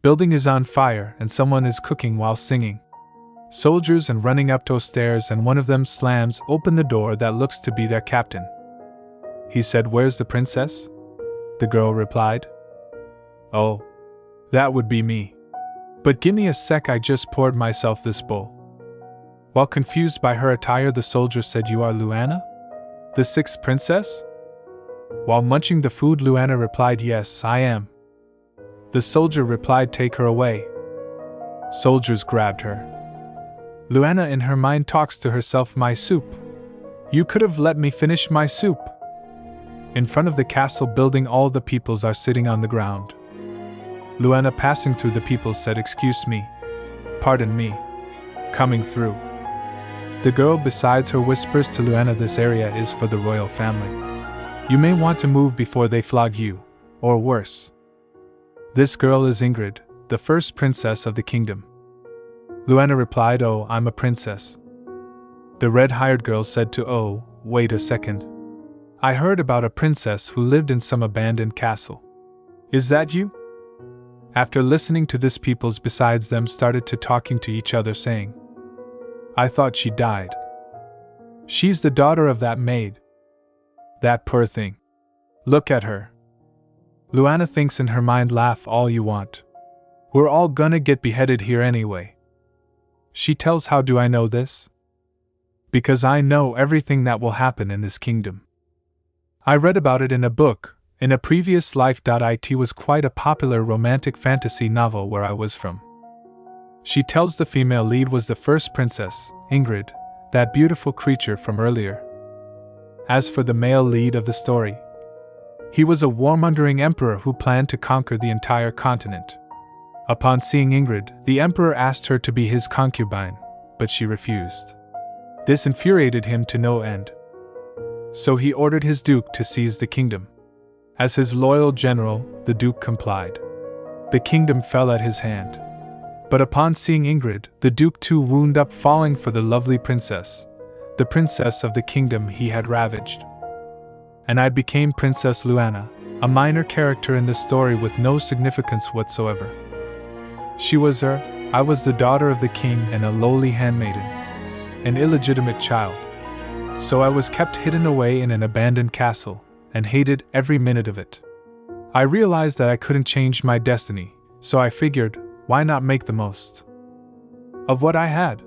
Building is on fire and someone is cooking while singing. Soldiers and running up those stairs and one of them slams open the door that looks to be their captain. He said, "Where's the princess?" The girl replied, "Oh, that would be me. But give me a sec, I just poured myself this bowl." While confused by her attire, the soldier said, "You are Luana? The sixth princess?" While munching the food, Luana replied, "Yes, I am." The soldier replied, "Take her away." Soldiers grabbed her. Luana in her mind talks to herself, "My soup. You could have let me finish my soup." In front of the castle building, all the peoples are sitting on the ground. Luana, passing through the people, said, "Excuse me. Pardon me. Coming through." The girl besides her whispers to Luana, "This area is for the royal family. You may want to move before they flog you, or worse." This girl is Ingrid, the first princess of the kingdom. Luana replied, "Oh, I'm a princess." The red-haired girl said to "Oh, wait a second. I heard about a princess who lived in some abandoned castle. Is that you?" After listening to this, peoples besides them started to talking to each other, saying, "I thought she died. She's the daughter of that maid. That poor thing. Look at her." Luana thinks in her mind, "Laugh all you want. We're all gonna get beheaded here anyway." She tells, "How do I know this? Because I know everything that will happen in this kingdom. I read about it in a book, in a previous life. It was quite a popular romantic fantasy novel where I was from." She tells the female lead was the first princess, Ingrid, that beautiful creature from earlier. As for the male lead of the story, he was a warmongering emperor who planned to conquer the entire continent. Upon seeing Ingrid, the emperor asked her to be his concubine, but she refused. This infuriated him to no end. So he ordered his duke to seize the kingdom. As his loyal general, the duke complied. The kingdom fell at his hand. But upon seeing Ingrid, the duke too wound up, falling for the lovely princess, the princess of the kingdom he had ravaged. And I became Princess Luana, a minor character in the story with no significance whatsoever. I was the daughter of the king and a lowly handmaiden, an illegitimate child. So I was kept hidden away in an abandoned castle, and hated every minute of it. I realized that I couldn't change my destiny, so I figured, why not make the most of what I had?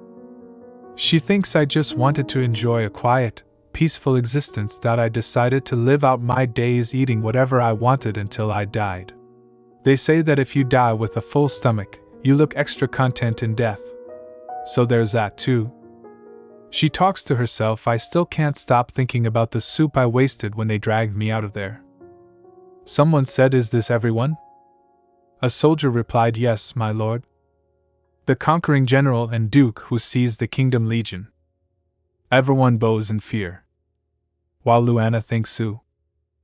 She thinks I just wanted to enjoy a quiet, peaceful existence. I decided to live out my days eating whatever I wanted until I died. They say that if you die with a full stomach, you look extra content in death. So there's that too. She talks to herself, "I still can't stop thinking about the soup I wasted when they dragged me out of there." Someone said, "Is this everyone?" A soldier replied, "Yes, my lord. The conquering general and duke who seized the kingdom legion." Everyone bows in fear. While Luana thinks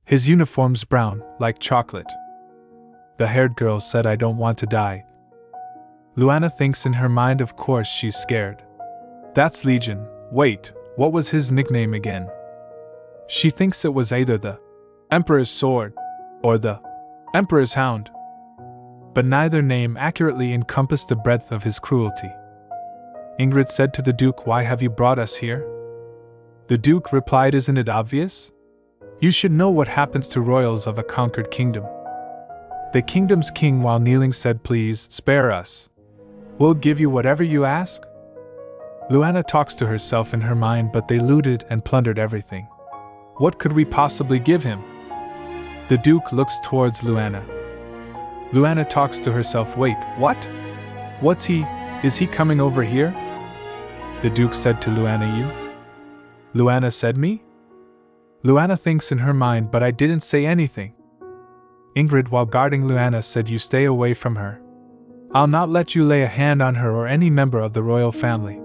his uniform's brown, like chocolate. The haired girl said, "I don't want to die." Luana thinks in her mind, of course she's scared. That's Legion. Wait, what was his nickname again? She thinks it was either the Emperor's Sword or the Emperor's Hound. But neither name accurately encompassed the breadth of his cruelty. Ingrid said to the Duke, "Why have you brought us here?" The Duke replied, "Isn't it obvious? You should know what happens to royals of a conquered kingdom." The kingdom's king, while kneeling, said, "Please, spare us. We'll give you whatever you ask." Luana talks to herself in her mind, "But they looted and plundered everything. What could we possibly give him?" The Duke looks towards Luana. Luana talks to herself, "Wait, what? What's he? Is he coming over here?" The Duke said to Luana, "You?" Luana said, "Me?" Luana thinks in her mind, "But I didn't say anything." Ingrid, while guarding Luana, said, "You stay away from her. I'll not let you lay a hand on her or any member of the royal family."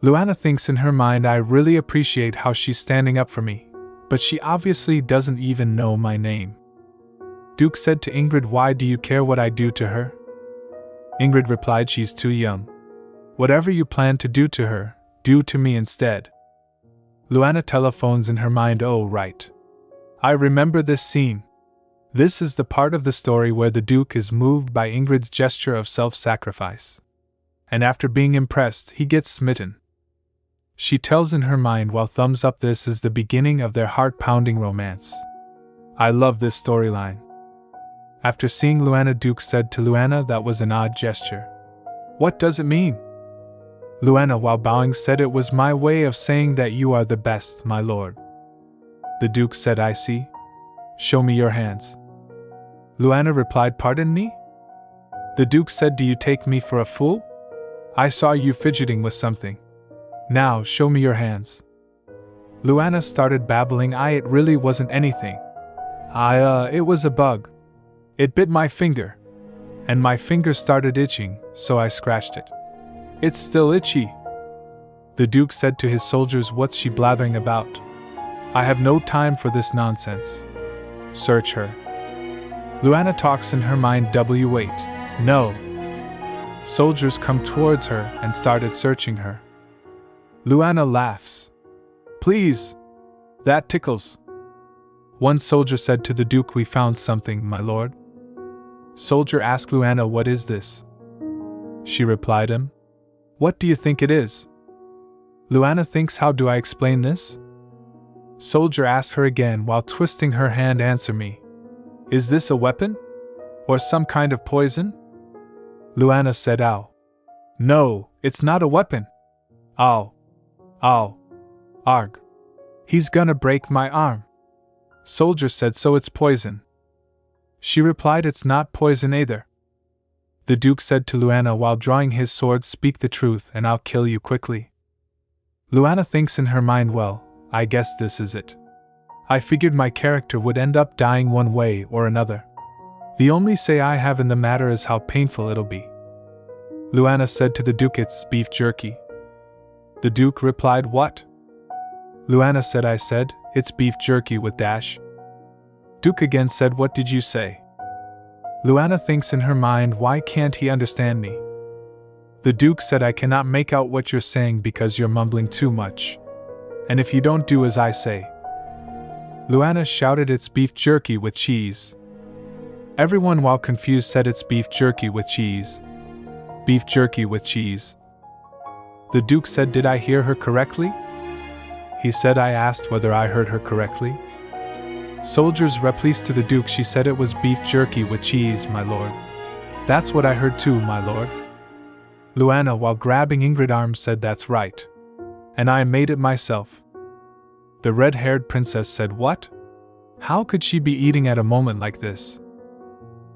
Luana thinks in her mind, "I really appreciate how she's standing up for me, but she obviously doesn't even know my name." Duke said to Ingrid, "Why do you care what I do to her?" Ingrid replied, "She's too young. Whatever you plan to do to her, do to me instead." Luana telephones in her mind, "Oh right. I remember this scene. This is the part of the story where the Duke is moved by Ingrid's gesture of self-sacrifice. And after being impressed, he gets smitten. She tells in her mind while thumbs up this is the beginning of their heart-pounding romance. I love this storyline. After seeing Luana, Duke said to Luana that was an odd gesture. What does it mean? Luana, while bowing, said it was my way of saying that you are the best, my lord. The Duke said, I see. Show me your hands. Luana replied, pardon me? The Duke said, do you take me for a fool? I saw you fidgeting with something. Now, show me your hands. Luana started babbling, it really wasn't anything. It was a bug. It bit my finger. And my finger started itching, so I scratched it. It's still itchy. The Duke said to his soldiers, what's she blathering about? I have no time for this nonsense. Search her. Luana talks in her mind, wait. No. Soldiers come towards her and started searching her. Luana laughs. Please. That tickles. One soldier said to the Duke, we found something, my lord. Soldier asked Luana, what is this? She replied him. What do you think it is? Luana thinks, how do I explain this? Soldier asked her again while twisting her hand, answer me. Is this a weapon? Or some kind of poison? Luana said, ow. No, it's not a weapon. Ow. Ow. Arg. He's gonna break my arm. Soldier said, so it's poison. She replied, it's not poison either. The Duke said to Luana while drawing his sword, speak the truth and I'll kill you quickly. Luana thinks in her mind, well, I guess this is it. I figured my character would end up dying one way or another. The only say I have in the matter is how painful it'll be. Luana said to the Duke, it's beef jerky. The Duke replied, what? Luana said, I said, it's beef jerky with dash. Duke again said, what did you say? Luana thinks in her mind, why can't he understand me? The Duke said, I cannot make out what you're saying because you're mumbling too much. And if you don't do as I say. Luana shouted, it's beef jerky with cheese. Everyone, while confused, said it's beef jerky with cheese. Beef jerky with cheese. The Duke said, did I hear her correctly? He said, I asked whether I heard her correctly. Soldiers replied to the Duke, she said it was beef jerky with cheese, my lord. That's what I heard too, my lord. Luana, while grabbing Ingrid's arm, said, that's right. And I made it myself. The red-haired princess said, what? How could she be eating at a moment like this?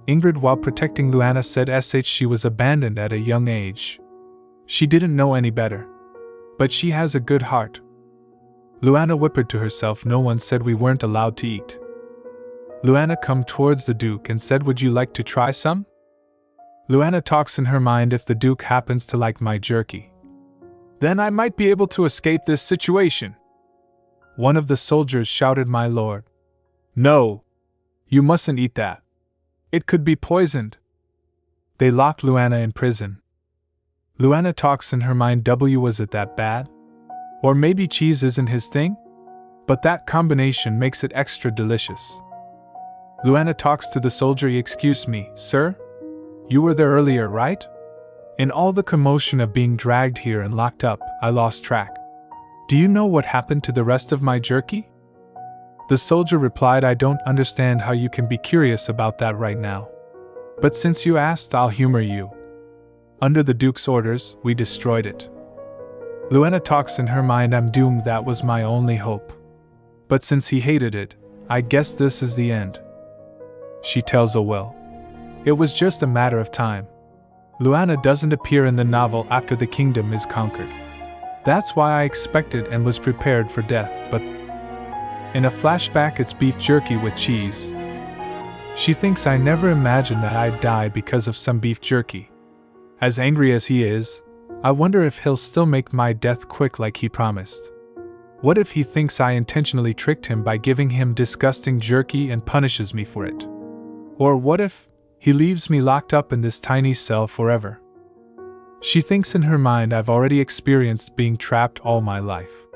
Ingrid, while protecting Luana, said, she was abandoned at a young age. She didn't know any better. But she has a good heart. Luana whimpered to herself, no one said we weren't allowed to eat. Luana come towards the Duke and said, would you like to try some? Luana talks in her mind, if the Duke happens to like my jerky, then I might be able to escape this situation. One of the soldiers shouted, my lord. No. You mustn't eat that. It could be poisoned. They locked Luana in prison. Luana talks in her mind, was it that bad? Or maybe cheese isn't his thing? But that combination makes it extra delicious. Luana talks to the soldier, excuse me, sir? You were there earlier, right? In all the commotion of being dragged here and locked up, I lost track. Do you know what happened to the rest of my jerky? The soldier replied, I don't understand how you can be curious about that right now. But since you asked, I'll humor you. Under the Duke's orders, we destroyed it. Luana talks in her mind, I'm doomed, that was my only hope. But since he hated it, I guess this is the end. She tells well. It was just a matter of time. Luana doesn't appear in the novel after the kingdom is conquered. That's why I expected and was prepared for death, but in a flashback it's beef jerky with cheese. She thinks I never imagined that I'd die because of some beef jerky. As angry as he is, I wonder if he'll still make my death quick like he promised. What if he thinks I intentionally tricked him by giving him disgusting jerky and punishes me for it? Or what if he leaves me locked up in this tiny cell forever? She thinks in her mind, I've already experienced being trapped all my life.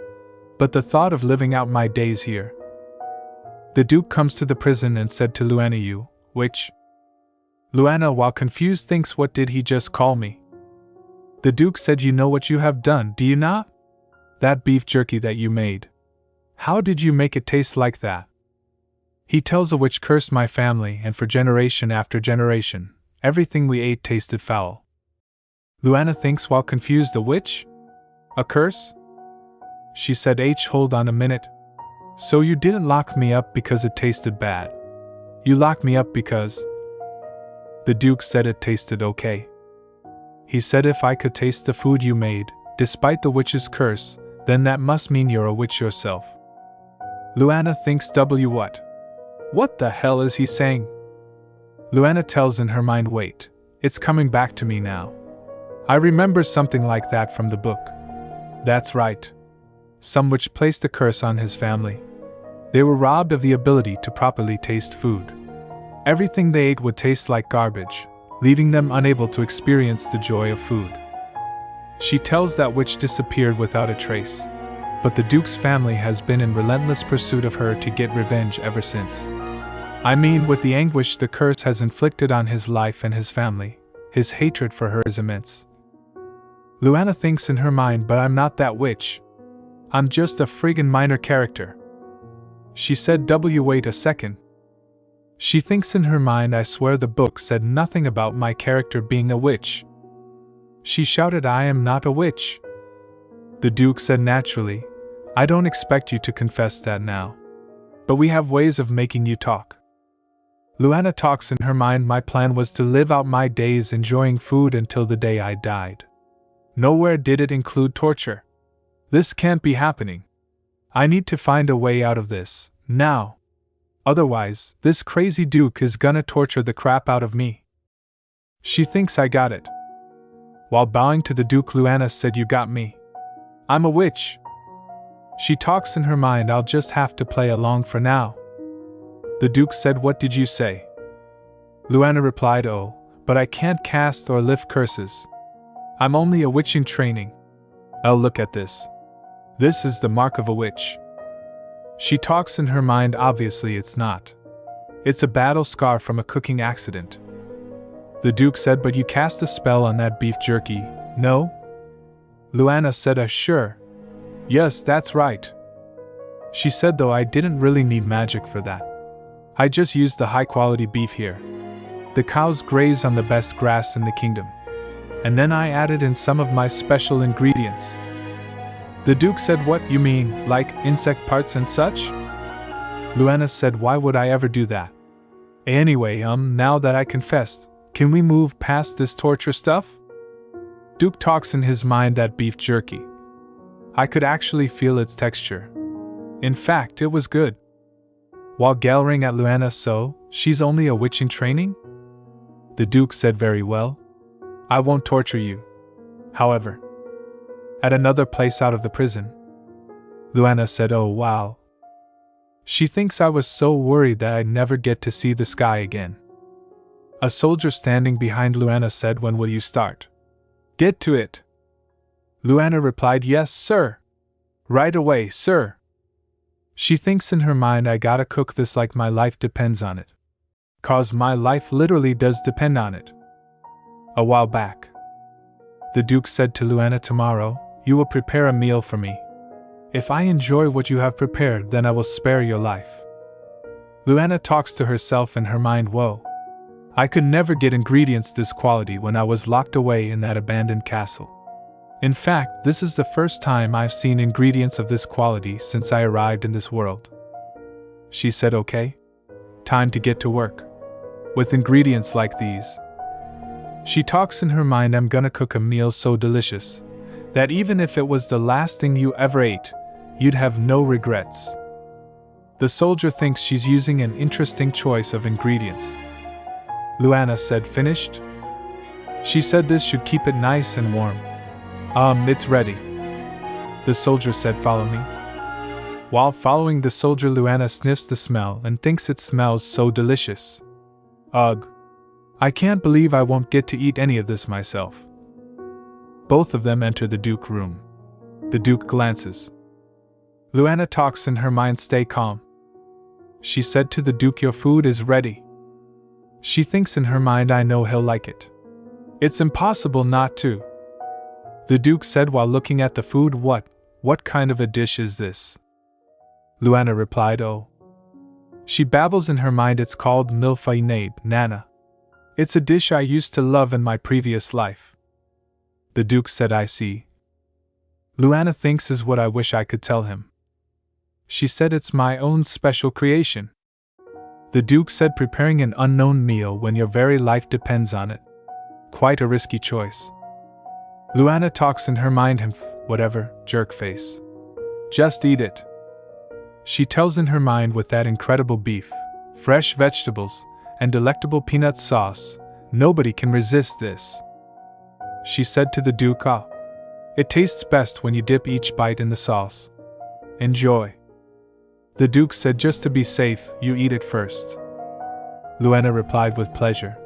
But the thought of living out my days here. The Duke comes to the prison and said to Luana, "You, witch." Luana, while confused, thinks, "What did he just call me?" The Duke said, "You know what you have done, do you not? That beef jerky that you made. How did you make it taste like that?" He tells a witch cursed my family, and for generation after generation, everything we ate tasted foul. Luana thinks, while confused, "A witch? A curse?" She said, "Hold on a minute. So you didn't lock me up because it tasted bad. You locked me up because..." The Duke said it tasted okay. He said, "If I could taste the food you made, despite the witch's curse, then that must mean you're a witch yourself." Luana thinks, what? What the hell is he saying? Luana tells in her mind, "Wait, it's coming back to me now. I remember something like that from the book. That's right. Some witch placed a curse on his family. They were robbed of the ability to properly taste food. Everything they ate would taste like garbage, leaving them unable to experience the joy of food." She tells that witch disappeared without a trace, but the Duke's family has been in relentless pursuit of her to get revenge ever since. I mean, with the anguish the curse has inflicted on his life and his family, his hatred for her is immense. Luana thinks in her mind, "But I'm not that witch. I'm just a friggin' minor character." She said, "Wait a second." She thinks in her mind, "I swear the book said nothing about my character being a witch." She shouted, "I am not a witch." The Duke said, "Naturally, I don't expect you to confess that now. But we have ways of making you talk." Luana talks in her mind, "My plan was to live out my days enjoying food until the day I died. Nowhere did it include torture. This can't be happening. I need to find a way out of this, now. Otherwise, this crazy Duke is gonna torture the crap out of me." She thinks, "I got it." While bowing to the Duke, Luana said, "You got me. I'm a witch." She talks in her mind, "I'll just have to play along for now." The Duke said, "What did you say?" Luana replied, "Oh, but I can't cast or lift curses. I'm only a witch in training. Oh, look at this. This is the mark of a witch." She talks in her mind, "Obviously it's not. It's a battle scar from a cooking accident." The Duke said, "But you cast a spell on that beef jerky, no?" Luana said, "Sure. Yes, that's right." She said, "Though I didn't really need magic for that. I just used the high-quality beef here. The cows graze on the best grass in the kingdom. And then I added in some of my special ingredients." The Duke said, "What, you mean, like insect parts and such?" Luana said, "Why would I ever do that? Anyway, now that I confessed, can we move past this torture stuff?" Duke talks in his mind, "That beef jerky. I could actually feel its texture. In fact, it was good." While glowering at Luana, "So, she's only a witch in training?" The Duke said, "Very well. I won't torture you. However." At another place out of the prison, Luana said, "Oh wow. She thinks I was so worried that I'd never get to see the sky again." A soldier standing behind Luana said, "When will you start?" "Get to it." Luana replied, "Yes, sir. Right away, sir." She thinks in her mind, "I gotta cook this like my life depends on it. 'Cause my life literally does depend on it." A while back, the Duke said to Luana, "Tomorrow, you will prepare a meal for me. If I enjoy what you have prepared, then I will spare your life." Luana talks to herself in her mind, "Whoa. I could never get ingredients this quality when I was locked away in that abandoned castle. In fact, this is the first time I've seen ingredients of this quality since I arrived in this world." She said, "Okay. Time to get to work. With ingredients like these." She talks in her mind, "I'm gonna cook a meal so delicious that even if it was the last thing you ever ate, you'd have no regrets." The soldier thinks she's using an interesting choice of ingredients. Luana said, "Finished?" She said, "This should keep it nice and warm." It's ready." The soldier said, "Follow me." While following the soldier, Luana sniffs the smell and thinks it smells so delicious. Ugh. I can't believe I won't get to eat any of this myself. Both of them enter the Duke room. The Duke glances. Luana talks in her mind, "Stay calm." she said to the Duke, your food is ready. She thinks in her mind, I know he'll like it. It's impossible not to. The Duke said while looking at the food, What kind of a dish is this? Luana replied, oh. She babbles in her mind, it's called milfainade, Nana. It's a dish I used to love in my previous life. The Duke said, I see. Luana thinks is what I wish I could tell him. She said it's my own special creation. The Duke said, preparing an unknown meal when your very life depends on it. Quite a risky choice. Luana talks in her mind, whatever, jerk face. Just eat it. She tells in her mind, with that incredible beef, fresh vegetables, and delectable peanut sauce, nobody can resist this. She said to the Duke, it tastes best when you dip each bite in the sauce. Enjoy. The Duke said, just to be safe, you eat it first. Luana replied with pleasure.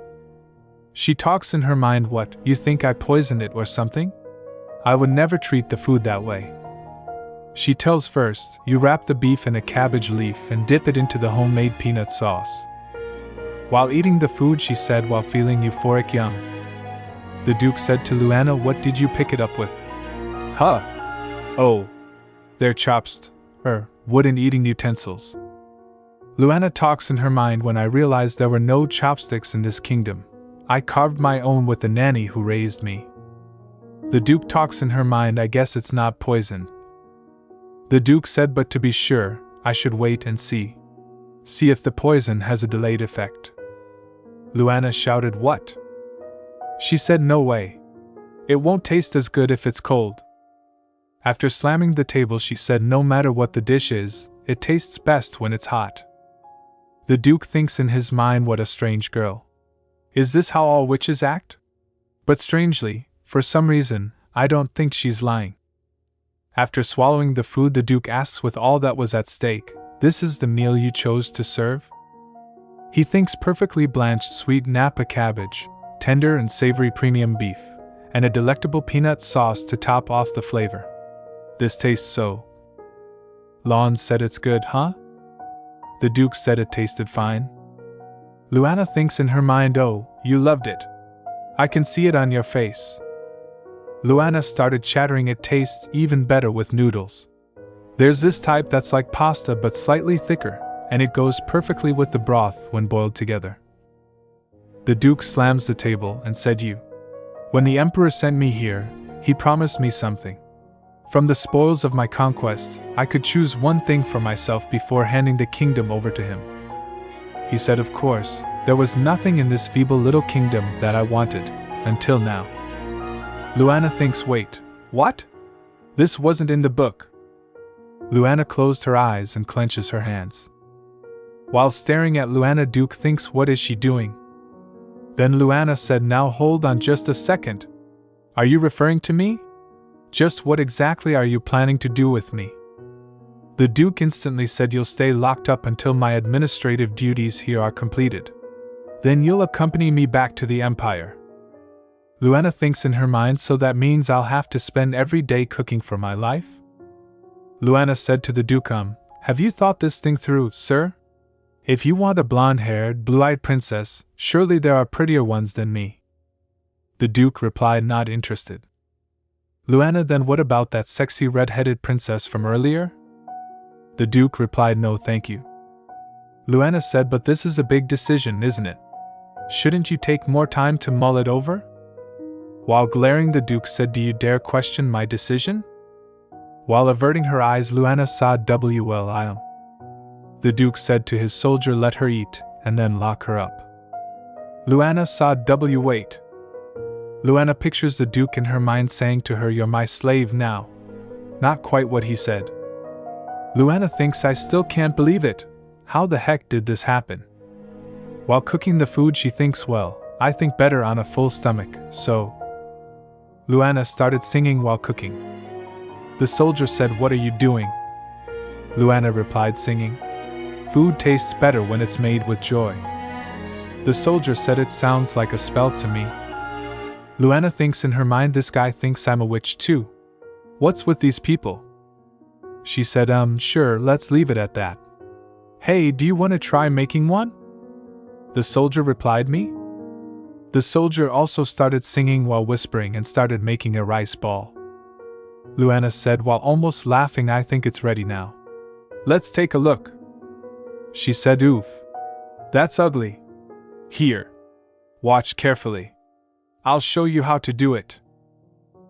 She talks in her mind, what, you think I poisoned it or something? I would never treat the food that way. She tells, first, you wrap the beef in a cabbage leaf and dip it into the homemade peanut sauce. While eating the food, she said while feeling euphoric, yum. The Duke said to Luana, what did you pick it up with? Huh? Oh. They're chops, wooden eating utensils. Luana talks in her mind, when I realized there were no chopsticks in this kingdom, I carved my own with the nanny who raised me. The Duke talks in her mind, I guess it's not poison. The Duke said, but to be sure, I should wait and see. See if the poison has a delayed effect. Luana shouted, what? She said, no way. It won't taste as good if it's cold. After slamming the table, she said, no matter what the dish is, it tastes best when it's hot. The Duke thinks in his mind, what a strange girl. Is this how all witches act? But strangely, for some reason, I don't think she's lying. After swallowing the food, the Duke asks, with all that was at stake, this is the meal you chose to serve? He thinks perfectly blanched sweet Napa cabbage, tender and savory premium beef, and a delectable peanut sauce to top off the flavor. This tastes so. Lon said, it's good, huh? The Duke said it tasted fine. Luana thinks in her mind, oh, you loved it. I can see it on your face. Luana started chattering, it tastes even better with noodles. There's this type that's like pasta but slightly thicker, and it goes perfectly with the broth when boiled together. The Duke slams the table and said, when the Emperor sent me here, he promised me something. From the spoils of my conquest, I could choose one thing for myself before handing the kingdom over to him. He said, of course, there was nothing in this feeble little kingdom that I wanted, until now. Luana thinks, wait, what? This wasn't in the book. Luana closed her eyes and clenches her hands. While staring at Luana, Duke thinks, what is she doing? Then Luana said, now hold on just a second. Are you referring to me? Just what exactly are you planning to do with me? The Duke instantly said, you'll stay locked up until my administrative duties here are completed. Then you'll accompany me back to the Empire. Luana thinks in her mind, so that means I'll have to spend every day cooking for my life? Luana said to the Duke, have you thought this thing through, sir? If you want a blonde-haired, blue-eyed princess, surely there are prettier ones than me. The Duke replied, not interested. Luana, then what about that sexy red-headed princess from earlier? The Duke replied, no thank you. Luana said, but this is a big decision, isn't it? Shouldn't you take more time to mull it over? While glaring, the Duke said, do you dare question my decision? While averting her eyes, Luana saw WLIM. The Duke said to his soldier, let her eat, and then lock her up. Luana saw wait. Luana pictures the Duke in her mind saying to her, you're my slave now. Not quite what he said. Luana thinks, I still can't believe it. How the heck did this happen? While cooking the food, she thinks, well, I think better on a full stomach, so. Luana started singing while cooking. The soldier said, what are you doing? Luana replied, singing. Food tastes better when it's made with joy. The soldier said, it sounds like a spell to me. Luana thinks in her mind, this guy thinks I'm a witch too. What's with these people? She said, sure, let's leave it at that. Hey, do you want to try making one? The soldier replied me. The soldier also started singing while whispering and started making a rice ball. Luana said while almost laughing, I think it's ready now. Let's take a look. She said, oof. That's ugly. Here. Watch carefully. I'll show you how to do it.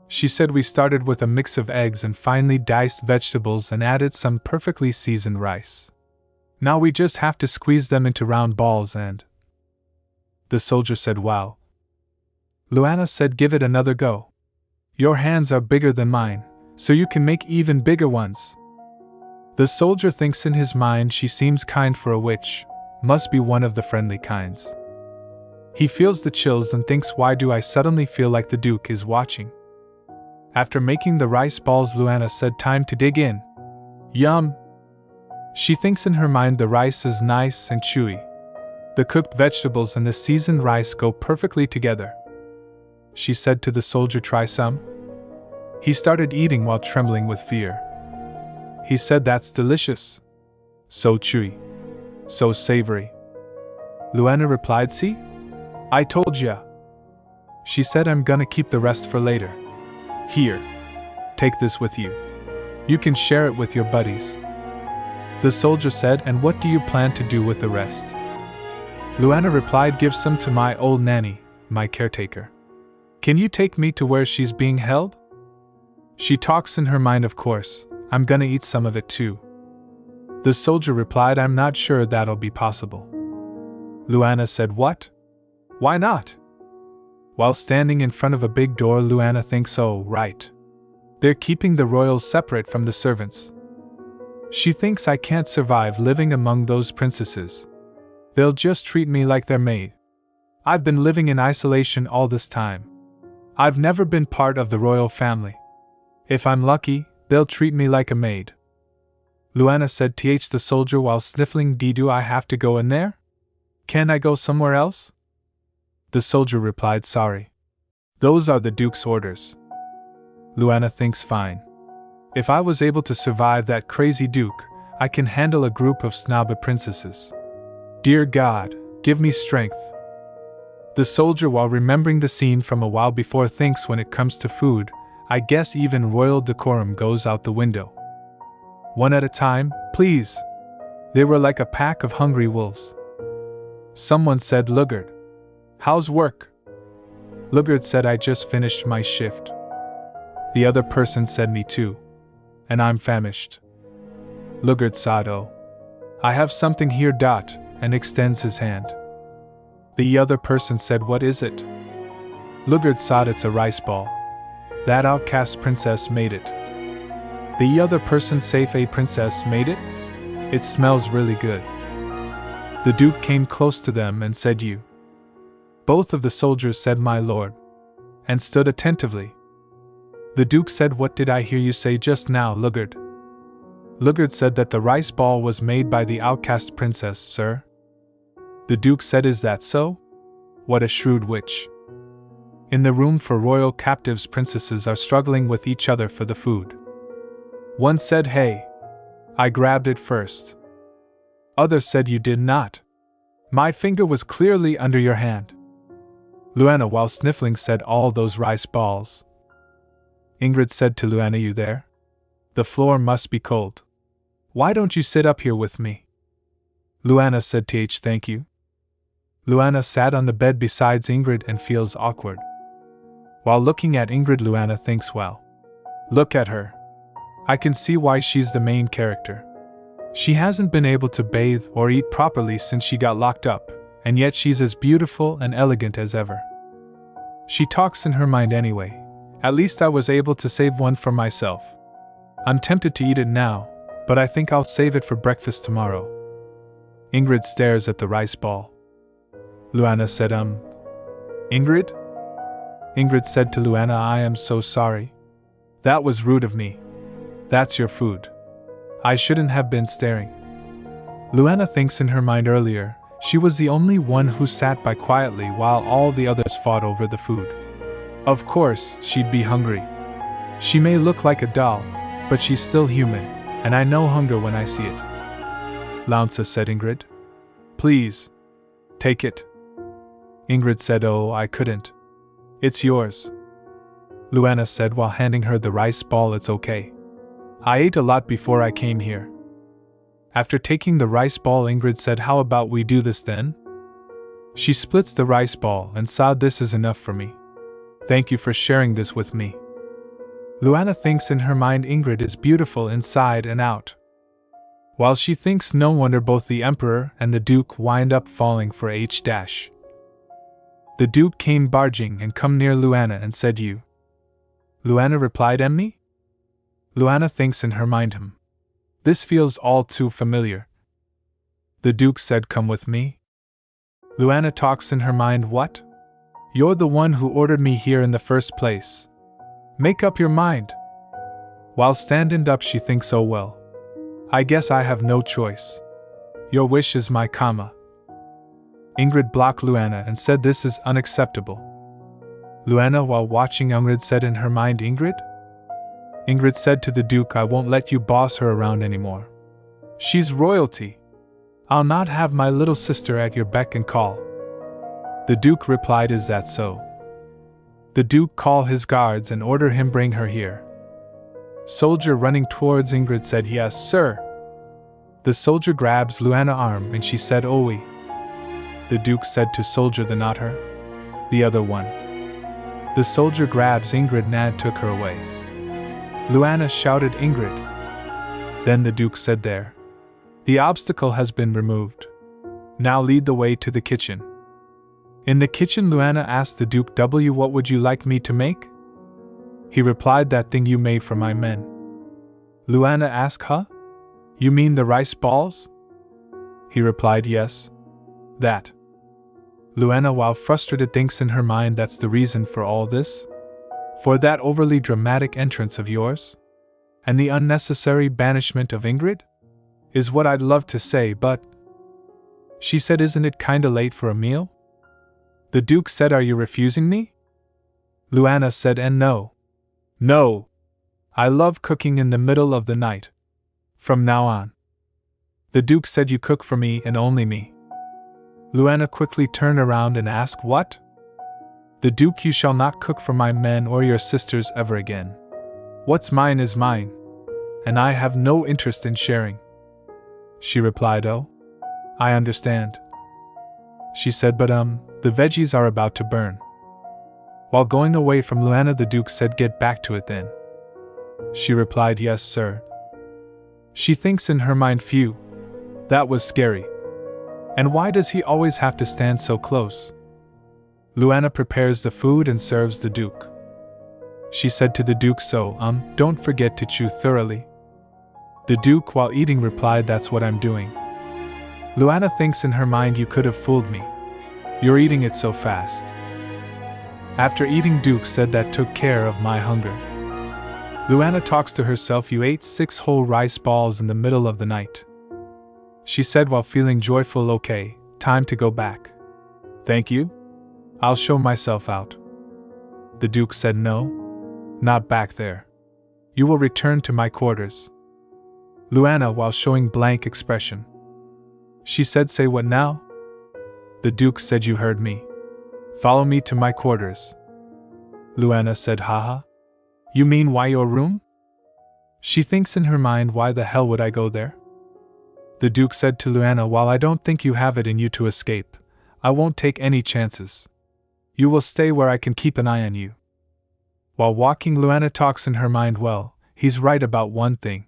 She said we started with a mix of eggs and finely diced vegetables and added some perfectly seasoned rice. Now we just have to squeeze them into round balls and... The soldier said, wow. Luana said, give it another go. Your hands are bigger than mine, so you can make even bigger ones. The soldier thinks in his mind she seems kind for a witch, must be one of the friendly kinds. He feels the chills and thinks, why do I suddenly feel like the Duke is watching? After making the rice balls, Luana said, time to dig in. Yum! She thinks in her mind the rice is nice and chewy. The cooked vegetables and the seasoned rice go perfectly together. She said to the soldier, try some. He started eating while trembling with fear. He said, that's delicious. So chewy. So savory. Luana replied, see? I told ya. She said, I'm gonna keep the rest for later. Here. Take this with you. You can share it with your buddies. The soldier said, and what do you plan to do with the rest? Luana replied, give some to my old nanny, my caretaker. Can you take me to where she's being held? She talks in her mind, of course, I'm gonna eat some of it too. The soldier replied, I'm not sure that'll be possible. Luana said, what? Why not? While standing in front of a big door, Luana thinks, oh, right. They're keeping the royals separate from the servants. She thinks I can't survive living among those princesses. They'll just treat me like their maid. I've been living in isolation all this time. I've never been part of the royal family. If I'm lucky, they'll treat me like a maid. Luana said, the soldier while sniffling, do I have to go in there? Can I go somewhere else? The soldier replied, sorry. Those are the Duke's orders. Luana thinks, fine. If I was able to survive that crazy Duke, I can handle a group of snobby princesses. Dear God, give me strength. The soldier, while remembering the scene from a while before, thinks when it comes to food, I guess even royal decorum goes out the window. One at a time, please. They were like a pack of hungry wolves. Someone said, Lugard. How's work? Lugard said, I just finished my shift. The other person said, me too. And I'm famished. Lugard sighed, oh. I have something here, and extends his hand. The other person said, what is it? Lugard sighed, it's a rice ball. That outcast princess made it. The other person said, a princess made it? It smells really good. The Duke came close to them and said, you. Both of the soldiers said, my lord, and stood attentively. The Duke said, what did I hear you say just now, Lugard? Lugard said that the rice ball was made by the outcast princess, sir. The Duke said, is that so? What a shrewd witch. In the room for royal captives, princesses are struggling with each other for the food. One said, hey. I grabbed it first. Others said, you did not. My finger was clearly under your hand. Luana, while sniffling, said, all those rice balls. Ingrid said to Luana, you there? The floor must be cold. Why don't you sit up here with me? Luana said, thank you. Luana sat on the bed beside Ingrid and feels awkward. While looking at Ingrid, Luana thinks, well, look at her. I can see why she's the main character. She hasn't been able to bathe or eat properly since she got locked up, and yet she's as beautiful and elegant as ever. She talks in her mind anyway. At least I was able to save one for myself. I'm tempted to eat it now, but I think I'll save it for breakfast tomorrow. Ingrid stares at the rice ball. Luana said, Ingrid? Ingrid said to Luana, I am so sorry. That was rude of me. That's your food. I shouldn't have been staring. Luana thinks in her mind earlier, she was the only one who sat by quietly while all the others fought over the food. Of course, she'd be hungry. She may look like a doll, but she's still human, and I know hunger when I see it. Launce said Ingrid. Please. Take it. Ingrid said, oh, I couldn't. It's yours. Luana said while handing her the rice ball, it's okay. I ate a lot before I came here. After taking the rice ball, Ingrid said, how about we do this then? She splits the rice ball and said, this is enough for me. Thank you for sharing this with me. Luana thinks in her mind Ingrid is beautiful inside and out. While she thinks, no wonder both the Emperor and the Duke wind up falling for H-. The Duke came barging and come near Luana and said, you. Luana replied, me? Luana thinks in her mind, this feels all too familiar. The Duke said, come with me. Luana talks in her mind, what? You're the one who ordered me here in the first place. Make up your mind. While standing up, she thinks, oh well. I guess I have no choice. Your wish is my comma. Ingrid blocked Luana and said, this is unacceptable. Luana, while watching Ingrid, said in her mind, Ingrid? Ingrid said to the Duke, I won't let you boss her around anymore. She's royalty. I'll not have my little sister at your beck and call. The Duke replied, is that so? The Duke called his guards and ordered him bring her here. Soldier running towards Ingrid said, yes, sir. The soldier grabs Luana's arm and she said, Owie. The Duke said to soldier, the not her? The other one. The soldier grabs Ingrid and took her away. Luana shouted, Ingrid. Then the Duke said, there. The obstacle has been removed. Now lead the way to the kitchen. In the kitchen, Luana asked the Duke, what would you like me to make? He replied, that thing you made for my men. Luana asked, huh? You mean the rice balls? He replied, yes. That. Luana, while frustrated, thinks in her mind, that's the reason for all this? For that overly dramatic entrance of yours? And the unnecessary banishment of Ingrid? Is what I'd love to say, but... She said, isn't it kinda late for a meal? The Duke said, are you refusing me? Luana said, and no. No. I love cooking in the middle of the night. From now on. The Duke said, you cook for me and only me. Luana quickly turned around and asked, what? The Duke, you shall not cook for my men or your sisters ever again. What's mine is mine. And I have no interest in sharing. She replied, oh. I understand. She said, but the veggies are about to burn. While going away from Luana, the Duke said, get back to it then. She replied, yes, sir. She thinks in her mind, phew. That was scary. And why does he always have to stand so close? Luana prepares the food and serves the Duke. She said to the Duke, so, don't forget to chew thoroughly. The Duke, while eating, replied, that's what I'm doing. Luana thinks in her mind, you could have fooled me. You're eating it so fast. After eating, Duke said, that took care of my hunger. Luana talks to herself, you ate 6 whole rice balls in the middle of the night. She said while feeling joyful, okay, time to go back. Thank you? I'll show myself out. The Duke said, no, not back there. You will return to my quarters. Luana, while showing blank expression. She said, say what now? The Duke said, you heard me. Follow me to my quarters. Luana said, haha. You mean why your room? She thinks in her mind, why the hell would I go there? The Duke said to Luana, while I don't think you have it in you to escape, I won't take any chances. You will stay where I can keep an eye on you. While walking, Luana talks in her mind, well, he's right about one thing.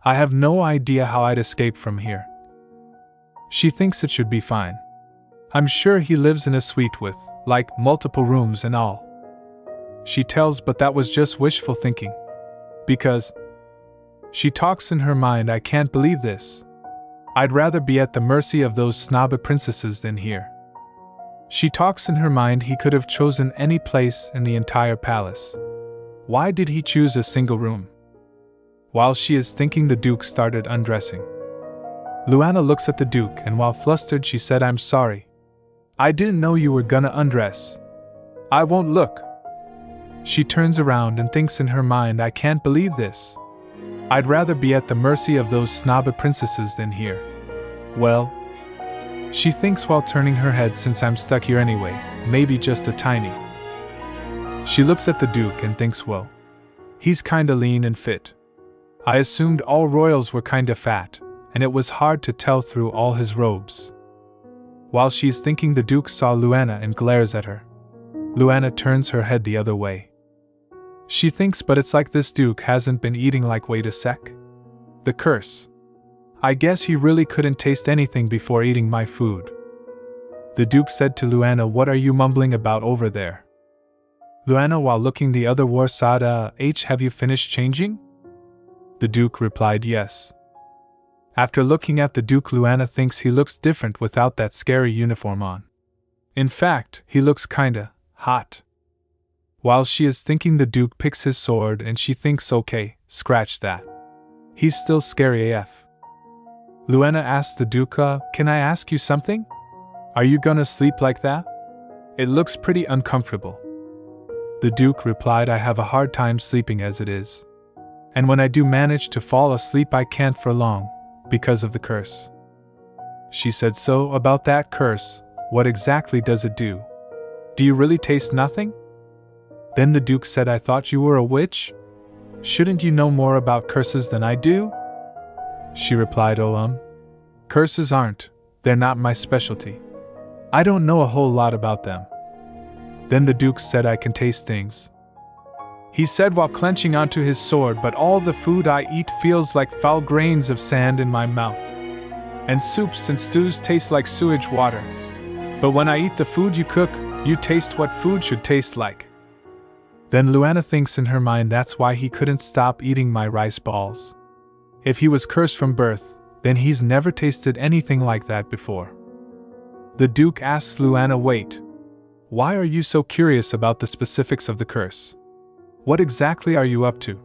I have no idea how I'd escape from here. She thinks it should be fine. I'm sure he lives in a suite with, like, multiple rooms and all. She tells, but that was just wishful thinking. Because... She talks in her mind, I can't believe this. I'd rather be at the mercy of those snobby princesses than here. She talks in her mind, he could have chosen any place in the entire palace. Why did he choose a single room? While she is thinking, the Duke started undressing. Luana looks at the Duke and while flustered she said, I'm sorry. I didn't know you were gonna undress. I won't look. She turns around and thinks in her mind, I can't believe this. I'd rather be at the mercy of those snobby princesses than here. Well, she thinks while turning her head since I'm stuck here anyway, maybe just a tiny. She looks at the Duke and thinks, well, he's kinda lean and fit. I assumed all royals were kinda fat, and it was hard to tell through all his robes. While she's thinking, the Duke saw Luana and glares at her. Luana turns her head the other way. She thinks, but it's like this Duke hasn't been eating like wait a sec. The curse. I guess he really couldn't taste anything before eating my food. The Duke said to Luana, what are you mumbling about over there? Luana, while looking the other way, said, have you finished changing? The Duke replied yes. After looking at the Duke, Luana thinks he looks different without that scary uniform on. In fact, he looks kinda hot. While she is thinking, the Duke picks his sword and she thinks, okay, scratch that. He's still scary AF. Luana asks the Duke, can I ask you something? Are you gonna sleep like that? It looks pretty uncomfortable. The Duke replied, I have a hard time sleeping as it is. And when I do manage to fall asleep, I can't for long, because of the curse. She said, so about that curse, what exactly does it do? Do you really taste nothing? Then the Duke said, I thought you were a witch? Shouldn't you know more about curses than I do? She replied, curses aren't, they're not my specialty. I don't know a whole lot about them. Then the Duke said, I can taste things. He said while clenching onto his sword, but all the food I eat feels like foul grains of sand in my mouth. And soups and stews taste like sewage water. But when I eat the food you cook, you taste what food should taste like. Then Luana thinks in her mind, that's why he couldn't stop eating my rice balls. If he was cursed from birth, then he's never tasted anything like that before. The Duke asks Luana, wait, why are you so curious about the specifics of the curse? What exactly are you up to?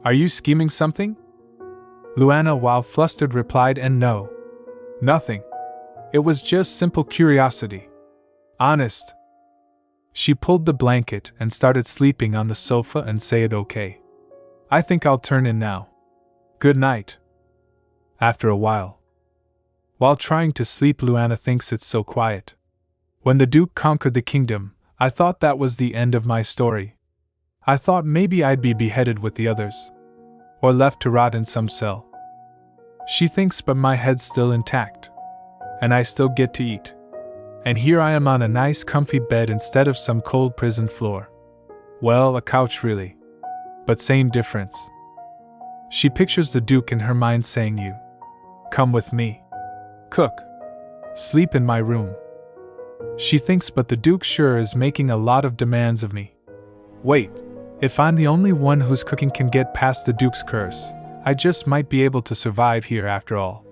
Are you scheming something? Luana, while flustered, replied, and no. Nothing. It was just simple curiosity. Honest. She pulled the blanket and started sleeping on the sofa and said, okay. I think I'll turn in now. Good night. After a while. While trying to sleep, Luana thinks it's so quiet. When the Duke conquered the kingdom, I thought that was the end of my story. I thought maybe I'd be beheaded with the others. Or left to rot in some cell. She thinks, but my head's still intact. And I still get to eat. And here I am on a nice comfy bed instead of some cold prison floor. Well, a couch really. But same difference. She pictures the Duke in her mind saying, you. Come with me. Cook. Sleep in my room. She thinks, but the Duke sure is making a lot of demands of me. Wait, if I'm the only one whose cooking can get past the Duke's curse, I just might be able to survive here after all.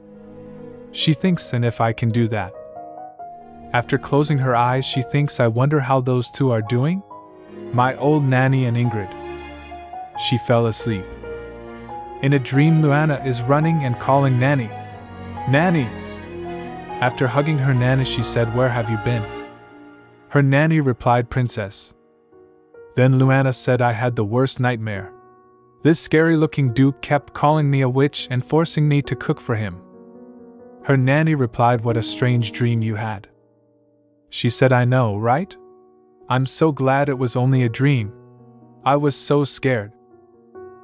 She thinks, and if I can do that. After closing her eyes, she thinks, I wonder how those two are doing? My old nanny and Ingrid. She fell asleep. In a dream, Luana is running and calling Nanny. Nanny! After hugging her nanny, she said, where have you been? Her nanny replied, Princess. Then Luana said, I had the worst nightmare. This scary-looking Duke kept calling me a witch and forcing me to cook for him. Her nanny replied, what a strange dream you had. She said, I know, right? I'm so glad it was only a dream. I was so scared.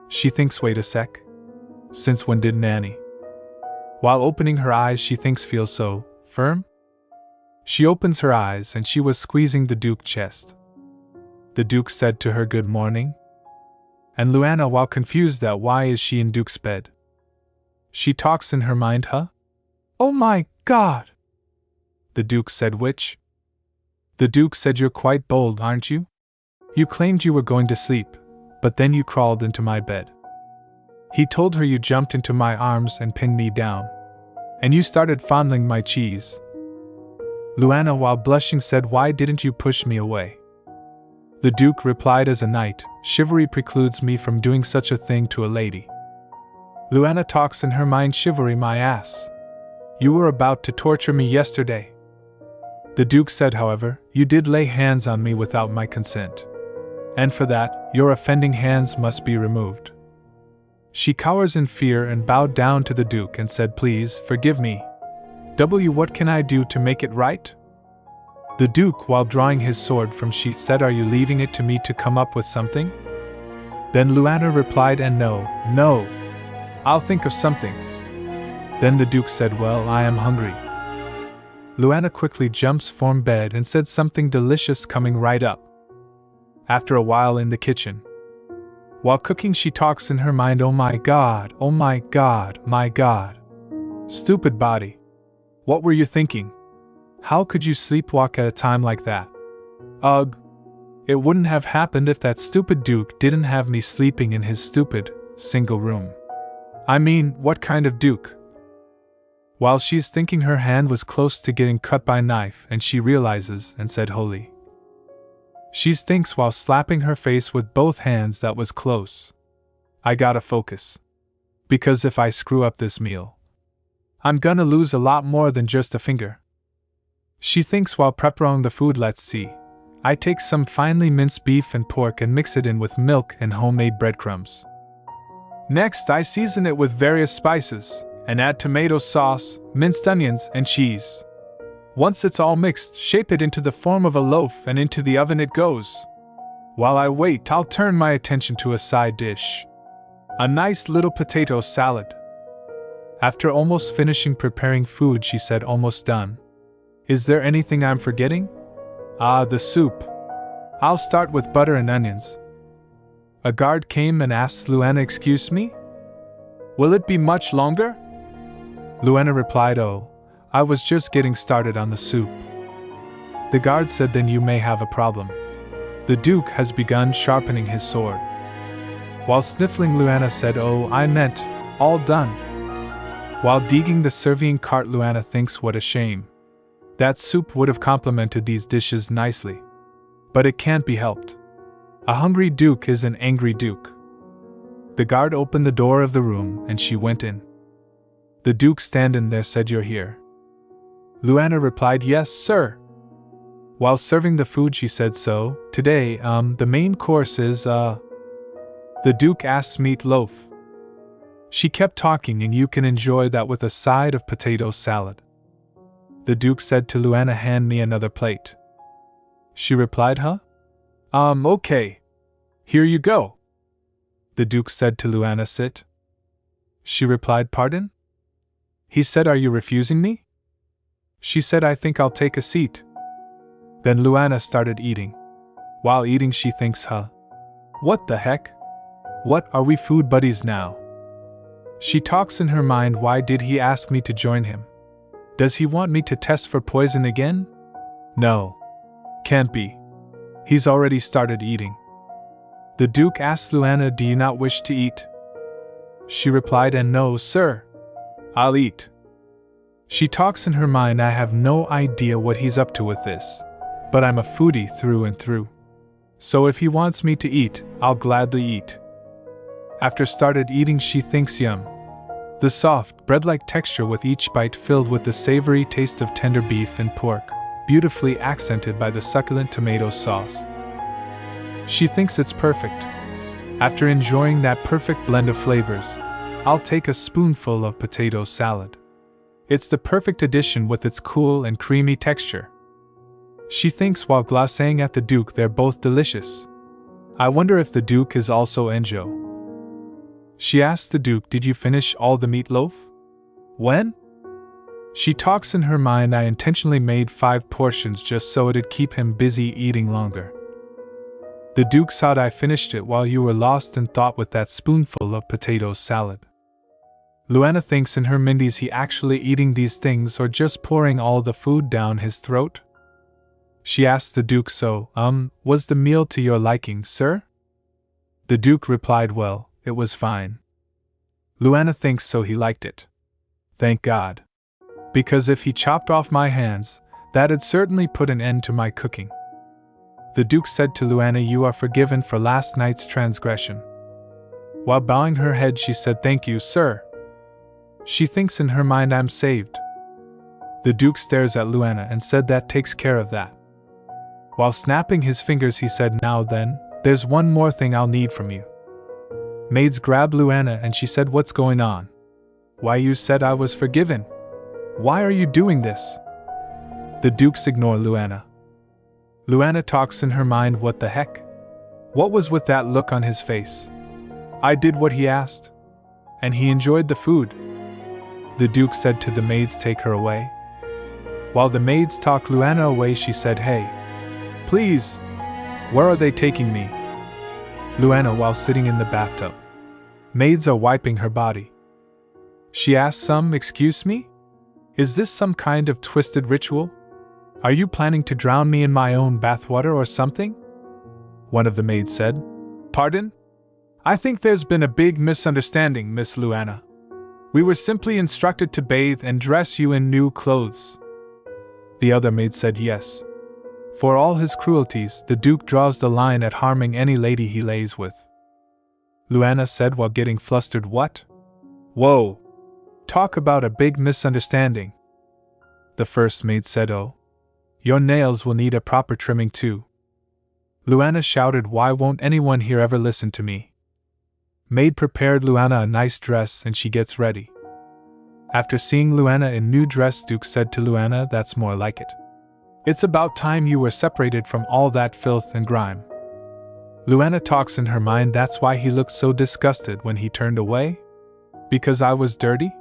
She thinks, wait a sec. Since when did Nanny? While opening her eyes, she thinks, feels so firm? She opens her eyes and she was squeezing the Duke's chest. The Duke said to her, good morning. And Luana, while confused that why is she in Duke's bed? She talks in her mind, huh? Oh my God! The Duke said, which? The Duke said, you're quite bold, aren't you? You claimed you were going to sleep, but then you crawled into my bed. He told her you jumped into my arms and pinned me down. And you started fondling my cheese. Luana, while blushing, said, why didn't you push me away? The Duke replied, as a knight, chivalry precludes me from doing such a thing to a lady. Luana talks in her mind, chivalry my ass. You were about to torture me yesterday. The Duke said, however, you did lay hands on me without my consent. And for that, your offending hands must be removed. She cowers in fear and bowed down to the Duke and said, please, forgive me. What can I do to make it right? The Duke, while drawing his sword from sheath, said, Are you leaving it to me to come up with something? Then Luana replied, And no, I'll think of something. Then the Duke said, Well, I am hungry. Luana quickly jumps from bed and said something delicious coming right up. After a while in the kitchen, while cooking, she talks in her mind, Oh my God, my God. Stupid body. What were you thinking? How could you sleepwalk at a time like that? Ugh. It wouldn't have happened if that stupid Duke didn't have me sleeping in his stupid, single room. I mean, what kind of Duke? While she's thinking, her hand was close to getting cut by a knife, and she realizes and said, Holy. She thinks while slapping her face with both hands, that was close. I gotta focus. Because if I screw up this meal, I'm gonna lose a lot more than just a finger. She thinks while preparing the food. Let's see. I take some finely minced beef and pork and mix it in with milk and homemade breadcrumbs. Next, I season it with various spices and add tomato sauce, minced onions, and cheese. Once it's all mixed, shape it into the form of a loaf and into the oven it goes. While I wait, I'll turn my attention to a side dish. A nice little potato salad. After almost finishing preparing food, she said, Almost done. Is there anything I'm forgetting? The soup. I'll start with butter and onions. A guard came and asked Luana, Excuse me? Will it be much longer? Luana replied, Oh, I was just getting started on the soup. The guard said, Then you may have a problem. The Duke has begun sharpening his sword. While sniffling, Luana said, Oh, I meant, all done. While digging the serving cart, Luana thinks, What a shame. That soup would have complemented these dishes nicely. But it can't be helped. A hungry Duke is an angry Duke. The guard opened the door of the room and she went in. The Duke standing there said, You're here. Luana replied, Yes, sir. While serving the food, she said, So, today, the main course is, The Duke asked, Meatloaf. She kept talking, and you can enjoy that with a side of potato salad. The Duke said to Luana, Hand me another plate. She replied, Huh? Okay. Here you go. The Duke said to Luana, Sit. She replied, Pardon? He said, Are you refusing me? She said, I think I'll take a seat. Then Luana started eating. While eating, she thinks, Huh? What the heck? What, are we food buddies now? She talks in her mind, Why did he ask me to join him? Does he want me to test for poison again? No. Can't be. He's already started eating. The Duke asked Luana, Do you not wish to eat? She replied, And no, sir. I'll eat. She talks in her mind, I have no idea what he's up to with this, but I'm a foodie through and through. So if he wants me to eat, I'll gladly eat. After started eating, she thinks, Yum. The soft, bread-like texture with each bite filled with the savory taste of tender beef and pork, beautifully accented by the succulent tomato sauce. She thinks it's perfect. After enjoying that perfect blend of flavors, I'll take a spoonful of potato salad. It's the perfect addition with its cool and creamy texture. She thinks while glancing at the Duke, they're both delicious. I wonder if the Duke is also enjo. She asks the Duke, Did you finish all the meatloaf? When? She talks in her mind, I intentionally made 5 portions just so it'd keep him busy eating longer. The Duke thought I finished it while you were lost in thought with that spoonful of potato salad. Luana thinks in her mind, is he actually eating these things or just pouring all the food down his throat? She asks the Duke, So, was the meal to your liking, sir? The Duke replied, Well, it was fine. Luana thinks so he liked it. Thank God. Because if he chopped off my hands, that'd certainly put an end to my cooking. The Duke said to Luana, You are forgiven for last night's transgression. While bowing her head, she said, Thank you, sir. She thinks in her mind, I'm saved. The Duke stares at Luana and said, That takes care of that. While snapping his fingers, he said, Now then, there's one more thing I'll need from you. Maids grabbed Luana and she said, What's going on? Why, you said I was forgiven. Why are you doing this? The dukes ignore Luana. Luana talks in her mind, what the heck? What was with that look on his face? I did what he asked. And he enjoyed the food. The duke said to the maids, take her away. While the maids talk Luana away, she said, hey, please, where are they taking me? Luana while sitting in the bathtub. Maids are wiping her body. She asks excuse me? Is this some kind of twisted ritual? Are you planning to drown me in my own bathwater or something? One of the maids said, pardon? I think there's been a big misunderstanding, Miss Luana. We were simply instructed to bathe and dress you in new clothes. The other maid said yes. For all his cruelties, the Duke draws the line at harming any lady he lays with. Luana said while getting flustered, what? Whoa! Talk about a big misunderstanding. The first maid said, oh. Your nails will need a proper trimming too. Luana shouted, why won't anyone here ever listen to me? Maid prepared Luana a nice dress and she gets ready. After seeing Luana in new dress, Duke said to Luana, that's more like it. It's about time you were separated from all that filth and grime. Luana talks in her mind, that's why he looked so disgusted when he turned away? Because I was dirty?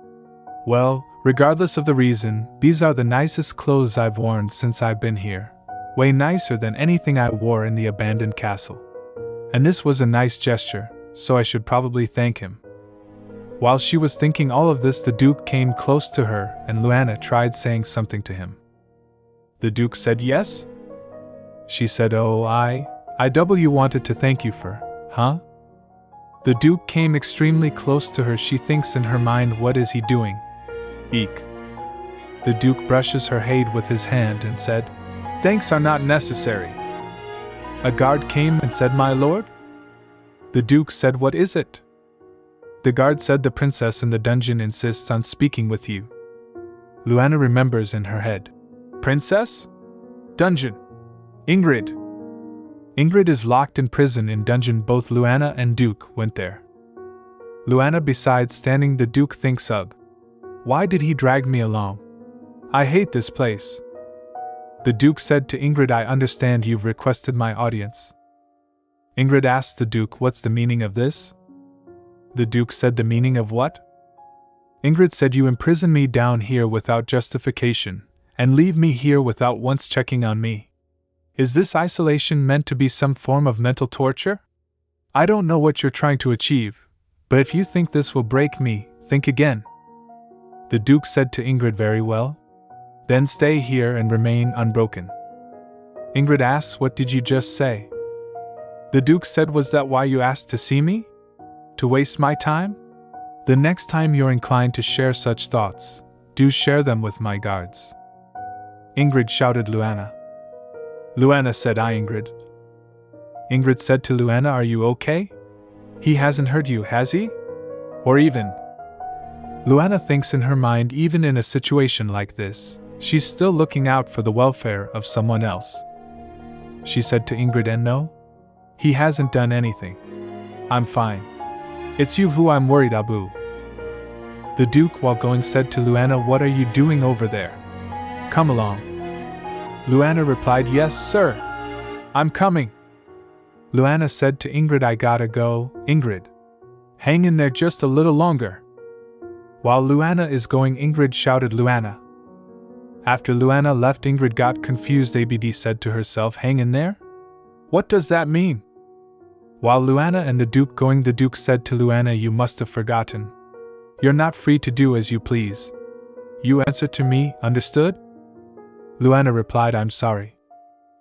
Well, regardless of the reason, these are the nicest clothes I've worn since I've been here. Way nicer than anything I wore in the abandoned castle. And this was a nice gesture, so I should probably thank him. While she was thinking all of this, the Duke came close to her and Luana tried saying something to him. The Duke said yes? She said, oh, I wanted to thank you for, huh? The Duke came extremely close to her. She thinks in her mind, what is he doing? Eek. The Duke brushes her head with his hand and said, thanks are not necessary. A guard came and said, my lord? The Duke said, what is it? The guard said, the princess in the dungeon insists on speaking with you. Luana remembers in her head. Princess? Dungeon. Ingrid. Ingrid is locked in prison in dungeon. Both Luana and Duke went there. Luana, besides standing, the Duke thinks, ugh. Why did he drag me along? I hate this place. The Duke said to Ingrid, I understand you've requested my audience. Ingrid asked the Duke, what's the meaning of this? The Duke said, the meaning of what? Ingrid said, you imprison me down here without justification, and leave me here without once checking on me. Is this isolation meant to be some form of mental torture? I don't know what you're trying to achieve, but if you think this will break me, think again. The Duke said to Ingrid, very well. Then stay here and remain unbroken. Ingrid asks, what did you just say? The Duke said, was that why you asked to see me? To waste my time? The next time you're inclined to share such thoughts, do share them with my guards. Ingrid shouted Luana. Luana said, I Ingrid. Ingrid said to Luana, are you okay? He hasn't hurt you, has he? Or even? Luana thinks in her mind, even in a situation like this, she's still looking out for the welfare of someone else. She said to Ingrid, and no? He hasn't done anything. I'm fine. It's you who I'm worried, Abu. The Duke, while going, said to Luana, what are you doing over there? Come along. Luana replied, yes, sir. I'm coming. Luana said to Ingrid, I gotta go. Ingrid, hang in there just a little longer. While Luana is going, Ingrid shouted Luana. After Luana left, Ingrid got confused. ABD said to herself, hang in there? What does that mean? While Luana and the Duke going, the Duke said to Luana, you must have forgotten. You're not free to do as you please. You answer to me, understood? Luana replied, I'm sorry.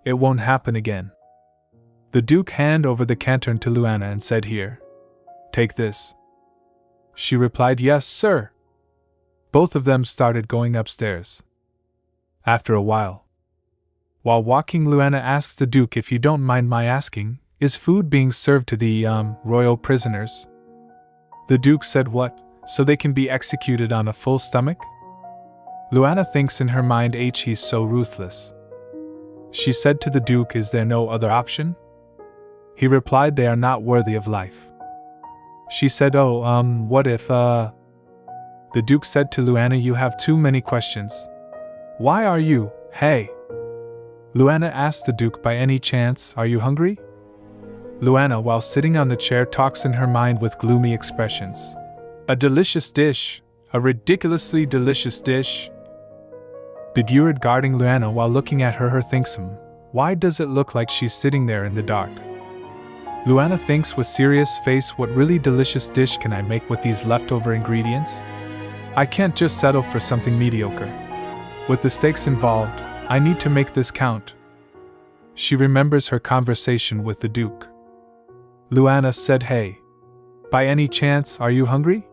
It won't happen again. The Duke handed over the lantern to Luana and said, here. Take this. She replied, yes, sir. Both of them started going upstairs. After a while walking, Luana asks the Duke, if you don't mind my asking, is food being served to the, royal prisoners? The Duke said, what, so they can be executed on a full stomach? Luana thinks in her mind, he's so ruthless. She said to the Duke, is there no other option? He replied, they are not worthy of life. She said, what if, The Duke said to Luana, "You have too many questions." "Why are you, hey?" Luana asked the Duke, "By any chance, are you hungry?" Luana, while sitting on the chair, talks in her mind with gloomy expressions. "A delicious dish, a ridiculously delicious dish." The Duke regarding Luana while looking at her thinks, why does it look like she's sitting there in the dark? Luana thinks with serious face, what really delicious dish can I make with these leftover ingredients? I can't just settle for something mediocre. With the stakes involved, I need to make this count. She remembers her conversation with the Duke. Luana said, "Hey, by any chance, are you hungry?"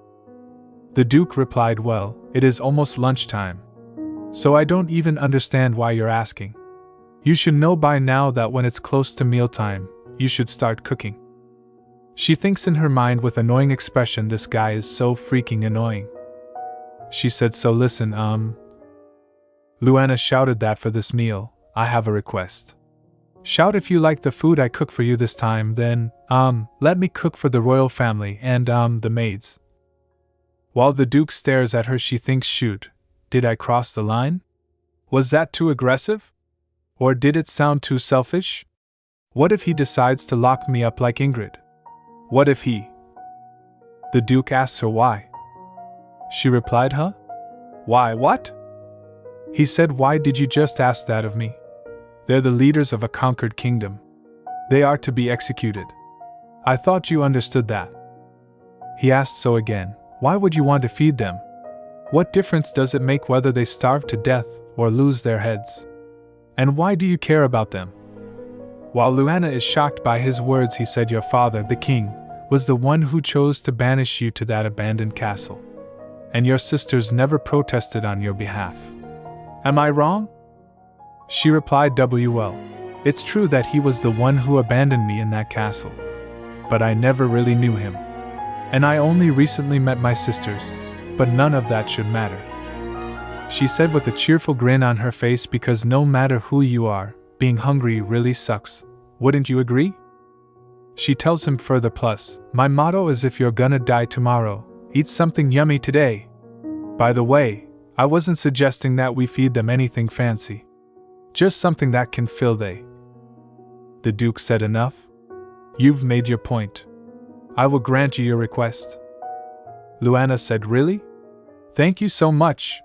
The Duke replied, "Well, it is almost lunchtime. So I don't even understand why you're asking. You should know by now that when it's close to mealtime, you should start cooking." She thinks in her mind with annoying expression, this guy is so freaking annoying. She said, "So listen, Luana shouted that for this meal, I have a request. Shout if you like the food I cook for you this time, then, let me cook for the royal family and, the maids." While the Duke stares at her, she thinks, shoot, did I cross the line? Was that too aggressive? Or did it sound too selfish? What if he decides to lock me up like Ingrid? What if he... The Duke asks her why. She replied, "Huh? Why, what?" He said, "Why did you just ask that of me? They're the leaders of a conquered kingdom. They are to be executed. I thought you understood that." He asked so again, "Why would you want to feed them? What difference does it make whether they starve to death or lose their heads? And why do you care about them?" While Luana is shocked by his words, he said, "Your father, the king, was the one who chose to banish you to that abandoned castle. And your sisters never protested on your behalf. Am I wrong?" She replied, "Well, it's true that he was the one who abandoned me in that castle. But I never really knew him. And I only recently met my sisters, but none of that should matter." She said with a cheerful grin on her face, "Because no matter who you are, being hungry really sucks. Wouldn't you agree?" She tells him further, "Plus, my motto is if you're gonna die tomorrow, eat something yummy today. By the way, I wasn't suggesting that we feed them anything fancy. Just something that can fill they." The Duke said, "Enough? You've made your point. I will grant you your request." Luana said, "Really? Thank you so much."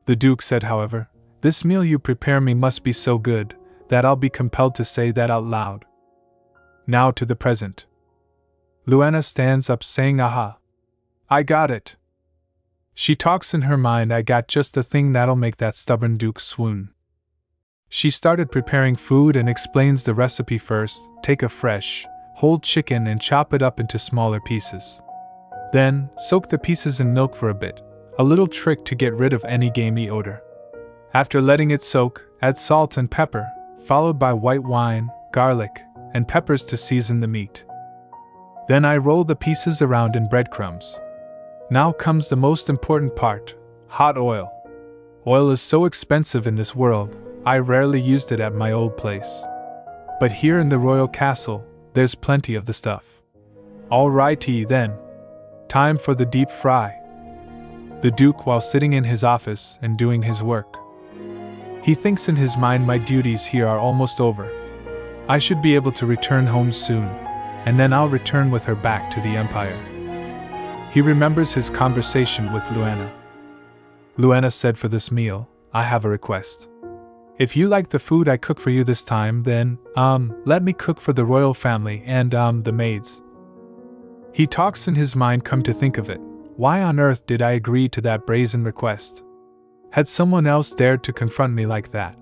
The Duke said, "However, this meal you prepare me must be so good that I'll be compelled to say that out loud. Now to the present." Luana stands up saying, "Aha! I got it." She talks in her mind, "I got just the thing that'll make that stubborn Duke swoon." She started preparing food and explains the recipe first. Take a fresh, whole chicken and chop it up into smaller pieces. Then, soak the pieces in milk for a bit, a little trick to get rid of any gamey odor. After letting it soak, add salt and pepper, followed by white wine, garlic, and peppers to season the meat. Then I roll the pieces around in breadcrumbs. Now comes the most important part, hot oil. Oil is so expensive in this world, I rarely used it at my old place. But here in the royal castle, there's plenty of the stuff. Alrighty then. Time for the deep fry. The Duke, while sitting in his office and doing his work. He thinks in his mind, my duties here are almost over. I should be able to return home soon, and then I'll return with her back to the Empire. He remembers his conversation with Luana. Luana said, "For this meal, I have a request. If you like the food I cook for you this time, then, let me cook for the royal family and, the maids." He talks in his mind, come to think of it, why on earth did I agree to that brazen request? Had someone else dared to confront me like that,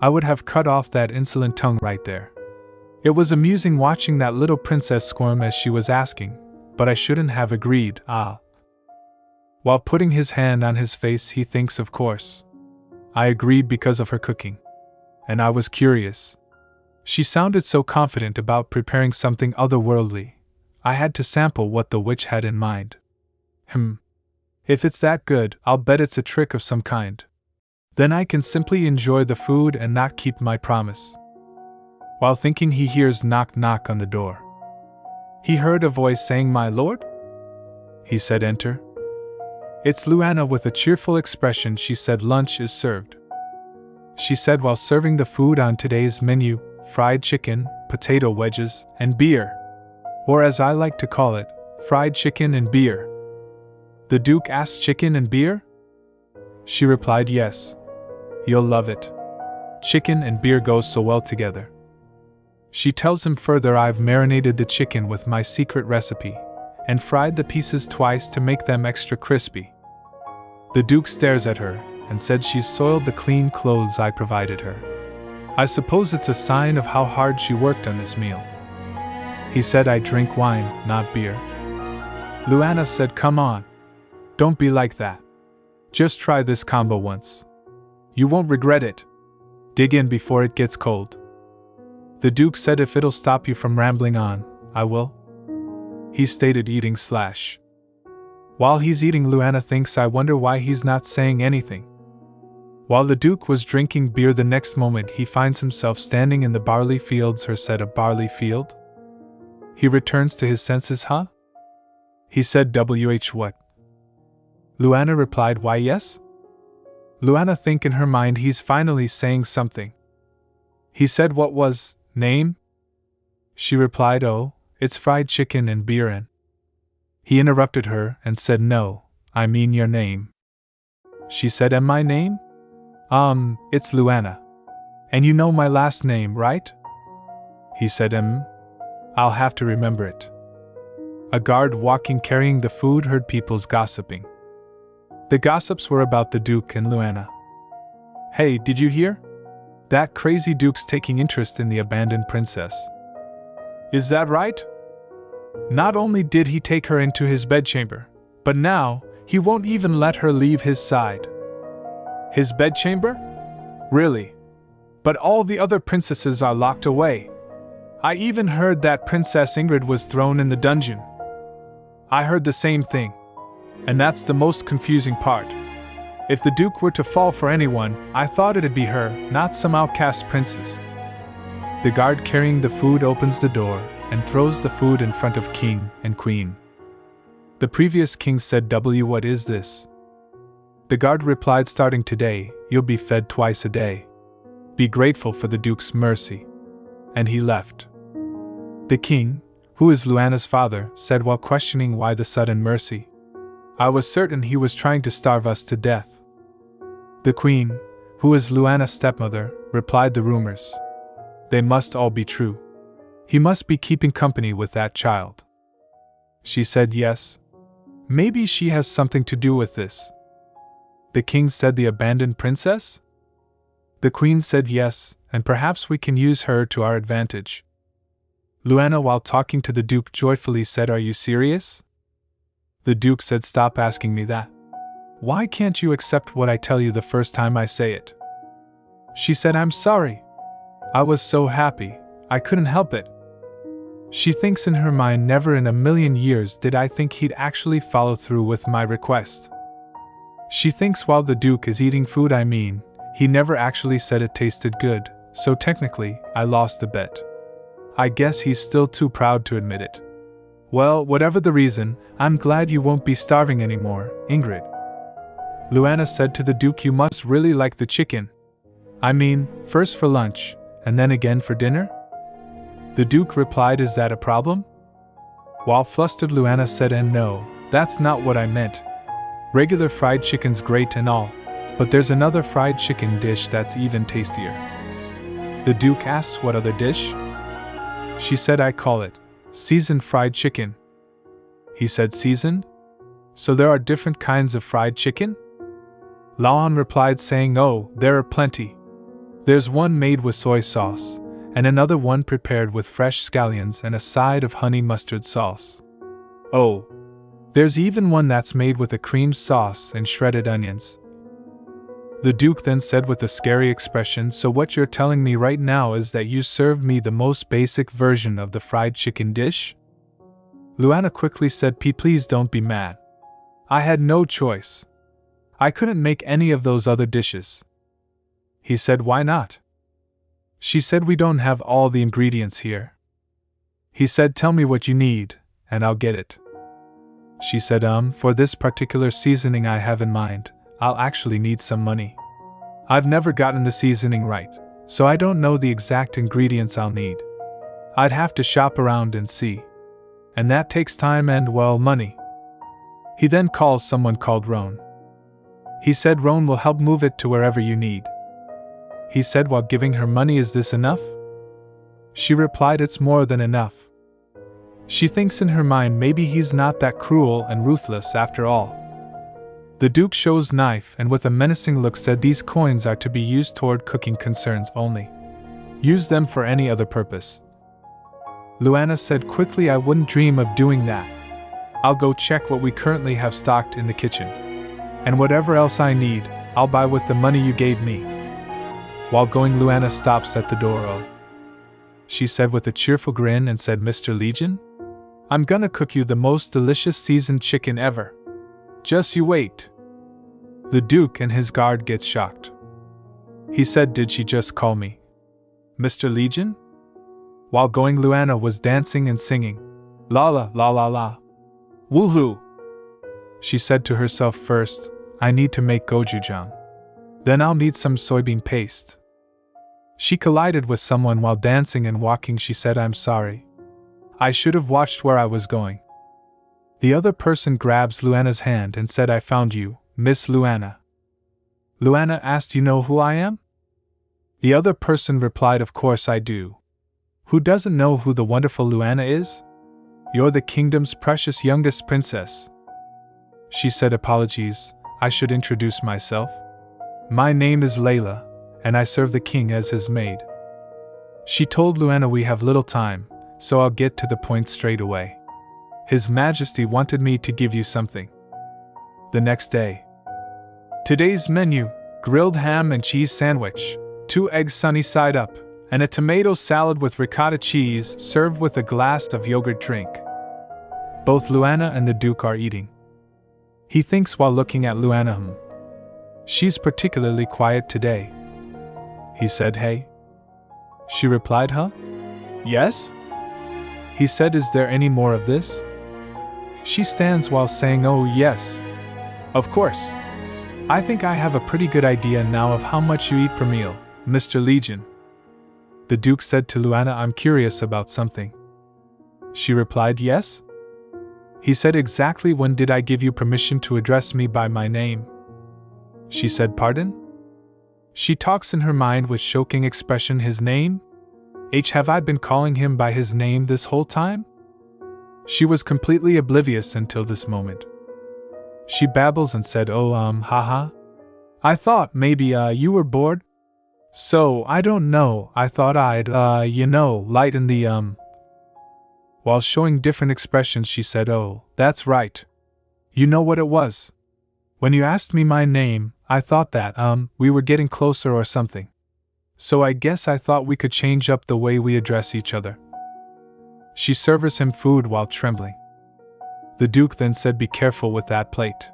I would have cut off that insolent tongue right there. It was amusing watching that little princess squirm as she was asking, but I shouldn't have agreed, While putting his hand on his face, he thinks, of course. I agreed because of her cooking. And I was curious. She sounded so confident about preparing something otherworldly. I had to sample what the witch had in mind. If it's that good, I'll bet it's a trick of some kind. Then I can simply enjoy the food and not keep my promise. While thinking, he hears knock knock on the door. He heard a voice saying, "My lord?" He said, "Enter." It's Luana. With a cheerful expression, she said lunch is served. She said while serving the food on today's menu, fried chicken, potato wedges, and beer. Or as I like to call it, fried chicken and beer. The Duke asked, chicken and beer? She replied, yes. You'll love it. Chicken and beer goes so well together. She tells him further, I've marinated the chicken with my secret recipe, and fried the pieces twice to make them extra crispy. The Duke stares at her, and said she's soiled the clean clothes I provided her. I suppose it's a sign of how hard she worked on this meal. He said, I drink wine, not beer. Luana said, come on. Don't be like that. Just try this combo once. You won't regret it. Dig in before it gets cold. The Duke said, if it'll stop you from rambling on, I will. He stated, eating / While he's eating, Luana thinks, I wonder why he's not saying anything. While the Duke was drinking beer, the next moment he finds himself standing in the barley fields. Her said, a barley field? He returns to his senses, huh? He said, what? Luana replied, why yes? Luana think in her mind he's finally saying something. He said, what was, name? She replied, oh, it's fried chicken and beer and... He interrupted her and said, no, I mean your name. She said, and my name? It's Luana. And you know my last name, right? He said, I'll have to remember it. A guard walking carrying the food heard people's gossiping. The gossips were about the Duke and Luana. Hey, did you hear? That crazy Duke's taking interest in the abandoned princess. Is that right? Not only did he take her into his bedchamber, but now he won't even let her leave his side. His bedchamber? Really? But all the other princesses are locked away. I even heard that Princess Ingrid was thrown in the dungeon. I heard the same thing. And that's the most confusing part. If the Duke were to fall for anyone, I thought it'd be her, not some outcast princess. The guard carrying the food opens the door and throws the food in front of King and Queen. The previous king said, what is this? The guard replied, starting today, you'll be fed twice a day. Be grateful for the Duke's mercy. And he left. The king, who is Luana's father, said while questioning why the sudden mercy. I was certain he was trying to starve us to death. The queen, who is Luana's stepmother, replied, the rumors. They must all be true. He must be keeping company with that child. She said, yes. Maybe she has something to do with this. The king said, the abandoned princess? The queen said, yes, and perhaps we can use her to our advantage. Luana, while talking to the Duke, joyfully said, are you serious? The Duke said, stop asking me that. Why can't you accept what I tell you the first time I say it? She said, I'm sorry. I was so happy, I couldn't help it. She thinks in her mind, never in a million years did I think he'd actually follow through with my request. She thinks while the Duke is eating food, he never actually said it tasted good, so technically, I lost the bet. I guess he's still too proud to admit it. Well, whatever the reason, I'm glad you won't be starving anymore, Ingrid. Luana said to the Duke, you must really like the chicken. First for lunch, and then again for dinner? The Duke replied, is that a problem? While flustered, Luana said, and no, that's not what I meant. Regular fried chicken's great and all, but there's another fried chicken dish that's even tastier. The Duke asks, what other dish? She said, I call it seasoned fried chicken. He said, seasoned? So there are different kinds of fried chicken? Luana replied, saying, oh, there are plenty. There's one made with soy sauce, and another one prepared with fresh scallions and a side of honey mustard sauce. Oh, there's even one that's made with a cream sauce and shredded onions. The Duke then said with a scary expression, so what you're telling me right now is that you served me the most basic version of the fried chicken dish? Luana quickly said, please don't be mad. I had no choice. I couldn't make any of those other dishes. He said, why not? She said, we don't have all the ingredients here. He said, tell me what you need, and I'll get it. She said, for this particular seasoning I have in mind, I'll actually need some money. I've never gotten the seasoning right, so I don't know the exact ingredients I'll need. I'd have to shop around and see. And that takes time and, well, money. He then calls someone called Roan. He said Roan will help move it to wherever you need. He said while giving her money, is this enough? She replied, it's more than enough. She thinks in her mind maybe he's not that cruel and ruthless after all. The Duke shows knife and with a menacing look said these coins are to be used toward cooking concerns only. Use them for any other purpose. Luana said quickly, I wouldn't dream of doing that. I'll go check what we currently have stocked in the kitchen. And whatever else I need, I'll buy with the money you gave me. While going, Luana stops at the door. Oh, she said with a cheerful grin and said, Mr. Legion? I'm gonna cook you the most delicious seasoned chicken ever. Just you wait. The Duke and his guard gets shocked. He said, did she just call me Mr. Legion? While going, Luana was dancing and singing, la la la la la. Woohoo! She said to herself, first, I need to make gochujang. Then I'll need some soybean paste. She collided with someone while dancing and walking. She said, I'm sorry. I should have watched where I was going. The other person grabs Luana's hand and said, I found you, Miss Luana. Luana asked, you know who I am? The other person replied, of course I do. Who doesn't know who the wonderful Luana is? You're the kingdom's precious youngest princess. She said, apologies, I should introduce myself. My name is Layla, and I serve the king as his maid. She told Luana, we have little time, so I'll get to the point straight away. His Majesty wanted me to give you something. The next day. Today's menu, grilled ham and cheese sandwich, 2 eggs sunny side up, and a tomato salad with ricotta cheese served with a glass of yogurt drink. Both Luana and the Duke are eating. He thinks while looking at Luana, she's particularly quiet today. He said, hey. She replied, huh? Yes? He said, is there any more of this? She stands while saying, oh yes. Of course. I think I have a pretty good idea now of how much you eat per meal, Mr. Legion. The Duke said to Luana, I'm curious about something. She replied, yes? He said, exactly when did I give you permission to address me by my name? She said, pardon? She talks in her mind with choking expression, his name? Have I been calling him by his name this whole time? She was completely oblivious until this moment. She babbles and said, oh, haha. I thought maybe, you were bored? So, I don't know, I thought I'd, lighten the, While showing different expressions, she said, oh, that's right. You know what it was? When you asked me my name, I thought that, we were getting closer or something. So I guess I thought we could change up the way we address each other. She serves him food while trembling. The Duke then said, be careful with that plate.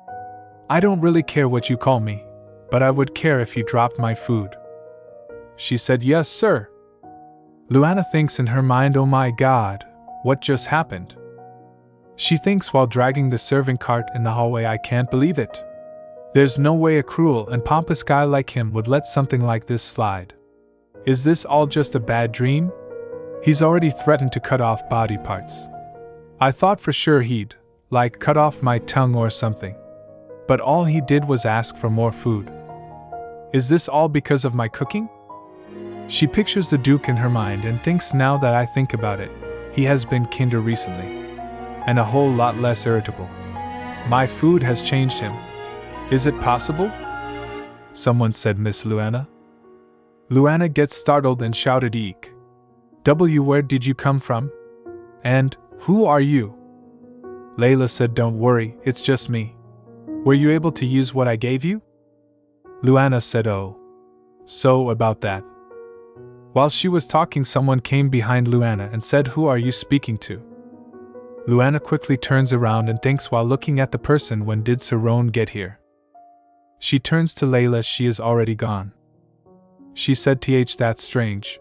I don't really care what you call me, but I would care if you dropped my food. She said, yes, sir. Luana thinks in her mind, oh my God, what just happened? She thinks while dragging the serving cart in the hallway, I can't believe it. There's no way a cruel and pompous guy like him would let something like this slide. Is this all just a bad dream? He's already threatened to cut off body parts. I thought for sure he'd, cut off my tongue or something. But all he did was ask for more food. Is this all because of my cooking? She pictures the Duke in her mind and thinks, now that I think about it, he has been kinder recently. And a whole lot less irritable. My food has changed him. Is it possible? Someone said, Miss Luana. Luana gets startled and shouted, eek. Where did you come from? And, who are you? Layla said, don't worry, it's just me. Were you able to use what I gave you? Luana said, oh. So about that. While she was talking, someone came behind Luana and said, who are you speaking to? Luana quickly turns around and thinks while looking at the person, when did Sir Roan get here? She turns to Layla, she is already gone. She said, that's strange.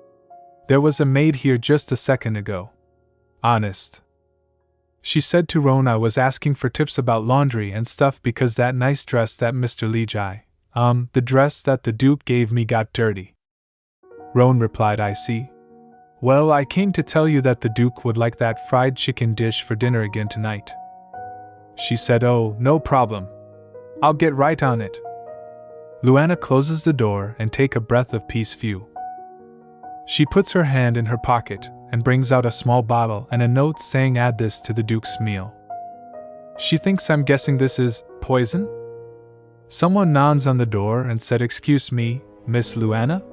There was a maid here just a second ago. Honest. She said to Roan I was asking for tips about laundry and stuff because that nice dress that Mr. the dress that the Duke gave me got dirty. Roan replied, I see. Well, I came to tell you that the Duke would like that fried chicken dish for dinner again tonight. She said, oh, no problem. I'll get right on it. Luana closes the door and take a breath of peace view. She puts her hand in her pocket and brings out a small bottle and a note saying add this to the Duke's meal. She thinks I'm guessing this is poison? Someone knocks on the door and said, excuse me, Miss Luana?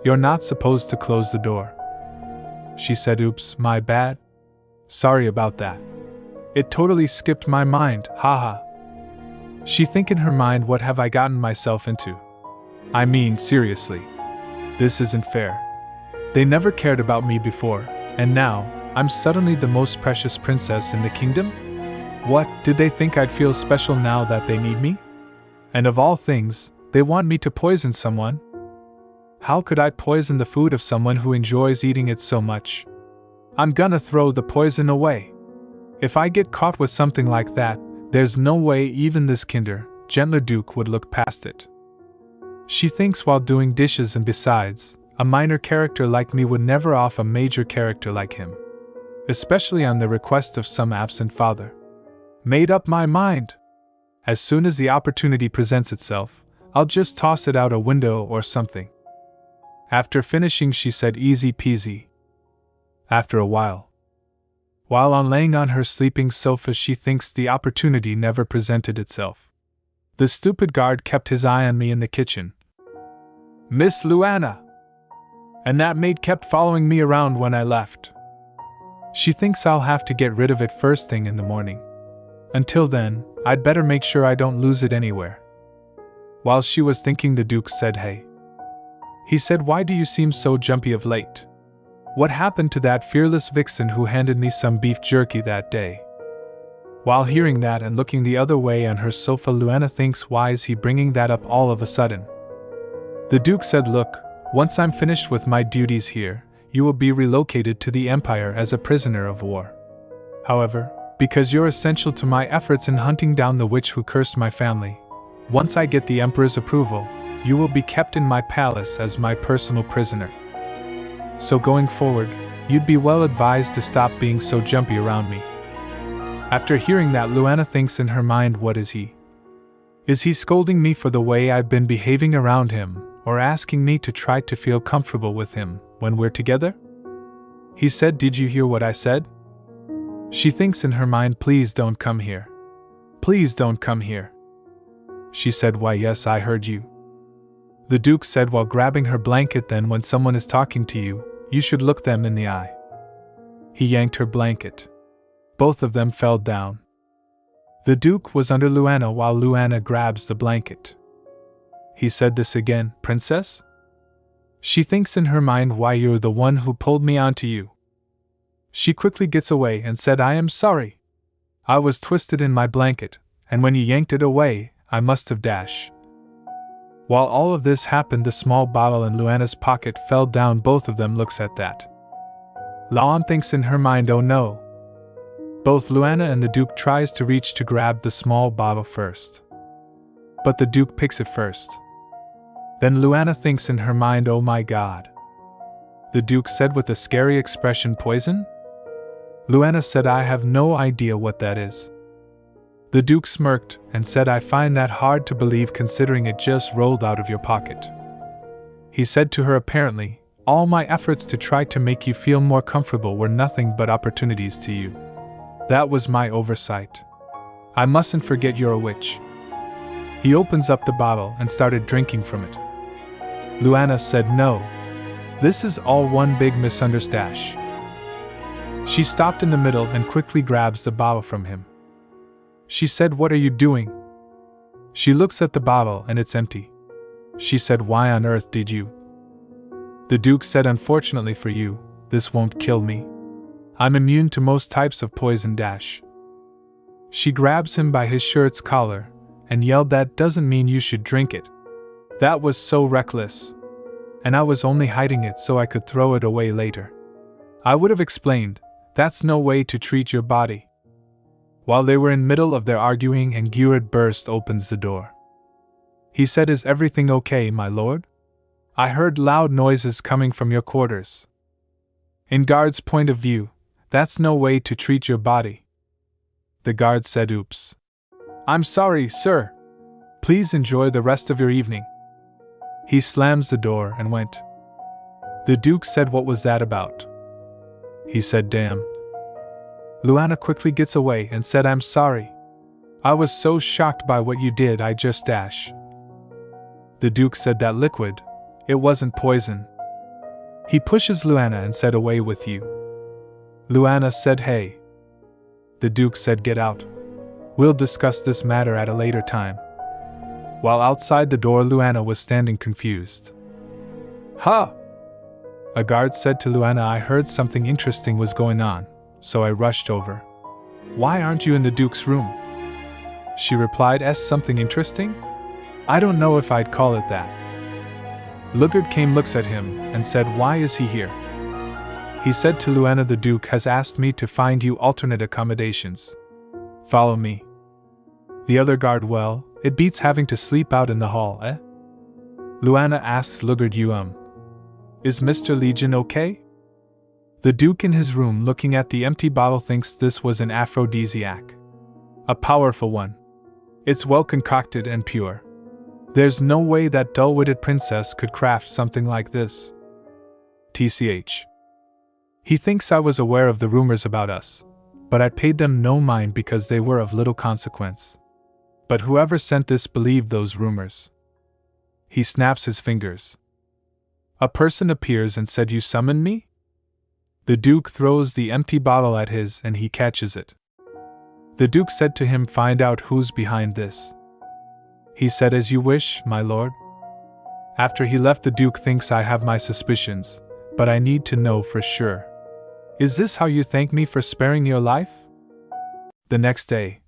You're not supposed to close the door. She said, oops, my bad. Sorry about that. It totally skipped my mind, haha. She think in her mind, what have I gotten myself into? I mean, seriously. This isn't fair. They never cared about me before, and now, I'm suddenly the most precious princess in the kingdom? What, did they think I'd feel special now that they need me? And of all things, they want me to poison someone? How could I poison the food of someone who enjoys eating it so much? I'm gonna throw the poison away. If I get caught with something like that, there's no way even this gentler Duke would look past it. She thinks while doing dishes, and besides, a minor character like me would never off a major character like him. Especially on the request of some absent father. Made up my mind. As soon as the opportunity presents itself, I'll just toss it out a window or something. After finishing, she said easy peasy. After a while on laying on her sleeping sofa, she thinks the opportunity never presented itself. The stupid guard kept his eye on me in the kitchen. Miss Luana! And that maid kept following me around when I left. She thinks I'll have to get rid of it first thing in the morning. Until then, I'd better make sure I don't lose it anywhere. While she was thinking, the Duke said, hey. He said, why do you seem so jumpy of late? What happened to that fearless vixen who handed me some beef jerky that day? While hearing that and looking the other way on her sofa, Luana thinks, why is he bringing that up all of a sudden? The Duke said, look, once I'm finished with my duties here, you will be relocated to the Empire as a prisoner of war. However, because you're essential to my efforts in hunting down the witch who cursed my family, once I get the Emperor's approval, you will be kept in my palace as my personal prisoner. So going forward, you'd be well advised to stop being so jumpy around me. After hearing that, Luana thinks in her mind, what is he? Is he scolding me for the way I've been behaving around him, or asking me to try to feel comfortable with him when we're together? He said, did you hear what I said? She thinks in her mind, please don't come here. Please don't come here. She said, why yes, I heard you. The Duke said while grabbing her blanket, then when someone is talking to you, you should look them in the eye. He yanked her blanket. Both of them fell down. The Duke was under Luana while Luana grabs the blanket. He said, this again, princess? She thinks in her mind, why you're the one who pulled me onto you. She quickly gets away and said, I am sorry. I was twisted in my blanket, and when you yanked it away, I must have dashed. While all of this happened, the small bottle in Luana's pocket fell down. Both of them looks at that. Luana thinks in her mind, oh no. Both Luana and the Duke tries to reach to grab the small bottle first. But the Duke picks it first. Then Luana thinks in her mind, oh my god. The Duke said with a scary expression, poison? Luana said, I have no idea what that is. The Duke smirked and said, I find that hard to believe considering it just rolled out of your pocket. He said to her, apparently, all my efforts to try to make you feel more comfortable were nothing but opportunities to you. That was my oversight. I mustn't forget you're a witch. He opens up the bottle and started drinking from it. Luana said, no. This is all one big misunderstanding. She stopped in the middle and quickly grabs the bottle from him. She said, what are you doing? She looks at the bottle and it's empty. She said, why on earth did you? The Duke said, unfortunately for you, this won't kill me. I'm immune to most types of poison. She grabs him by his shirt's collar and yelled, that doesn't mean you should drink it. That was so reckless. And I was only hiding it so I could throw it away later. I would have explained, that's no way to treat your body. While they were in middle of their arguing and Gurid burst opens the door. He said, "Is everything okay, my lord? I heard loud noises coming from your quarters. In guard's point of view, that's no way to treat your body." The guard said, "Oops. I'm sorry, sir. Please enjoy the rest of your evening." He slams the door and went. The Duke said, "What was that about?" He said, "Damn." Luana quickly gets away and said, "I'm sorry. I was so shocked by what you did, I just dash." The Duke said, "That liquid, it wasn't poison." He pushes Luana and said, "Away with you." Luana said, "Hey." The Duke said, "Get out. We'll discuss this matter at a later time." While outside the door, Luana was standing confused. "Ha!" A guard said to Luana, "I heard something interesting was going on, so I rushed over." "Why aren't you in the Duke's room?" She replied, "Something interesting? I don't know if I'd call it that." Lugard came, looks at him, and said, "Why is he here?" He said to Luana, "The Duke has asked me to find you alternate accommodations. Follow me." The other guard, "Well, it beats having to sleep out in the hall, eh?" Luana asks Lugard, "Is Mr. Legion okay?" The Duke in his room, looking at the empty bottle, thinks this was an aphrodisiac. A powerful one. It's well concocted and pure. There's no way that dull-witted princess could craft something like this. TCH. He thinks I was aware of the rumors about us, but I paid them no mind because they were of little consequence. But whoever sent this believed those rumors. He snaps his fingers. A person appears and said, "You summoned me?" The Duke throws the empty bottle at his and he catches it. The Duke said to him, "Find out who's behind this." He said, "As you wish, my lord." After he left, the Duke thinks I have my suspicions, but I need to know for sure. Is this how you thank me for sparing your life? The next day,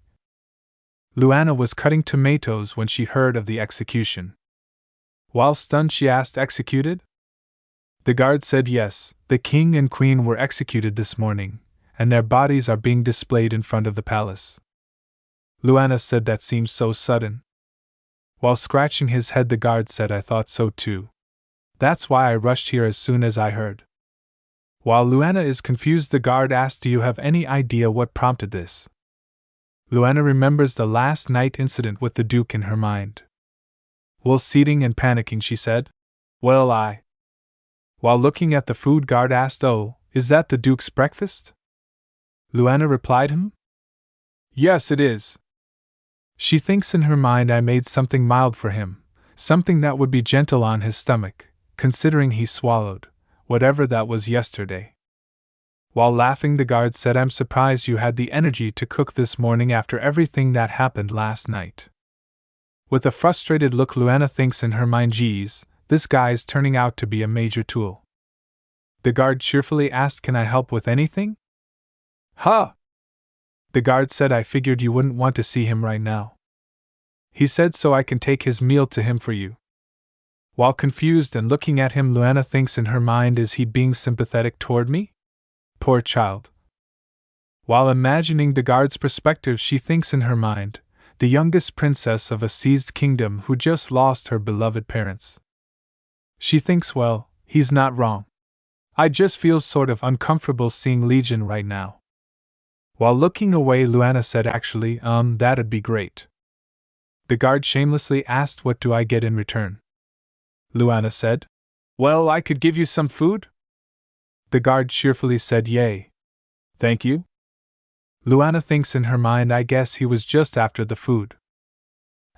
Luana was cutting tomatoes when she heard of the execution. While stunned, she asked, "Executed?" The guard said, "Yes, the king and queen were executed this morning, and their bodies are being displayed in front of the palace." Luana said, "That seems so sudden." While scratching his head, the guard said, "I thought so too. That's why I rushed here as soon as I heard." While Luana is confused, the guard asked, "Do you have any idea what prompted this?" Luana remembers the last night incident with the Duke in her mind. While seething and panicking, she said, "Well, I..." While looking at the food, guard asked, "Oh, is that the Duke's breakfast?" Luana replied, "Yes, it is." She thinks in her mind, I made something mild for him, something that would be gentle on his stomach, considering he swallowed whatever that was yesterday. While laughing, the guard said, "I'm surprised you had the energy to cook this morning after everything that happened last night." With a frustrated look, Luana thinks in her mind, "Geez, this guy's turning out to be a major tool." The guard cheerfully asked, "Can I help with anything?" "Huh!" The guard said, "I figured you wouldn't want to see him right now. He said so I can take his meal to him for you." While confused and looking at him, Luana thinks in her mind, is he being sympathetic toward me? Poor child. While imagining the guard's perspective, she thinks in her mind, the youngest princess of a seized kingdom who just lost her beloved parents. She thinks, well, he's not wrong. I just feel sort of uncomfortable seeing Legion right now. While looking away, Luana said, "Actually, that'd be great." The guard shamelessly asked, "What do I get in return?" Luana said, "Well, I could give you some food." The guard cheerfully said, "Yay. Thank you." Luana thinks in her mind, I guess he was just after the food.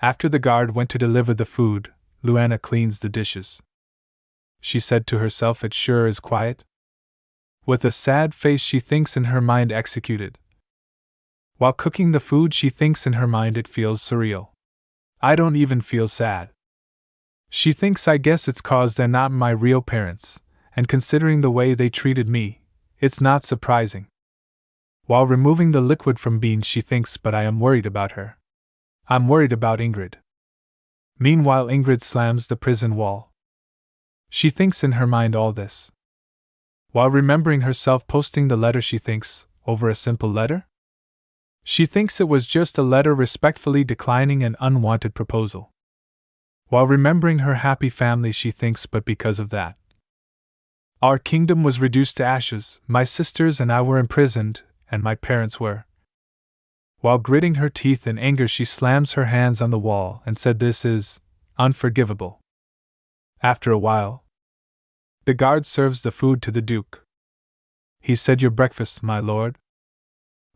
After the guard went to deliver the food, Luana cleans the dishes. She said to herself, "It sure is quiet." With a sad face, she thinks in her mind, executed. While cooking the food, she thinks in her mind, it feels surreal. I don't even feel sad. She thinks, I guess it's 'cause they're not my real parents, and considering the way they treated me, it's not surprising. While removing the liquid from beans, she thinks, but I am worried about her. I'm worried about Ingrid. Meanwhile, Ingrid slams the prison wall. She thinks in her mind all this. While remembering herself posting the letter, she thinks, over a simple letter? She thinks it was just a letter respectfully declining an unwanted proposal. While remembering her happy family, she thinks, but because of that, our kingdom was reduced to ashes, my sisters and I were imprisoned, and my parents were. While gritting her teeth in anger, she slams her hands on the wall and said, "This is unforgivable." After a while, the guard serves the food to the Duke. He said, "Your breakfast, my lord."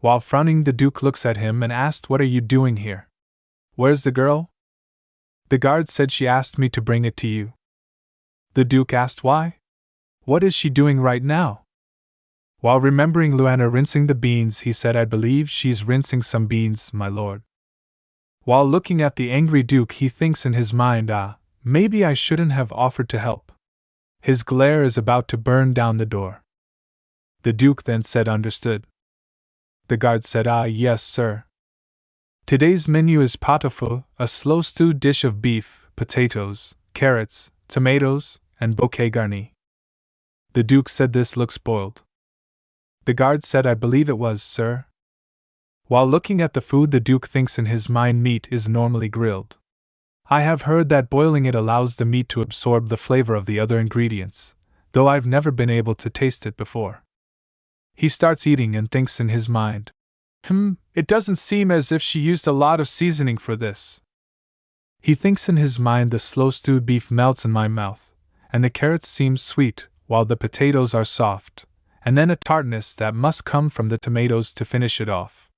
While frowning, the Duke looks at him and asked, "What are you doing here? Where's the girl?" The guard said, "She asked me to bring it to you." The Duke asked, "Why? What is she doing right now?" While remembering Luana rinsing the beans, he said, "I believe she's rinsing some beans, my lord." While looking at the angry Duke, he thinks in his mind, maybe I shouldn't have offered to help. His glare is about to burn down the door. The Duke then said, "Understood." The guard said, "Yes, sir." Today's menu is pot-au-feu, a slow stewed dish of beef, potatoes, carrots, tomatoes, and bouquet garni. The Duke said, "This looks boiled." The guard said, "I believe it was, sir." While looking at the food, the Duke thinks in his mind meat is normally grilled. I have heard that boiling it allows the meat to absorb the flavor of the other ingredients, though I've never been able to taste it before. He starts eating and thinks in his mind, it doesn't seem as if she used a lot of seasoning for this. He thinks in his mind, the slow stewed beef melts in my mouth, and the carrots seem sweet, while the potatoes are soft, and then a tartness that must come from the tomatoes to finish it off.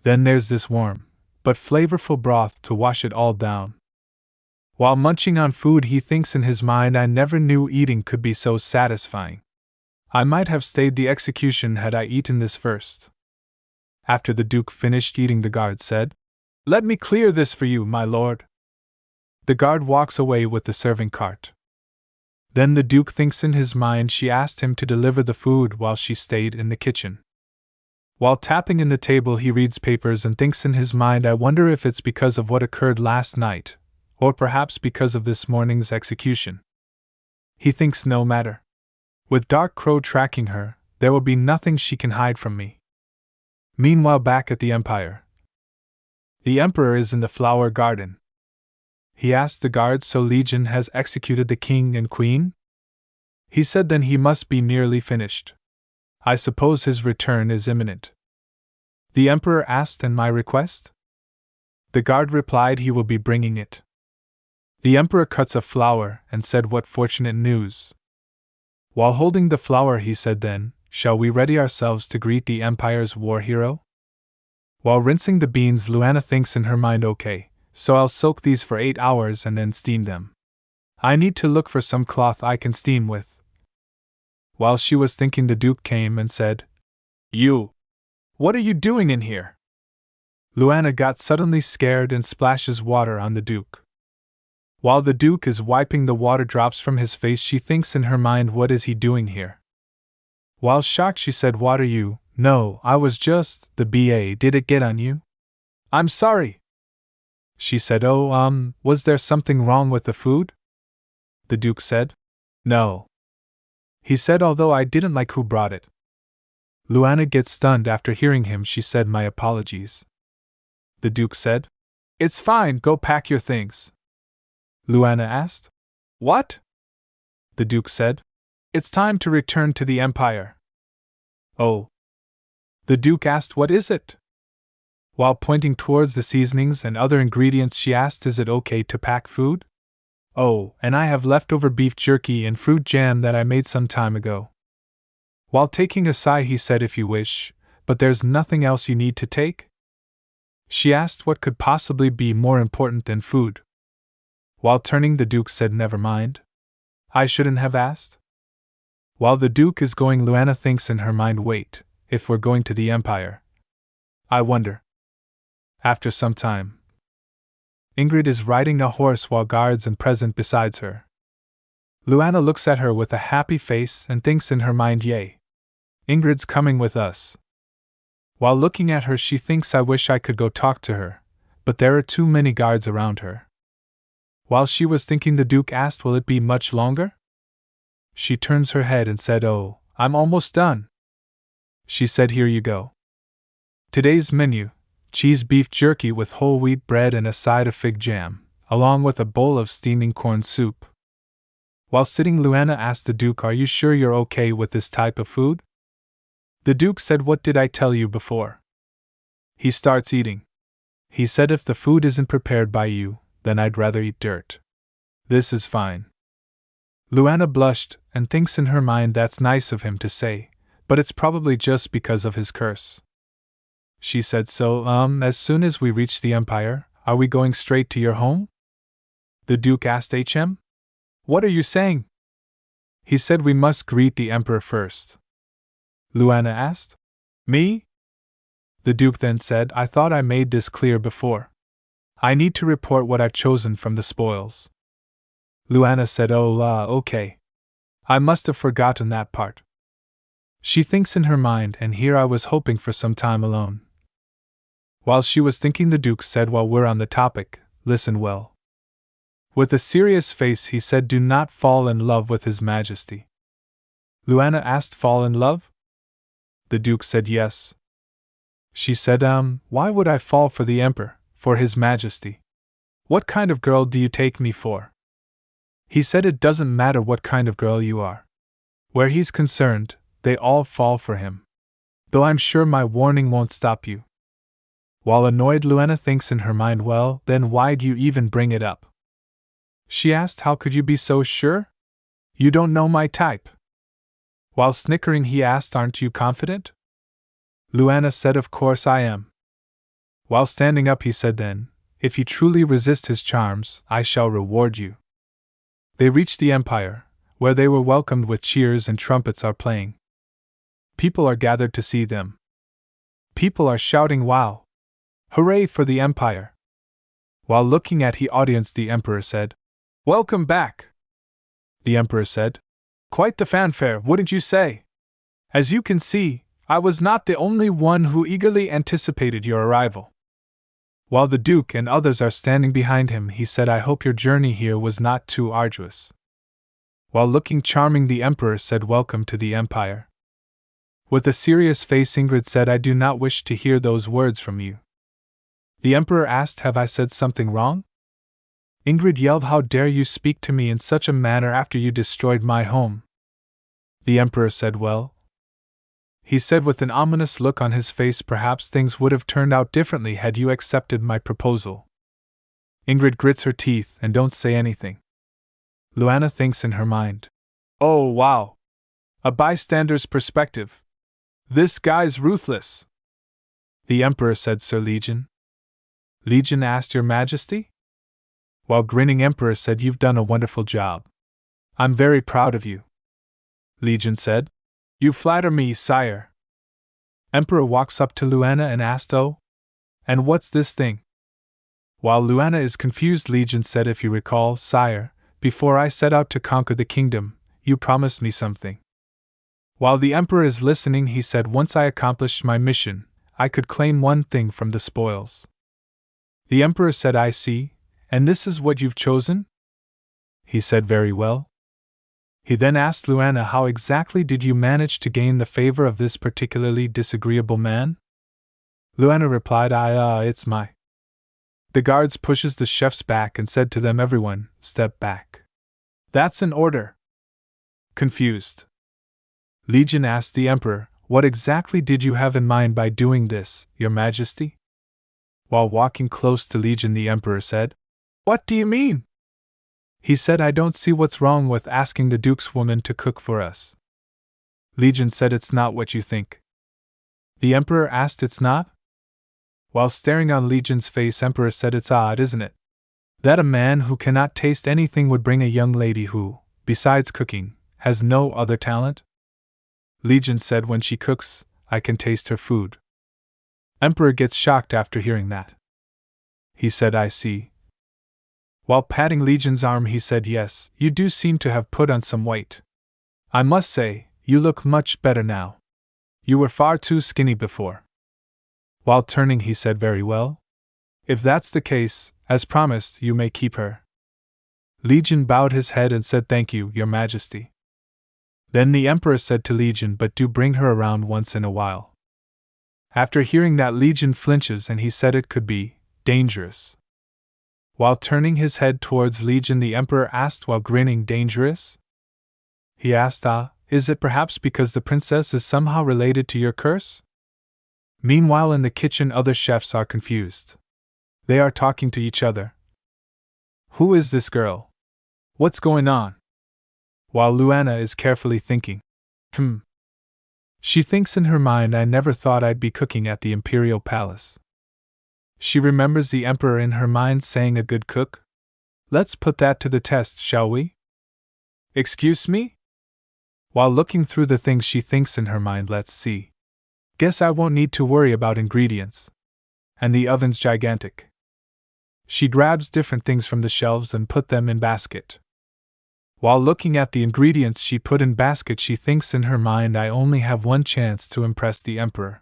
Then there's this warm, but flavorful broth to wash it all down. While munching on food, he thinks in his mind, I never knew eating could be so satisfying. I might have stayed the execution had I eaten this first. After the Duke finished eating, the guard said, "Let me clear this for you, my lord." The guard walks away with the serving cart. Then the Duke thinks in his mind she asked him to deliver the food while she stayed in the kitchen. While tapping in the table, he reads papers and thinks in his mind, I wonder if it's because of what occurred last night, or perhaps because of this morning's execution. He thinks, no matter. With Dark Crow tracking her, there will be nothing she can hide from me. Meanwhile, back at the Empire, the Emperor is in the flower garden. He asked the guards, "So Legion has executed the king and queen?" He said, "Then he must be nearly finished. I suppose his return is imminent." The Emperor asked, "And my request?" The guard replied, "He will be bringing it." The Emperor cuts a flower and said, "What fortunate news." While holding the flower, he said, "Then, shall we ready ourselves to greet the Empire's war hero?" While rinsing the beans, Luana thinks in her mind, "Okay, so I'll soak these for 8 hours and then steam them. I need to look for some cloth I can steam with." While she was thinking, the Duke came and said, "You! What are you doing in here?" Luana got suddenly scared and splashes water on the Duke. While the Duke is wiping the water drops from his face, she thinks in her mind, what is he doing here? While shocked, she said, "What are you?" "No, I was just, the BA, did it get on you?" "I'm sorry." She said, "Oh, was there something wrong with the food?" The Duke said, "No." He said, "Although I didn't like who brought it." Luana gets stunned after hearing him. She said, "My apologies." The Duke said, "It's fine, go pack your things." Luana asked, "What?" The Duke said, "It's time to return to the Empire." "Oh." The Duke asked, "What is it?" While pointing towards the seasonings and other ingredients, she asked, "Is it okay to pack food?" "Oh, and I have leftover beef jerky and fruit jam that I made some time ago." While taking a sigh, he said, "If you wish, but there's nothing else you need to take?" She asked what could possibly be more important than food. While turning, the Duke said, "Never mind. I shouldn't have asked." While the Duke is going, Luana thinks in her mind, wait, if we're going to the Empire, I wonder. After some time, Ingrid is riding a horse while guards are present besides her. Luana looks at her with a happy face and thinks in her mind, yay, Ingrid's coming with us. While looking at her, she thinks, I wish I could go talk to her, but there are too many guards around her. While she was thinking, the Duke asked, "Will it be much longer?" She turns her head and said, "Oh, I'm almost done." She said, "Here you go. Today's menu, cheese beef jerky with whole wheat bread and a side of fig jam, along with a bowl of steaming corn soup. While sitting, Luana asked the Duke, "Are you sure you're okay with this type of food?" The Duke said, "What did I tell you before?" He starts eating. He said, "If the food isn't prepared by you, then I'd rather eat dirt. This is fine." Luana blushed and thinks in her mind that's nice of him to say, but it's probably just because of his curse. She said, "So, as soon as we reach the Empire, are we going straight to your home?" The Duke asked HM. "What are you saying?" He said, "We must greet the Emperor first." Luana asked. "Me?" The Duke then said, "I thought I made this clear before. I need to report what I've chosen from the spoils." Luana said, "Oh, okay. I must have forgotten that part." She thinks in her mind, and here I was hoping for some time alone. While she was thinking, the Duke said, "While we're on the topic, listen well." With a serious face he said, "Do not fall in love with His Majesty." Luana asked, "Fall in love?" The Duke said, "Yes." She said, "Why would I fall for the Emperor, for His Majesty? What kind of girl do you take me for?" He said, "It doesn't matter what kind of girl you are. Where he's concerned, they all fall for him. Though I'm sure my warning won't stop you." While annoyed, Luana thinks in her mind, "Well, then why'd you even bring it up?" She asked, "How could you be so sure? You don't know my type." While snickering, he asked, "Aren't you confident?" Luana said, "Of course I am." While standing up, he said then, "If you truly resist his charms, I shall reward you." They reached the Empire, where they were welcomed with cheers and trumpets are playing. People are gathered to see them. People are shouting, "Wow! Hooray for the Empire!" While looking at the audience, the Emperor said, "Welcome back!" The Emperor said, "Quite the fanfare, wouldn't you say? As you can see, I was not the only one who eagerly anticipated your arrival." While the Duke and others are standing behind him, he said, "I hope your journey here was not too arduous." While looking charming, the Emperor said, "Welcome to the Empire." With a serious face, Ingrid said, "I do not wish to hear those words from you." The Emperor asked, "Have I said something wrong?" Ingrid yelled, "How dare you speak to me in such a manner after you destroyed my home?" The Emperor said, "Well," he said with an ominous look on his face, "perhaps things would have turned out differently had you accepted my proposal." Ingrid grits her teeth and don't say anything. Luana thinks in her mind, "Oh wow! A bystander's perspective. This guy's ruthless." The Emperor said, "Sir Legion?" Legion asked, "Your Majesty?" While grinning, Emperor said, "You've done a wonderful job. I'm very proud of you." Legion said, "You flatter me, sire." Emperor walks up to Luana and asked, "Oh? And what's this thing?" While Luana is confused, Legion said, "If you recall, sire, before I set out to conquer the kingdom, you promised me something." While the Emperor is listening, he said, "Once I accomplished my mission, I could claim one thing from the spoils." The Emperor said, "I see, and this is what you've chosen?" He said, "Very well." He then asked Luana, "How exactly did you manage to gain the favor of this particularly disagreeable man?" Luana replied, It's my..." The guards pushes the chefs back and said to them, "Everyone, step back. That's an order." Confused, Legion asked the Emperor, "What exactly did you have in mind by doing this, Your Majesty?" While walking close to Legion, the Emperor said, "What do you mean?" He said, "I don't see what's wrong with asking the Duke's woman to cook for us." Legion said, "It's not what you think." The Emperor asked, "It's not?" While staring on Legion's face, Emperor said, "It's odd, isn't it? That a man who cannot taste anything would bring a young lady who, besides cooking, has no other talent?" Legion said, "When she cooks, I can taste her food." Emperor gets shocked after hearing that. He said, "I see." While patting Legion's arm, he said, "Yes, you do seem to have put on some weight. I must say, you look much better now. You were far too skinny before." While turning, he said, "Very well. If that's the case, as promised, you may keep her." Legion bowed his head and said, "Thank you, Your Majesty." Then the Emperor said to Legion, "But do bring her around once in a while." After hearing that, Legion flinches and he said it could be dangerous. While turning his head towards Legion, the Emperor asked while grinning, dangerous? He asked, is it perhaps because the princess is somehow related to your curse? Meanwhile, in the kitchen, other chefs are confused. They are talking to each other. Who is this girl? What's going on? While Luana is carefully thinking. She thinks in her mind, I never thought I'd be cooking at the Imperial Palace. She remembers the Emperor in her mind saying a good cook. Let's put that to the test, shall we? Excuse me? While looking through the things she thinks in her mind, let's see. Guess I won't need to worry about ingredients. And the oven's gigantic. She grabs different things from the shelves and put them in basket. While looking at the ingredients she put in basket, she thinks in her mind, I only have one chance to impress the Emperor.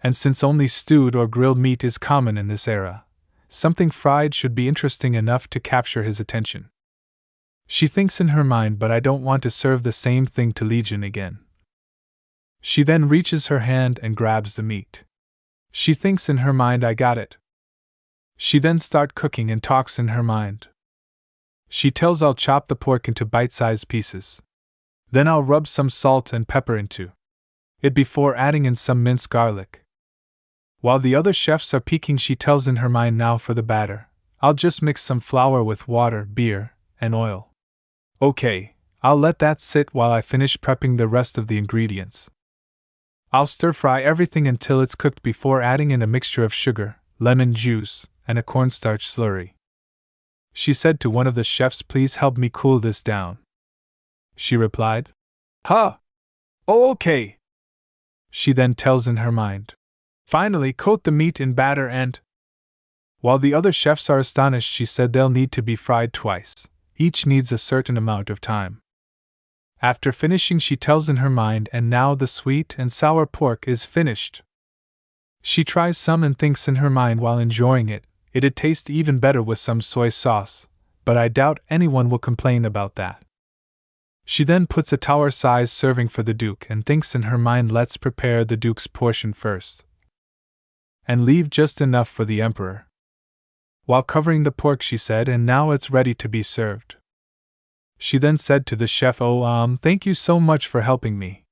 And since only stewed or grilled meat is common in this era, something fried should be interesting enough to capture his attention. She thinks in her mind, but I don't want to serve the same thing to Legion again. She then reaches her hand and grabs the meat. She thinks in her mind, I got it. She then starts cooking and talks in her mind. She tells, I'll chop the pork into bite-sized pieces. Then I'll rub some salt and pepper into it before adding in some minced garlic. While the other chefs are peeking, she tells in her mind, now for the batter. I'll just mix some flour with water, beer, and oil. Okay, I'll let that sit while I finish prepping the rest of the ingredients. I'll stir-fry everything until it's cooked before adding in a mixture of sugar, lemon juice, and a cornstarch slurry. She said to one of the chefs, please help me cool this down. She replied, Oh, okay. She then tells in her mind, finally coat the meat in batter and… While the other chefs are astonished, she said they'll need to be fried twice. Each needs a certain amount of time. After finishing, she tells in her mind, and now the sweet and sour pork is finished. She tries some and thinks in her mind while enjoying it, it'd taste even better with some soy sauce, but I doubt anyone will complain about that. She then puts a tower-sized serving for the Duke and thinks in her mind, let's prepare the Duke's portion first and leave just enough for the Emperor. While covering the pork, she said, and now it's ready to be served. She then said to the chef, thank you so much for helping me.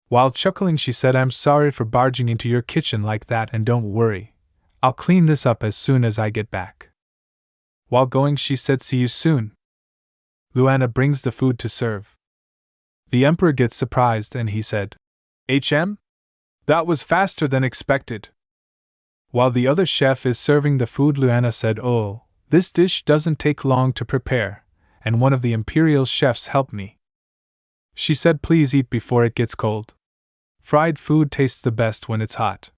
While chuckling, she said, I'm sorry for barging into your kitchen like that, and don't worry, I'll clean this up as soon as I get back. While going, she said, see you soon. Luana brings the food to serve. The Emperor gets surprised and he said, That was faster than expected. While the other chef is serving the food, Luana said, this dish doesn't take long to prepare, and one of the Imperial chefs helped me. She said, please eat before it gets cold. Fried food tastes the best when it's hot.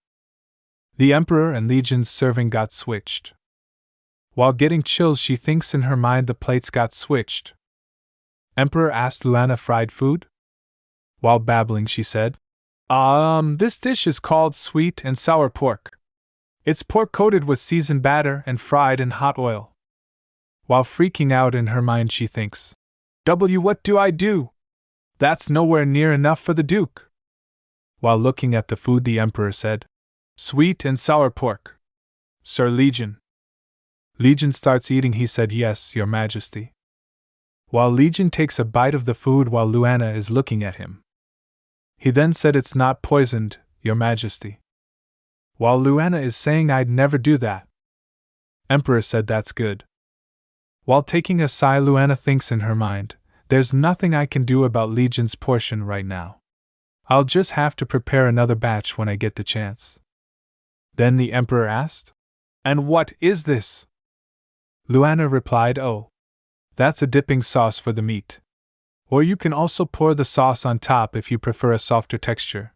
The Emperor and Legion's serving got switched. While getting chills, she thinks in her mind the plates got switched. Emperor asked Luana, fried food? While babbling, she said, this dish is called sweet and sour pork. It's pork coated with seasoned batter and fried in hot oil. While freaking out in her mind, she thinks, what do I do? That's nowhere near enough for the Duke. While looking at the food, the Emperor said, sweet and sour pork. Sir Legion. Legion starts eating. He said, yes, Your Majesty. While Legion takes a bite of the food while Luana is looking at him. He then said, it's not poisoned, Your Majesty. While Luana is saying, I'd never do that. Emperor said, that's good. While taking a sigh, Luana thinks in her mind, there's nothing I can do about Legion's portion right now. I'll just have to prepare another batch when I get the chance. Then the Emperor asked, and what is this? Luana replied, that's a dipping sauce for the meat. Or you can also pour the sauce on top if you prefer a softer texture.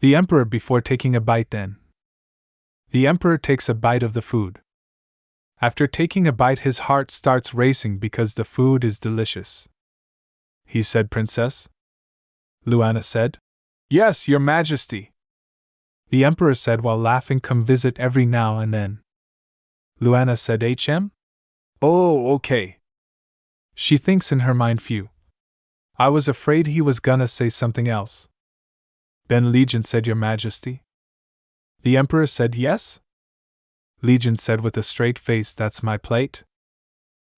The Emperor before taking a bite then. The Emperor takes a bite of the food. After taking a bite, his heart starts racing because the food is delicious. He said, Princess? Luana said, yes, Your Majesty. The Emperor said while laughing, come visit every now and then. Luana said, okay. She thinks in her mind, phew. I was afraid he was gonna say something else. Then Legion said, Your Majesty? The Emperor said yes? Legion said with a straight face, that's my plate.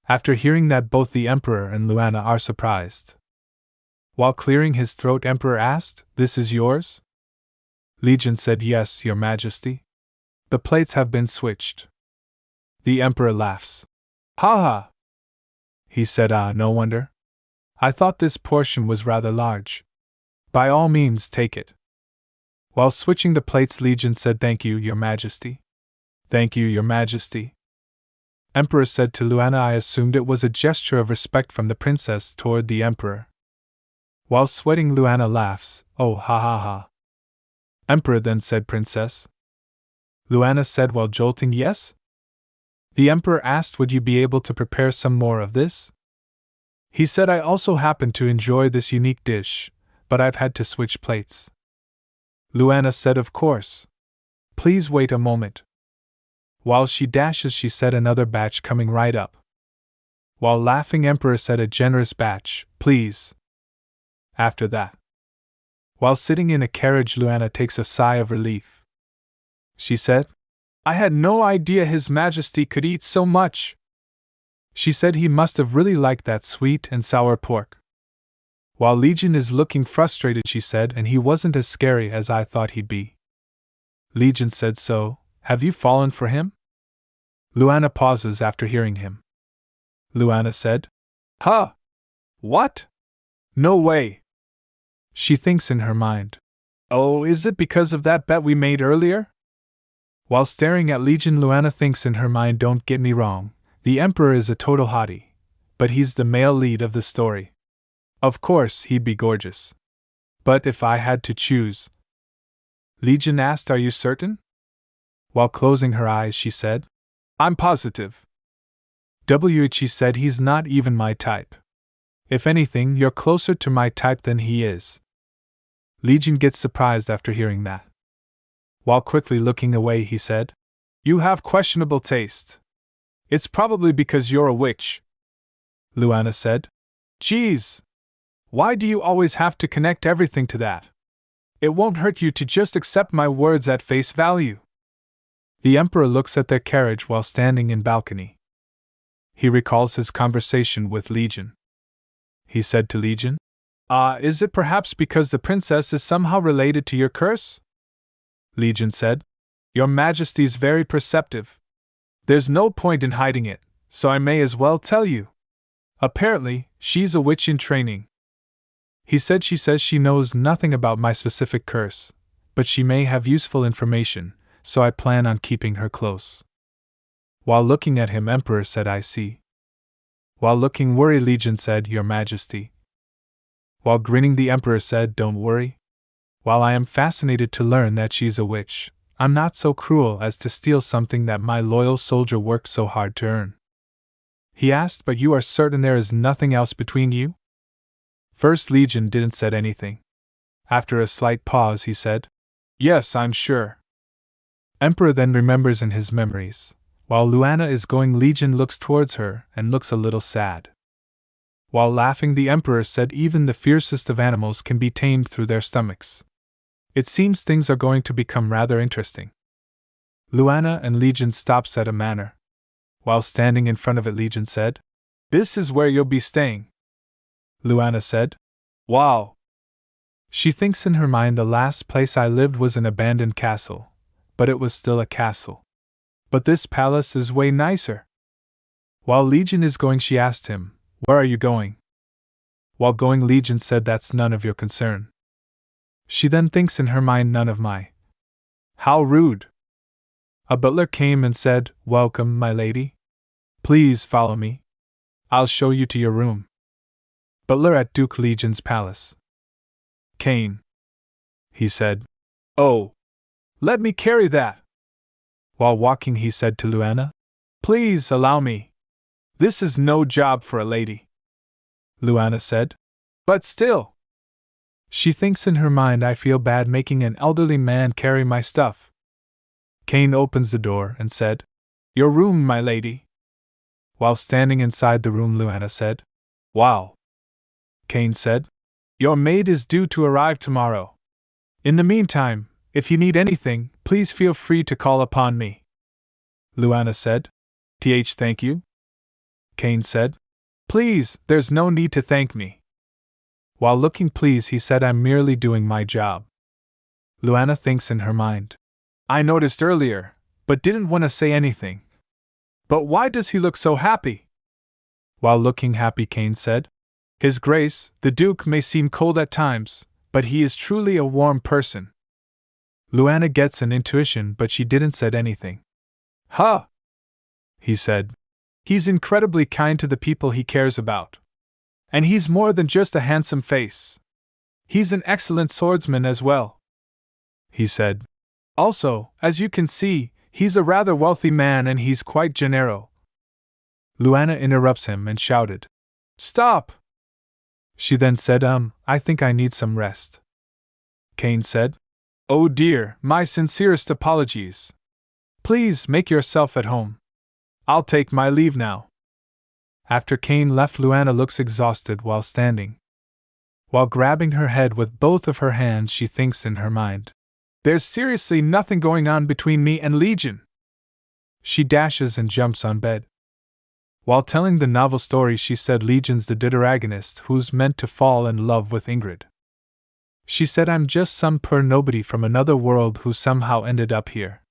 After hearing that, both the Emperor and Luana are surprised. While clearing his throat, Emperor asked, this is yours? Legion said, yes, your majesty. The plates have been switched. The Emperor laughs. Ha ha! He said, no wonder. I thought this portion was rather large. By all means, take it. While switching the plates, Legion said, thank you, your majesty. Thank you, your majesty. Emperor said to Luana, I assumed it was a gesture of respect from the princess toward the Emperor. While sweating, Luana laughs, oh ha ha ha. Emperor then said, princess? Luana said while jolting, yes? The Emperor asked, would you be able to prepare some more of this? He said, I also happen to enjoy this unique dish, but I've had to switch plates. Luana said, of course. Please wait a moment. While she dashes, she said, another batch coming right up. While laughing, Emperor said, a generous batch, please. After that, while sitting in a carriage, Luana takes a sigh of relief. She said, I had no idea His Majesty could eat so much. She said he must have really liked that sweet and sour pork. While Legion is looking frustrated, she said, and he wasn't as scary as I thought he'd be. Legion said, so, have you fallen for him? Luana pauses after hearing him. Luana said, huh? What? No way. She thinks in her mind, oh, is it because of that bet we made earlier? While staring at Legion, Luana thinks in her mind, don't get me wrong, the Emperor is a total hottie, but he's the male lead of the story. Of course, he'd be gorgeous. But if I had to choose... Legion asked, are you certain? While closing her eyes, she said, I'm positive. She said, he's not even my type. If anything, you're closer to my type than he is. Legion gets surprised after hearing that. While quickly looking away, he said, you have questionable taste. It's probably because you're a witch. Luana said, geez. Why do you always have to connect everything to that? It won't hurt you to just accept my words at face value. The Emperor looks at their carriage while standing in balcony. He recalls his conversation with Legion. He said to Legion, is it perhaps because the princess is somehow related to your curse? Legion said, your majesty's very perceptive. There's no point in hiding it, so I may as well tell you. Apparently, she's a witch in training. He said, she says she knows nothing about my specific curse, but she may have useful information, so I plan on keeping her close. While looking at him, Emperor said, I see. While looking worried, Legion said, your majesty. While grinning, the Emperor said, don't worry. While I am fascinated to learn that she's a witch, I'm not so cruel as to steal something that my loyal soldier worked so hard to earn. He asked, but you are certain there is nothing else between you? First, Legion didn't say anything. After a slight pause, he said, yes, I'm sure. Emperor then remembers in his memories. While Luana is going, Legion looks towards her and looks a little sad. While laughing, the Emperor said, even the fiercest of animals can be tamed through their stomachs. It seems things are going to become rather interesting. Luana and Legion stops at a manor. While standing in front of it, Legion said, this is where you'll be staying. Luana said, wow. She thinks in her mind, the last place I lived was an abandoned castle, but it was still a castle. But this palace is way nicer. While Legion is going, she asked him, where are you going? While going, Legion said, that's none of your concern. She then thinks in her mind, none of my. How rude. A butler came and said, welcome, my lady. Please follow me. I'll show you to your room. Butler at Duke Legion's palace. Kane. He said, oh. Let me carry that. While walking, he said to Luana, please allow me. This is no job for a lady. Luana said, but still. She thinks in her mind, I feel bad making an elderly man carry my stuff. Kane opens the door and said, your room, my lady. While standing inside the room, Luana said, wow. Kane said, your maid is due to arrive tomorrow. In the meantime, if you need anything, Please feel free to call upon me. Luana said. Thank you? Cain said. Please, there's no need to thank me. While looking pleased, he said, I'm merely doing my job. Luana thinks in her mind. I noticed earlier, but didn't want to say anything. But why does he look so happy? While looking happy, Cain said. His Grace, the Duke, may seem cold at times, but he is truly a warm person. Luana gets an intuition, but she didn't said anything. Huh! He said. He's incredibly kind to the people he cares about. And he's more than just a handsome face. He's an excellent swordsman as well. He said. Also, as you can see, he's a rather wealthy man and he's quite generous. Luana interrupts him and shouted. Stop! She then said, I think I need some rest. Cain said. Oh dear, my sincerest apologies. Please make yourself at home. I'll take my leave now. After Cain left, Luana looks exhausted while standing. While grabbing her head with both of her hands, she thinks in her mind. There's seriously nothing going on between me and Legion. She dashes and jumps on bed. While telling the novel story, she said Legion's the deuteragonist who's meant to fall in love with Ingrid. She said I'm just some poor nobody from another world who somehow ended up here.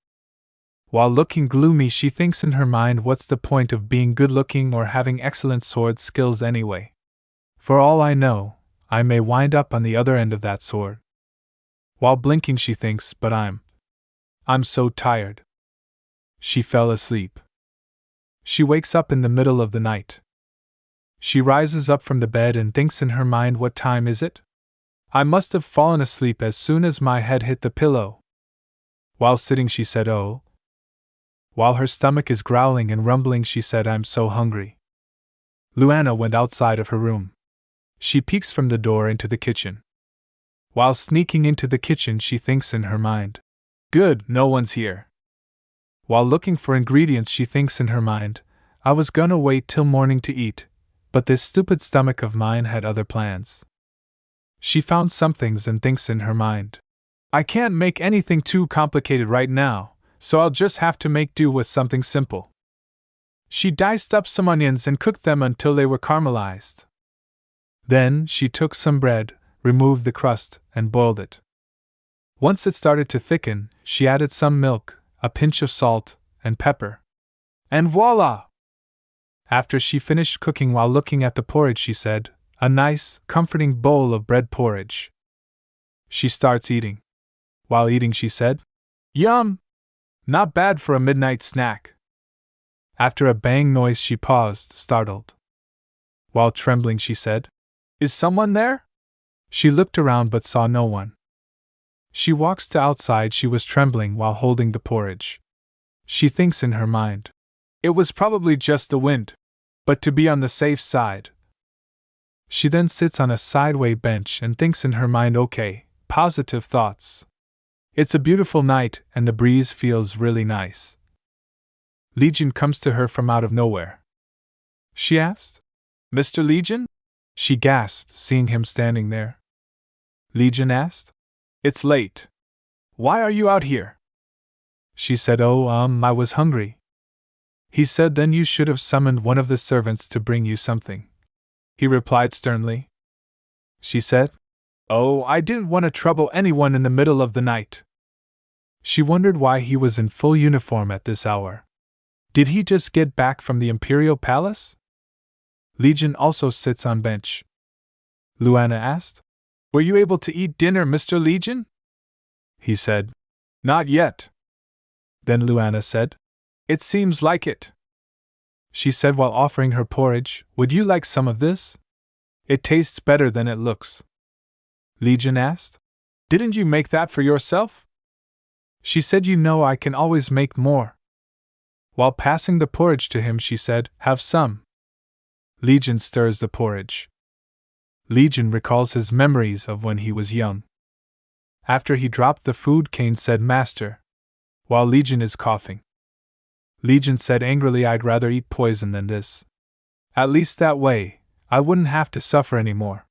While looking gloomy, she thinks in her mind, what's the point of being good-looking or having excellent sword skills anyway? For all I know, I may wind up on the other end of that sword. While blinking, she thinks, but I'm so tired. She fell asleep. She wakes up in the middle of the night. She rises up from the bed and thinks in her mind, what time is it? I must have fallen asleep as soon as my head hit the pillow. While sitting, she said, oh. While her stomach is growling and rumbling, she said, I'm so hungry. Luana went outside of her room. She peeks from the door into the kitchen. While sneaking into the kitchen, she thinks in her mind. Good, no one's here. While looking for ingredients, she thinks in her mind, I was gonna wait till morning to eat, but this stupid stomach of mine had other plans. She found some things and thinks in her mind. I can't make anything too complicated right now, so I'll just have to make do with something simple. She diced up some onions and cooked them until they were caramelized. Then she took some bread, removed the crust, and boiled it. Once it started to thicken, she added some milk, a pinch of salt, and pepper. And voila! After she finished cooking, while looking at the porridge, she said, a nice, comforting bowl of bread porridge. She starts eating. While eating, she said, Yum! Not bad for a midnight snack. After a bang noise, she paused, startled. While trembling, she said, Is someone there? She looked around but saw no one. She walks to outside. She was trembling while holding the porridge. She thinks in her mind. It was probably just the wind, but to be on the safe side. She then sits on a sideway bench and thinks in her mind, okay, positive thoughts. It's a beautiful night and the breeze feels really nice. Legion comes to her from out of nowhere. She asked, Mr. Legion? She gasped, seeing him standing there. Legion asked, It's late. Why are you out here? She said, I was hungry. He said, Then you should have summoned one of the servants to bring you something. He replied sternly. She said, Oh, I didn't want to trouble anyone in the middle of the night. She wondered why he was in full uniform at this hour. Did he just get back from the Imperial Palace? Legion also sits on bench. Luana asked, Were you able to eat dinner, Mr. Legion? He said, Not yet. Then Luana said, It seems like it. She said while offering her porridge, Would you like some of this? It tastes better than it looks. Legion asked, Didn't you make that for yourself? She said, You know I can always make more. While passing the porridge to him, she said, Have some. Legion stirs the porridge. Legion recalls his memories of when he was young. After he dropped the food, Cain said, Master. While Legion is coughing. Legion said angrily, I'd rather eat poison than this. At least that way, I wouldn't have to suffer anymore.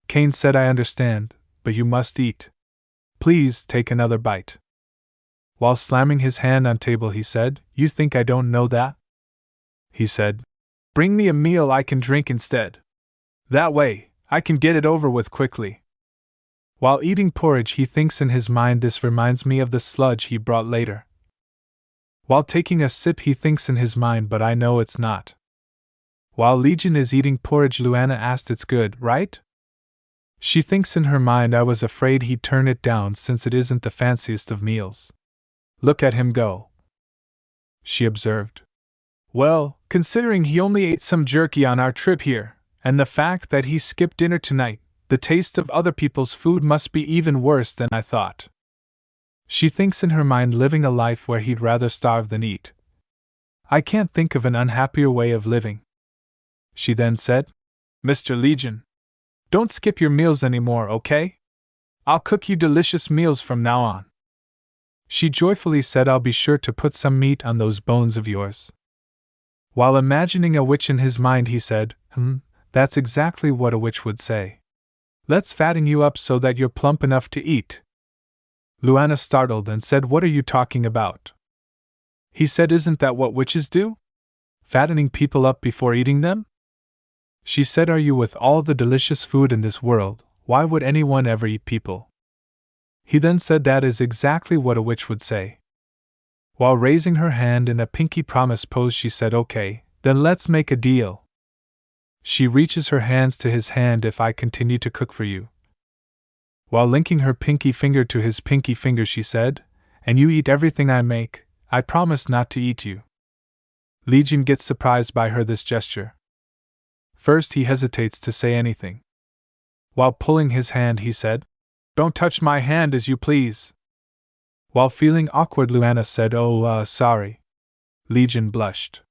Cain said, I understand, but you must eat. Please take another bite. While slamming his hand on table, he said, "You think I don't know that?" He said, "Bring me a meal I can drink instead. That way, I can get it over with quickly." While eating porridge, he thinks in his mind, "This reminds me of the sludge he brought later." While taking a sip, he thinks in his mind, "But I know it's not." While Legion is eating porridge, Luana asked, "It's good, right?" She thinks in her mind, "I was afraid he'd turn it down since it isn't the fanciest of meals. Look at him go," she observed. "Well, considering he only ate some jerky on our trip here, and the fact that he skipped dinner tonight, the taste of other people's food must be even worse than I thought." She thinks in her mind, living a life where he'd rather starve than eat. "I can't think of an unhappier way of living." She then said, "Mr. Legion, don't skip your meals anymore, okay? I'll cook you delicious meals from now on." She joyfully said, "I'll be sure to put some meat on those bones of yours." While imagining a witch in his mind, he said, That's exactly what a witch would say. Let's fatten you up so that you're plump enough to eat." Luana startled and said, "What are you talking about?" He said, "Isn't that what witches do? Fattening people up before eating them?" She said, "Are you with all the delicious food in this world, why would anyone ever eat people?" He then said, "That is exactly what a witch would say." While raising her hand in a pinky promise pose, she said, "Okay, then let's make a deal. She reaches her hands to his hand if I continue to cook for you." While linking her pinky finger to his pinky finger, she said, "And you eat everything I make, I promise not to eat you." Legion gets surprised by this gesture. First, he hesitates to say anything. While pulling his hand, he said, "Don't touch my hand, as you please." While feeling awkward, Luana said, "Oh, sorry." Legion blushed.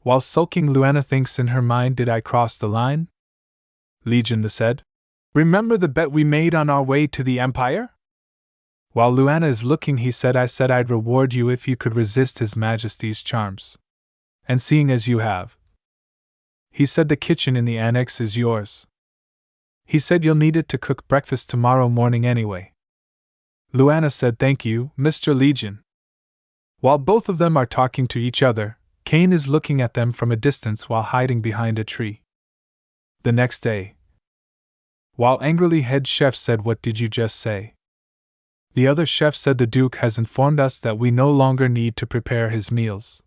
While sulking, Luana thinks in her mind, "Did I cross the line?" Legion said, "Remember the bet we made on our way to the Empire?" While Luana is looking, he said, "I said I'd reward you if you could resist His Majesty's charms. And seeing as you have," he said, "the kitchen in the annex is yours." He said, "You'll need it to cook breakfast tomorrow morning anyway." Luana said, "Thank you, Mr. Legion." While both of them are talking to each other, Cain is looking at them from a distance while hiding behind a tree. The next day, while angrily, head chef said, "What did you just say?" The other chef said, "The Duke has informed us that we no longer need to prepare his meals."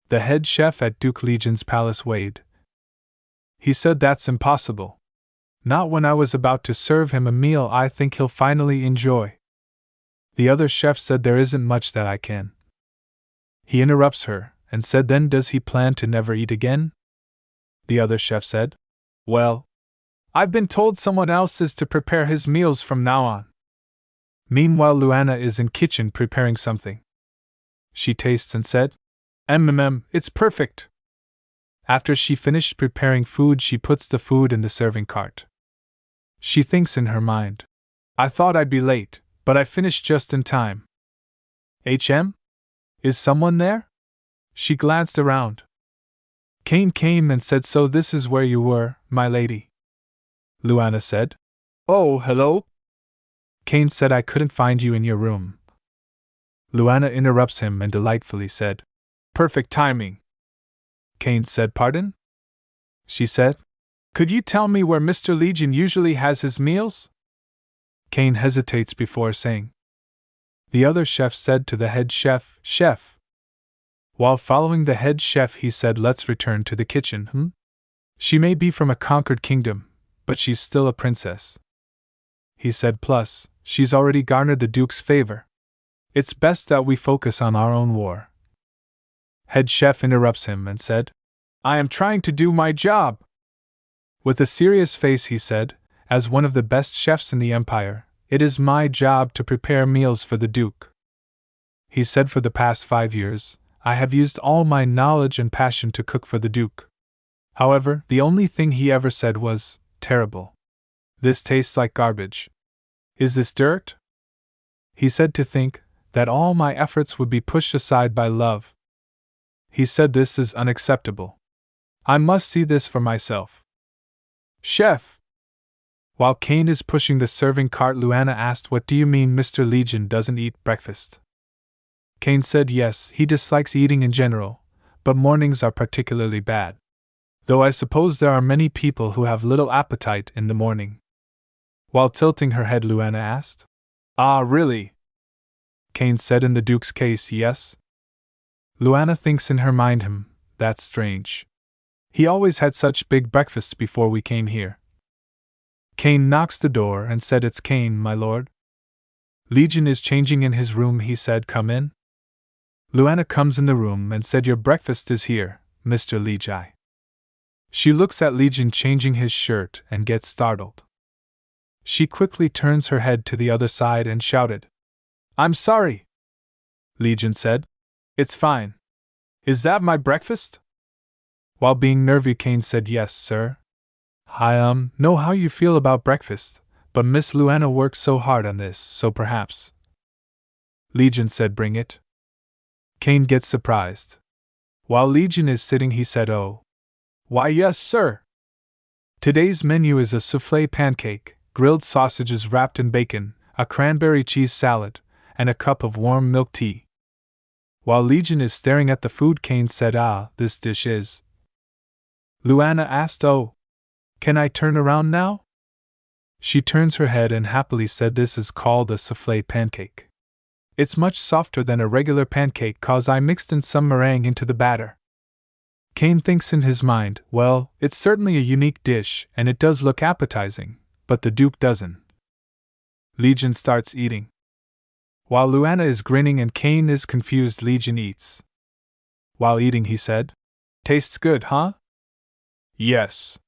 The head chef at Duke Legion's palace weighed. He said, "That's impossible. Not when I was about to serve him a meal I think he'll finally enjoy." The other chef said, "There isn't much that I can." He interrupts her and said, "Then does he plan to never eat again?" The other chef said, "Well, I've been told someone else is to prepare his meals from now on." Meanwhile, Luana is in kitchen preparing something. She tastes and said, It's perfect." After she finished preparing food, she puts the food in the serving cart. She thinks in her mind, "I thought I'd be late, but I finished just in time. Is someone there?" She glanced around. Cain came and said, "So this is where you were, my lady." Luana said, "Oh, hello." Cain said, "I couldn't find you in your room." Luana interrupts him and delightfully said, "Perfect timing." Cain said, "Pardon?" She said, "Could you tell me where Mr. Legion usually has his meals?" Cain hesitates before saying. The other chef said to the head chef, "Chef." While following the head chef, he said, "Let's return to the kitchen, She may be from a conquered kingdom, but she's still a princess." He said, "Plus, she's already garnered the Duke's favor. It's best that we focus on our own war." Head chef interrupts him and said, "I am trying to do my job." With a serious face, he said, "As one of the best chefs in the Empire, it is my job to prepare meals for the Duke." He said, "For the past 5 years, I have used all my knowledge and passion to cook for the Duke. However, the only thing he ever said was, 'Terrible. This tastes like garbage. Is this dirt?' He said to think that all my efforts would be pushed aside by love. He said, 'This is unacceptable. I must see this for myself.'" "Chef!" While Kane is pushing the serving cart, Luana asked, "What do you mean Mr. Legion doesn't eat breakfast?" Kane said yes, he dislikes eating in general, but mornings are particularly bad. Though I suppose there are many people who have little appetite in the morning. While tilting her head, Luana asked, "Ah, really?" Kane said, "In the Duke's case, yes." Luana thinks in her mind, that's strange. He always had such big breakfasts before we came here. Kane knocks the door and said, "It's Kane, my lord." "Legion is changing in his room," he said, "come in." Luana comes in the room and said, "Your breakfast is here, Mr. Legi." She looks at Legion changing his shirt and gets startled. She quickly turns her head to the other side and shouted, "I'm sorry." Legion said, "It's fine. Is that my breakfast?" While being nervy, Kane said, "Yes, sir. I know how you feel about breakfast, but Miss Luana works so hard on this, so perhaps." Legion said, "Bring it." Kane gets surprised. While Legion is sitting, he said, "Oh. Why, yes, sir. Today's menu is a soufflé pancake, grilled sausages wrapped in bacon, a cranberry cheese salad, and a cup of warm milk tea." While Legion is staring at the food, Kane said, "Ah, this dish is." Luana asked, "Oh. Can I turn around now?" She turns her head and happily said, "This is called a soufflé pancake. It's much softer than a regular pancake 'cause I mixed in some meringue into the batter." Kane thinks in his mind, well, it's certainly a unique dish and it does look appetizing, but the Duke doesn't. Legion starts eating. While Luana is grinning and Kane is confused, Legion eats. While eating, he said, "Tastes good, huh?" "Yes."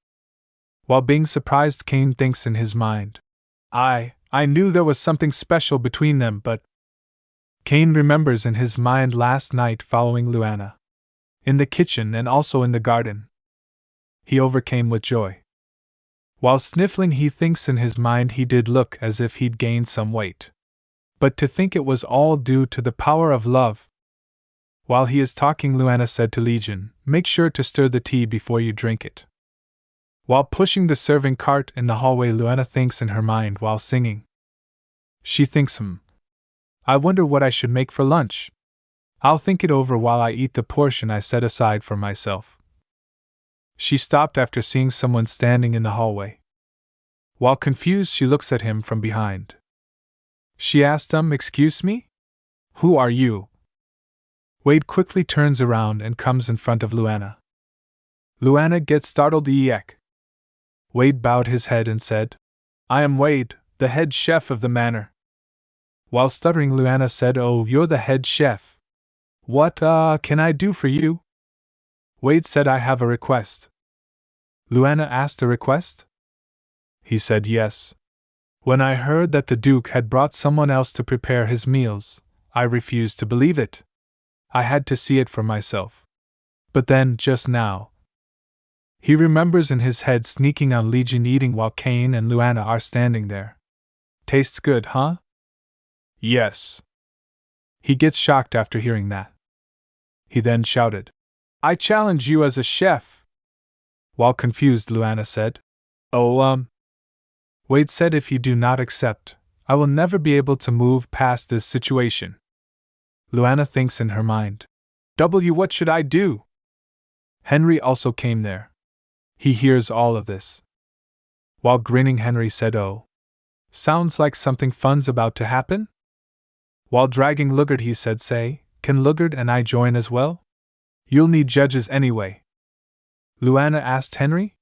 While being surprised, Kane thinks in his mind, I knew there was something special between them, but. Kane remembers in his mind last night following Luana. In the kitchen and also in the garden. He overcame with joy. While sniffling, he thinks in his mind he did look as if he'd gained some weight. But to think it was all due to the power of love. While he is talking, Luana said to Legion, "Make sure to stir the tea before you drink it." While pushing the serving cart in the hallway, Luana thinks in her mind while singing. She thinks, I wonder what I should make for lunch. I'll think it over while I eat the portion I set aside for myself. She stopped after seeing someone standing in the hallway. While confused, she looks at him from behind. She asked him, "Excuse me? Who are you?" Wade quickly turns around and comes in front of Luana. Luana gets startled. Eek. Wade bowed his head and said, "I am Wade, the head chef of the manor." While stuttering, Luana said, "Oh, you're the head chef. What, can I do for you?" Wade said, "I have a request." Luana asked, "A request?" He said, "Yes. When I heard that the Duke had brought someone else to prepare his meals, I refused to believe it. I had to see it for myself. But then, just now..." He remembers in his head sneaking on Legion eating while Kane and Luana are standing there. "Tastes good, huh?" "Yes." He gets shocked after hearing that. He then shouted, "I challenge you as a chef!" While confused, Luana said, "Oh, Wade said, "If you do not accept, I will never be able to move past this situation." Luana thinks in her mind, What should I do?" Henry also came there. He hears all of this. While grinning, Henry said, "Oh. Sounds like something fun's about to happen?" While dragging Lugard, he said, "Can Lugard and I join as well? You'll need judges anyway." Luana asked Henry.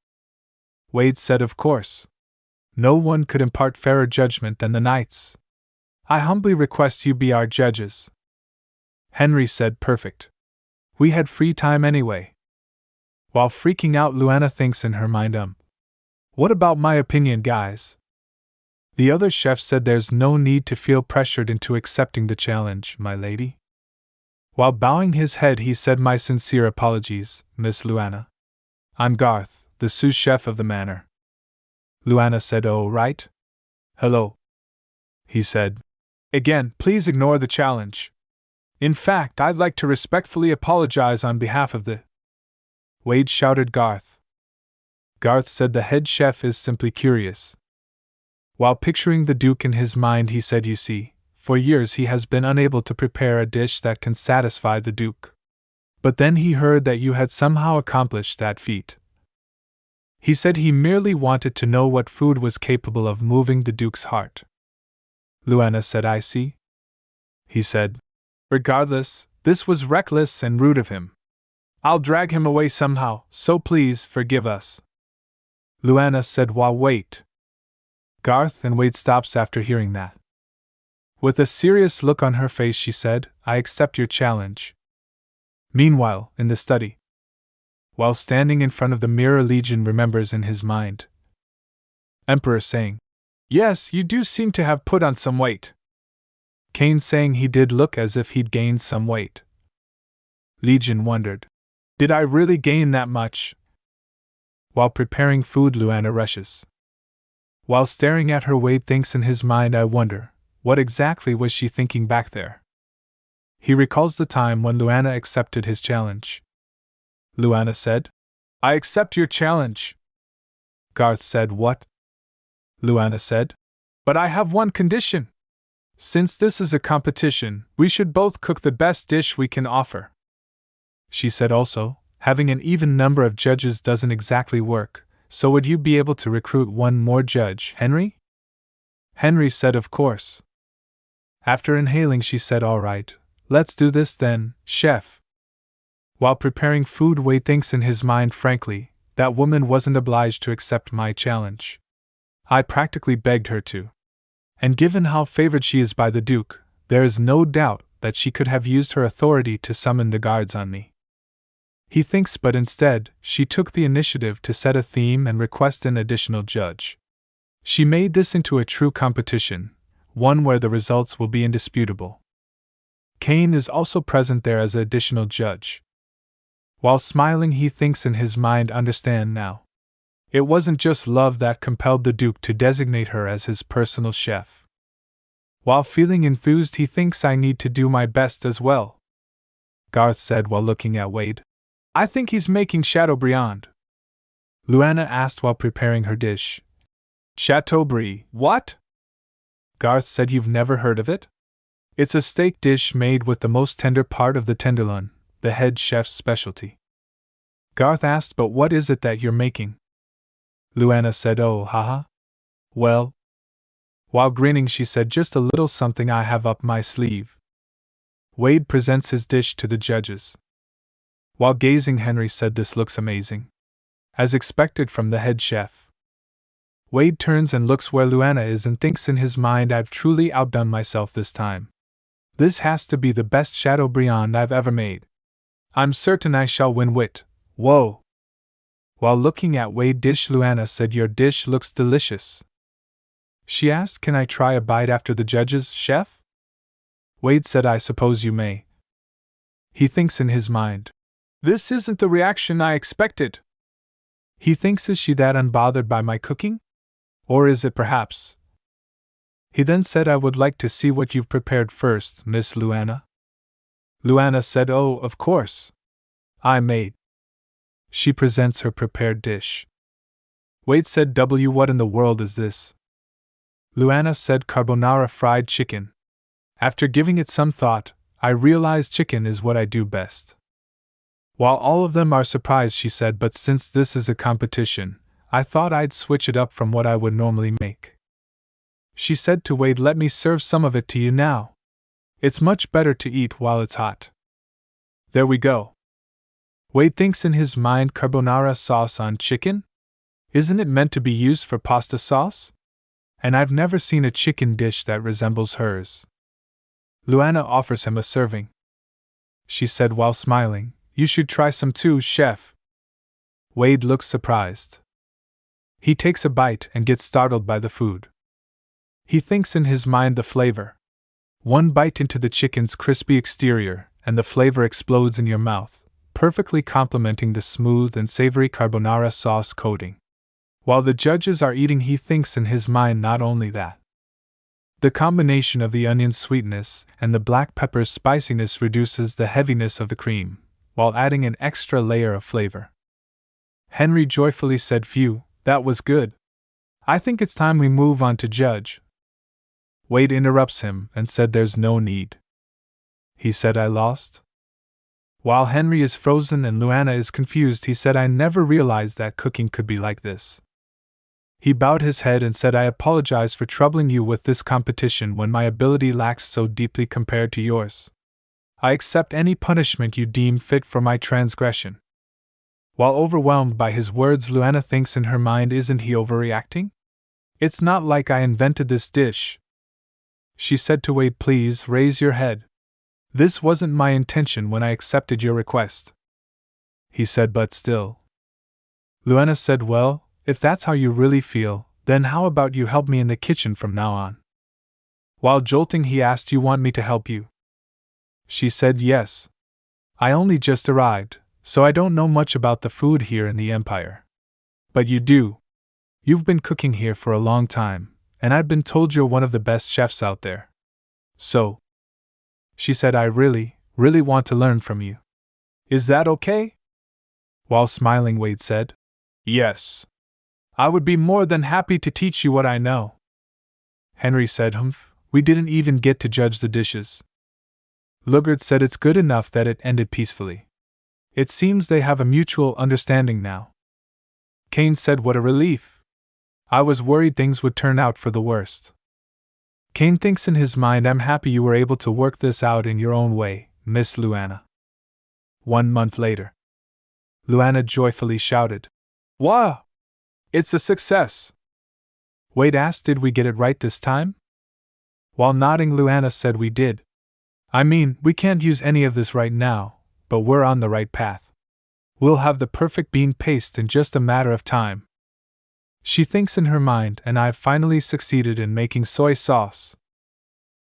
Wade said, "Of course. No one could impart fairer judgment than the knights. I humbly request you be our judges." Henry said, "Perfect. We had free time anyway." While freaking out, Luana thinks in her mind, what about my opinion, guys? The other chef said, "There's no need to feel pressured into accepting the challenge, my lady." While bowing his head, he said, "My sincere apologies, Miss Luana. I'm Garth, the sous chef of the manor." Luana said, "Oh, right. Hello." He said, "Again, please ignore the challenge. In fact, I'd like to respectfully apologize on behalf of the..." Wade shouted, "Garth." Garth said, "The head chef is simply curious. While picturing the Duke in his mind, he said, "You see, for years he has been unable to prepare a dish that can satisfy the Duke. But then he heard that you had somehow accomplished that feat. He said he merely wanted to know what food was capable of moving the Duke's heart." Luana said, "I see." He said, "Regardless, this was reckless and rude of him. I'll drag him away somehow, so please forgive us." Luana said, "Why wait?" Garth and Wade stops after hearing that. With a serious look on her face, she said, "I accept your challenge." Meanwhile, in the study, while standing in front of the mirror, Legion remembers in his mind Emperor saying, "Yes, you do seem to have put on some weight." Kane saying he did look as if he'd gained some weight. Legion wondered, "Did I really gain that much?" While preparing food, Luana rushes. While staring at her, Wade thinks in his mind, "I wonder, what exactly was she thinking back there?" He recalls the time when Luana accepted his challenge. Luana said, "I accept your challenge." Garth said, "What?" Luana said, "But I have one condition. Since this is a competition, we should both cook the best dish we can offer." She said also, "Having an even number of judges doesn't exactly work, so would you be able to recruit one more judge, Henry?" Henry said, "Of course." After inhaling, she said, "All right, let's do this then, chef." While preparing food, Wade thinks in his mind, "Frankly, that woman wasn't obliged to accept my challenge. I practically begged her to. And given how favored she is by the Duke, there is no doubt that she could have used her authority to summon the guards on me." He thinks, but instead, she took the initiative to set a theme and request an additional judge. She made this into a true competition, one where the results will be indisputable. Kane is also present there as an additional judge. While smiling, he thinks in his mind, "Understand now. It wasn't just love that compelled the Duke to designate her as his personal chef." While feeling enthused, he thinks, "I need to do my best as well." Garth said while looking at Wade, "I think he's making Chateaubriand." Luana asked while preparing her dish, "Chateaubriand, what?" Garth said, "You've never heard of it? It's a steak dish made with the most tender part of the tenderloin, the head chef's specialty." Garth asked, "But what is it that you're making?" Luana said, "Oh, haha. Well." While grinning, she said, "Just a little something I have up my sleeve." Wade presents his dish to the judges. While gazing, Henry said, "This looks amazing." As expected from the head chef. Wade turns and looks where Luana is and thinks in his mind, "I've truly outdone myself this time. This has to be the best Chateaubriand I've ever made. I'm certain I shall win wit. Whoa!" While looking at Wade's dish, Luana said, "Your dish looks delicious." She asked, "Can I try a bite after the judges, chef?" Wade said, "I suppose you may." He thinks in his mind, "This isn't the reaction I expected." He thinks, "Is she that unbothered by my cooking? Or is it perhaps?" He then said, "I would like to see what you've prepared first, Miss Luana." Luana said, "Oh, of course. I made." She presents her prepared dish. Wade said, What in the world is this?" Luana said, "Carbonara fried chicken. After giving it some thought, I realized chicken is what I do best." While all of them are surprised, she said, "But since this is a competition, I thought I'd switch it up from what I would normally make." She said to Wade, "Let me serve some of it to you now. It's much better to eat while it's hot." There we go. Wade thinks in his mind, carbonara sauce on chicken? Isn't it meant to be used for pasta sauce? And I've never seen a chicken dish that resembles hers. Luana offers him a serving. She said while smiling, "You should try some too, chef." Wade looks surprised. He takes a bite and gets startled by the food. He thinks in his mind the flavor. One bite into the chicken's crispy exterior, and the flavor explodes in your mouth, perfectly complementing the smooth and savory carbonara sauce coating. While the judges are eating, he thinks in his mind not only that. The combination of the onion's sweetness and the black pepper's spiciness reduces the heaviness of the cream, while adding an extra layer of flavor. Henry joyfully said, "Phew, that was good. I think it's time we move on to Judge. Wade interrupts him and said there's no need. He said I lost? While Henry is frozen and Luana is confused, he said I never realized that cooking could be like this. He bowed his head and said I apologize for troubling you with this competition when my ability lacks so deeply compared to yours. I accept any punishment you deem fit for my transgression. While overwhelmed by his words, Luana thinks in her mind, isn't he overreacting? It's not like I invented this dish. She said to Wade, please raise your head. This wasn't my intention when I accepted your request. He said, but still. Luana said, well, if that's how you really feel, then how about you help me in the kitchen from now on? While jolting, he asked, you want me to help you? She said, yes. I only just arrived, so I don't know much about the food here in the Empire. But you do. You've been cooking here for a long time, and I've been told you're one of the best chefs out there. So, she said, I really want to learn from you. Is that okay? While smiling, Wade said, yes. I would be more than happy to teach you what I know. Henry said, humph, we didn't even get to judge the dishes. Lugard said it's good enough that it ended peacefully. It seems they have a mutual understanding now. Kane said, what a relief. I was worried things would turn out for the worst. Kane thinks in his mind, I'm happy you were able to work this out in your own way, Miss Luana. 1 month later. Luana joyfully shouted, wow! It's a success! Wade asked, did we get it right this time? While nodding, Luana said we did. I mean, we can't use any of this right now, but we're on the right path. We'll have the perfect bean paste in just a matter of time. She thinks in her mind, and I've finally succeeded in making soy sauce.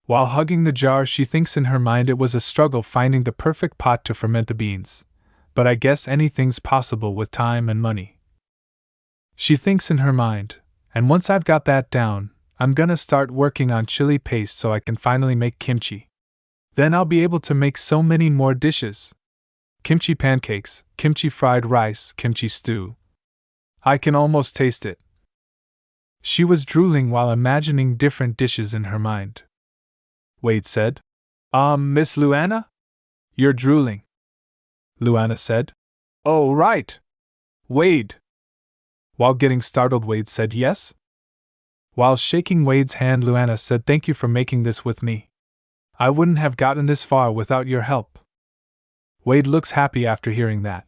While hugging the jar, she thinks in her mind it was a struggle finding the perfect pot to ferment the beans, but I guess anything's possible with time and money. She thinks in her mind, and once I've got that down, I'm gonna start working on chili paste so I can finally make kimchi. Then I'll be able to make so many more dishes. Kimchi pancakes, kimchi fried rice, kimchi stew. I can almost taste it. She was drooling while imagining different dishes in her mind. Wade said, Miss Luana? You're drooling. Luana said, oh, right. Wade. While getting startled, Wade said, yes? While shaking Wade's hand, Luana said, thank you for making this with me. I wouldn't have gotten this far without your help. Wade looks happy after hearing that.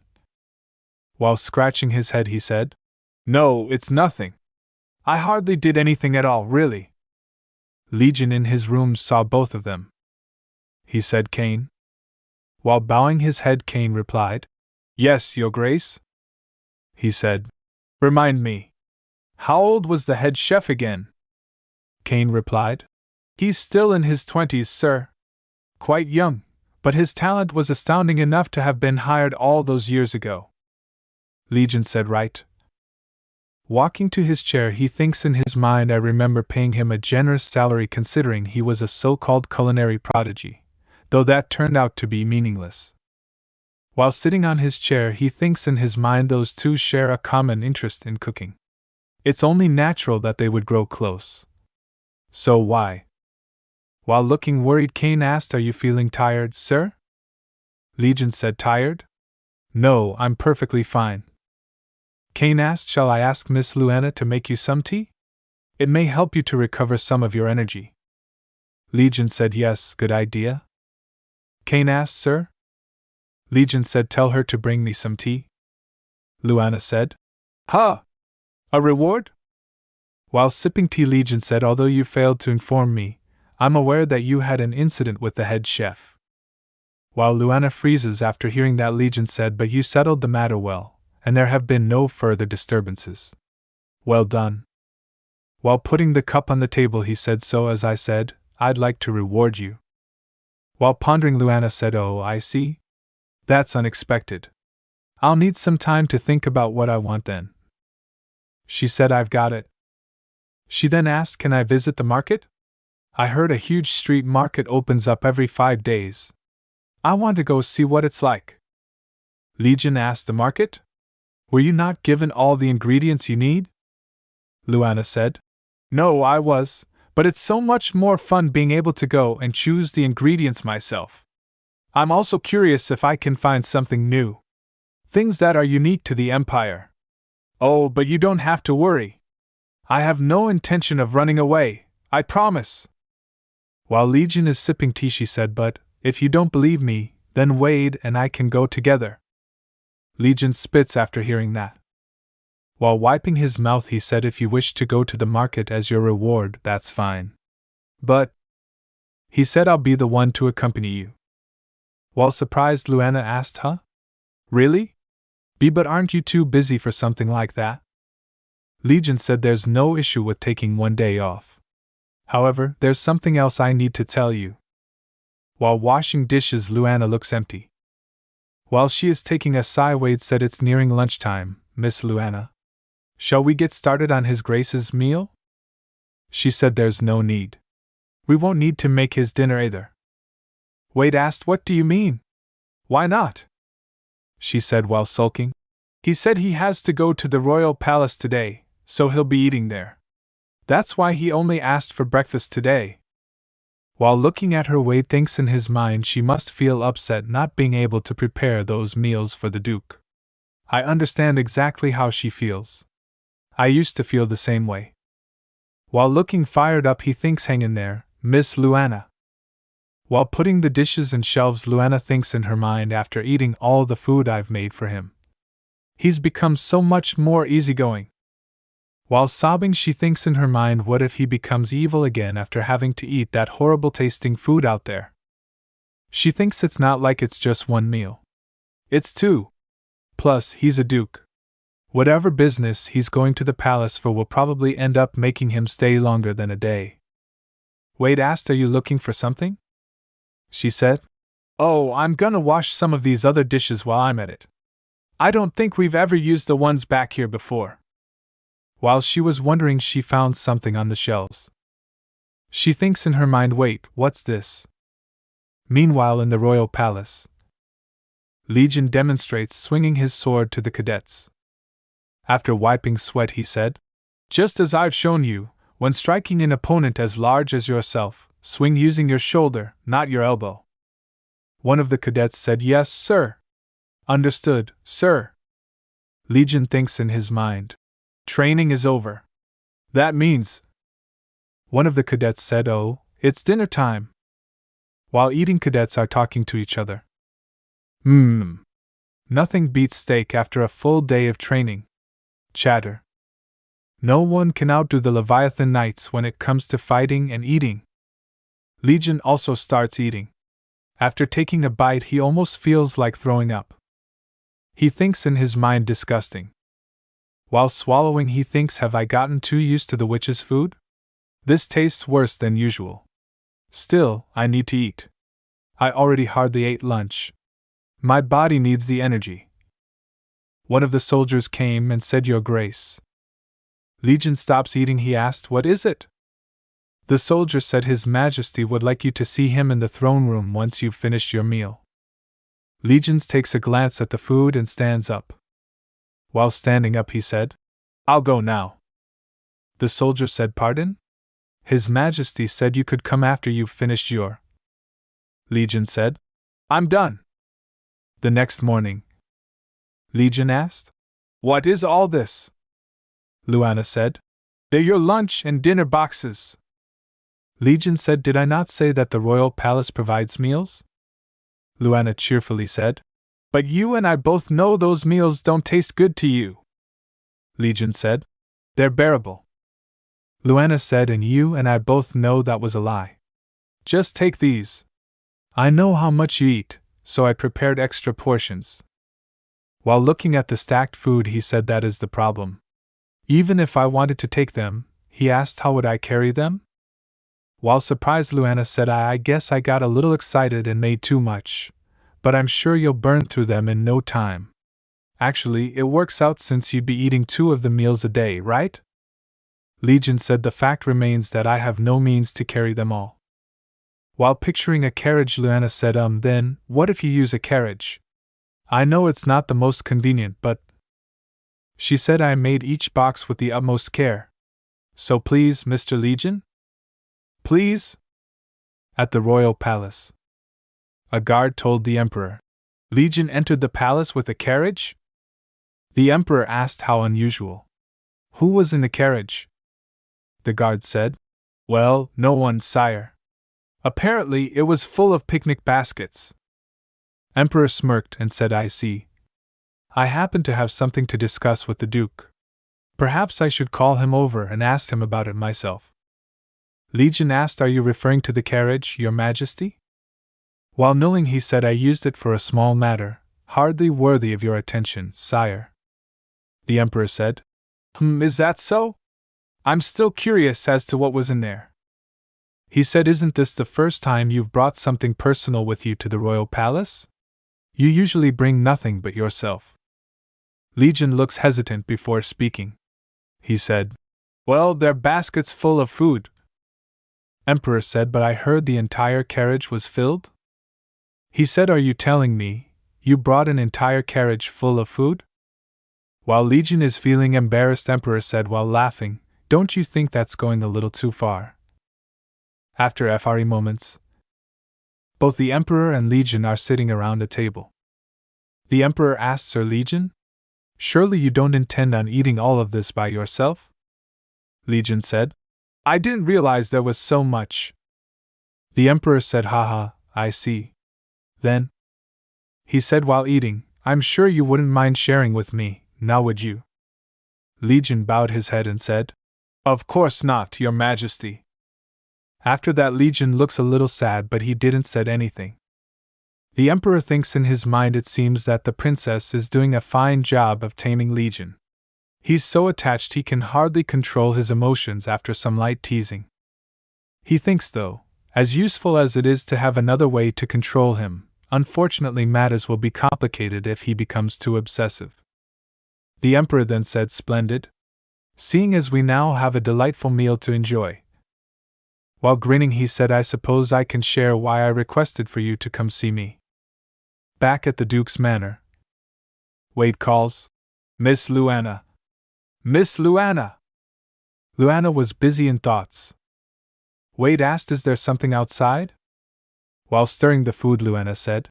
While scratching his head, he said, no, it's nothing. I hardly did anything at all, really. Legion in his room saw both of them. He said, Kane? While bowing his head, Kane replied, yes, Your Grace. He said, remind me, how old was the head chef again? Kane replied, he's still in his 20s, sir. Quite young, but his talent was astounding enough to have been hired all those years ago. Legion said, right. Walking to his chair, he thinks in his mind, I remember paying him a generous salary considering he was a so-called culinary prodigy, though that turned out to be meaningless. While sitting on his chair, he thinks in his mind those two share a common interest in cooking. It's only natural that they would grow close. So why? While looking worried, Kane asked, are you feeling tired, sir? Legion said, tired? No, I'm perfectly fine. Kane asked, shall I ask Miss Luana to make you some tea? It may help you to recover some of your energy. Legion said, yes, good idea. Kane asked, sir? Legion said, tell her to bring me some tea. Luana said, huh! A reward? While sipping tea, Legion said, although you failed to inform me, I'm aware that you had an incident with the head chef. While Luana freezes after hearing that, Legion said, but you settled the matter well, and there have been no further disturbances. Well done. While putting the cup on the table, he said, so as I said, I'd like to reward you. While pondering, Luana said, oh, I see. That's unexpected. I'll need some time to think about what I want then. She said, I've got it. She then asked, can I visit the market? I heard a huge street market opens up every 5 days. I want to go see what it's like. Legion asked, the market? Were you not given all the ingredients you need? Luana said. No, I was, but it's so much more fun being able to go and choose the ingredients myself. I'm also curious if I can find something new. Things that are unique to the Empire. Oh, but you don't have to worry. I have no intention of running away, I promise. While Legion is sipping tea, she said, but if you don't believe me, then Wade and I can go together. Legion spits after hearing that. While wiping his mouth, he said, if you wish to go to the market as your reward, that's fine. But, he said, I'll be the one to accompany you. While surprised, Luana asked, huh? Really? But aren't you too busy for something like that? Legion said there's no issue with taking one day off. However, there's something else I need to tell you. While washing dishes, Luana looks empty. While she is taking a sigh, Wade said, it's nearing lunchtime, Miss Luana. Shall we get started on His Grace's meal? She said there's no need. We won't need to make his dinner either. Wade asked, what do you mean? Why not? She said while sulking. He said he has to go to the royal palace today, so he'll be eating there. That's why he only asked for breakfast today. While looking at her, Wade thinks in his mind she must feel upset not being able to prepare those meals for the Duke. I understand exactly how she feels. I used to feel the same way. While looking fired up, he thinks, hang in there, Miss Luana. While putting the dishes in shelves, Luana thinks in her mind, after eating all the food I've made for him, he's become so much more easygoing. While sobbing, she thinks in her mind, what if he becomes evil again after having to eat that horrible tasting food out there? She thinks it's not like it's just one meal. It's two. Plus, he's a duke. Whatever business he's going to the palace for will probably end up making him stay longer than a day. Wade asked, are you looking for something? She said, oh, I'm gonna wash some of these other dishes while I'm at it. I don't think we've ever used the ones back here before. While she was wondering, she found something on the shelves. She thinks in her mind, wait, what's this? Meanwhile, in the royal palace, Legion demonstrates swinging his sword to the cadets. After wiping sweat, he said, just as I've shown you, when striking an opponent as large as yourself, swing using your shoulder, not your elbow. One of the cadets said, yes, sir. Understood, sir. Legion thinks in his mind, training is over. That means. One of the cadets said, oh, it's dinner time. While eating, cadets are talking to each other. Nothing beats steak after a full day of training. Chatter. No one can outdo the Leviathan Knights when it comes to fighting and eating. Legion also starts eating. After taking a bite, he almost feels like throwing up. He thinks in his mind, disgusting. While swallowing, he thinks, have I gotten too used to the witch's food? This tastes worse than usual. Still, I need to eat. I already hardly ate lunch. My body needs the energy. One of the soldiers came and said, Your Grace. Legion stops eating. He asked, what is it? The soldier said, His Majesty would like you to see him in the throne room once you've finished your meal. Legion takes a glance at the food and stands up. While standing up, he said, I'll go now. The soldier said, Pardon? His Majesty said you could come after you've finished your. Legion said, I'm done. The next morning, Legion asked, What is all this? Luana said, They're your lunch and dinner boxes. Legion said, Did I not say that the royal palace provides meals? Luana cheerfully said, But you and I both know those meals don't taste good to you. Legion said, They're bearable. Luana said, And you and I both know that was a lie. Just take these. I know how much you eat, so I prepared extra portions. While looking at the stacked food, he said, That is the problem. Even if I wanted to take them, he asked, how would I carry them? While surprised, Luana said, I guess I got a little excited and made too much, but I'm sure you'll burn through them in no time. Actually, it works out since you'd be eating 2 of the meals a day, right? Legion said, The fact remains that I have no means to carry them all. While picturing a carriage, Luana said, Then, what if you use a carriage? I know it's not the most convenient, but. She said, I made each box with the utmost care. So please, Mr. Legion? Please? At the royal palace. A guard told the emperor. Legion entered the palace with a carriage? The emperor asked how unusual. Who was in the carriage? The guard said. Well, no one, sire. Apparently it was full of picnic baskets. Emperor smirked and said, I see. I happen to have something to discuss with the Duke. Perhaps I should call him over and ask him about it myself. Legion asked, Are you referring to the carriage, Your Majesty? While knowing, he said, I used it for a small matter, hardly worthy of your attention, sire. The emperor said, Is that so? I'm still curious as to what was in there. He said, Isn't this the first time you've brought something personal with you to the royal palace? You usually bring nothing but yourself. Legion looks hesitant before speaking. He said, Well, they're baskets full of food. Emperor said, But I heard the entire carriage was filled? He said, Are you telling me you brought an entire carriage full of food? While Legion is feeling embarrassed, Emperor said while laughing, Don't you think that's going a little too far? After FRE moments, both the Emperor and Legion are sitting around a table. The Emperor asks Sir Legion, Surely you don't intend on eating all of this by yourself? Legion said, I didn't realize there was so much. The Emperor said, Haha, I see. Then, he said while eating, I'm sure you wouldn't mind sharing with me, now would you? Legion bowed his head and said, Of course not, Your Majesty. After that, Legion looks a little sad, but he didn't said anything. The Emperor thinks in his mind it seems that the princess is doing a fine job of taming Legion. He's so attached he can hardly control his emotions after some light teasing. He thinks, though, as useful as it is to have another way to control him, unfortunately matters will be complicated if he becomes too obsessive. The Emperor then said, Splendid. Seeing as we now have a delightful meal to enjoy. While grinning, he said, I suppose I can share why I requested for you to come see me. Back at the Duke's manor, Wade calls, Miss Luana. Miss Luana! Luana was busy in thoughts. Wade asked, Is there something outside? While stirring the food, Luana said,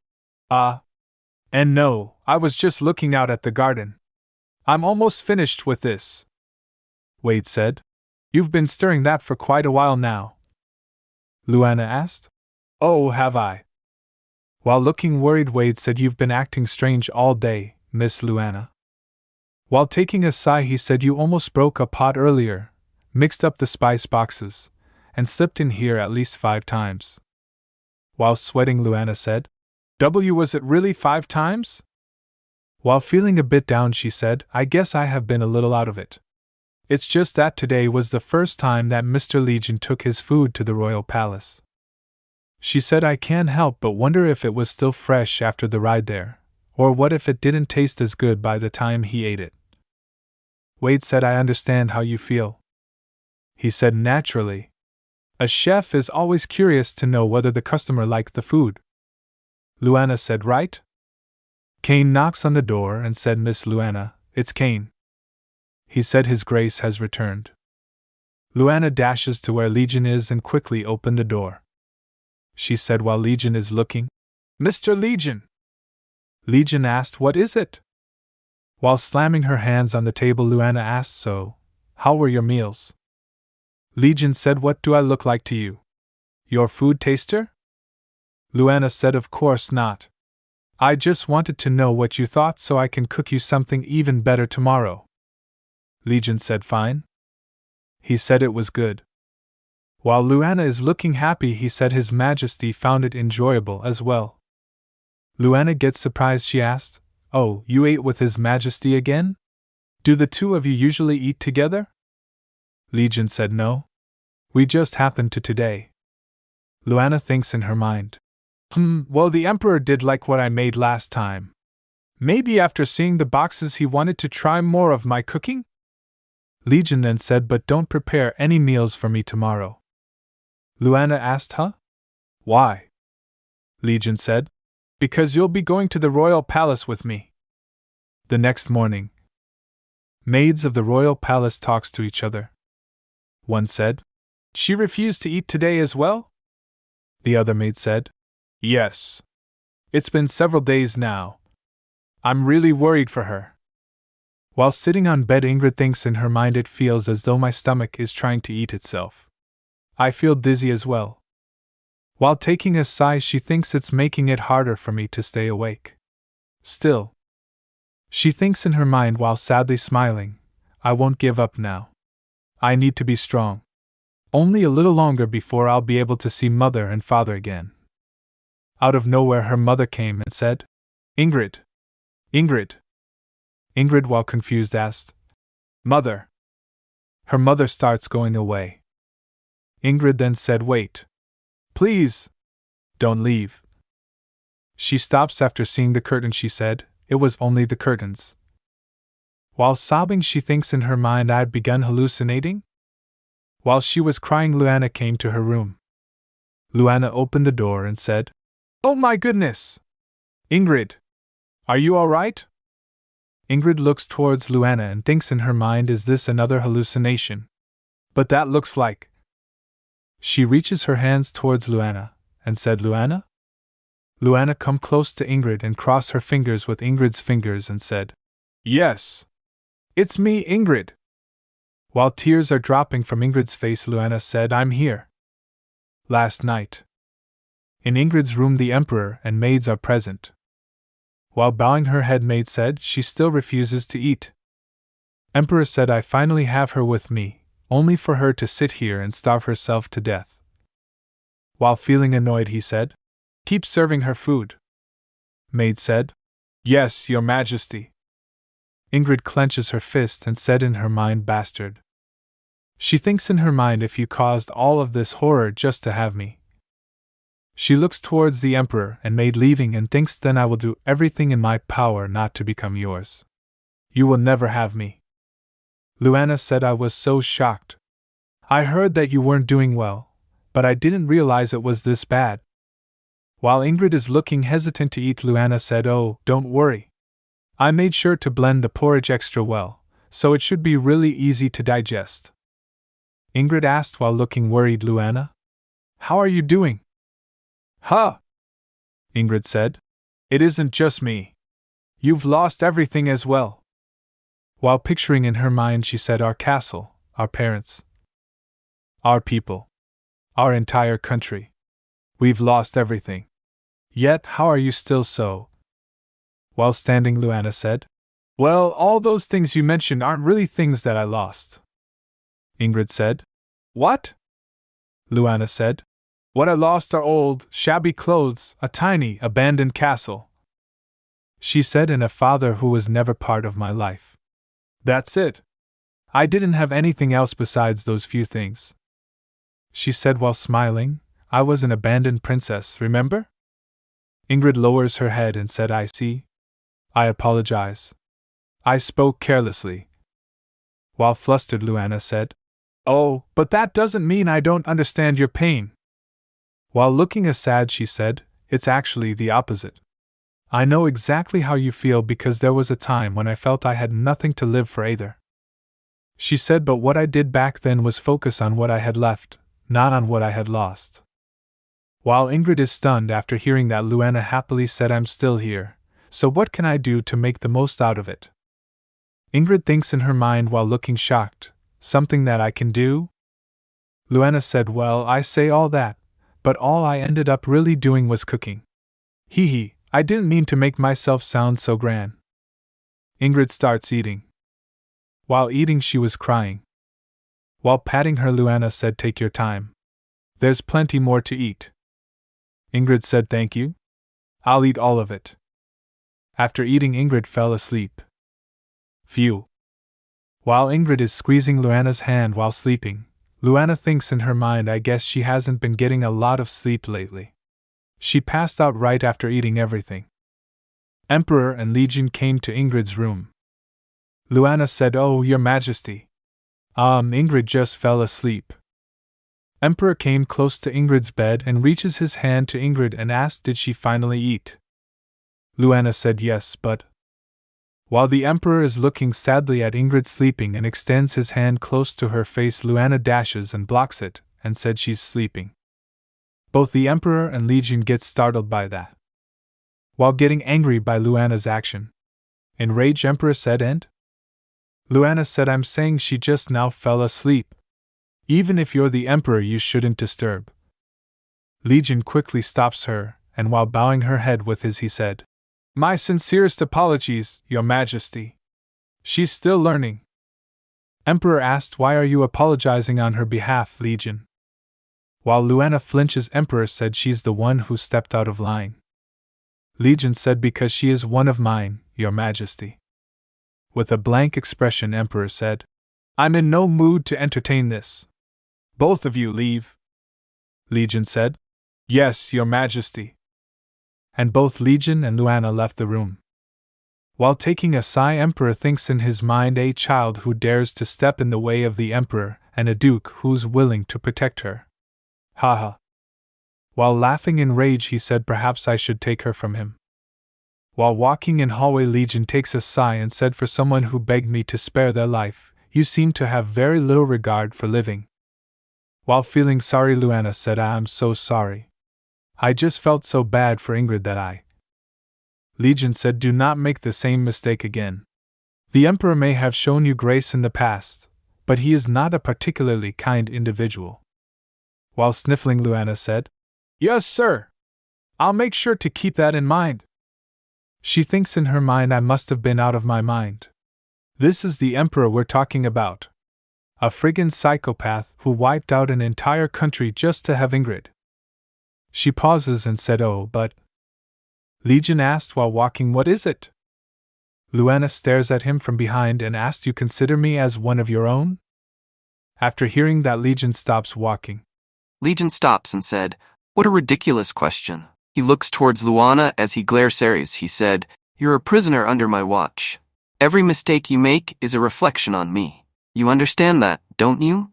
And no, I was just looking out at the garden. I'm almost finished with this. Wade said, You've been stirring that for quite a while now. Luana asked, Oh, have I? While looking worried, Wade said, You've been acting strange all day, Miss Luana. While taking a sigh, he said, You almost broke a pot earlier, mixed up the spice boxes, and slipped in here at least 5 times. While sweating, Luana said, Was it really 5 times? While feeling a bit down, she said, I guess I have been a little out of it. It's just that today was the first time that Mr. Legion took his food to the royal palace. She said, I can't help but wonder if it was still fresh after the ride there, or what if it didn't taste as good by the time he ate it. Wade said, I understand how you feel. He said, Naturally. A chef is always curious to know whether the customer liked the food. Luana said, Right? Kane knocks on the door and said, Miss Luana, it's Kane. He said, His Grace has returned. Luana dashes to where Legion is and quickly opened the door. She said while Legion is looking, Mr. Legion! Legion asked, What is it? While slamming her hands on the table, Luana asked, So, how were your meals? Legion said, What do I look like to you? Your food taster? Luana said, Of course not. I just wanted to know what you thought so I can cook you something even better tomorrow. Legion said, Fine. He said it was good. While Luana is looking happy, he said His Majesty found it enjoyable as well. Luana gets surprised. She asked, Oh, you ate with His Majesty again? Do the two of you usually eat together? Legion said, No. We just happened to today. Luana thinks in her mind, Well, the Emperor did like what I made last time. Maybe after seeing the boxes he wanted to try more of my cooking? Legion then said, But don't prepare any meals for me tomorrow. Luana asked, Huh? Why? Legion said, Because you'll be going to the royal palace with me. The next morning, maids of the royal palace talks to each other. one said. She refused to eat today as well? The other maid said. Yes. It's been several days now. I'm really worried for her. While sitting on bed, Ingrid thinks in her mind it feels as though my stomach is trying to eat itself. I feel dizzy as well. While taking a sigh, she thinks it's making it harder for me to stay awake. Still, she thinks in her mind while sadly smiling, I won't give up now. I need to be strong. Only a little longer before I'll be able to see Mother and Father again. Out of nowhere her mother came and said, Ingrid! Ingrid! Ingrid, while confused, asked, Mother! Her mother starts going away. Ingrid then said, Wait. Please! Don't leave. She stops after seeing the curtain. She said, It was only the curtains. While sobbing, she thinks in her mind I'd begun hallucinating? While she was crying, Luana came to her room. Luana opened the door and said, Oh my goodness! Ingrid! Are you all right? Ingrid looks towards Luana and thinks in her mind, is this another hallucination? But that looks like. She reaches her hands towards Luana and said, Luana? Luana come close to Ingrid and cross her fingers with Ingrid's fingers and said, Yes. It's me, Ingrid. While tears are dropping from Ingrid's face, Luana said, I'm here. Last night. In Ingrid's room, the Emperor and maids are present. While bowing her head, maid said, She still refuses to eat. Emperor said, I finally have her with me, only for her to sit here and starve herself to death. While feeling annoyed, he said, Keep serving her food. Maid said, Yes, your majesty. Ingrid clenches her fist and said in her mind, Bastard. She thinks in her mind, if you caused all of this horror just to have me. She looks towards the Emperor and maid leaving and thinks, then I will do everything in my power not to become yours. You will never have me. Luana said, I was so shocked. I heard that you weren't doing well, but I didn't realize it was this bad. While Ingrid is looking hesitant to eat, Luana said, Oh, don't worry. I made sure to blend the porridge extra well, so it should be really easy to digest. Ingrid asked while looking worried, Luana, how are you doing? Huh? Ingrid said. It isn't just me. You've lost everything as well. While picturing in her mind, she said, Our castle, our parents, our people, our entire country. We've lost everything. Yet, how are you still so? While standing, Luana said, Well, all those things you mentioned aren't really things that I lost. Ingrid said, What? Luana said, What I lost are old, shabby clothes, a tiny, abandoned castle. She said, and a father who was never part of my life. That's it. I didn't have anything else besides those few things. She said while smiling, I was an abandoned princess, remember? Ingrid lowers her head and said, I see. I apologize. I spoke carelessly. While flustered, Luana said, Oh, but that doesn't mean I don't understand your pain. While looking sad, she said, It's actually the opposite. I know exactly how you feel because there was a time when I felt I had nothing to live for either. She said, But what I did back then was focus on what I had left, not on what I had lost. While Ingrid is stunned after hearing that, Luana happily said, I'm still here, so what can I do to make the most out of it? Ingrid thinks in her mind while looking shocked, Something that I can do? Luana said, Well, I say all that, but all I ended up really doing was cooking. Hee hee, I didn't mean to make myself sound so grand. Ingrid starts eating. While eating, she was crying. While patting her, Luana said, Take your time. There's plenty more to eat. Ingrid said, Thank you. I'll eat all of it. After eating, Ingrid fell asleep. Phew. While Ingrid is squeezing Luana's hand while sleeping, Luana thinks in her mind, I guess she hasn't been getting a lot of sleep lately. She passed out right after eating everything. Emperor and Legion came to Ingrid's room. Luana said, Oh, Your Majesty. Ingrid just fell asleep. Emperor came close to Ingrid's bed and reaches his hand to Ingrid and asked, Did she finally eat? Luana said yes, but... While the Emperor is looking sadly at Ingrid sleeping and extends his hand close to her face, Luana dashes and blocks it, and said she's sleeping. Both the Emperor and Legion get startled by that, while getting angry by Luana's action. Enraged Emperor said, "And?" Luana said, "I'm saying she just now fell asleep. Even if you're the Emperor, you shouldn't disturb." Legion quickly stops her, and while bowing her head with his, he said, "My sincerest apologies, Your Majesty. She's still learning." Emperor asked, "Why are you apologizing on her behalf, Legion?" While Luana flinches, Emperor said she's the one who stepped out of line. Legion said, "Because she is one of mine, Your Majesty." With a blank expression, Emperor said, "I'm in no mood to entertain this. Both of you leave." Legion said, "Yes, Your Majesty." And both Legion and Luana left the room. While taking a sigh, Emperor thinks in his mind, a child who dares to step in the way of the Emperor, and a duke who's willing to protect her. Haha. While laughing in rage, he said, "Perhaps I should take her from him." While walking in hallway, Legion takes a sigh and said, "For someone who begged me to spare their life, you seem to have very little regard for living." While feeling sorry, Luana said, "I'm so sorry. I just felt so bad for Ingrid that I..." Legion said, "Do not make the same mistake again. The Emperor may have shown you grace in the past, but he is not a particularly kind individual." While sniffling, Luana said, "Yes, sir. I'll make sure to keep that in mind." She thinks in her mind, "I must have been out of my mind. This is the Emperor we're talking about. A friggin' psychopath who wiped out an entire country just to have Ingrid." She pauses and said, "Oh, but..." Legion asked while walking, "What is it?" Luana stares at him from behind and asked, "You consider me as one of your own?" After hearing that, Legion stops walking. Legion stops and said, "What a ridiculous question." He looks towards Luana as he glares Ceres. He said, "You're a prisoner under my watch. Every mistake you make is a reflection on me. You understand that, don't you?"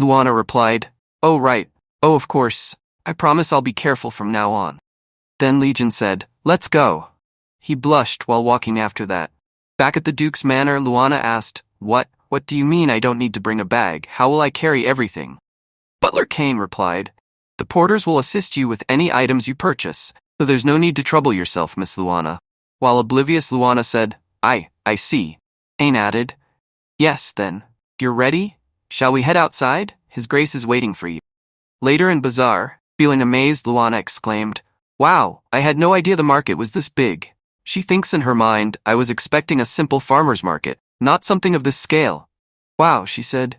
Luana replied, "Oh right, oh of course, I promise I'll be careful from now on." Then Legion said, "Let's go." He blushed while walking after that. Back at the Duke's manor, Luana asked, What do you mean I don't need to bring a bag? How will I carry everything?" Butler Kane replied, "The porters will assist you with any items you purchase, so there's no need to trouble yourself, Miss Luana." While oblivious, Luana said, I see." Ain added, "Yes, then. You're ready? Shall we head outside? His Grace is waiting for you." Later in Bazaar, feeling amazed, Luana exclaimed, "Wow, I had no idea the market was this big." She thinks in her mind, "I was expecting a simple farmer's market, not something of this scale." "Wow," she said.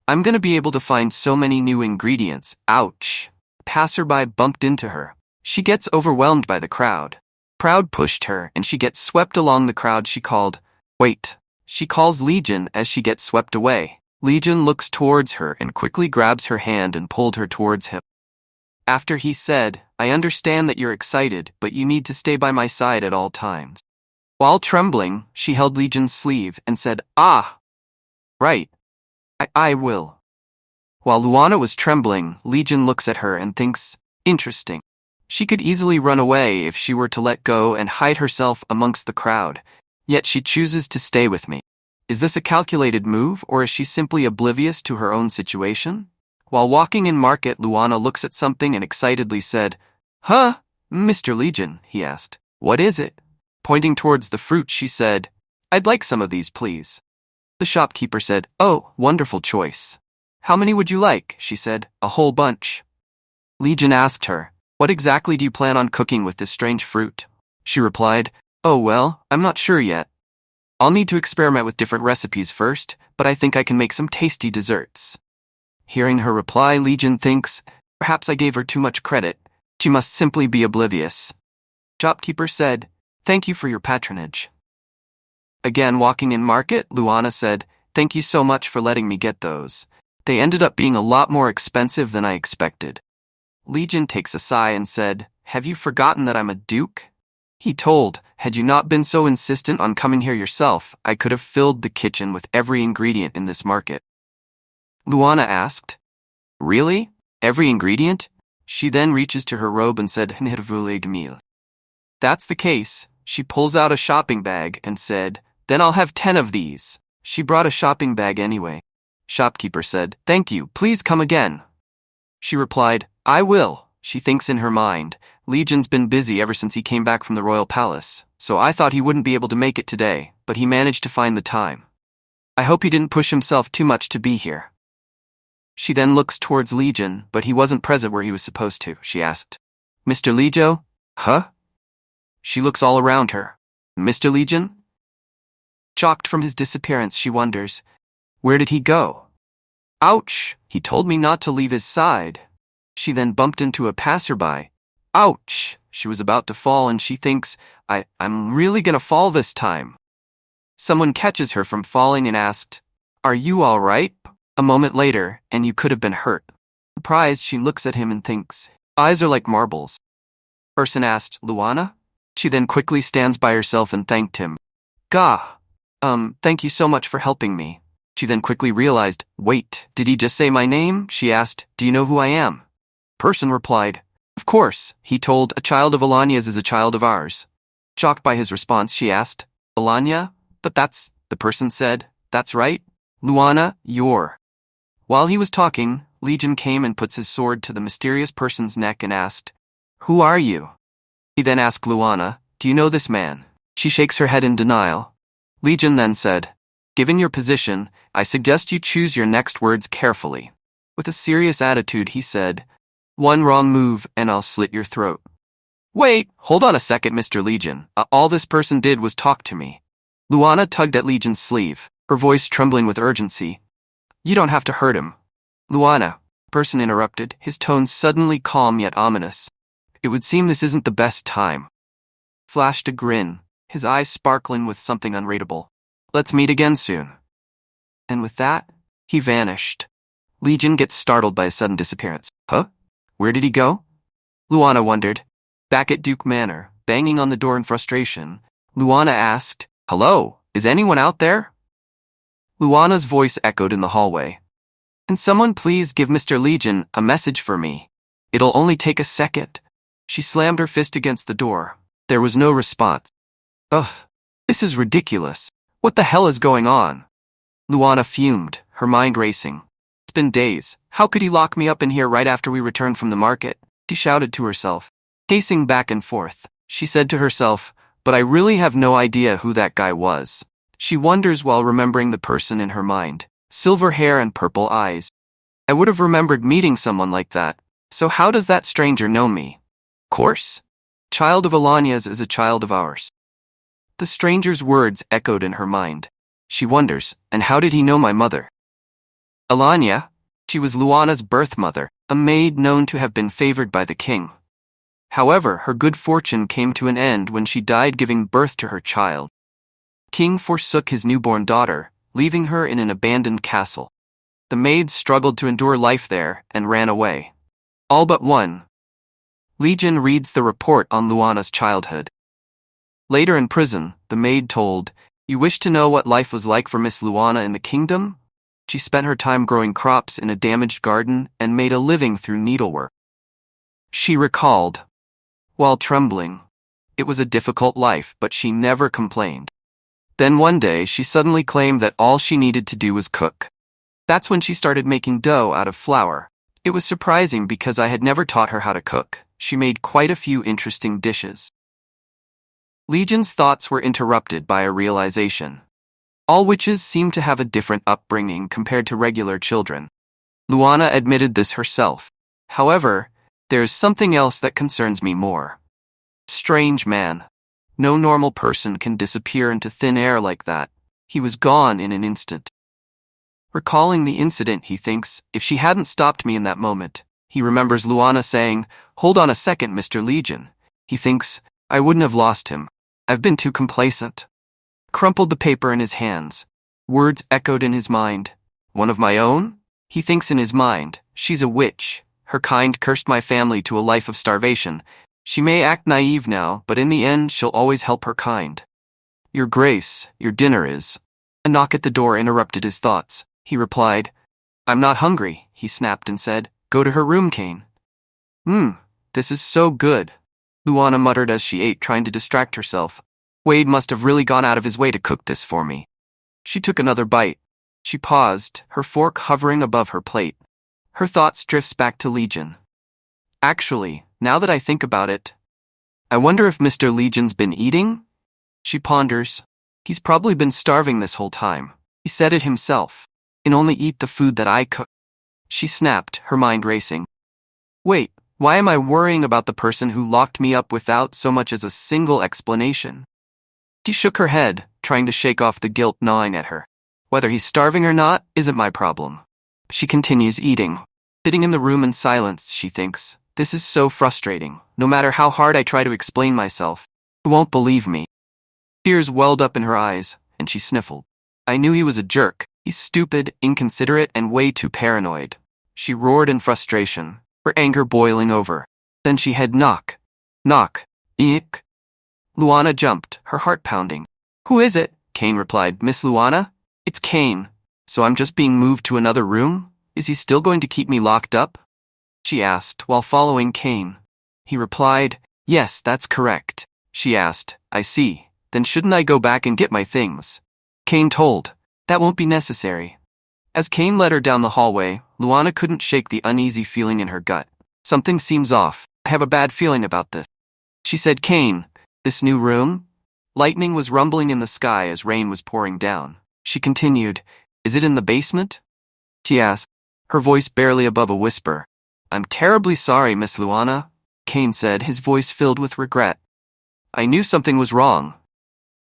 "I'm gonna be able to find so many new ingredients. Ouch." A passerby bumped into her. She gets overwhelmed by the crowd. Crowd pushed her, and she gets swept along the crowd. She called, "Wait." She calls Legion as she gets swept away. Legion looks towards her and quickly grabs her hand and pulled her towards him. After he said, "I understand that you're excited, but you need to stay by my side at all times." While trembling, she held Legion's sleeve and said, "Ah, right. I will." While Luana was trembling, Legion looks at her and thinks, "Interesting. She could easily run away if she were to let go and hide herself amongst the crowd, yet she chooses to stay with me. Is this a calculated move, or is she simply oblivious to her own situation?" While walking in market, Luana looks at something and excitedly said, "Huh, Mr. Legion," he asked. "What is it?" Pointing towards the fruit, she said, "I'd like some of these, please." The shopkeeper said, "Oh, wonderful choice. How many would you like?" She said, "A whole bunch." Legion asked her, "What exactly do you plan on cooking with this strange fruit?" She replied, "Oh well, I'm not sure yet. I'll need to experiment with different recipes first, but I think I can make some tasty desserts." Hearing her reply, Legion thinks, "Perhaps I gave her too much credit. She must simply be oblivious." Shopkeeper said, "Thank you for your patronage." Again walking in market, Luana said, "Thank you so much for letting me get those. They ended up being a lot more expensive than I expected." Legion takes a sigh and said, "Have you forgotten that I'm a duke?" He told, "Had you not been so insistent on coming here yourself, I could have filled the kitchen with every ingredient in this market." Luana asked, "Really? Every ingredient?" She then reaches to her robe and said, "That's the case." She pulls out a shopping bag and said, Then I'll have 10 of these. She brought a shopping bag anyway. Shopkeeper said, "Thank you, please come again." She replied, "I will." She thinks in her mind, Legion's been busy ever since he came back from the royal palace, so I thought he wouldn't be able to make it today, but he managed to find the time. I hope he didn't push himself too much to be here. She then looks towards Legion, but he wasn't present where he was supposed to. She asked, "Mr. Legio?" "Huh?" She looks all around her. "Mr. Legion?" Shocked from his disappearance, she wonders, where did he go? Ouch! He told me not to leave his side. She then bumped into a passerby. Ouch! She was about to fall and she thinks, I'm really gonna fall this time. Someone catches her from falling and asked, "Are you all right?" A moment later, and you could have been hurt. Surprised, she looks at him and thinks, eyes are like marbles. Person asked, "Luana?" She then quickly stands by herself and thanked him. Gah! Thank you so much for helping me. She then quickly realized, wait, did he just say my name? She asked, "Do you know who I am?" Person replied, "Of course." He told, "A child of Alania's is a child of ours." Shocked by his response, she asked, "Alania? But the person said, "That's right. Luana, you're." While he was talking, Legion came and puts his sword to the mysterious person's neck and asked, "Who are you?" He then asked Luana, "Do you know this man?" She shakes her head in denial. Legion then said, "Given your position, I suggest you choose your next words carefully." With a serious attitude, he said, "One wrong move and I'll slit your throat." Wait, hold on a second, Mr. Legion. All this person did was talk to me. Luana tugged at Legion's sleeve, her voice trembling with urgency. "You don't have to hurt him." "Luana," person interrupted, his tone suddenly calm yet ominous. "It would seem this isn't the best time." Flashed a grin, his eyes sparkling with something unreadable. "Let's meet again soon." And with that, he vanished. Legion gets startled by a sudden disappearance. Huh? Where did he go? Luana wondered. Back at Duke Manor, banging on the door in frustration, Luana asked, "Hello, is anyone out there?" Luana's voice echoed in the hallway. "Can someone please give Mr. Legion a message for me? It'll only take a second." She slammed her fist against the door. There was no response. Ugh, this is ridiculous. What the hell is going on? Luana fumed, her mind racing. It's been days. How could he lock me up in here right after we returned from the market? She shouted to herself. Pacing back and forth, she said to herself, but I really have no idea who that guy was. She wonders while remembering the person in her mind. Silver hair and purple eyes. I would have remembered meeting someone like that. So how does that stranger know me? Course. Child of Alania's is a child of ours. The stranger's words echoed in her mind. She wonders, and how did he know my mother? Alania? She was Luana's birth mother, a maid known to have been favored by the king. However, her good fortune came to an end when she died giving birth to her child. King forsook his newborn daughter, leaving her in an abandoned castle. The maids struggled to endure life there and ran away. All but one. Legion reads the report on Luana's childhood. Later in prison, the maid told, "You wish to know what life was like for Miss Luana in the kingdom? She spent her time growing crops in a damaged garden and made a living through needlework." She recalled, while trembling, it was a difficult life, but she never complained. Then one day, she suddenly claimed that all she needed to do was cook. That's when she started making dough out of flour. It was surprising because I had never taught her how to cook. She made quite a few interesting dishes. Legion's thoughts were interrupted by a realization. All witches seem to have a different upbringing compared to regular children. Luana admitted this herself. However, there is something else that concerns me more. Strange man. No normal person can disappear into thin air like that. He was gone in an instant. Recalling the incident, he thinks, if she hadn't stopped me in that moment. He remembers Luana saying, "Hold on a second, Mr. Legion." He thinks, I wouldn't have lost him. I've been too complacent. Crumpled the paper in his hands. Words echoed in his mind. One of my own? He thinks in his mind, she's a witch. Her kind cursed my family to a life of starvation. She may act naive now, but in the end, she'll always help her kind. Your Grace, your dinner is. A knock at the door interrupted his thoughts. He replied, I'm not hungry, he snapped and said, Go to her room, Kane. This is so good, Luana muttered as she ate, trying to distract herself. Wade must have really gone out of his way to cook this for me. She took another bite. She paused, her fork hovering above her plate. Her thoughts drifts back to Legion. Actually, now that I think about it, I wonder if Mr. Legion's been eating? She ponders. He's probably been starving this whole time. He said it himself. And only eat the food that I cook. She snapped, her mind racing. Wait, why am I worrying about the person who locked me up without so much as a single explanation? She shook her head, trying to shake off the guilt gnawing at her. Whether he's starving or not isn't my problem. She continues eating. Sitting in the room in silence, she thinks, this is so frustrating. No matter how hard I try to explain myself, he won't believe me. Tears welled up in her eyes, and she sniffled. I knew he was a jerk. He's stupid, inconsiderate, and way too paranoid. She roared in frustration, her anger boiling over. Then she had knock. Knock. Eek. Luana jumped, her heart pounding. Who is it? Kane replied. Miss Luana? It's Kane. So I'm just being moved to another room? Is he still going to keep me locked up? She asked, while following Kane. He replied, yes, that's correct. She asked, I see. Then shouldn't I go back and get my things? Kane told, that won't be necessary. As Kane led her down the hallway, Luana couldn't shake the uneasy feeling in her gut. Something seems off. I have a bad feeling about this. She said, Kane, this new room? Lightning was rumbling in the sky as rain was pouring down. She continued, is it in the basement? She asked, her voice barely above a whisper. I'm terribly sorry, Miss Luana, Kane said, his voice filled with regret. I knew something was wrong.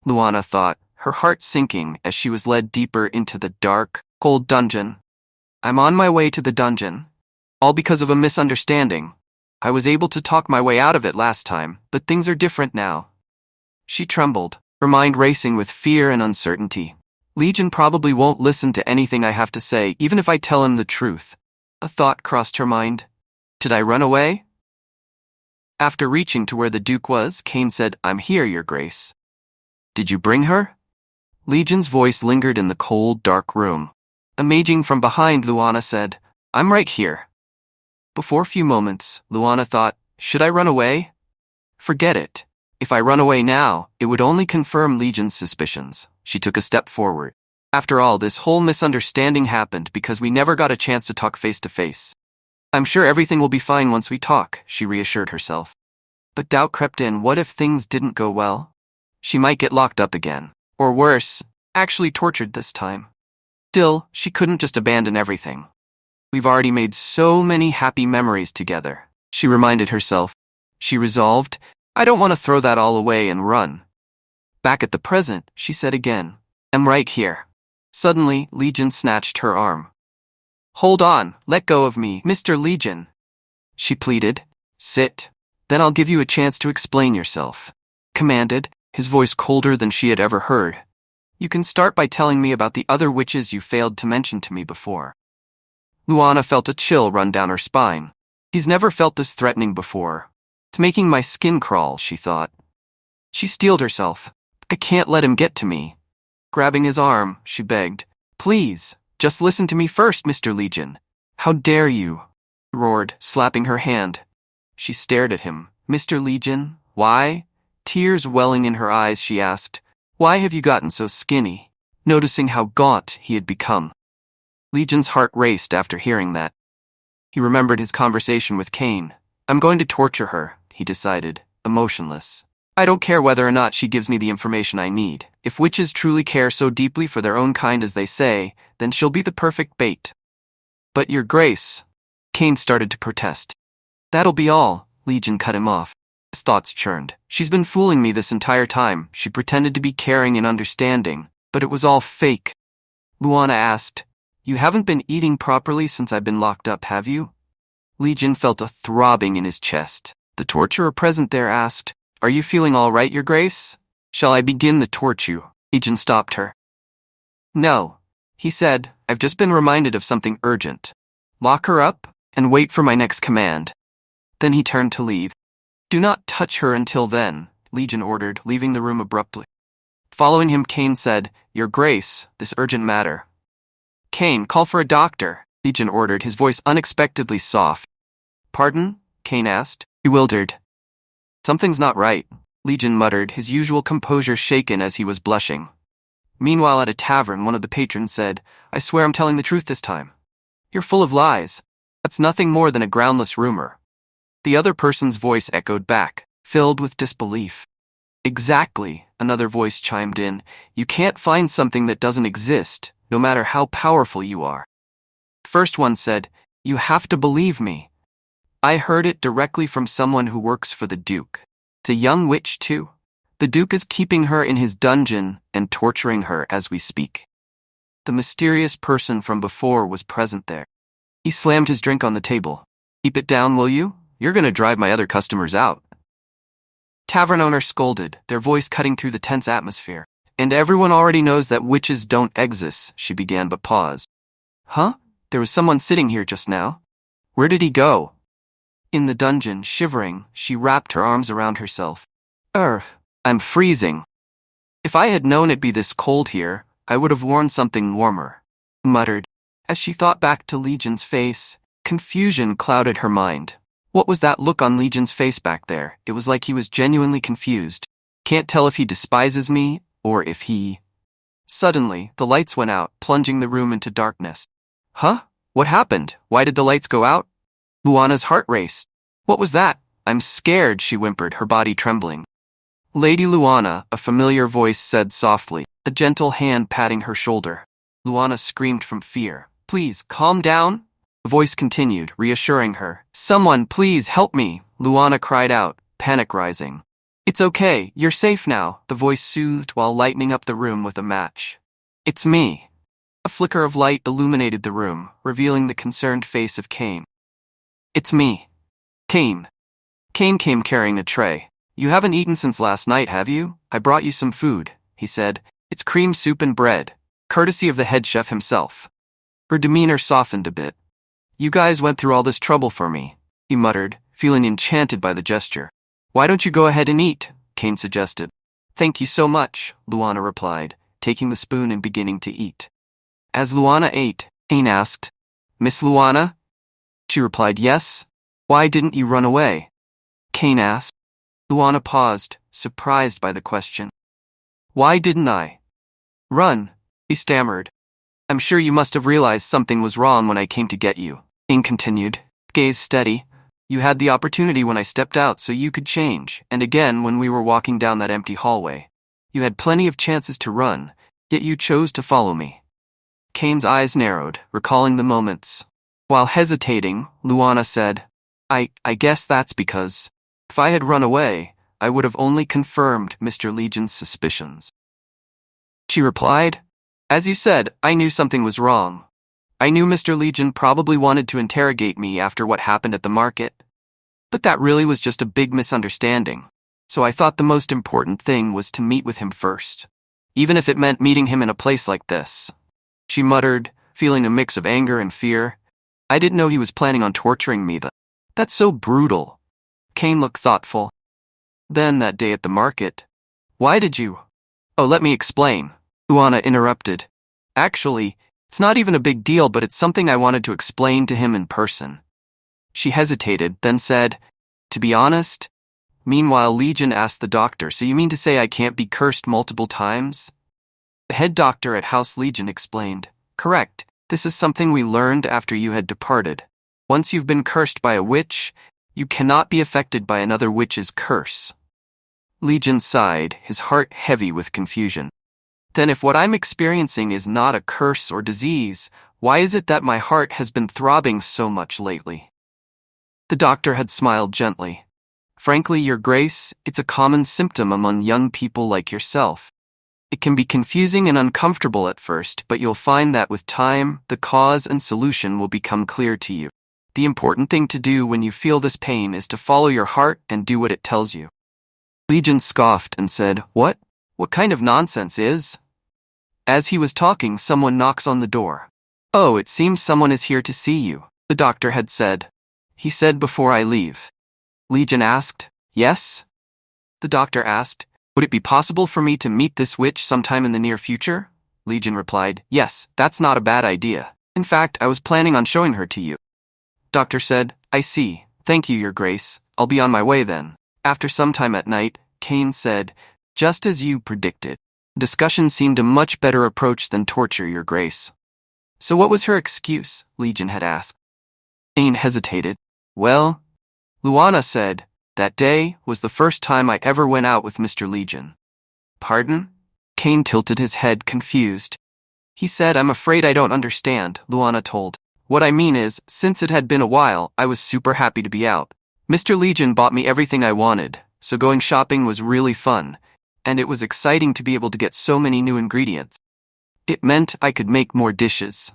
Luana thought, her heart sinking as she was led deeper into the dark, cold dungeon. I'm on my way to the dungeon. All because of a misunderstanding. I was able to talk my way out of it last time, but things are different now. She trembled, her mind racing with fear and uncertainty. Legion probably won't listen to anything I have to say, even if I tell him the truth. A thought crossed her mind. Did I run away? After reaching to where the Duke was, Kane said, I'm here, Your Grace. Did you bring her? Legion's voice lingered in the cold, dark room. Emerging from behind, Luana said, I'm right here. Before a few moments, Luana thought, should I run away? Forget it. If I run away now, it would only confirm Legion's suspicions. She took a step forward. After all, this whole misunderstanding happened because we never got a chance to talk face to face. I'm sure everything will be fine once we talk, she reassured herself. But doubt crept in. What if things didn't go well? She might get locked up again. Or worse, actually tortured this time. Still, she couldn't just abandon everything. We've already made so many happy memories together, she reminded herself. She resolved, I don't want to throw that all away and run. Back at the present, she said again, I'm right here. Suddenly, Legion snatched her arm. Hold on, let go of me, Mr. Legion. She pleaded, sit. Then I'll give you a chance to explain yourself. Commanded, his voice colder than she had ever heard. You can start by telling me about the other witches you failed to mention to me before. Luana felt a chill run down her spine. He's never felt this threatening before. It's making my skin crawl, she thought. She steeled herself. I can't let him get to me. Grabbing his arm, she begged, please, just listen to me first, Mr. Legion. How dare you? He roared, slapping her hand. She stared at him. Mr. Legion, why? Tears welling in her eyes, she asked, why have you gotten so skinny? Noticing how gaunt he had become. Legion's heart raced after hearing that. He remembered his conversation with Kane. I'm going to torture her, he decided, emotionless. I don't care whether or not she gives me the information I need. If witches truly care so deeply for their own kind as they say, then she'll be the perfect bait. But Your Grace, Kane started to protest. That'll be all, Legion cut him off. His thoughts churned. She's been fooling me this entire time. She pretended to be caring and understanding, but it was all fake. Luana asked, you haven't been eating properly since I've been locked up, have you? Legion felt a throbbing in his chest. The torturer present there asked, are you feeling all right, Your Grace? Shall I begin the torture? Legion stopped her. No, he said, I've just been reminded of something urgent. Lock her up and wait for my next command. Then he turned to leave. Do not touch her until then, Legion ordered, leaving the room abruptly. Following him, Kane said, Your Grace, this urgent matter. Kane, call for a doctor, Legion ordered, his voice unexpectedly soft. Pardon? Kane asked, bewildered. Something's not right. Legion muttered, his usual composure shaken as he was blushing. Meanwhile, at a tavern, one of the patrons said, I swear I'm telling the truth this time. You're full of lies. That's nothing more than a groundless rumor. The other person's voice echoed back, filled with disbelief. Exactly, another voice chimed in. You can't find something that doesn't exist, no matter how powerful you are. First one said, you have to believe me. I heard it directly from someone who works for the Duke. It's a young witch, too. The Duke is keeping her in his dungeon and torturing her as we speak. The mysterious person from before was present there. He slammed his drink on the table. Keep it down, will you? You're going to drive my other customers out. Tavern owner scolded, their voice cutting through the tense atmosphere. And everyone already knows that witches don't exist, she began but paused. Huh? There was someone sitting here just now. Where did he go? In the dungeon, shivering, she wrapped her arms around herself. I'm freezing. If I had known it'd be this cold here, I would have worn something warmer, muttered. As she thought back to Legion's face, confusion clouded her mind. What was that look on Legion's face back there? It was like he was genuinely confused. Can't tell if he despises me or if he... Suddenly, the lights went out, plunging the room into darkness. Huh? What happened? Why did the lights go out? Luana's heart raced. What was that? I'm scared, she whimpered, her body trembling. Lady Luana, a familiar voice said softly, a gentle hand patting her shoulder. Luana screamed from fear. Please, calm down. The voice continued, reassuring her. Someone, please help me, Luana cried out, panic rising. It's okay, you're safe now, the voice soothed while lighting up the room with a match. It's me. A flicker of light illuminated the room, revealing the concerned face of Cain. It's me. Cain. Cain came carrying a tray. You haven't eaten since last night, have you? I brought you some food, he said. It's cream soup and bread, courtesy of the head chef himself. Her demeanor softened a bit. You guys went through all this trouble for me, he muttered, feeling enchanted by the gesture. Why don't you go ahead and eat? Cain suggested. Thank you so much, Luana replied, taking the spoon and beginning to eat. As Luana ate, Cain asked, Miss Luana? She replied, yes. Why didn't you run away? Cain asked. Luana paused, surprised by the question. Why didn't I run? He stammered. I'm sure you must have realized something was wrong when I came to get you. Cain continued, gaze steady. You had the opportunity when I stepped out so you could change, and again when we were walking down that empty hallway. You had plenty of chances to run, yet you chose to follow me. Cain's eyes narrowed, recalling the moments. While hesitating, Luana said, I guess that's because if I had run away, I would have only confirmed Mr. Legion's suspicions. She replied, As you said, I knew something was wrong. I knew Mr. Legion probably wanted to interrogate me after what happened at the market. But that really was just a big misunderstanding. So I thought the most important thing was to meet with him first, even if it meant meeting him in a place like this. She muttered, feeling a mix of anger and fear. I didn't know he was planning on torturing me. That's so brutal. Cain looked thoughtful. Then that day at the market. Why did you? Oh, let me explain. Luana interrupted. Actually, it's not even a big deal, but it's something I wanted to explain to him in person. She hesitated, then said, To be honest. Meanwhile, Legion asked the doctor, So you mean to say I can't be cursed multiple times? The head doctor at House Legion explained, Correct. This is something we learned after you had departed. Once you've been cursed by a witch, you cannot be affected by another witch's curse. Legion sighed, his heart heavy with confusion. Then if what I'm experiencing is not a curse or disease, why is it that my heart has been throbbing so much lately? The doctor had smiled gently. Frankly, Your Grace, it's a common symptom among young people like yourself. It can be confusing and uncomfortable at first, but you'll find that with time, the cause and solution will become clear to you. The important thing to do when you feel this pain is to follow your heart and do what it tells you. Legion scoffed and said, What? What kind of nonsense is? As he was talking, someone knocks on the door. Oh, it seems someone is here to see you, the doctor had said. He said before I leave. Legion asked, Yes? The doctor asked, Would it be possible for me to meet this witch sometime in the near future? Legion replied, Yes, that's not a bad idea. In fact, I was planning on showing her to you. Doctor said, I see. Thank you, Your Grace. I'll be on my way then. After some time at night, Kane said, "Just as you predicted." Discussion seemed a much better approach than torture, Your Grace. So what was her excuse? Legion had asked. Kane hesitated. Well, Luana said, that day was the first time I ever went out with Mr. Legion. Pardon? Kane tilted his head, confused. He said, I'm afraid I don't understand, Luana told. What I mean is, since it had been a while, I was super happy to be out. Mr. Legion bought me everything I wanted, so going shopping was really fun, and it was exciting to be able to get so many new ingredients. It meant I could make more dishes.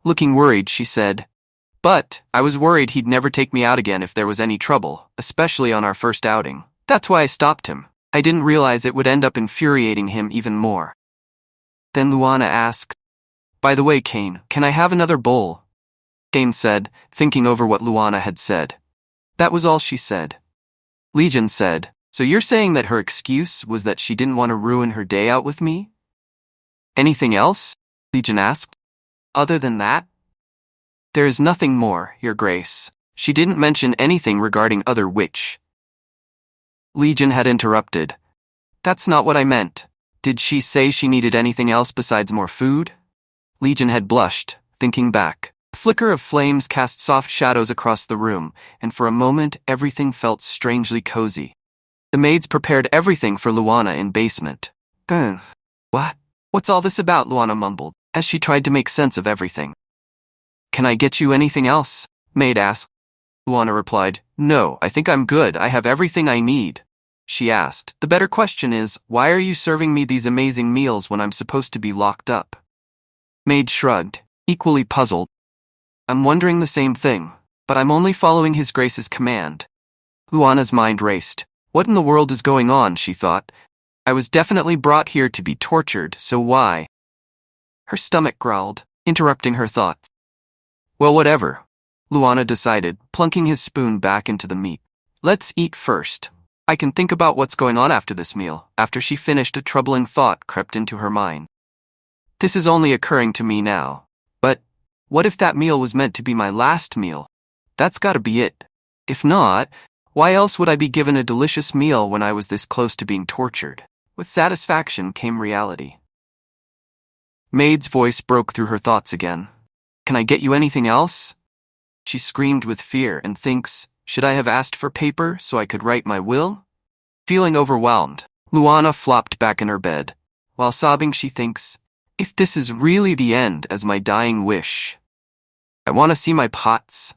Looking worried, she said, but I was worried he'd never take me out again if there was any trouble, especially on our first outing. That's why I stopped him. I didn't realize it would end up infuriating him even more. Then Luana asked, by the way, Kane, can I have another bowl? Kane said, thinking over what Luana had said. That was all she said. Legion said, so you're saying that her excuse was that she didn't want to ruin her day out with me? Anything else? Legion asked. Other than that? There is nothing more, Your Grace. She didn't mention anything regarding other witch. Legion had interrupted. That's not what I meant. Did she say she needed anything else besides more food? Legion had blushed, thinking back. A flicker of flames cast soft shadows across the room, and for a moment everything felt strangely cozy. The maids prepared everything for Luana in basement. What? What's all this about? Luana mumbled, as she tried to make sense of everything. Can I get you anything else? Maid asked. Luana replied, no, I think I'm good. I have everything I need. She asked, the better question is, why are you serving me these amazing meals when I'm supposed to be locked up? Maid shrugged, equally puzzled. I'm wondering the same thing, but I'm only following His Grace's command. Luana's mind raced. What in the world is going on, she thought. I was definitely brought here to be tortured, so why? Her stomach growled, interrupting her thoughts. Well, whatever, Luana decided, plunking his spoon back into the meat. Let's eat first. I can think about what's going on after this meal. After she finished, a troubling thought crept into her mind. This is only occurring to me now. But what if that meal was meant to be my last meal? That's gotta be it. If not, why else would I be given a delicious meal when I was this close to being tortured? With satisfaction came reality. Maid's voice broke through her thoughts again. Can I get you anything else? She screamed with fear and thinks, should I have asked for paper so I could write my will? Feeling overwhelmed, Luana flopped back in her bed. While sobbing, she thinks, if this is really the end as my dying wish, I want to see my pots.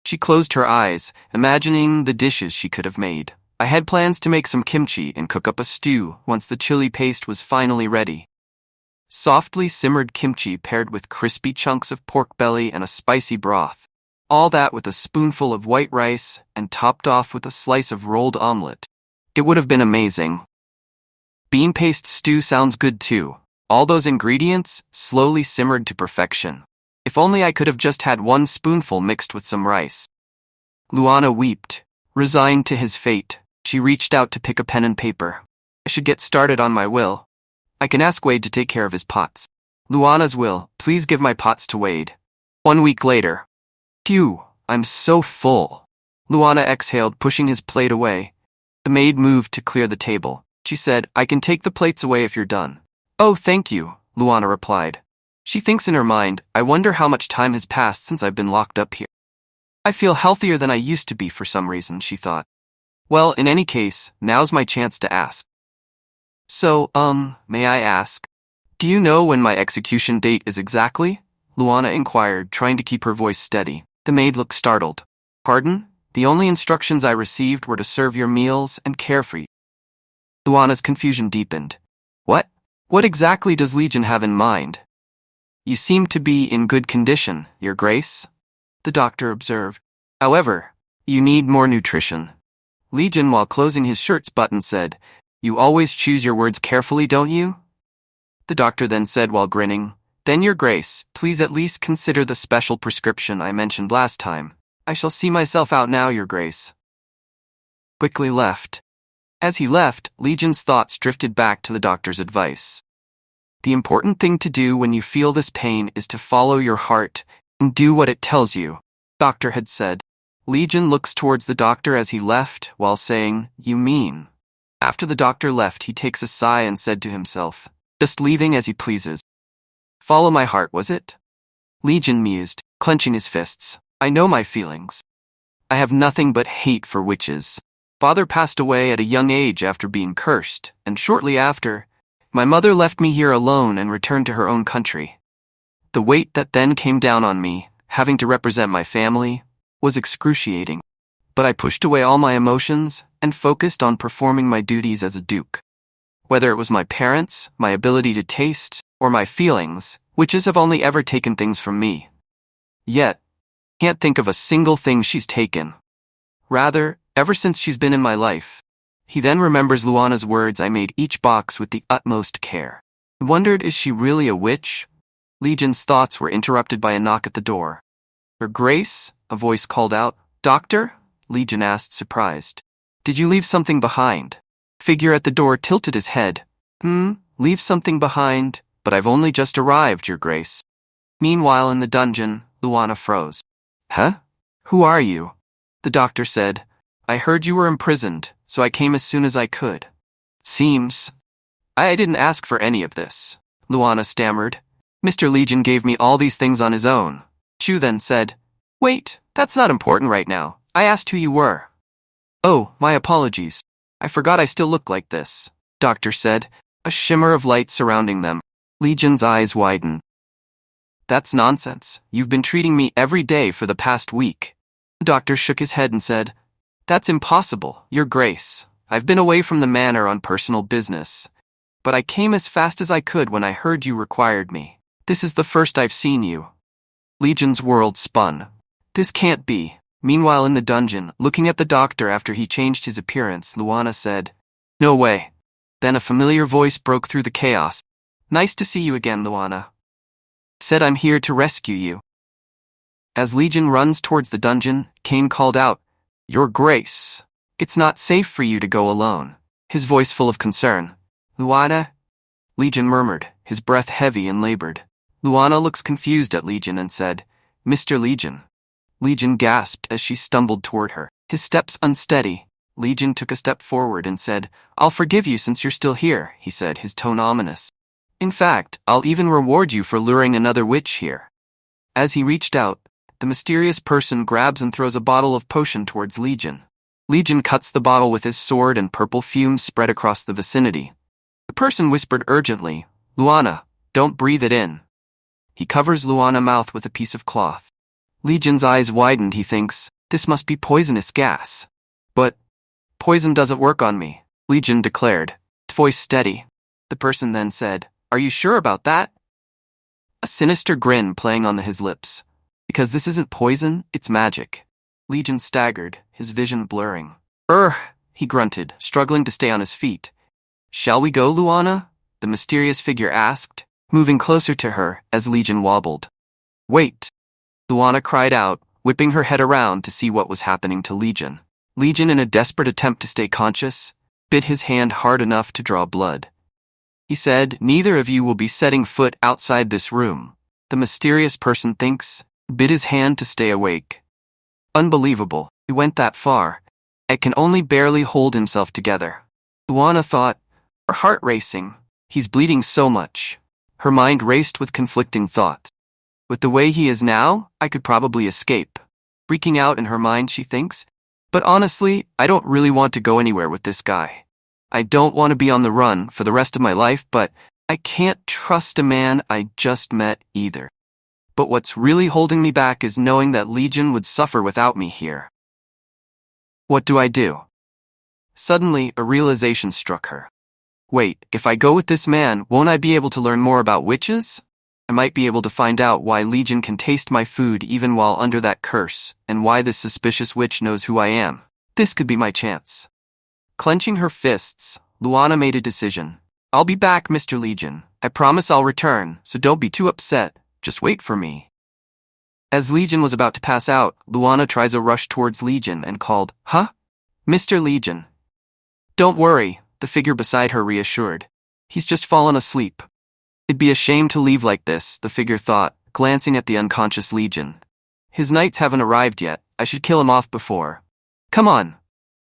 She closed her eyes, imagining the dishes she could have made. I had plans to make some kimchi and cook up a stew once the chili paste was finally ready. Softly simmered kimchi paired with crispy chunks of pork belly and a spicy broth. All that with a spoonful of white rice and topped off with a slice of rolled omelet. It would have been amazing. Bean paste stew sounds good too. All those ingredients slowly simmered to perfection. If only I could have just had one spoonful mixed with some rice. Luana wept, resigned to his fate. She reached out to pick a pen and paper. I should get started on my will. I can ask Wade to take care of his pots. Luana's will, please give my pots to Wade. 1 week later. Phew, I'm so full. Luana exhaled, pushing his plate away. The maid moved to clear the table. She said, I can take the plates away if you're done. Oh, thank you, Luana replied. She thinks in her mind, I wonder how much time has passed since I've been locked up here. I feel healthier than I used to be for some reason, she thought. Well, in any case, now's my chance to ask. So, may I ask, do you know when my execution date is exactly? Luana inquired, trying to keep her voice steady. The maid looked startled. Pardon? The only instructions I received were to serve your meals and care for you. Luana's confusion deepened. What? What exactly does Legion have in mind? You seem to be in good condition, Your Grace, the doctor observed. However, you need more nutrition. Legion, while closing his shirt's button, said, You always choose your words carefully, don't you? The doctor then said while grinning, Then, Your Grace, please at least consider the special prescription I mentioned last time. I shall see myself out now, Your Grace. Quickly left. As he left, Legion's thoughts drifted back to the doctor's advice. The important thing to do when you feel this pain is to follow your heart and do what it tells you, Doctor had said. Legion looks towards the doctor as he left while saying, You mean? After the doctor left, he takes a sigh and said to himself, just leaving as he pleases. Follow my heart, was it? Legion mused, clenching his fists. I know my feelings. I have nothing but hate for witches. Father passed away at a young age after being cursed, and shortly after, my mother left me here alone and returned to her own country. The weight that then came down on me, having to represent my family, was excruciating. But I pushed away all my emotions and focused on performing my duties as a duke. Whether it was my parents, my ability to taste, or my feelings, witches have only ever taken things from me. Yet, can't think of a single thing she's taken. Rather, ever since she's been in my life. He then remembers Luana's words, I made each box with the utmost care. He wondered, is she really a witch? Legion's thoughts were interrupted by a knock at the door. Her Grace, a voice called out. Doctor? Legion asked, surprised. Did you leave something behind? Figure at the door tilted his head. Leave something behind, but I've only just arrived, Your Grace. Meanwhile, in the dungeon, Luana froze. Huh? Who are you? The doctor said. I heard you were imprisoned, so I came as soon as I could. Seems. I didn't ask for any of this, Luana stammered. Mr. Legion gave me all these things on his own. Chu then said, Wait, that's not important right now. I asked who you were. Oh, my apologies. I forgot I still look like this, Doctor said, a shimmer of light surrounding them. Legion's eyes widened. That's nonsense. You've been treating me every day for the past week. The doctor shook his head and said, That's impossible, Your Grace. I've been away from the manor on personal business. But I came as fast as I could when I heard you required me. This is the first I've seen you. Legion's world spun. This can't be. Meanwhile, in the dungeon, looking at the doctor after he changed his appearance, Luana said, No way. Then a familiar voice broke through the chaos. Nice to see you again, Luana. Said I'm here to rescue you. As Legion runs towards the dungeon, Kane called out, Your Grace, it's not safe for you to go alone. His voice full of concern. Luana? Legion murmured, his breath heavy and labored. Luana looks confused at Legion and said, Mr. Legion. Legion gasped as she stumbled toward her, his steps unsteady. Legion took a step forward and said, I'll forgive you since you're still here, he said, his tone ominous. In fact, I'll even reward you for luring another witch here. As he reached out, the mysterious person grabs and throws a bottle of potion towards Legion. Legion cuts the bottle with his sword and purple fumes spread across the vicinity. The person whispered urgently, Luana, don't breathe it in. He covers Luana's mouth with a piece of cloth. Legion's eyes widened, he thinks, this must be poisonous gas. But poison doesn't work on me, Legion declared, its voice steady. The person then said, Are you sure about that? A sinister grin playing on his lips. Because this isn't poison, it's magic. Legion staggered, his vision blurring. He grunted, struggling to stay on his feet. Shall we go, Luana? The mysterious figure asked, moving closer to her as Legion wobbled. Wait. Luana cried out, whipping her head around to see what was happening to Legion. Legion, in a desperate attempt to stay conscious, bit his hand hard enough to draw blood. He said, Neither of you will be setting foot outside this room. The mysterious person thinks, bit his hand to stay awake. Unbelievable, he went that far. It can only barely hold himself together. Luana thought, her heart racing. He's bleeding so much. Her mind raced with conflicting thoughts. With the way he is now, I could probably escape. Freaking out in her mind, she thinks. But honestly, I don't really want to go anywhere with this guy. I don't want to be on the run for the rest of my life, but I can't trust a man I just met either. But what's really holding me back is knowing that Legion would suffer without me here. What do I do? Suddenly, a realization struck her. Wait, if I go with this man, won't I be able to learn more about witches? I might be able to find out why Legion can taste my food even while under that curse, and why this suspicious witch knows who I am. This could be my chance. Clenching her fists, Luana made a decision. I'll be back, Mr. Legion. I promise I'll return, so don't be too upset. Just wait for me. As Legion was about to pass out, Luana tries a rush towards Legion and called, Huh? Mr. Legion. Don't worry, the figure beside her reassured. He's just fallen asleep. It'd be a shame to leave like this, the figure thought, glancing at the unconscious Legion. His knights haven't arrived yet. I should kill him off before. Come on.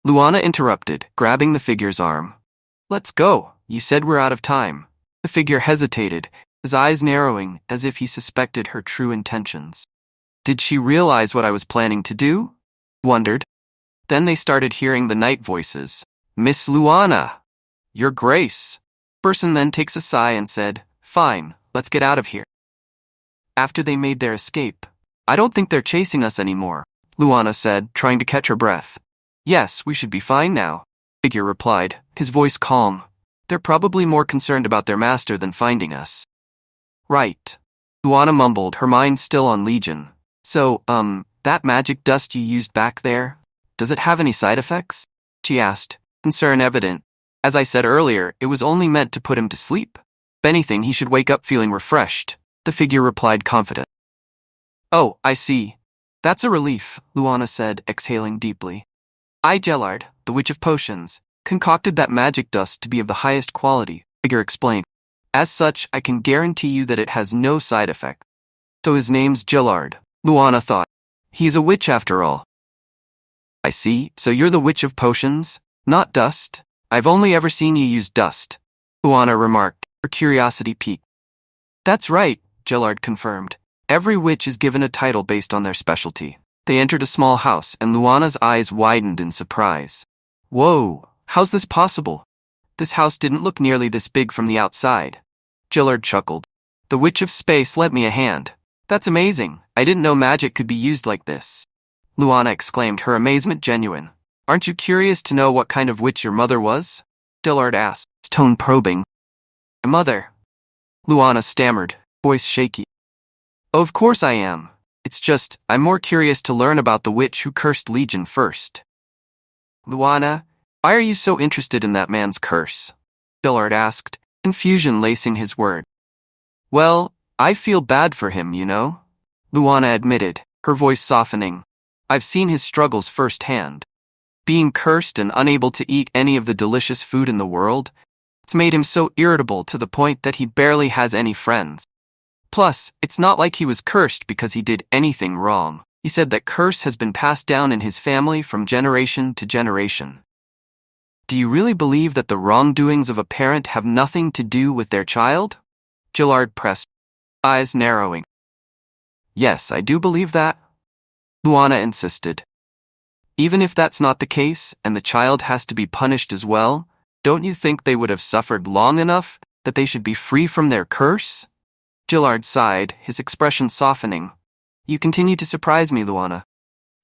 Luana interrupted, grabbing the figure's arm. Let's go. You said we're out of time. The figure hesitated, his eyes narrowing as if he suspected her true intentions. Did she realize what I was planning to do? Wondered. Then they started hearing the night voices. Miss Luana! Your Grace! Person then takes a sigh and said, Fine, let's get out of here. After they made their escape, I don't think they're chasing us anymore, Luana said, trying to catch her breath. Yes, we should be fine now, figure replied, his voice calm. They're probably more concerned about their master than finding us. Right. Luana mumbled, her mind still on Legion. So, that magic dust you used back there, does it have any side effects? She asked, concern evident. As I said earlier, it was only meant to put him to sleep. If anything, he should wake up feeling refreshed, the figure replied confident. Oh, I see. That's a relief, Luana said, exhaling deeply. I, Jellard, the Witch of Potions, concocted that magic dust to be of the highest quality, figure explained. As such, I can guarantee you that it has no side effect. So his name's Jellard, Luana thought. He's a witch after all. I see, so you're the Witch of Potions, not dust? I've only ever seen you use dust, Luana remarked, her curiosity piqued. That's right, Jellard confirmed. Every witch is given a title based on their specialty. They entered a small house, and Luana's eyes widened in surprise. Whoa, how's this possible? This house didn't look nearly this big from the outside. Jellard chuckled. The Witch of Space lent me a hand. That's amazing. I didn't know magic could be used like this. Luana exclaimed, her amazement genuine. Aren't you curious to know what kind of witch your mother was? Jellard asked, his tone probing. My mother? Luana stammered, voice shaky. Oh, of course I am. It's just, I'm more curious to learn about the witch who cursed Legion first. Luana, why are you so interested in that man's curse? Jellard asked, confusion lacing his word. Well, I feel bad for him, you know? Luana admitted, her voice softening. I've seen his struggles firsthand. Being cursed and unable to eat any of the delicious food in the world, it's made him so irritable to the point that he barely has any friends. Plus, it's not like he was cursed because he did anything wrong. He said that curse has been passed down in his family from generation to generation. Do you really believe that the wrongdoings of a parent have nothing to do with their child? Jellard pressed, eyes narrowing. Yes, I do believe that, Luana insisted. Even if that's not the case, and the child has to be punished as well, don't you think they would have suffered long enough that they should be free from their curse? Jellard sighed, his expression softening. You continue to surprise me, Luana.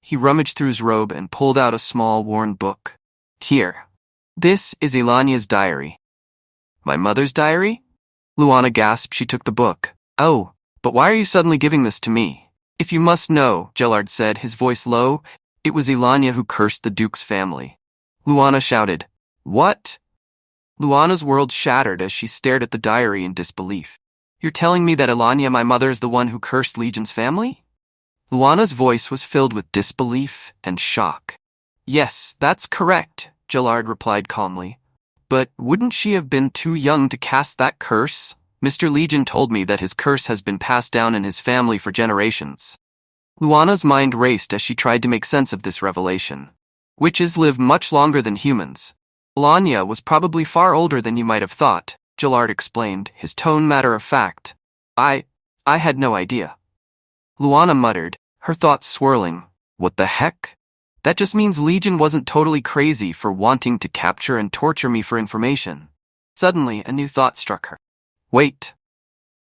He rummaged through his robe and pulled out a small, worn book. Here. This is Ilania's diary. My mother's diary? Luana gasped. She took the book. Oh, but why are you suddenly giving this to me? If you must know, Jellard said, his voice low, it was Ilania who cursed the Duke's family. Luana shouted, What? Luana's world shattered as she stared at the diary in disbelief. You're telling me that Ilania, my mother, is the one who cursed Legion's family? Luana's voice was filled with disbelief and shock. Yes, that's correct, Jellard replied calmly. But wouldn't she have been too young to cast that curse? Mr. Legion told me that his curse has been passed down in his family for generations. Luana's mind raced as she tried to make sense of this revelation. Witches live much longer than humans. Ilania was probably far older than you might have thought, Jellard explained, his tone matter-of-fact. I had no idea. Luana muttered, her thoughts swirling. What the heck? That just means Legion wasn't totally crazy for wanting to capture and torture me for information. Suddenly, a new thought struck her. Wait.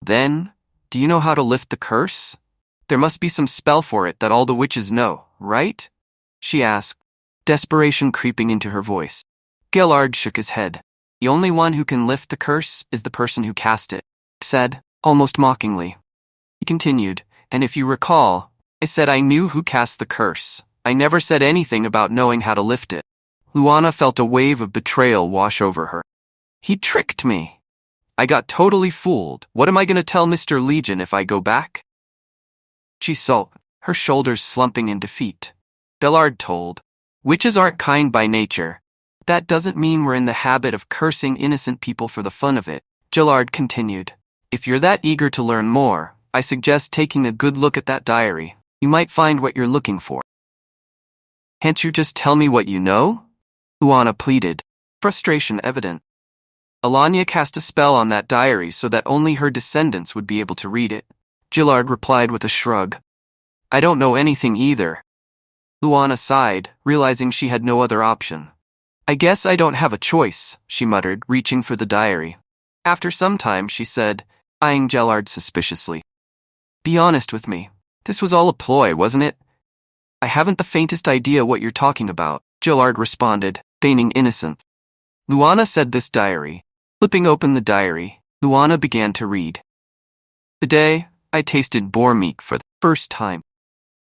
Then, do you know how to lift the curse? There must be some spell for it that all the witches know, right? She asked, desperation creeping into her voice. Jellard shook his head. The only one who can lift the curse is the person who cast it, said, almost mockingly. He continued, and if you recall, I said I knew who cast the curse. I never said anything about knowing how to lift it. Luana felt a wave of betrayal wash over her. He tricked me. I got totally fooled. What am I going to tell Mr. Legion if I go back? She sulked, her shoulders slumping in defeat. Jellard told, witches aren't kind by nature. That doesn't mean we're in the habit of cursing innocent people for the fun of it. Jellard continued, if you're that eager to learn more, I suggest taking a good look at that diary. You might find what you're looking for. Can't you just tell me what you know? Luana pleaded, frustration evident. Alanya cast a spell on that diary so that only her descendants would be able to read it. Gillard replied with a shrug. I don't know anything either. Luana sighed, realizing she had no other option. I guess I don't have a choice, she muttered, reaching for the diary. After some time, she said, eyeing Gillard suspiciously. Be honest with me. This was all a ploy, wasn't it? I haven't the faintest idea what you're talking about, Gillard responded, feigning innocence. Luana said this diary. Flipping open the diary, Luana began to read. Today, I tasted boar meat for the first time.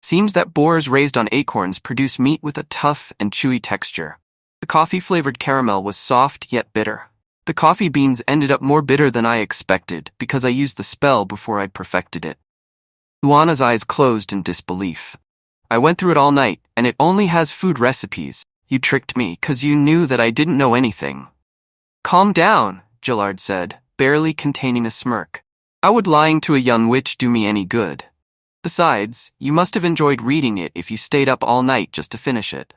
Seems that boars raised on acorns produce meat with a tough and chewy texture. The coffee-flavored caramel was soft yet bitter. The coffee beans ended up more bitter than I expected because I used the spell before I'd perfected it. Luana's eyes closed in disbelief. I went through it all night, and it only has food recipes. You tricked me because you knew that I didn't know anything. Calm down, Gillard said, barely containing a smirk. How would lying to a young witch do me any good? Besides, you must have enjoyed reading it if you stayed up all night just to finish it.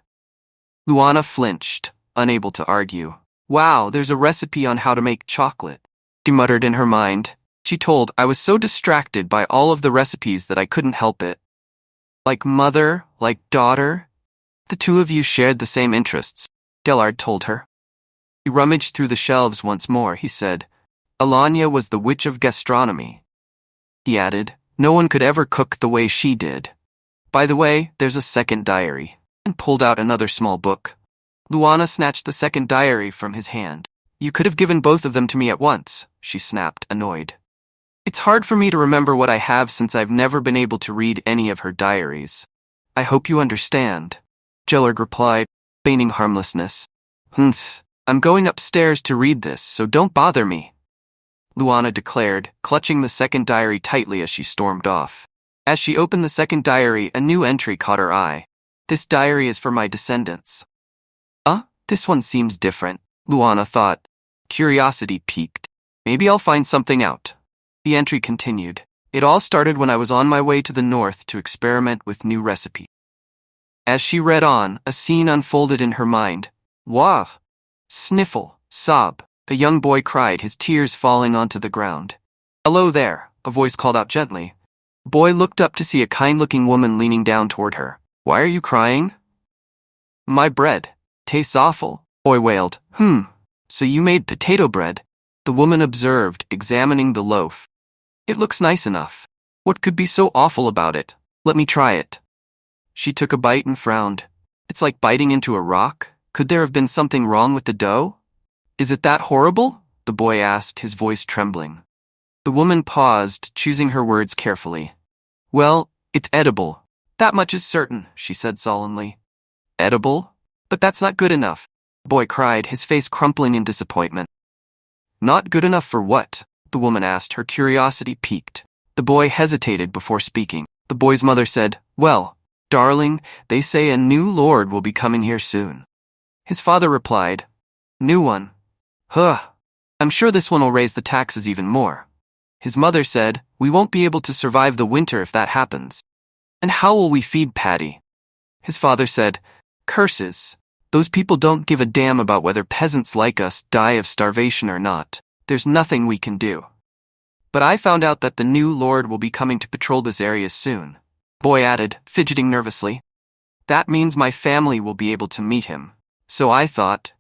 Luana flinched, unable to argue. Wow, there's a recipe on how to make chocolate, she muttered in her mind. She told, I was so distracted by all of the recipes that I couldn't help it. Like mother, like daughter? The two of you shared the same interests, Gillard told her. He rummaged through the shelves once more, he said. Alanya was the witch of gastronomy. He added, no one could ever cook the way she did. By the way, there's a second diary, and pulled out another small book. Luana snatched the second diary from his hand. You could have given both of them to me at once, she snapped, annoyed. It's hard for me to remember what I have since I've never been able to read any of her diaries. I hope you understand, Gillard replied, feigning harmlessness. I'm going upstairs to read this, so don't bother me, Luana declared, clutching the second diary tightly as she stormed off. As she opened the second diary, a new entry caught her eye. This diary is for my descendants. This one seems different, Luana thought. Curiosity piqued. Maybe I'll find something out. The entry continued. It all started when I was on my way to the north to experiment with new recipes. As she read on, a scene unfolded in her mind. Wah! Sniffle, sob. A young boy cried, his tears falling onto the ground. Hello there, a voice called out gently. The boy looked up to see a kind-looking woman leaning down toward her. Why are you crying? My bread. Tastes awful, boy wailed. So you made potato bread? The woman observed, examining the loaf. It looks nice enough. What could be so awful about it? Let me try it. She took a bite and frowned. It's like biting into a rock. Could there have been something wrong with the dough? Is it that horrible? The boy asked, his voice trembling. The woman paused, choosing her words carefully. Well, it's edible. That much is certain, she said solemnly. Edible? But that's not good enough, the boy cried, his face crumpling in disappointment. Not good enough for what? The woman asked, her curiosity piqued. The boy hesitated before speaking. The boy's mother said, Well, darling, they say a new lord will be coming here soon. His father replied, New one? I'm sure this one will raise the taxes even more. His mother said, We won't be able to survive the winter if that happens. And how will we feed Patty? His father said, Curses. Those people don't give a damn about whether peasants like us die of starvation or not. There's nothing we can do. But I found out that the new lord will be coming to patrol this area soon, boy added, fidgeting nervously. That means my family will be able to meet him. So I thought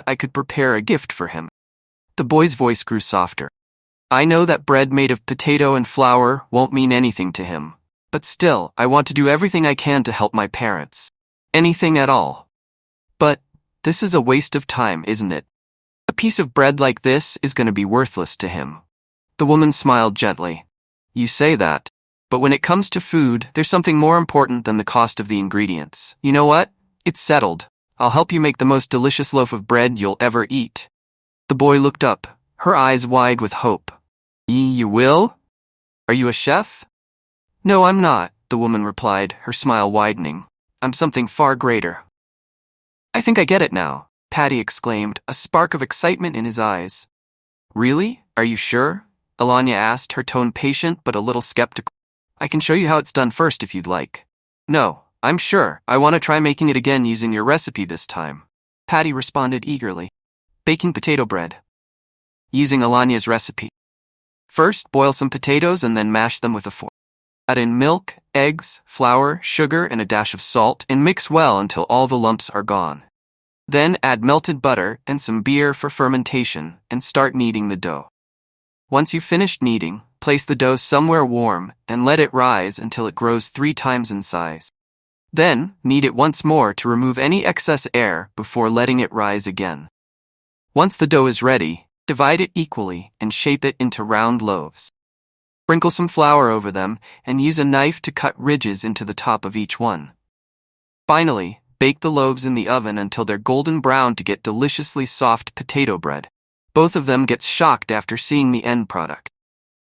I could prepare a gift for him. The boy's voice grew softer. I know that bread made of potato and flour won't mean anything to him. But still, I want to do everything I can to help my parents. Anything at all. But this is a waste of time, isn't it? A piece of bread like this is going to be worthless to him. The woman smiled gently. You say that, but when it comes to food, there's something more important than the cost of the ingredients. You know what? It's settled. I'll help you make the most delicious loaf of bread you'll ever eat. The boy looked up, her eyes wide with hope. You will? Are you a chef? No, I'm not, the woman replied, her smile widening. I'm something far greater. I think I get it now, Patty exclaimed, a spark of excitement in his eyes. Really? Are you sure? Alanya asked, her tone patient but a little skeptical. I can show you how it's done first if you'd like. No, I'm sure. I want to try making it again using your recipe this time. Patty responded eagerly. Baking potato bread. using Alania's recipe. First, boil some potatoes and then mash them with a fork. Add in milk, eggs, flour, sugar, and a dash of salt, and mix well until all the lumps are gone. Then add melted butter and some beer for fermentation and start kneading the dough. Once you've finished kneading, place the dough somewhere warm and let it rise until it grows 3 times in size. Then, knead it once more to remove any excess air before letting it rise again. Once the dough is ready, divide it equally and shape it into round loaves. Sprinkle some flour over them and use a knife to cut ridges into the top of each one. Finally, bake the loaves in the oven until they're golden brown to get deliciously soft potato bread. Both of them get shocked after seeing the end product.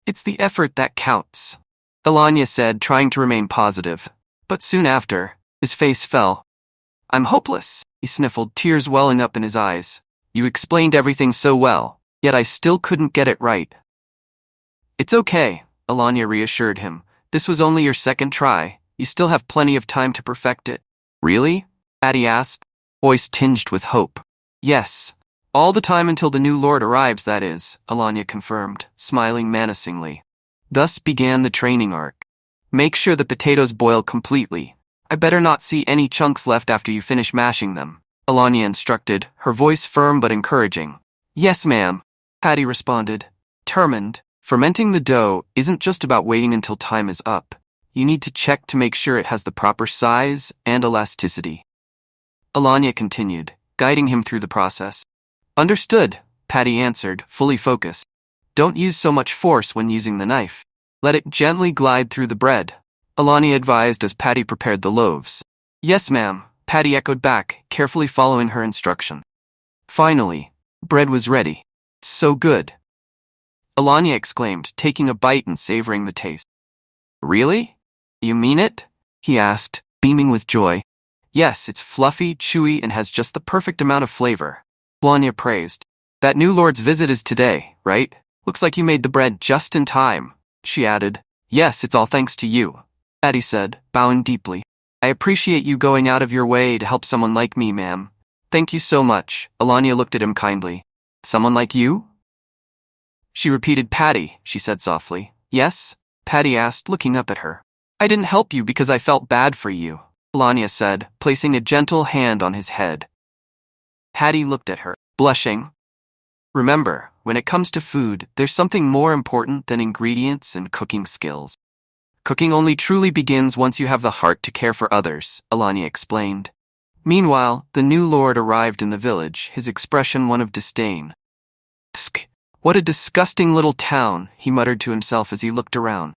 It's the effort that counts, Alania said, trying to remain positive. But soon after, his face fell. I'm hopeless, he sniffled, tears welling up in his eyes. You explained everything so well, yet I still couldn't get it right. It's okay, Alania reassured him. This was only your second try. You still have plenty of time to perfect it. Really? Patty asked, voice tinged with hope. Yes. All the time until the new lord arrives, that is, Alania confirmed, smiling menacingly. Thus began the training arc. Make sure the potatoes boil completely. I better not see any chunks left after you finish mashing them, Alania instructed, her voice firm but encouraging. Yes, ma'am, Patty responded, determined. Fermenting the dough isn't just about waiting until time is up. You need to check to make sure it has the proper size and elasticity. Alania continued, guiding him through the process. Understood, Patty answered, fully focused. Don't use so much force when using the knife. Let it gently glide through the bread, Alania advised as Patty prepared the loaves. Yes, ma'am, Patty echoed back, carefully following her instruction. Finally, bread was ready. So good, Alania exclaimed, taking a bite and savoring the taste. Really? You mean it? He asked, beaming with joy. Yes, it's fluffy, chewy, and has just the perfect amount of flavor, Luana praised. That new lord's visit is today, right? Looks like you made the bread just in time, she added. Yes, it's all thanks to you, Patty said, bowing deeply. I appreciate you going out of your way to help someone like me, ma'am. Thank you so much, Alania looked at him kindly. Someone like you? She repeated. Patty, she said softly. Yes? Patty asked, looking up at her. I didn't help you because I felt bad for you, Alania said, placing a gentle hand on his head. Patty looked at her, blushing. Remember, when it comes to food, there's something more important than ingredients and cooking skills. Cooking only truly begins once you have the heart to care for others, Alania explained. Meanwhile, the new lord arrived in the village, his expression one of disdain. Tsk, what a disgusting little town, he muttered to himself as he looked around.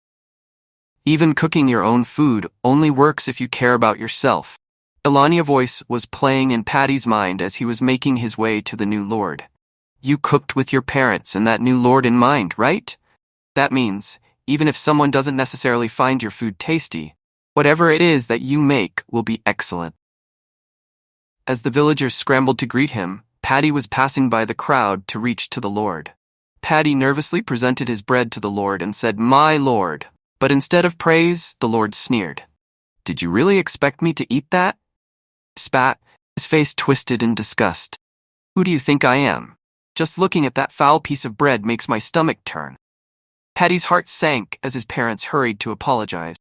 Even cooking your own food only works if you care about yourself. Alania's voice was playing in Patty's mind as he was making his way to the new lord. You cooked with your parents and that new lord in mind, right? That means, even if someone doesn't necessarily find your food tasty, whatever it is that you make will be excellent. As the villagers scrambled to greet him, Patty was passing by the crowd to reach to the lord. Patty nervously presented his bread to the lord and said, My lord. But instead of praise, the lord sneered. Did you really expect me to eat that? Spat, his face twisted in disgust. Who do you think I am? Just looking at that foul piece of bread makes my stomach turn. Patty's heart sank as his parents hurried to apologize.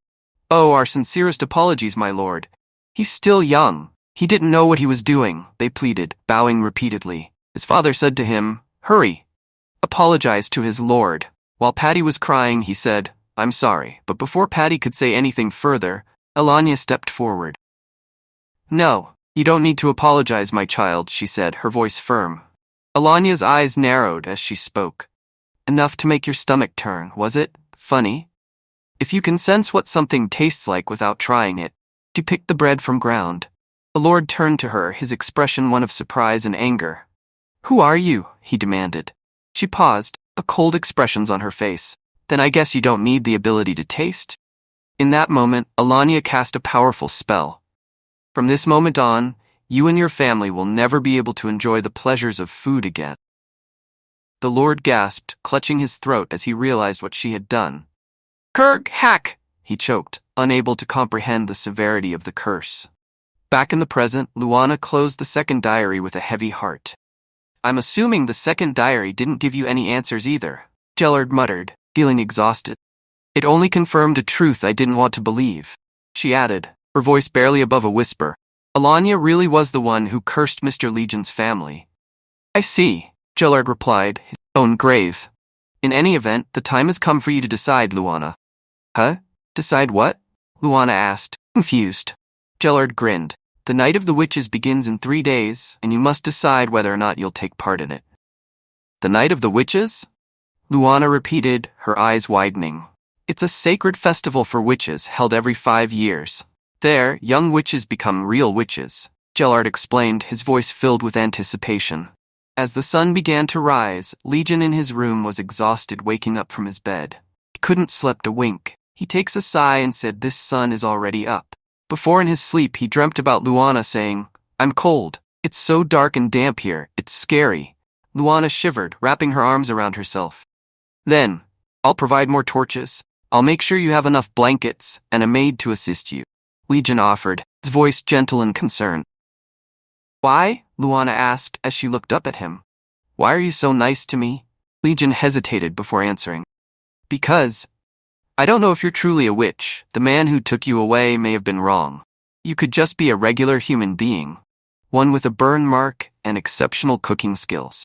Oh, our sincerest apologies, my lord. He's still young. He didn't know what he was doing, they pleaded, bowing repeatedly. His father said to him, Hurry. Apologize to his lord. While Patty was crying, he said, I'm sorry, but before Patty could say anything further, Alania stepped forward. No, you don't need to apologize, my child, she said, her voice firm. Alania's eyes narrowed as she spoke. Enough to make your stomach turn, was it? Funny? If you can sense what something tastes like without trying it, to pick the bread from ground. The lord turned to her, his expression one of surprise and anger. Who are you? He demanded. She paused, a cold expression on her face. Then I guess you don't need the ability to taste? In that moment, Alania cast a powerful spell. From this moment on, you and your family will never be able to enjoy the pleasures of food again. The lord gasped, clutching his throat as he realized what she had done. Kurg, hack! He choked, unable to comprehend the severity of the curse. Back in the present, Luana closed the second diary with a heavy heart. I'm assuming the second diary didn't give you any answers either, Jellard muttered, feeling exhausted. It only confirmed a truth I didn't want to believe. She added, her voice barely above a whisper. Alanya really was the one who cursed Mr. Legion's family. I see, Jellard replied, his tone grave. In any event, the time has come for you to decide, Luana. Huh? Decide what? Luana asked, confused. Jellard grinned. The Night of the Witches begins in 3 days, and you must decide whether or not you'll take part in it. The Night of the Witches? Luana repeated, her eyes widening. It's a sacred festival for witches held every 5 years. There, young witches become real witches, Jellard explained, his voice filled with anticipation. As the sun began to rise, Legion in his room was exhausted, waking up from his bed. He couldn't slept a wink. He takes a sigh and said this sun is already up. Before in his sleep he dreamt about Luana saying, I'm cold. It's so dark and damp here, it's scary. Luana shivered, wrapping her arms around herself. Then, I'll provide more torches. I'll make sure you have enough blankets and a maid to assist you, Legion offered, his voice gentle and concerned. Why? Luana asked as she looked up at him. Why are you so nice to me? Legion hesitated before answering. Because I don't know if you're truly a witch. The man who took you away may have been wrong. You could just be a regular human being, one with a burn mark and exceptional cooking skills.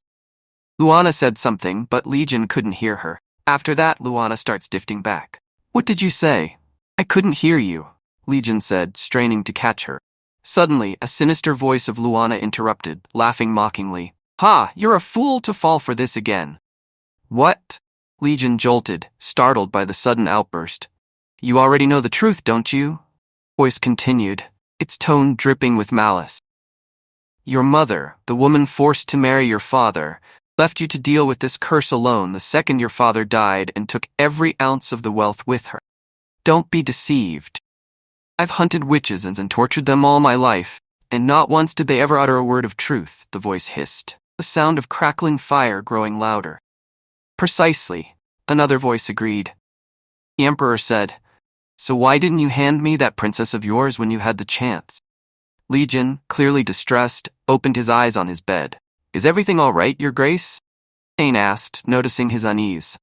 Luana said something, but Legion couldn't hear her. After that, Luana starts drifting back. What did you say? I couldn't hear you, Legion said, straining to catch her. Suddenly, a sinister voice of Luana interrupted, laughing mockingly. Ha, you're a fool to fall for this again. What? Legion jolted, startled by the sudden outburst. You already know the truth, don't you? Voice continued, its tone dripping with malice. Your mother, the woman forced to marry your father, left you to deal with this curse alone the second your father died and took every ounce of the wealth with her. Don't be deceived. I've hunted witches and tortured them all my life, and not once did they ever utter a word of truth, the voice hissed, the sound of crackling fire growing louder. Precisely, another voice agreed. The Emperor said, So why didn't you hand me that princess of yours when you had the chance? Legion, clearly distressed, opened his eyes on his bed. Is everything all right, Your Grace? Ain asked, noticing his unease.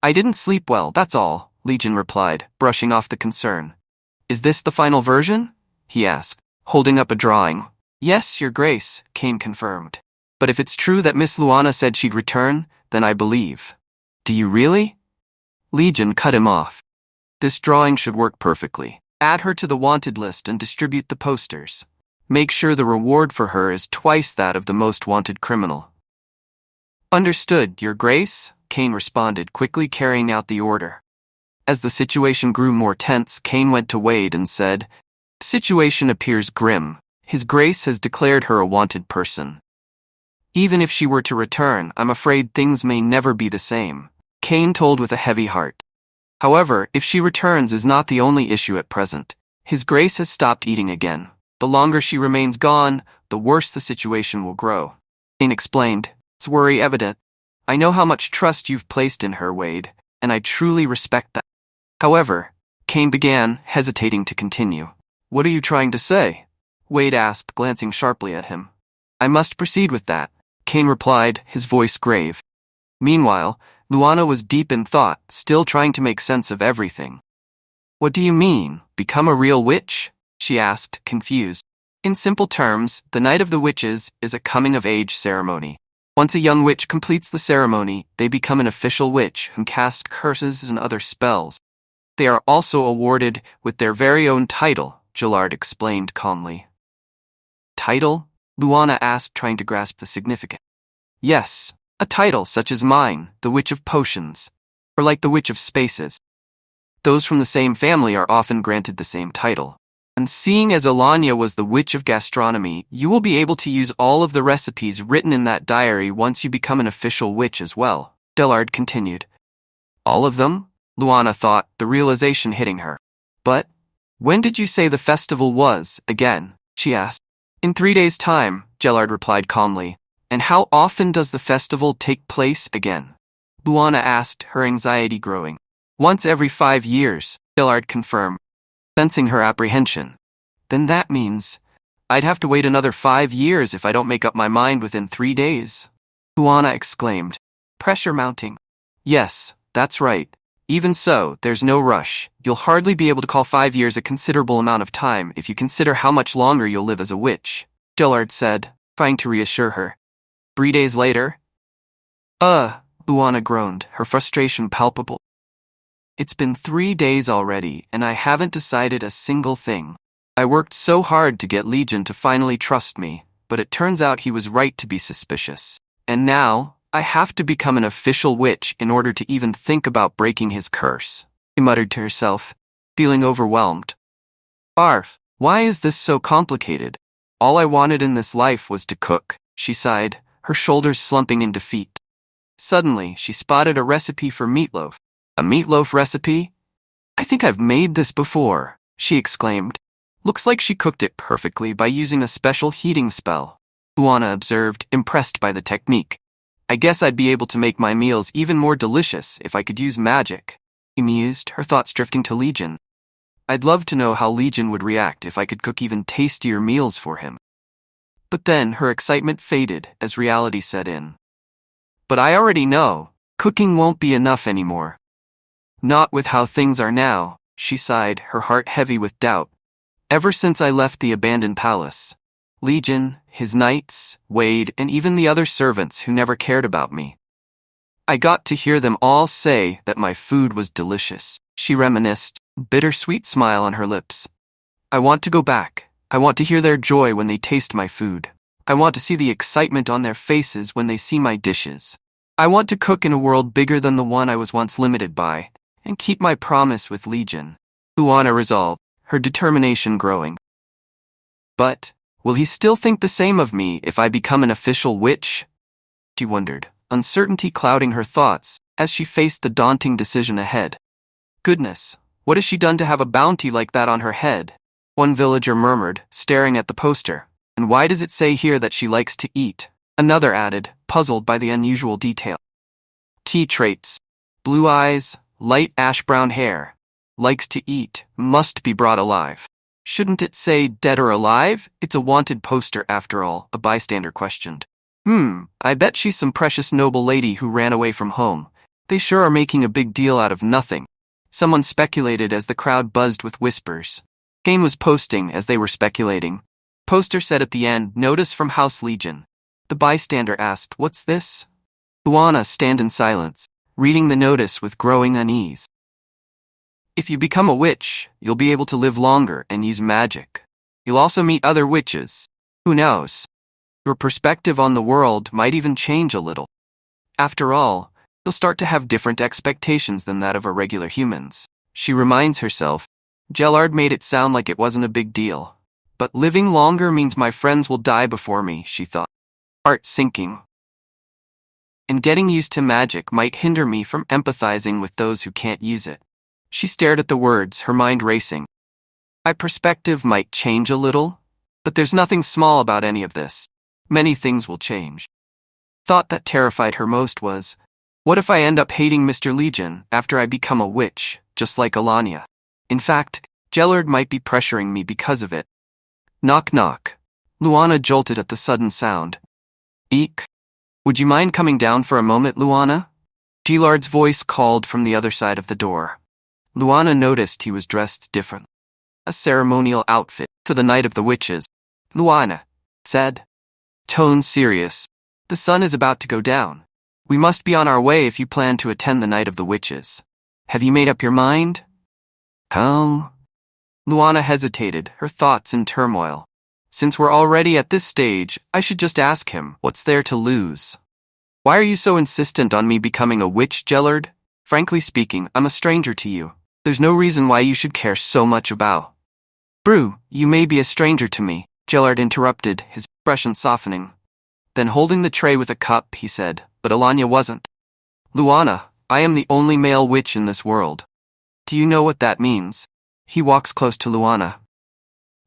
I didn't sleep well, that's all, Legion replied, brushing off the concern. Is this the final version? He asked, holding up a drawing. Yes, Your Grace, Kane confirmed. But if it's true that Miss Luana said she'd return, then I believe. Do you really? Legion cut him off. This drawing should work perfectly. Add her to the wanted list and distribute the posters. Make sure the reward for her is twice that of the most wanted criminal. Understood, Your Grace, Kane responded, quickly carrying out the order. As the situation grew more tense, Kane went to Wade and said, Situation appears grim. His Grace has declared her a wanted person. Even if she were to return, I'm afraid things may never be the same, Kane told with a heavy heart. However, if she returns is not the only issue at present. His Grace has stopped eating again. The longer she remains gone, the worse the situation will grow. Kane explained, his worry evident. I know how much trust you've placed in her, Wade, and I truly respect that. However, Kane began, hesitating to continue. What are you trying to say? Wade asked, glancing sharply at him. I must proceed with that, Kane replied, his voice grave. Meanwhile, Luana was deep in thought, still trying to make sense of everything. What do you mean, become a real witch? She asked, confused. In simple terms, the Night of the Witches is a coming-of-age ceremony. Once a young witch completes the ceremony, they become an official witch who casts curses and other spells. They are also awarded with their very own title, Jellard explained calmly. Title? Luana asked, trying to grasp the significance. Yes, a title such as mine, the Witch of Potions, or like the Witch of Spaces. Those from the same family are often granted the same title. And seeing as Alanya was the Witch of Gastronomy, you will be able to use all of the recipes written in that diary once you become an official witch as well, Jellard continued. All of them? Luana thought, the realization hitting her. But when did you say the festival was, again? She asked. In 3 days' time, Jellard replied calmly. And how often does the festival take place again? Luana asked, her anxiety growing. Once every 5 years, Jellard confirmed, sensing her apprehension. Then that means I'd have to wait another 5 years if I don't make up my mind within 3 days. Luana exclaimed, pressure mounting. Yes, that's right. Even so, there's no rush. You'll hardly be able to call 5 years a considerable amount of time if you consider how much longer you'll live as a witch, Gellard said, trying to reassure her. 3 days later? Luana groaned, her frustration palpable. It's been 3 days already, and I haven't decided a single thing. I worked so hard to get Legion to finally trust me, but it turns out he was right to be suspicious. And now, I have to become an official witch in order to even think about breaking his curse, she muttered to herself, feeling overwhelmed. Arf, why is this so complicated? All I wanted in this life was to cook, she sighed, her shoulders slumping in defeat. Suddenly, she spotted a recipe for meatloaf. A meatloaf recipe? I think I've made this before, she exclaimed. Looks like she cooked it perfectly by using a special heating spell, Luana observed, impressed by the technique. I guess I'd be able to make my meals even more delicious if I could use magic, she mused, her thoughts drifting to Legion. I'd love to know how Legion would react if I could cook even tastier meals for him. But then her excitement faded as reality set in. But I already know, cooking won't be enough anymore. Not with how things are now, she sighed, her heart heavy with doubt. Ever since I left the abandoned palace, Legion, his knights, Wade, and even the other servants who never cared about me. I got to hear them all say that my food was delicious, she reminisced, bittersweet smile on her lips. I want to go back. I want to hear their joy when they taste my food. I want to see the excitement on their faces when they see my dishes. I want to cook in a world bigger than the one I was once limited by, and keep my promise with Legion, Luana resolved, her determination growing. But, will he still think the same of me if I become an official witch? She wondered, uncertainty clouding her thoughts as she faced the daunting decision ahead. Goodness, what has she done to have a bounty like that on her head? One villager murmured, staring at the poster. And why does it say here that she likes to eat? Another added, puzzled by the unusual detail. Key traits: blue eyes, light ash-brown hair. Likes to eat, must be brought alive. Shouldn't it say dead or alive? It's a wanted poster after all, a bystander questioned. I bet she's some precious noble lady who ran away from home. They sure are making a big deal out of nothing. Someone speculated as the crowd buzzed with whispers. Kane was posting as they were speculating. Poster said at the end, Notice from House Legion. The bystander asked, What's this? Luana stand in silence, reading the notice with growing unease. If you become a witch, you'll be able to live longer and use magic. You'll also meet other witches. Who knows? Your perspective on the world might even change a little. After all, you'll start to have different expectations than that of our regular humans. She reminds herself, Gellard made it sound like it wasn't a big deal. But living longer means my friends will die before me, she thought. Heart sinking. And getting used to magic might hinder me from empathizing with those who can't use it. She stared at the words, her mind racing. My perspective might change a little, but there's nothing small about any of this. Many things will change. Thought that terrified her most was, what if I end up hating Mr. Legion after I become a witch, just like Alanya? In fact, Gellard might be pressuring me because of it. Knock knock. Luana jolted at the sudden sound. Eek. Would you mind coming down for a moment, Luana? Gellard's voice called from the other side of the door. Luana noticed he was dressed different. A ceremonial outfit for the Night of the Witches. Luana said, tone serious. The sun is about to go down. We must be on our way if you plan to attend the Night of the Witches. Have you made up your mind? Oh. Luana hesitated, her thoughts in turmoil. Since we're already at this stage, I should just ask him, what's there to lose? Why are you so insistent on me becoming a witch, Gellard? Frankly speaking, I'm a stranger to you. There's no reason why you should care so much about. Brew, you may be a stranger to me, Gellard interrupted, his expression softening. Then holding the tray with a cup, he said, but Alanya wasn't. Luana, I am the only male witch in this world. Do you know what that means? He walks close to Luana.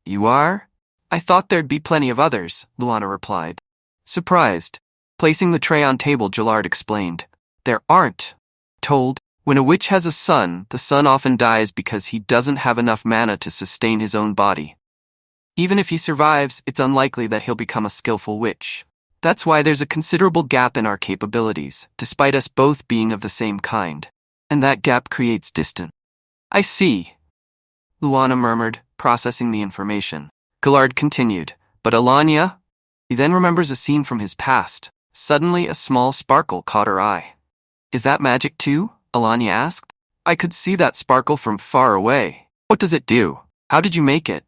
You are? I thought there'd be plenty of others, Luana replied. Surprised. Placing the tray on table, Gellard explained. There aren't. Told, when a witch has a son, the son often dies because he doesn't have enough mana to sustain his own body. Even if he survives, it's unlikely that he'll become a skillful witch. That's why there's a considerable gap in our capabilities, despite us both being of the same kind. And that gap creates distance. I see, Luana murmured, processing the information. Gillard continued, but Alanya? He then remembers a scene from his past. Suddenly, a small sparkle caught her eye. Is that magic too? Alanya asked. I could see that sparkle from far away. What does it do? How did you make it?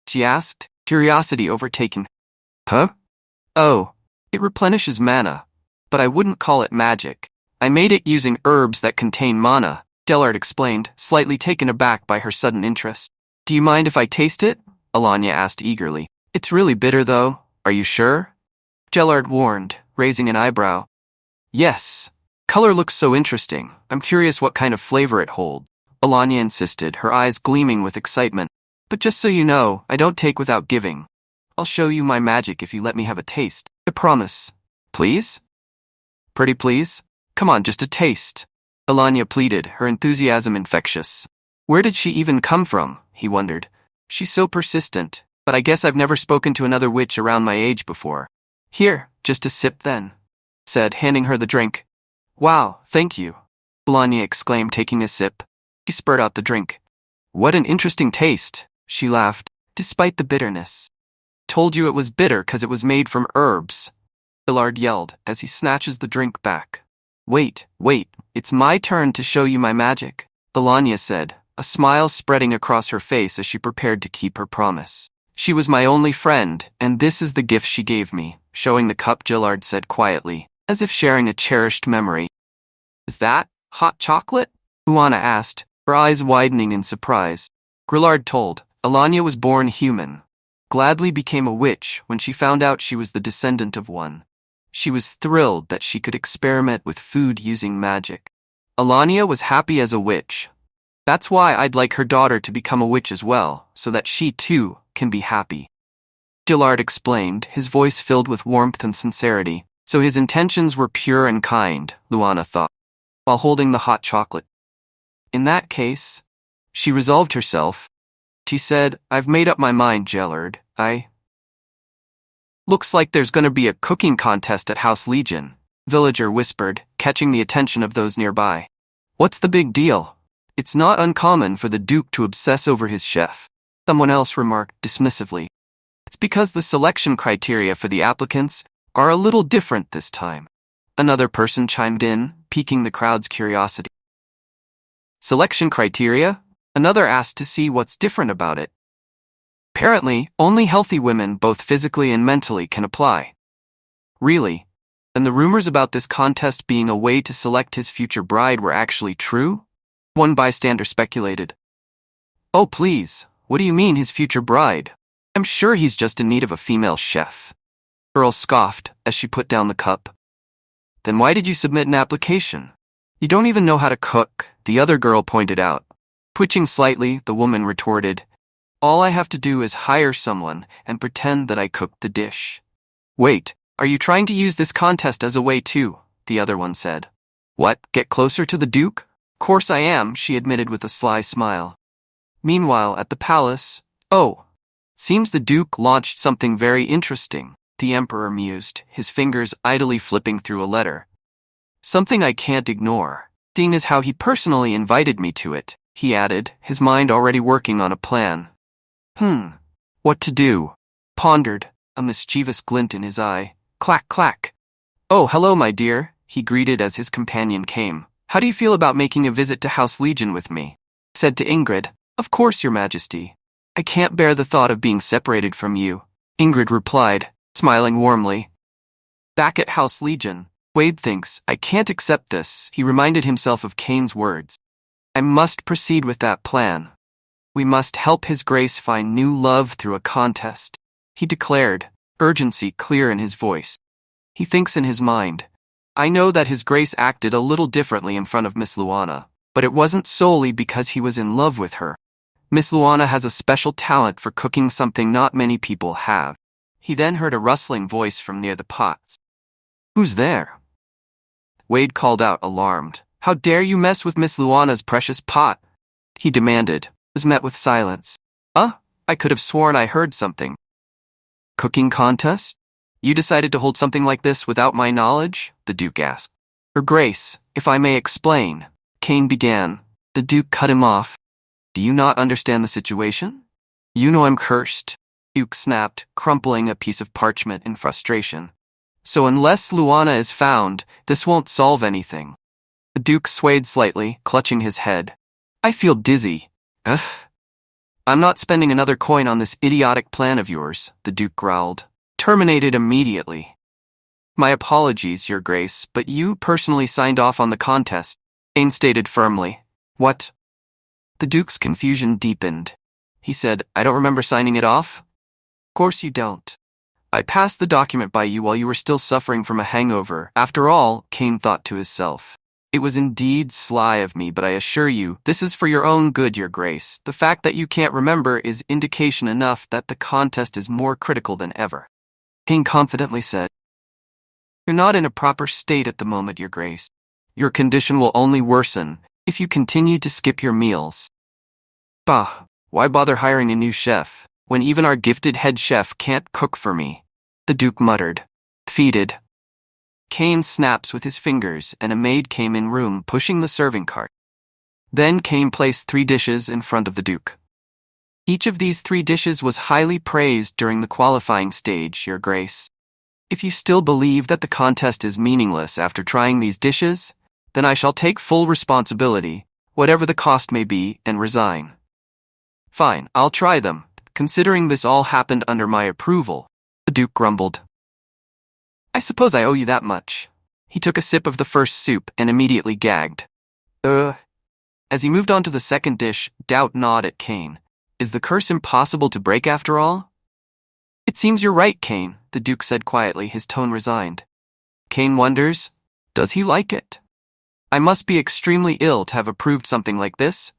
She asked, curiosity overtaking. Huh? Oh, it replenishes mana. But I wouldn't call it magic. I made it using herbs that contain mana, Gillard explained, slightly taken aback by her sudden interest. Do you mind if I taste it? Alanya asked eagerly. It's really bitter though. Are you sure? Gillard warned, raising an eyebrow. Yes. Color looks so interesting. I'm curious what kind of flavor it holds. Alanya insisted, her eyes gleaming with excitement. But just so you know, I don't take without giving. I'll show you my magic if you let me have a taste. I promise. Please? Pretty please? Come on, just a taste. Alanya pleaded, her enthusiasm infectious. Where did she even come from? He wondered. She's so persistent, but I guess I've never spoken to another witch around my age before. Here, just a sip then, said, handing her the drink. Wow, thank you, Alanya exclaimed, taking a sip. He spurted out the drink. What an interesting taste, she laughed, despite the bitterness. Told you it was bitter 'cause it was made from herbs, Gillard yelled as he snatches the drink back. Wait, it's my turn to show you my magic, Alanya said, a smile spreading across her face as she prepared to keep her promise. She was my only friend, and this is the gift she gave me, showing the cup, Gillard said quietly, as if sharing a cherished memory. Is that hot chocolate? Luana asked, her eyes widening in surprise. Gillard told, Alanya was born human. Gladly became a witch when she found out she was the descendant of one. She was thrilled that she could experiment with food using magic. Alanya was happy as a witch. That's why I'd like her daughter to become a witch as well, so that she too can be happy. Gillard explained, his voice filled with warmth and sincerity, so his intentions were pure and kind, Luana thought, while holding the hot chocolate. In that case, she resolved herself. She said, I've made up my mind, Gillard. Looks like there's gonna be a cooking contest at House Legion, Villager whispered, catching the attention of those nearby. What's the big deal? It's not uncommon for the Duke to obsess over his chef, someone else remarked dismissively. It's because the selection criteria for the applicants are a little different this time. Another person chimed in, piquing the crowd's curiosity. Selection criteria? Another asked to see what's different about it. Apparently, only healthy women, both physically and mentally, can apply. Really? Then the rumors about this contest being a way to select his future bride were actually true? One bystander speculated. Oh please, what do you mean his future bride? I'm sure he's just in need of a female chef. Earl scoffed as she put down the cup. Then why did you submit an application? You don't even know how to cook, the other girl pointed out. Twitching slightly, the woman retorted, all I have to do is hire someone and pretend that I cooked the dish. Wait, are you trying to use this contest as a way too? The other one said. What, get closer to the Duke? Course I am, she admitted with a sly smile. Meanwhile, at the palace, seems the Duke launched something very interesting, the Emperor mused, his fingers idly flipping through a letter. Something I can't ignore, seeing as how he personally invited me to it, he added, his mind already working on a plan. What to do? Pondered, a mischievous glint in his eye. Clack, clack. Oh, hello, my dear, he greeted as his companion came. How do you feel about making a visit to House Legion with me? Said to Ingrid, Of course, your majesty. I can't bear the thought of being separated from you, Ingrid replied, smiling warmly. Back at House Legion, Wade thinks, I can't accept this, he reminded himself of Kane's words. I must proceed with that plan. We must help His Grace find new love through a contest, he declared, urgency clear in his voice. He thinks in his mind, I know that His Grace acted a little differently in front of Miss Luana, but it wasn't solely because he was in love with her. Miss Luana has a special talent for cooking something not many people have. He then heard a rustling voice from near the pots. Who's there? Wade called out, alarmed. How dare you mess with Miss Luana's precious pot? He demanded, was met with silence. I could have sworn I heard something. Cooking contest? You decided to hold something like this without my knowledge? The Duke asked. Your Grace, if I may explain, Kane began. The Duke cut him off. Do you not understand the situation? You know I'm cursed, Duke snapped, crumpling a piece of parchment in frustration. So unless Luana is found, this won't solve anything. The Duke swayed slightly, clutching his head. I feel dizzy. Ugh. I'm not spending another coin on this idiotic plan of yours, the Duke growled. Terminated immediately. My apologies, Your Grace, but you personally signed off on the contest, Kane stated firmly. What? The Duke's confusion deepened. He said, I don't remember signing it off. Of course you don't. I passed the document by you while you were still suffering from a hangover. After all, Kane thought to himself. It was indeed sly of me, but I assure you, this is for your own good, Your Grace. The fact that you can't remember is indication enough that the contest is more critical than ever. Kane confidently said, You're not in a proper state at the moment, Your Grace. Your condition will only worsen if you continue to skip your meals. Bah, why bother hiring a new chef, when even our gifted head chef can't cook for me? The Duke muttered. Defeated. Kane snaps with his fingers, and a maid came in room, pushing the serving cart. Then Kane placed 3 dishes in front of the Duke. Each of these 3 dishes was highly praised during the qualifying stage, Your Grace. If you still believe that the contest is meaningless after trying these dishes, then I shall take full responsibility, whatever the cost may be, and resign. Fine, I'll try them, considering this all happened under my approval, the Duke grumbled. I suppose I owe you that much. He took a sip of the first soup and immediately gagged. As he moved on to the second dish, Doubt gnawed at Kane. Is the curse impossible to break after all? It seems you're right, Kane, the Duke said quietly, his tone resigned. Kane wonders, does he like it? I must be extremely ill to have approved something like this,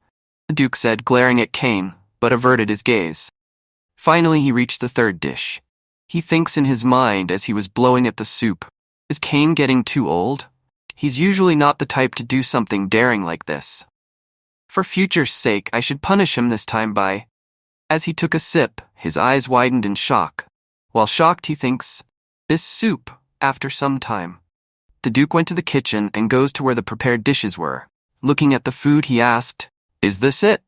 the Duke said, glaring at Kane, but averted his gaze. Finally, he reached the third dish. He thinks in his mind as he was blowing at the soup. Is Kane getting too old? He's usually not the type to do something daring like this. For future's sake, I should punish him this time by... As he took a sip, his eyes widened in shock. While shocked, he thinks, this soup, after some time. The Duke went to the kitchen and goes to where the prepared dishes were. Looking at the food, he asked, Is this it?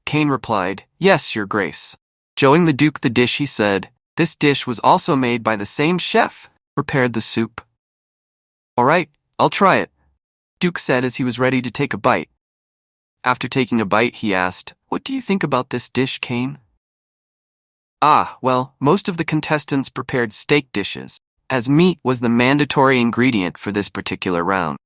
Kane replied, Yes, Your Grace. Showing the Duke the dish, he said, This dish was also made by the same chef who prepared the soup. All right, I'll try it, Duke said as he was ready to take a bite. After taking a bite, he asked, What do you think about this dish, Kane? Well, most of the contestants prepared steak dishes, as meat was the mandatory ingredient for this particular round.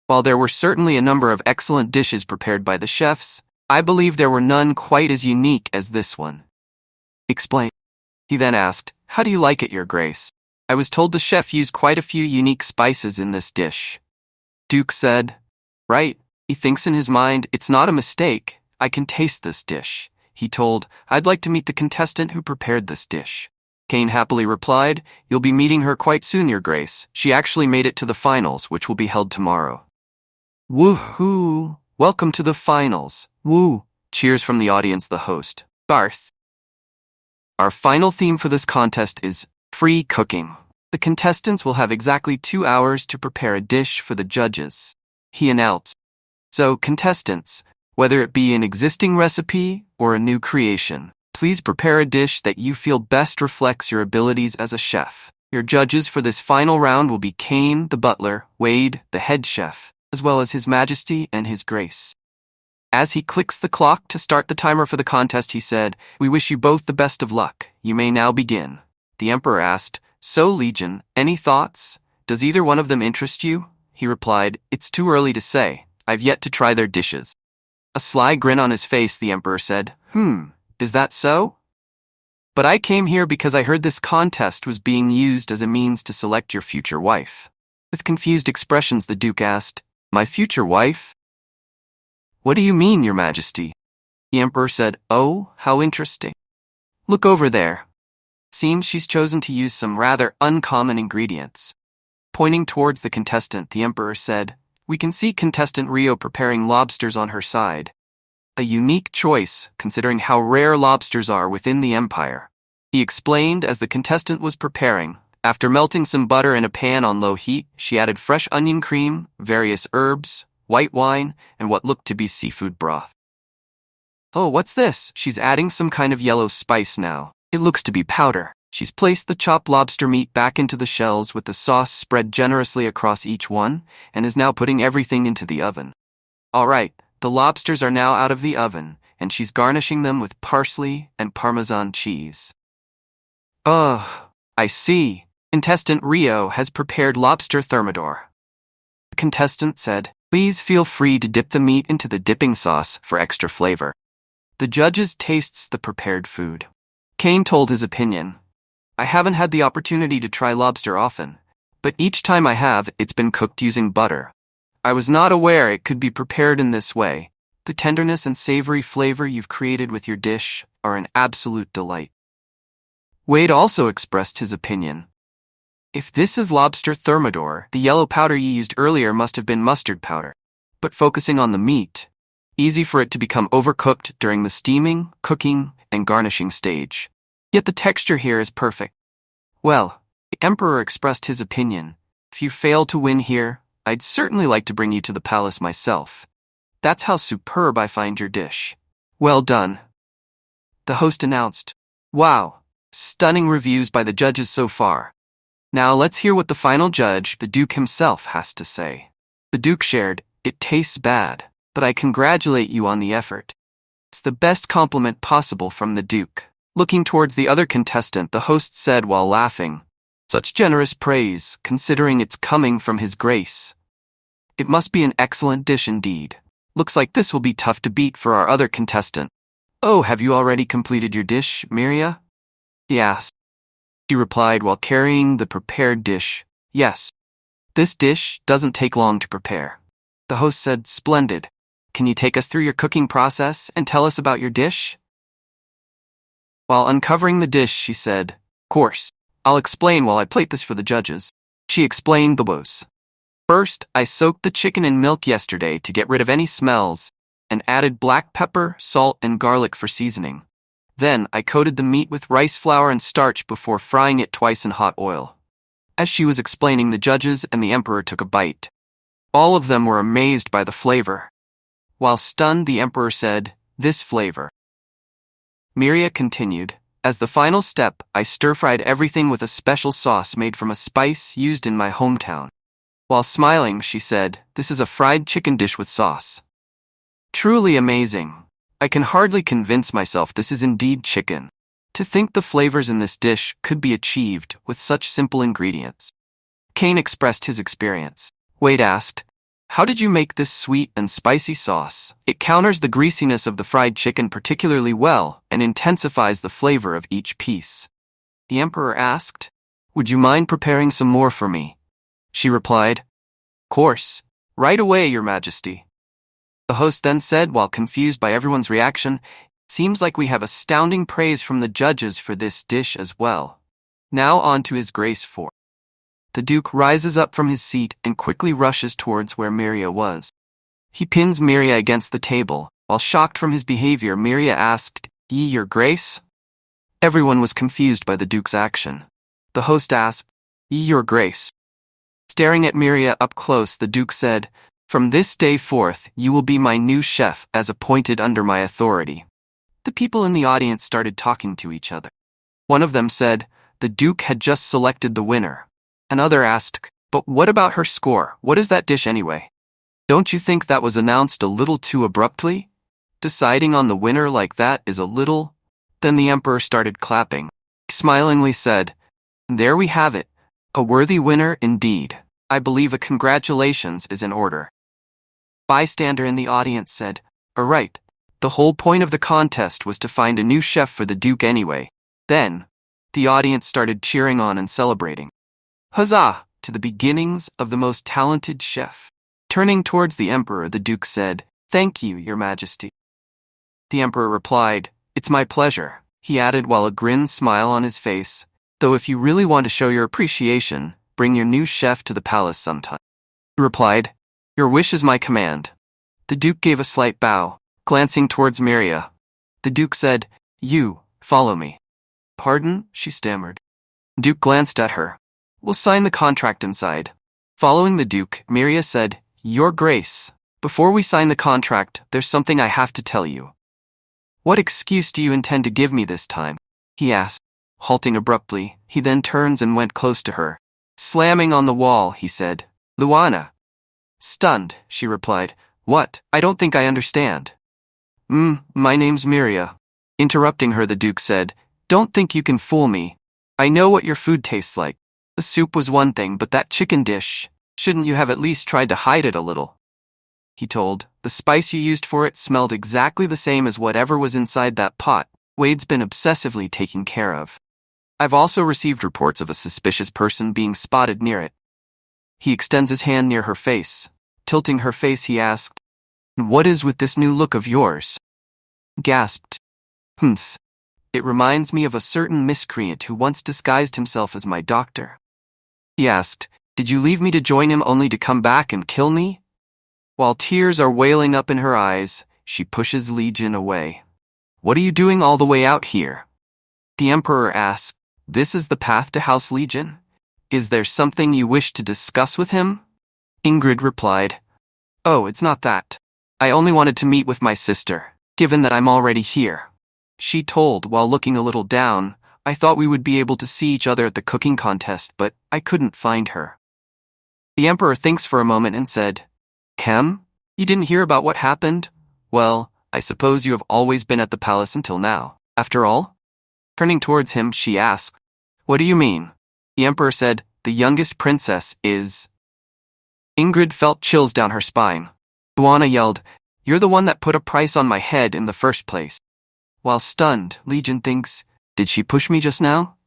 While there were certainly a number of excellent dishes prepared by the chefs, I believe there were none quite as unique as this one. Explain. He then asked, How do you like it, Your Grace? I was told the chef used quite a few unique spices in this dish. Duke said, Right, he thinks in his mind, it's not a mistake, I can taste this dish. He told, I'd like to meet the contestant who prepared this dish. Kane happily replied, You'll be meeting her quite soon, Your Grace. She actually made it to the finals, which will be held tomorrow. Woohoo! Welcome to the finals. Woo! Cheers from the audience, the host. Garth. Our final theme for this contest is free cooking. The contestants will have exactly 2 hours to prepare a dish for the judges, he announced. So, contestants, whether it be an existing recipe or a new creation, please prepare a dish that you feel best reflects your abilities as a chef. Your judges for this final round will be Kane, the butler, Wade, the head chef, as well as His Majesty and His Grace. As he clicks the clock to start the timer for the contest, he said, We wish you both the best of luck. You may now begin. The Emperor asked, So, Legion, any thoughts? Does either one of them interest you? He replied, It's too early to say. I've yet to try their dishes. A sly grin on his face, the Emperor said, Is that so? But I came here because I heard this contest was being used as a means to select your future wife. With confused expressions, the Duke asked, My future wife? What do you mean, Your Majesty? The Emperor said, Oh, how interesting. Look over there. Seems she's chosen to use some rather uncommon ingredients. Pointing towards the contestant, the Emperor said, We can see contestant Rio preparing lobsters on her side. A unique choice, considering how rare lobsters are within the Empire. He explained as the contestant was preparing, After melting some butter in a pan on low heat, she added fresh onion cream, various herbs, white wine, and what looked to be seafood broth. Oh, what's this? She's adding some kind of yellow spice now. It looks to be powder. She's placed the chopped lobster meat back into the shells with the sauce spread generously across each one, and is now putting everything into the oven. All right, the lobsters are now out of the oven, and she's garnishing them with parsley and Parmesan cheese. Ugh, I see. Contestant Rio has prepared lobster thermidor. The contestant said, "Please feel free to dip the meat into the dipping sauce for extra flavor." The judges tastes the prepared food. Kane told his opinion. "I haven't had the opportunity to try lobster often, but each time I have, it's been cooked using butter. I was not aware it could be prepared in this way. The tenderness and savory flavor you've created with your dish are an absolute delight." Wade also expressed his opinion. "If this is lobster thermidor, the yellow powder you used earlier must have been mustard powder. But focusing on the meat, easy for it to become overcooked during the steaming, cooking, and garnishing stage. Yet the texture here is perfect." Well, the Emperor expressed his opinion. "If you fail to win here, I'd certainly like to bring you to the palace myself. That's how superb I find your dish. Well done." The host announced. "Wow, stunning reviews by the judges so far. Now let's hear what the final judge, the Duke himself, has to say." The Duke shared, "It tastes bad, but I congratulate you on the effort." It's the best compliment possible from the Duke. Looking towards the other contestant, the host said while laughing, "Such generous praise, considering it's coming from His Grace. It must be an excellent dish indeed. Looks like this will be tough to beat for our other contestant." "Oh, have you already completed your dish, Miria?" he asked. She replied while carrying the prepared dish, "Yes. This dish doesn't take long to prepare." The host said, "Splendid. Can you take us through your cooking process and tell us about your dish?" While uncovering the dish, she said, "Course. I'll explain while I plate this for the judges." She explained the woes. "First, I soaked the chicken in milk yesterday to get rid of any smells, and added black pepper, salt, and garlic for seasoning. Then, I coated the meat with rice flour and starch before frying it twice in hot oil." As she was explaining, the judges and the Emperor took a bite. All of them were amazed by the flavor. While stunned, the Emperor said, "This flavor." Miria continued, "As the final step, I stir-fried everything with a special sauce made from a spice used in my hometown." While smiling, she said, "This is a fried chicken dish with sauce. Truly amazing. I can hardly convince myself this is indeed chicken. To think the flavors in this dish could be achieved with such simple ingredients." Kane expressed his experience. Wade asked, "How did you make this sweet and spicy sauce? It counters the greasiness of the fried chicken particularly well and intensifies the flavor of each piece." The Emperor asked, "Would you mind preparing some more for me?" She replied, "Course. Right away, Your Majesty." The host then said, while confused by everyone's reaction, "Seems like we have astounding praise from the judges for this dish as well. Now on to His Grace 4. The Duke rises up from his seat and quickly rushes towards where Miria was. He pins Miria against the table. While shocked from his behavior, Miria asked, "Ye, Your Grace?" Everyone was confused by the Duke's action. The host asked, "Ye, Your Grace?" Staring at Miria up close, the Duke said, "From this day forth, you will be my new chef as appointed under my authority." The people in the audience started talking to each other. One of them said, "The Duke had just selected the winner." Another asked, "But what about her score? What is that dish anyway? Don't you think that was announced a little too abruptly? Deciding on the winner like that is a little..." Then the Emperor started clapping. He smilingly said, "There we have it. A worthy winner indeed. I believe a congratulations is in order." Bystander in the audience said, "All right. The whole point of the contest was to find a new chef for the Duke anyway." Then, the audience started cheering on and celebrating. "Huzzah! To the beginnings of the most talented chef." Turning towards the Emperor, the Duke said, "Thank you, Your Majesty." The Emperor replied, "It's my pleasure," he added while a grin smile on his face, "though if you really want to show your appreciation, bring your new chef to the palace sometime." He replied, "Your wish is my command." The Duke gave a slight bow, glancing towards Miria. The Duke said, "You, follow me." "Pardon?" she stammered. Duke glanced at her. We'll sign the contract inside. Following the Duke, Miria said, Your Grace, before we sign the contract, there's something I have to tell you. What excuse do you intend to give me this time? He asked. Halting abruptly, he then turns and went close to her. Slamming on the wall, he said, Luana. Stunned, she replied, What? I don't think I understand. My name's Miria. Interrupting her, the Duke said, Don't think you can fool me. I know what your food tastes like. The soup was one thing, but that chicken dish, shouldn't you have at least tried to hide it a little? He told, The spice you used for it smelled exactly the same as whatever was inside that pot. Wade's been obsessively taken care of. I've also received reports of a suspicious person being spotted near it. He extends his hand near her face. Tilting her face, he asked, What is with this new look of yours? Gasped. It reminds me of a certain miscreant who once disguised himself as my doctor. He asked, Did you leave me to join him only to come back and kill me? While tears are welling up in her eyes, she pushes Legion away. What are you doing all the way out here? The Emperor asked, This is the path to House Legion? Is there something you wish to discuss with him? Ingrid replied, Oh, it's not that. I only wanted to meet with my sister, given that I'm already here. She told while looking a little down, I thought we would be able to see each other at the cooking contest, but I couldn't find her. The Emperor thinks for a moment and said, Hem? You didn't hear about what happened? Well, I suppose you have always been at the palace until now, after all? Turning towards him, she asked, What do you mean? The Emperor said, The youngest princess is... Ingrid felt chills down her spine. Luana yelled, You're the one that put a price on my head in the first place. While stunned, Legion thinks, Did she push me just now?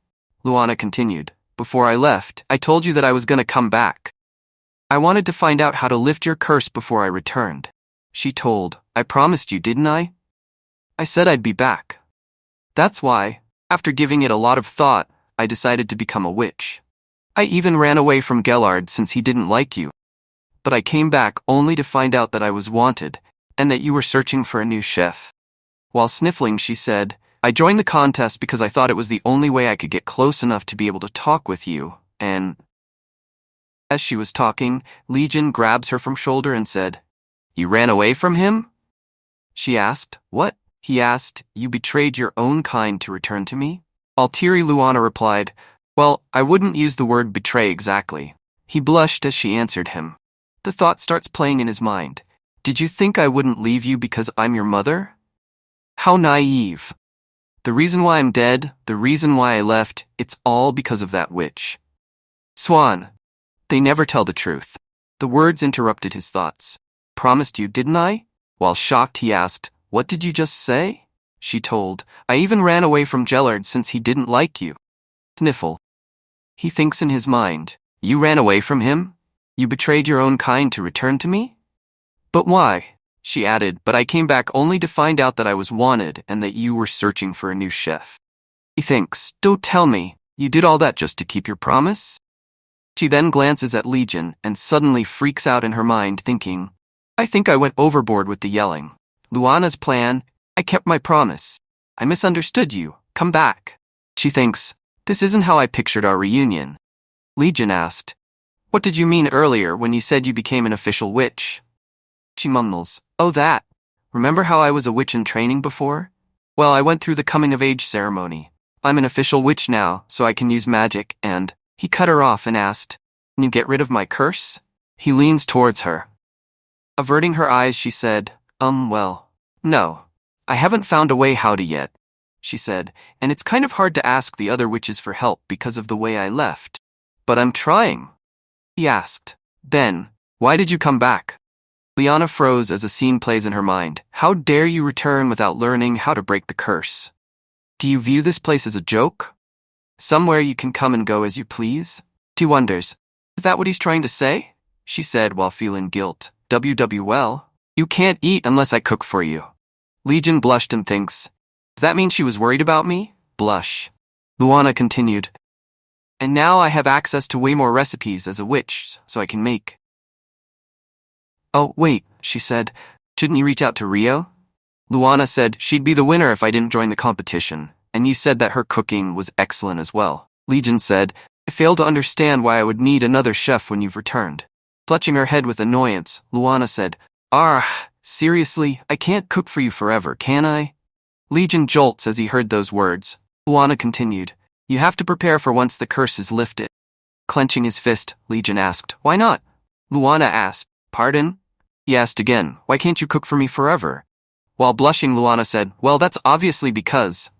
Luana continued, Before I left, I told you that I was going to come back. I wanted to find out how to lift your curse before I returned. She told, I promised you, didn't I? I said I'd be back. That's why, after giving it a lot of thought, I decided to become a witch. I even ran away from Gellard since he didn't like you. But I came back only to find out that I was wanted, and that you were searching for a new chef. While sniffling, she said, I joined the contest because I thought it was the only way I could get close enough to be able to talk with you, and... As she was talking, Legion grabs her from shoulder and said, You ran away from him? She asked, What? He asked, You betrayed your own kind to return to me? Teary Luana replied, Well, I wouldn't use the word betray exactly. He blushed as she answered him. The thought starts playing in his mind. Did you think I wouldn't leave you because I'm your mother? How naive. The reason why I'm dead, the reason why I left, it's all because of that witch. Swan. They never tell the truth. The words interrupted his thoughts. Promised you, didn't I? While shocked, he asked, What did you just say? She told, I even ran away from Gellard since he didn't like you. Sniffle. He thinks in his mind, You ran away from him? You betrayed your own kind to return to me? But why? She added, But I came back only to find out that I was wanted and that you were searching for a new chef. He thinks, Don't tell me, you did all that just to keep your promise? She then glances at Legion and suddenly freaks out in her mind, thinking, I think I went overboard with the yelling. Luana's plan, I kept my promise. I misunderstood you, come back. She thinks, This isn't how I pictured our reunion. Legion asked, What did you mean earlier when you said you became an official witch? She mumbles, Oh, that. Remember how I was a witch in training before? Well, I went through the coming-of-age ceremony. I'm an official witch now, so I can use magic, and... He cut her off and asked, Can you get rid of my curse? He leans towards her. Averting her eyes, she said, Well, no. I haven't found a way how to yet, she said, and it's kind of hard to ask the other witches for help because of the way I left. But I'm trying. He asked, Then, why did you come back? Liana froze as a scene plays in her mind. How dare you return without learning how to break the curse? Do you view this place as a joke? Somewhere you can come and go as you please? She wonders, Is that what he's trying to say? She said while feeling guilt. Well, you can't eat unless I cook for you. Legion blushed and thinks, Does that mean she was worried about me? Blush. Luana continued, And now I have access to way more recipes as a witch, so I can make. Oh, wait, she said, Shouldn't you reach out to Rio? Luana said she'd be the winner if I didn't join the competition, and you said that her cooking was excellent as well. Legion said, I fail to understand why I would need another chef when you've returned. Clutching her head with annoyance, Luana said, seriously, I can't cook for you forever, can I? Legion jolts as he heard those words. Luana continued, you have to prepare for once the curse is lifted. Clenching his fist, Legion asked, why not? Luana asked, pardon? He asked again, why can't you cook for me forever? While blushing, Luana said, well, that's obviously because.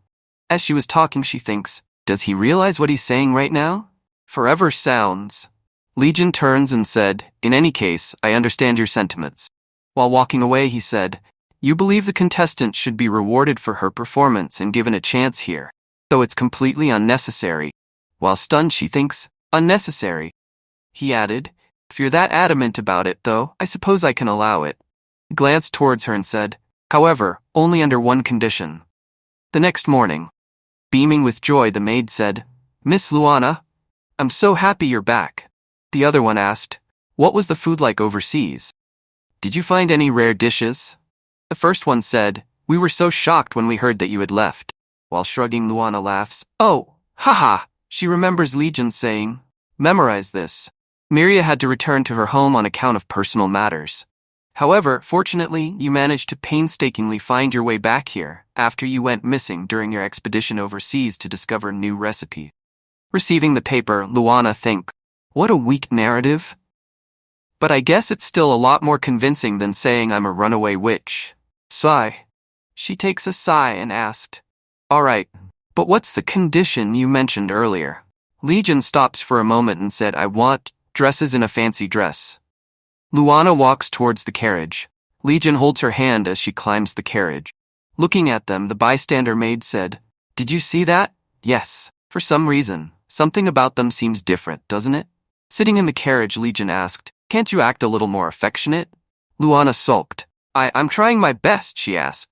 As she was talking, she thinks, does he realize what he's saying right now? Forever sounds. Legion turns and said, in any case, I understand your sentiments. While walking away, he said, you believe the contestant should be rewarded for her performance and given a chance here, though it's completely unnecessary. While stunned, she thinks, unnecessary. He added, if you're that adamant about it, though, I suppose I can allow it. He glanced towards her and said, however, only under one condition. The next morning, beaming with joy, the maid said, Miss Luana, I'm so happy you're back. The other one asked, what was the food like overseas? Did you find any rare dishes? The first one said, we were so shocked when we heard that you had left. While shrugging, Luana laughs, oh, haha, she remembers Legion saying, memorize this. Miria had to return to her home on account of personal matters. However, fortunately, you managed to painstakingly find your way back here after you went missing during your expedition overseas to discover new recipes. Receiving the paper, Luana thinks, what a weak narrative. But I guess it's still a lot more convincing than saying I'm a runaway witch. Sigh. She takes a sigh and asked, alright, but what's the condition you mentioned earlier? Legion stops for a moment and said, I want dresses in a fancy dress. Luana walks towards the carriage. Legion holds her hand as she climbs the carriage. Looking at them, the bystander maid said, did you see that? Yes. For some reason, something about them seems different, doesn't it? Sitting in the carriage, Legion asked, can't you act a little more affectionate? Luana sulked. I'm trying my best, she asked.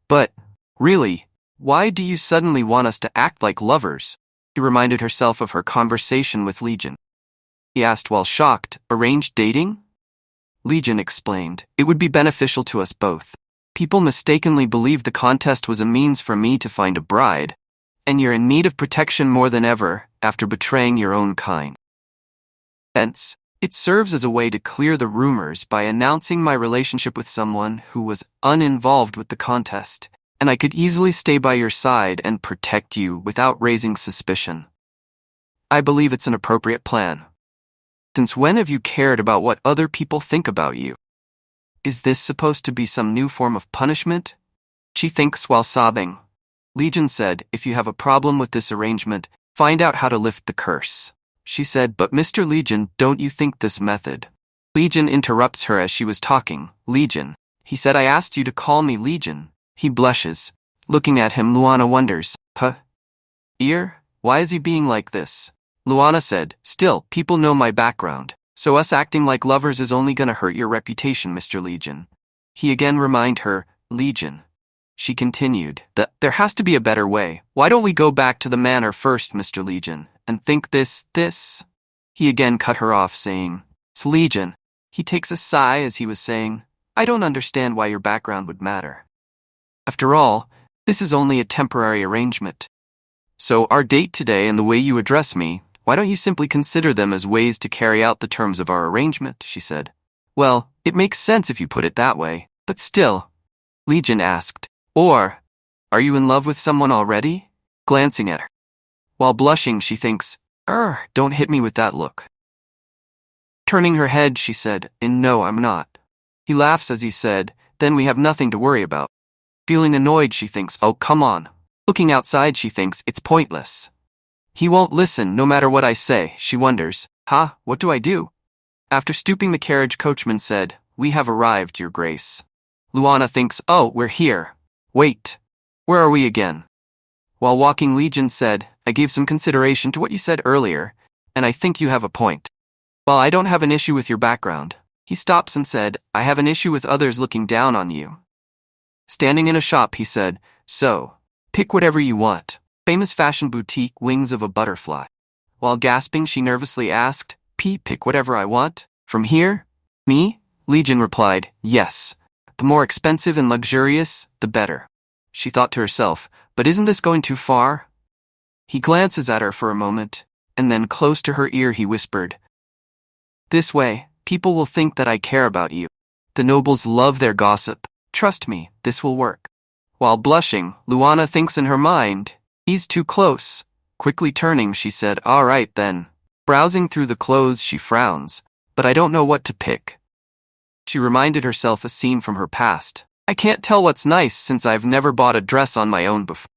But, really, why do you suddenly want us to act like lovers? She reminded herself of her conversation with Legion. He asked while shocked, arranged dating? Legion explained, it would be beneficial to us both. People mistakenly believed the contest was a means for me to find a bride, and you're in need of protection more than ever after betraying your own kind. Hence, it serves as a way to clear the rumors by announcing my relationship with someone who was uninvolved with the contest, and I could easily stay by your side and protect you without raising suspicion. I believe it's an appropriate plan. Since when have you cared about what other people think about you? Is this supposed to be some new form of punishment? She thinks while sobbing. Legion said, if you have a problem with this arrangement, find out how to lift the curse. She said, but Mr. Legion, don't you think this method? Legion interrupts her as she was talking. Legion. He said, I asked you to call me Legion. He blushes. Looking at him, Luana wonders, why is he being like this? Luana said, still, people know my background, so us acting like lovers is only gonna hurt your reputation, Mr. Legion. He again reminded her, Legion. She continued, there has to be a better way. Why don't we go back to the manor first, Mr. Legion, and think this? He again cut her off, saying, it's Legion. He takes a sigh as he was saying, I don't understand why your background would matter. After all, this is only a temporary arrangement. So our date today and the way you address me, why don't you simply consider them as ways to carry out the terms of our arrangement, she said. Well, it makes sense if you put it that way, but still. Legion asked, or, are you in love with someone already? Glancing at her. While blushing, she thinks, don't hit me with that look. Turning her head, she said, no, I'm not. He laughs as he said, then we have nothing to worry about. Feeling annoyed, she thinks, oh, come on. Looking outside, she thinks, it's pointless. He won't listen no matter what I say, she wonders. What do I do? After stooping, the carriage coachman said, we have arrived, your grace. Luana thinks, oh, we're here. Wait. Where are we again? While walking, Legion said, I gave some consideration to what you said earlier, and I think you have a point. While I don't have an issue with your background, he stops and said, I have an issue with others looking down on you. Standing in a shop, he said, so, pick whatever you want. Famous fashion boutique, Wings of a Butterfly. While gasping, she nervously asked, pick whatever I want? From here? Me? Legion replied, yes. The more expensive and luxurious, the better. She thought to herself, but isn't this going too far? He glances at her for a moment, and then close to her ear he whispered, "This way, people will think that I care about you. The nobles love their gossip. Trust me, this will work." While blushing, Luana thinks in her mind, "He's too close." Quickly turning, she said, "All right then." Browsing through the clothes, she frowns, "But I don't know what to pick." She reminded herself a scene from her past. "I can't tell what's nice since I've never bought a dress on my own before.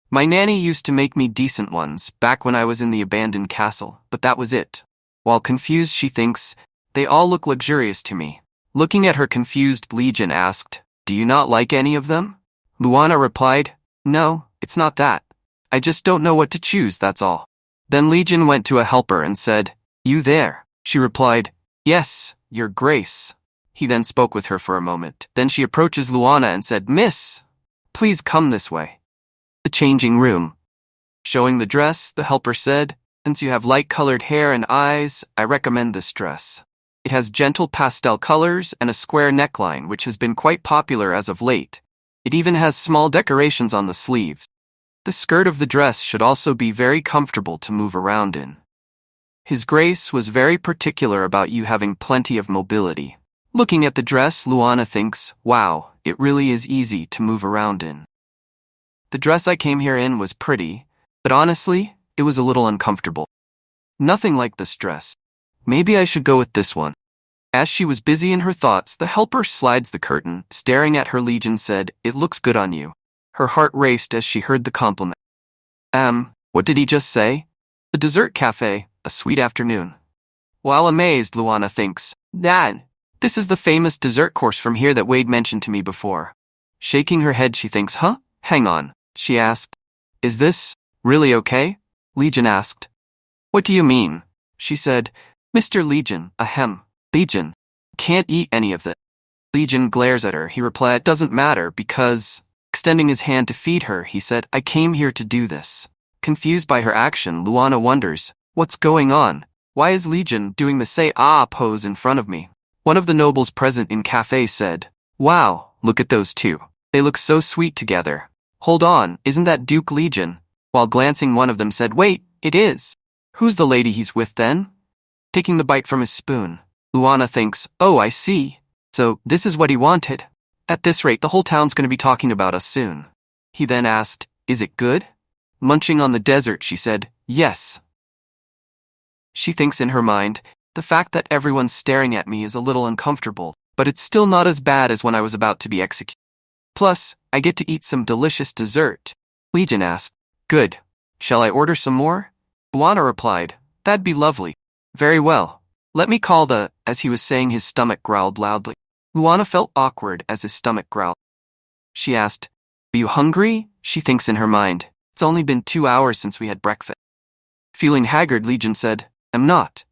My nanny used to make me decent ones back when I was in the abandoned castle, but that was it." While confused, she thinks, "They all look luxurious to me." Looking at her confused, Legion asked, "Do you not like any of them?" Luana replied, "No, it's not that. I just don't know what to choose, that's all." Then Legion went to a helper and said, "You there?" She replied, "Yes, your grace." He then spoke with her for a moment. Then she approaches Luana and said, "Miss, please come this way." The changing room. Showing the dress, the helper said, "Since you have light-colored hair and eyes, I recommend this dress. It has gentle pastel colors and a square neckline, which has been quite popular as of late. It even has small decorations on the sleeves. The skirt of the dress should also be very comfortable to move around in. His Grace was very particular about you having plenty of mobility." Looking at the dress, Luana thinks, "Wow, it really is easy to move around in. The dress I came here in was pretty, but honestly, it was a little uncomfortable. Nothing like this dress. Maybe I should go with this one." As she was busy in her thoughts, the helper slides the curtain, staring at her. Legion said, "It looks good on you." Her heart raced as she heard the compliment. What did he just say? The dessert cafe, a sweet afternoon. While amazed, Luana thinks, "Dad, this is the famous dessert course from here that Wade mentioned to me before." Shaking her head, she thinks, "Huh? Hang on," she asked. "Is this really okay?" Legion asked. "What do you mean?" She said, "Mr. Legion, Legion, can't eat any of that." Legion glares at her. He replied, "It doesn't matter because..." Extending his hand to feed her, he said, "I came here to do this." Confused by her action, Luana wonders, "What's going on? Why is Legion doing the say ah pose in front of me?" One of the nobles present in cafe said, "Wow, look at those two. They look so sweet together. Hold on, isn't that Duke Legion?" While glancing, one of them said, "Wait, it is. Who's the lady he's with then?" Taking the bite from his spoon, Luana thinks, "Oh, I see. So this is what he wanted. At this rate, the whole town's going to be talking about us soon." He then asked, "Is it good?" Munching on the dessert, she said, "Yes." She thinks in her mind, "The fact that everyone's staring at me is a little uncomfortable, but it's still not as bad as when I was about to be executed. Plus, I get to eat some delicious dessert." Legion asked, "Good. Shall I order some more?" Luana replied, "That'd be lovely." "Very well. Let me call the..." As he was saying, his stomach growled loudly. Luana felt awkward as his stomach growled. She asked, "Are you hungry?" She thinks in her mind, "It's only been 2 hours since we had breakfast." Feeling haggard, Legion said, "I'm not."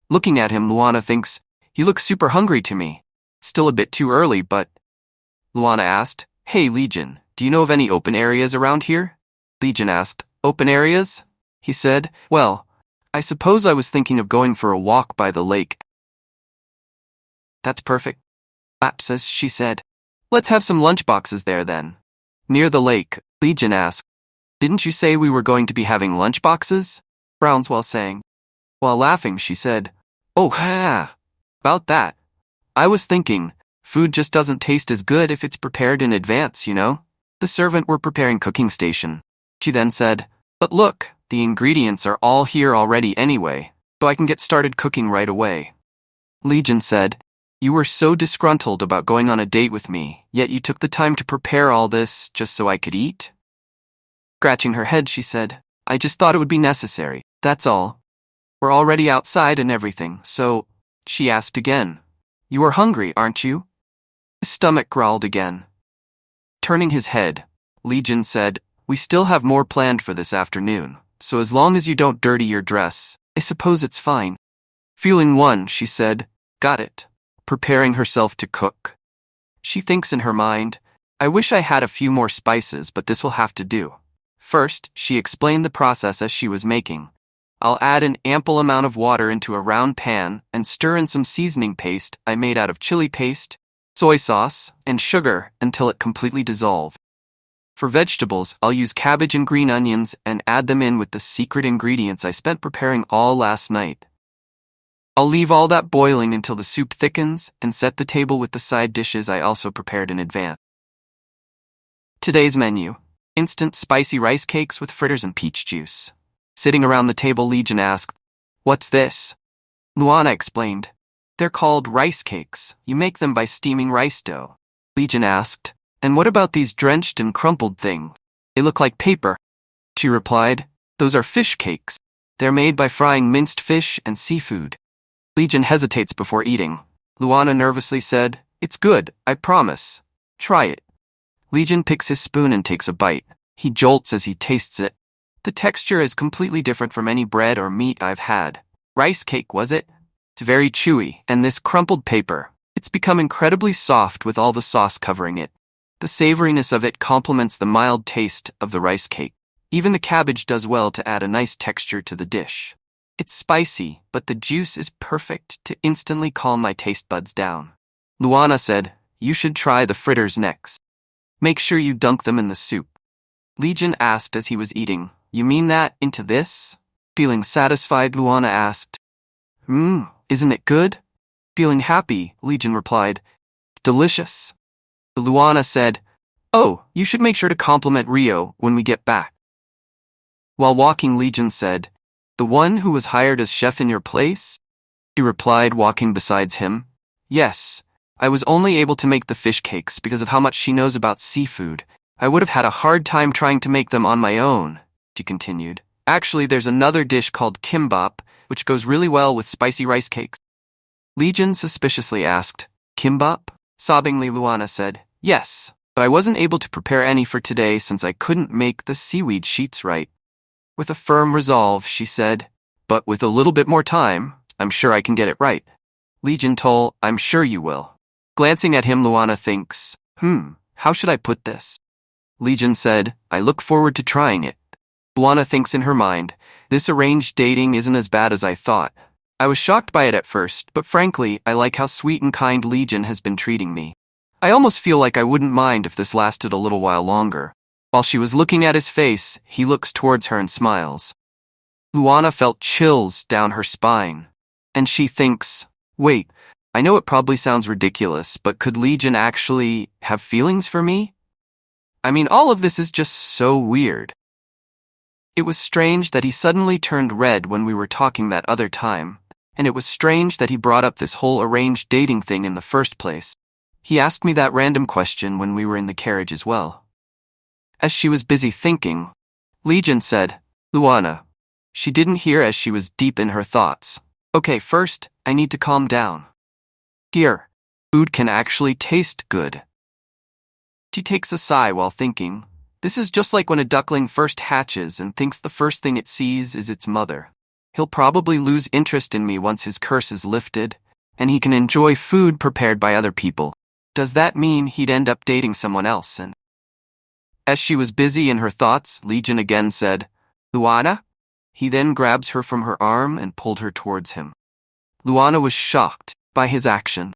Looking at him, Luana thinks, "You look super hungry to me. Still a bit too early, but..." Luana asked, "Hey Legion, do you know of any open areas around here?" Legion asked, "Open areas?" He said, "Well, I suppose I was thinking of going for a walk by the lake." "That's perfect," says she said. "Let's have some lunchboxes there then." Near the lake, Legion asked, "Didn't you say we were going to be having lunchboxes?" Frowns while saying. While laughing, she said, "Oh, about that. I was thinking, food just doesn't taste as good if it's prepared in advance, you know?" The servant were preparing cooking station. She then said, "But look, the ingredients are all here already anyway, so I can get started cooking right away." Legion said, "You were so disgruntled about going on a date with me, yet you took the time to prepare all this just so I could eat?" Scratching her head, she said, "I just thought it would be necessary, that's all. We're already outside and everything, so..." She asked again, "You are hungry, aren't you?" His stomach growled again. Turning his head, Legion said, "We still have more planned for this afternoon, so as long as you don't dirty your dress, I suppose it's fine." Feeling won, she said, "Got it," preparing herself to cook. She thinks in her mind, "I wish I had a few more spices, but this will have to do." First, she explained the process as she was making. "I'll add an ample amount of water into a round pan and stir in some seasoning paste I made out of chili paste, soy sauce, and sugar until it completely dissolved. For vegetables, I'll use cabbage and green onions and add them in with the secret ingredients I spent preparing all last night. I'll leave all that boiling until the soup thickens and set the table with the side dishes I also prepared in advance. Today's menu: instant spicy rice cakes with fritters and peach juice. Sitting around the table, Legion asked, "What's this?" Luana explained, "They're called rice cakes. You make them by steaming rice dough." Legion asked, "And what about these drenched and crumpled things? They look like paper." She replied, "Those are fish cakes. They're made by frying minced fish and seafood." Legion hesitates before eating. Luana nervously said, "It's good, I promise. Try it." Legion picks his spoon and takes a bite. He jolts as he tastes it. The texture is completely different from any bread or meat I've had. Rice cake, was it? It's very chewy, and this crumpled paper, it's become incredibly soft with all the sauce covering it. The savoriness of it complements the mild taste of the rice cake. Even the cabbage does well to add a nice texture to the dish. It's spicy, but the juice is perfect to instantly calm my taste buds down. Luana said, "You should try the fritters next. Make sure you dunk them in the soup." Legion asked as he was eating, "You mean that into this?" Feeling satisfied, Luana asked, "Isn't it good?" Feeling happy, Legion replied, "Delicious." Luana said, "Oh, you should make sure to compliment Rio when we get back." While walking, Legion said, "The one who was hired as chef in your place?" He replied, walking beside him, "Yes, I was only able to make the fish cakes because of how much she knows about seafood. I would have had a hard time trying to make them on my own," she continued. "Actually, there's another dish called kimbap, which goes really well with spicy rice cakes." Legion suspiciously asked, "Kimbap?" Sobbingly, Luana said, "Yes, but I wasn't able to prepare any for today since I couldn't make the seaweed sheets right." With a firm resolve, she said, "But with a little bit more time, I'm sure I can get it right." Legion told, "I'm sure you will." Glancing at him, Luana thinks, how should I put this?" Legion said, "I look forward to trying it." Luana thinks in her mind, "This arranged dating isn't as bad as I thought. I was shocked by it at first, but frankly, I like how sweet and kind Legion has been treating me. I almost feel like I wouldn't mind if this lasted a little while longer." While she was looking at his face, he looks towards her and smiles. Luana felt chills down her spine. And she thinks, wait, I know it probably sounds ridiculous, but could Legion actually have feelings for me? I mean, all of this is just so weird. It was strange that he suddenly turned red when we were talking that other time, and it was strange that he brought up this whole arranged dating thing in the first place. He asked me that random question when we were in the carriage as well. As she was busy thinking, Legion said, "Luana." She didn't hear as she was deep in her thoughts. "Okay, first, I need to calm down. Here, food can actually taste good." She takes a sigh while thinking, "This is just like when a duckling first hatches and thinks the first thing it sees is its mother. He'll probably lose interest in me once his curse is lifted, and he can enjoy food prepared by other people. Does that mean he'd end up dating someone else?" And as she was busy in her thoughts, Legion again said, "Luana?" He then grabs her from her arm and pulled her towards him. Luana was shocked by his action.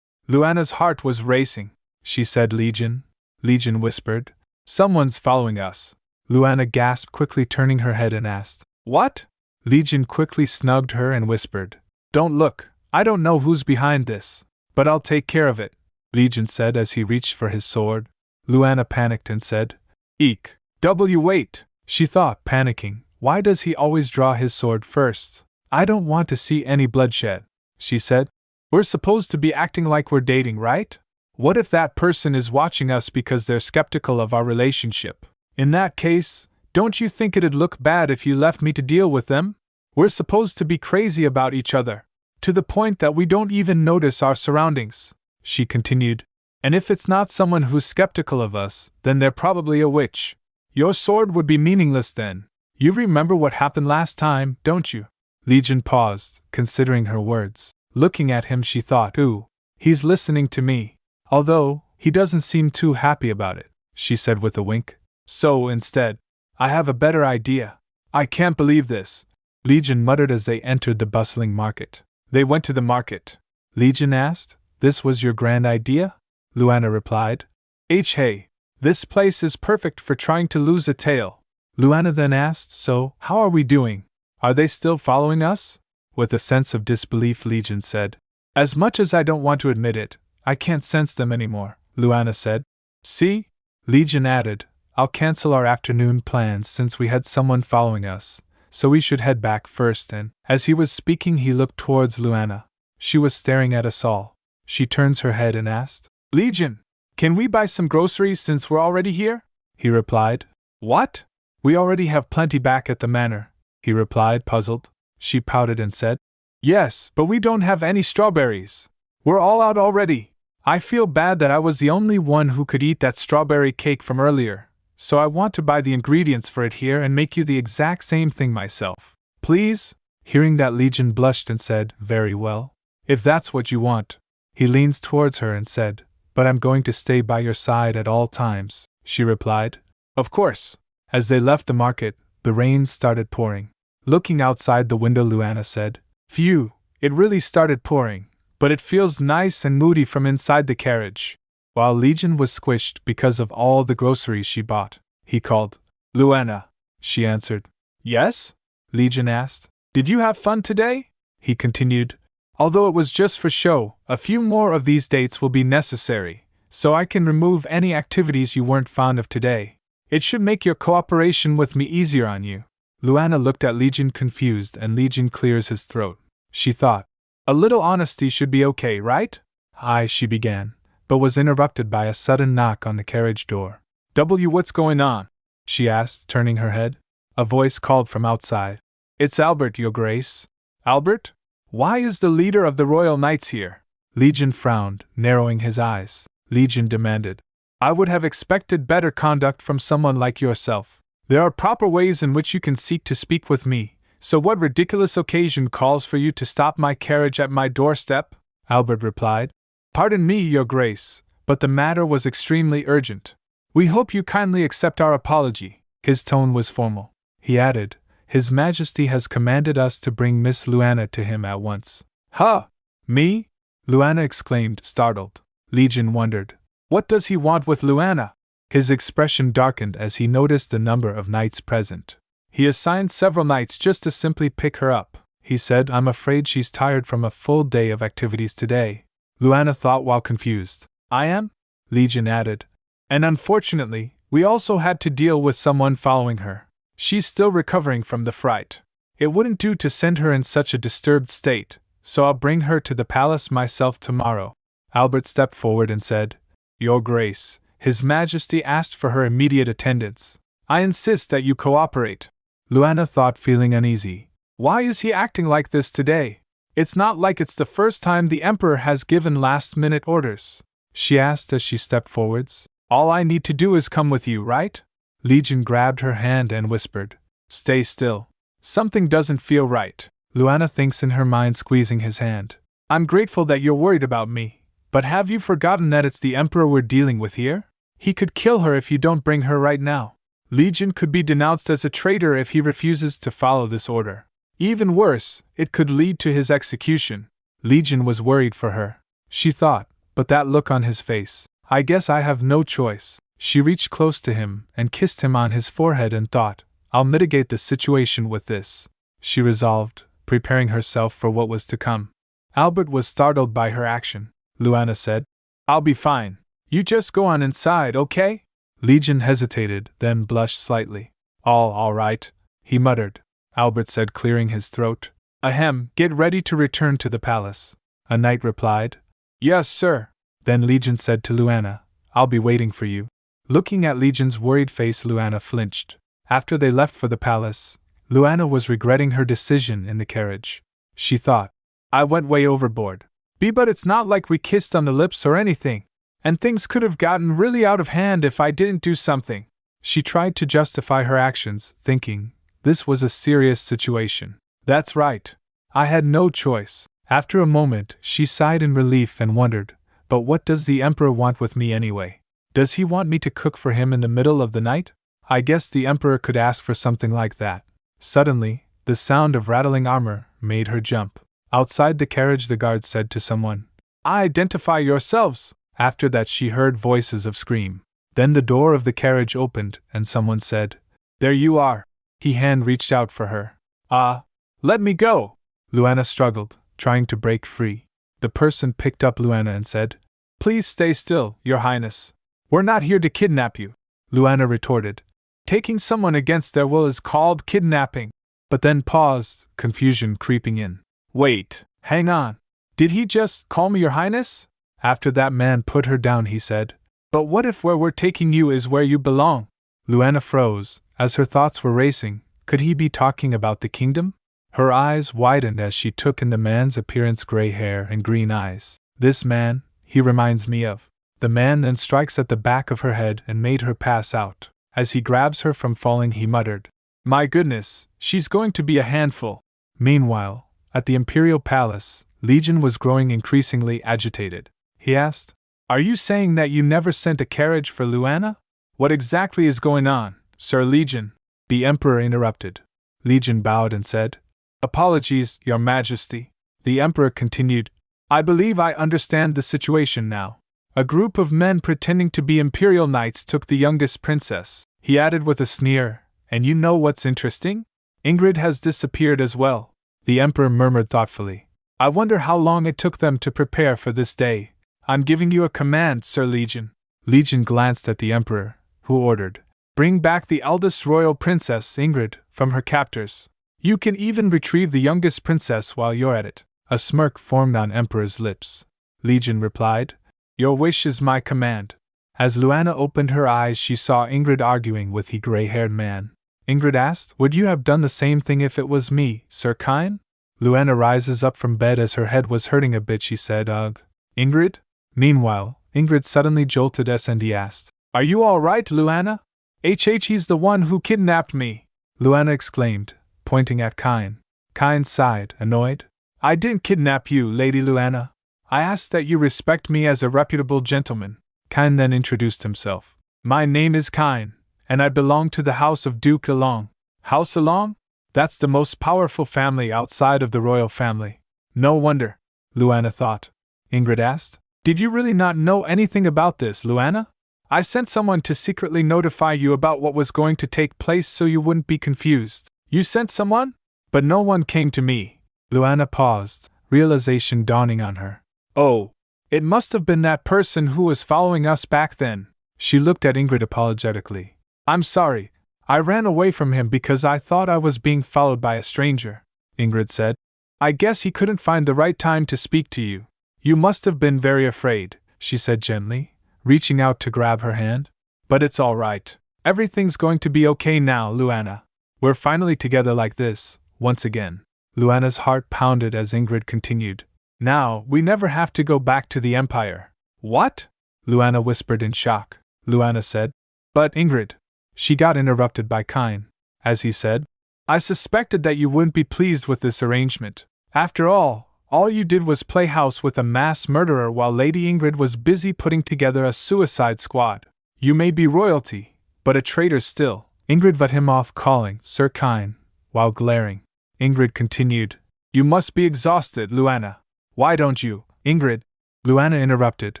Luana's heart was racing. She said, "Legion." Legion whispered, "Someone's following us." Luana gasped, quickly turning her head and asked, "What?" Legion quickly snugged her and whispered, "Don't look, I don't know who's behind this, but I'll take care of it," Legion said as he reached for his sword. Luana panicked and said, "Eek, wait," she thought, panicking. "Why does he always draw his sword first? I don't want to see any bloodshed," she said. "We're supposed to be acting like we're dating, right? What if that person is watching us because they're skeptical of our relationship? In that case, don't you think it'd look bad if you left me to deal with them? We're supposed to be crazy about each other, to the point that we don't even notice our surroundings," she continued. "And if it's not someone who's skeptical of us, then they're probably a witch. Your sword would be meaningless then. You remember what happened last time, don't you?" Legion paused, considering her words. Looking at him, she thought, "Ooh, he's listening to me. Although, he doesn't seem too happy about it," she said with a wink. "So, instead, I have a better idea." "I can't believe this," Legion muttered as they entered the bustling market. They went to the market. Legion asked, "This was your grand idea?" Luana replied, Hey, this place is perfect for trying to lose a tail. Luana then asked, so, how are we doing? Are they still following us? With a sense of disbelief, Legion said. As much as I don't want to admit it, I can't sense them anymore, Luana said. See? Legion added, I'll cancel our afternoon plans since we had someone following us, so we should head back first. And, as he was speaking, he looked towards Luana. She was staring at us all. She turns her head and asked, Legion, can we buy some groceries since we're already here? He replied. What? We already have plenty back at the manor, he replied, puzzled. She pouted and said, Yes, but we don't have any strawberries. We're all out already. I feel bad that I was the only one who could eat that strawberry cake from earlier, so I want to buy the ingredients for it here and make you the exact same thing myself. Please? Hearing that, Legion blushed and said, Very well. If that's what you want. He leans towards her and said, But I'm going to stay by your side at all times, she replied. Of course. As they left the market, the rain started pouring. Looking outside the window, Luana said, Phew, it really started pouring, but it feels nice and moody from inside the carriage. While Legion was squished because of all the groceries she bought, he called, Luana. She answered. Yes? Legion asked. Did you have fun today? He continued. Although it was just for show, a few more of these dates will be necessary, so I can remove any activities you weren't fond of today. It should make your cooperation with me easier on you. Luana looked at Legion confused, and Legion clears his throat. She thought, a little honesty should be okay, right? Hi, she began, but was interrupted by a sudden knock on the carriage door. What's going on? She asked, turning her head. A voice called from outside. It's Albert, Your Grace. Albert? Why is the leader of the Royal Knights here? Legion frowned, narrowing his eyes. Legion demanded. I would have expected better conduct from someone like yourself. There are proper ways in which you can seek to speak with me, so what ridiculous occasion calls for you to stop my carriage at my doorstep? Albert replied. Pardon me, Your Grace, but the matter was extremely urgent. We hope you kindly accept our apology. His tone was formal. He added, His Majesty has commanded us to bring Miss Luana to him at once. Huh? Me? Luana exclaimed, startled. Legion wondered. What does he want with Luana? His expression darkened as he noticed the number of knights present. He assigned several knights just to simply pick her up. He said, I'm afraid she's tired from a full day of activities today. Luana thought while confused. I am? Legion added. And unfortunately, we also had to deal with someone following her. She's still recovering from the fright. It wouldn't do to send her in such a disturbed state, so I'll bring her to the palace myself tomorrow. Albert stepped forward and said, Your Grace, His Majesty asked for her immediate attendance. I insist that you cooperate. Luana thought, feeling uneasy. Why is he acting like this today? It's not like it's the first time the Emperor has given last-minute orders. She asked as she stepped forwards. All I need to do is come with you, right? Legion grabbed her hand and whispered, Stay still. Something doesn't feel right. Luana thinks in her mind, squeezing his hand. I'm grateful that you're worried about me, but have you forgotten that it's the Emperor we're dealing with here? He could kill her if you don't bring her right now. Legion could be denounced as a traitor if he refuses to follow this order. Even worse, it could lead to his execution. Legion was worried for her. She thought, but that look on his face, I guess I have no choice. She reached close to him and kissed him on his forehead and thought, I'll mitigate the situation with this. She resolved, preparing herself for what was to come. Albert was startled by her action. Luana said, I'll be fine. You just go on inside, okay? Legion hesitated, then blushed slightly. All right, he muttered. Albert said, clearing his throat. Ahem, get ready to return to the palace. A knight replied. Yes, sir. Then Legion said to Luana, I'll be waiting for you. Looking at Legion's worried face, Luana flinched. After they left for the palace, Luana was regretting her decision in the carriage. She thought, I went way overboard. But it's not like we kissed on the lips or anything. And things could have gotten really out of hand if I didn't do something. She tried to justify her actions, thinking, this was a serious situation. That's right. I had no choice. After a moment, she sighed in relief and wondered, but what does the Emperor want with me anyway? Does he want me to cook for him in the middle of the night? I guess the Emperor could ask for something like that. Suddenly, the sound of rattling armor made her jump. Outside the carriage, the guard said to someone, I identify yourselves. After that, she heard voices of scream. Then the door of the carriage opened, and someone said, "There you are." He hand reached out for her. "Ah, let me go!" Luana struggled, trying to break free. The person picked up Luana and said, "Please stay still, Your Highness. We're not here to kidnap you." Luana retorted, "Taking someone against their will is called kidnapping." But then paused, confusion creeping in. "Wait, hang on. Did he just call me Your Highness?" After that man put her down, he said, "But what if where we're taking you is where you belong?" Luana froze, as her thoughts were racing. Could he be talking about the kingdom? Her eyes widened as she took in the man's appearance, gray hair and green eyes. "This man, he reminds me of." The man then strikes at the back of her head and made her pass out. As he grabs her from falling, he muttered, "My goodness, she's going to be a handful." Meanwhile, at the Imperial Palace, Legion was growing increasingly agitated. He asked, "Are you saying that you never sent a carriage for Luana? What exactly is going on, Sir Legion?" The Emperor interrupted. Legion bowed and said, "Apologies, Your Majesty." The Emperor continued, "I believe I understand the situation now. A group of men pretending to be Imperial Knights took the youngest princess." He added with a sneer, "And you know what's interesting? Ingrid has disappeared as well." The Emperor murmured thoughtfully, "I wonder how long it took them to prepare for this day. I'm giving you a command, Sir Legion." Legion glanced at the Emperor, who ordered, "Bring back the eldest royal princess, Ingrid, from her captors. You can even retrieve the youngest princess while you're at it." A smirk formed on Emperor's lips. Legion replied, "Your wish is my command." As Luana opened her eyes, she saw Ingrid arguing with the gray-haired man. Ingrid asked, "Would you have done the same thing if it was me, Sir Kine?" Luana rises up from bed as her head was hurting a bit. She said, "Ugh. Ingrid?" Meanwhile, Ingrid suddenly jolted and he asked, "Are you all right, Luana?" He's the one who kidnapped me," Luana exclaimed, pointing at Kine. Kine sighed, annoyed. "I didn't kidnap you, Lady Luana. I ask that you respect me as a reputable gentleman." Kine then introduced himself. "My name is Kine, and I belong to the House of Duke Along." House Along? That's the most powerful family outside of the royal family. No wonder, Luana thought. Ingrid asked, "Did you really not know anything about this, Luana? I sent someone to secretly notify you about what was going to take place so you wouldn't be confused." "You sent someone? But no one came to me." Luana paused, realization dawning on her. "Oh, it must have been that person who was following us back then." She looked at Ingrid apologetically. "I'm sorry, I ran away from him because I thought I was being followed by a stranger," Ingrid said. "I guess he couldn't find the right time to speak to you. You must have been very afraid," she said gently, reaching out to grab her hand. "But it's all right. Everything's going to be okay now, Luana. We're finally together like this, once again." Luana's heart pounded as Ingrid continued. "Now, we never have to go back to the Empire." "What?" Luana whispered in shock. Luana said, "But Ingrid." She got interrupted by Kine. As he said, "I suspected that you wouldn't be pleased with this arrangement. After all you did was play house with a mass murderer while Lady Ingrid was busy putting together a suicide squad. You may be royalty, but a traitor still." Ingrid cut him off, calling Sir Kine, while glaring. Ingrid continued, "You must be exhausted, Luana. Why don't you, Ingrid?" Luana interrupted.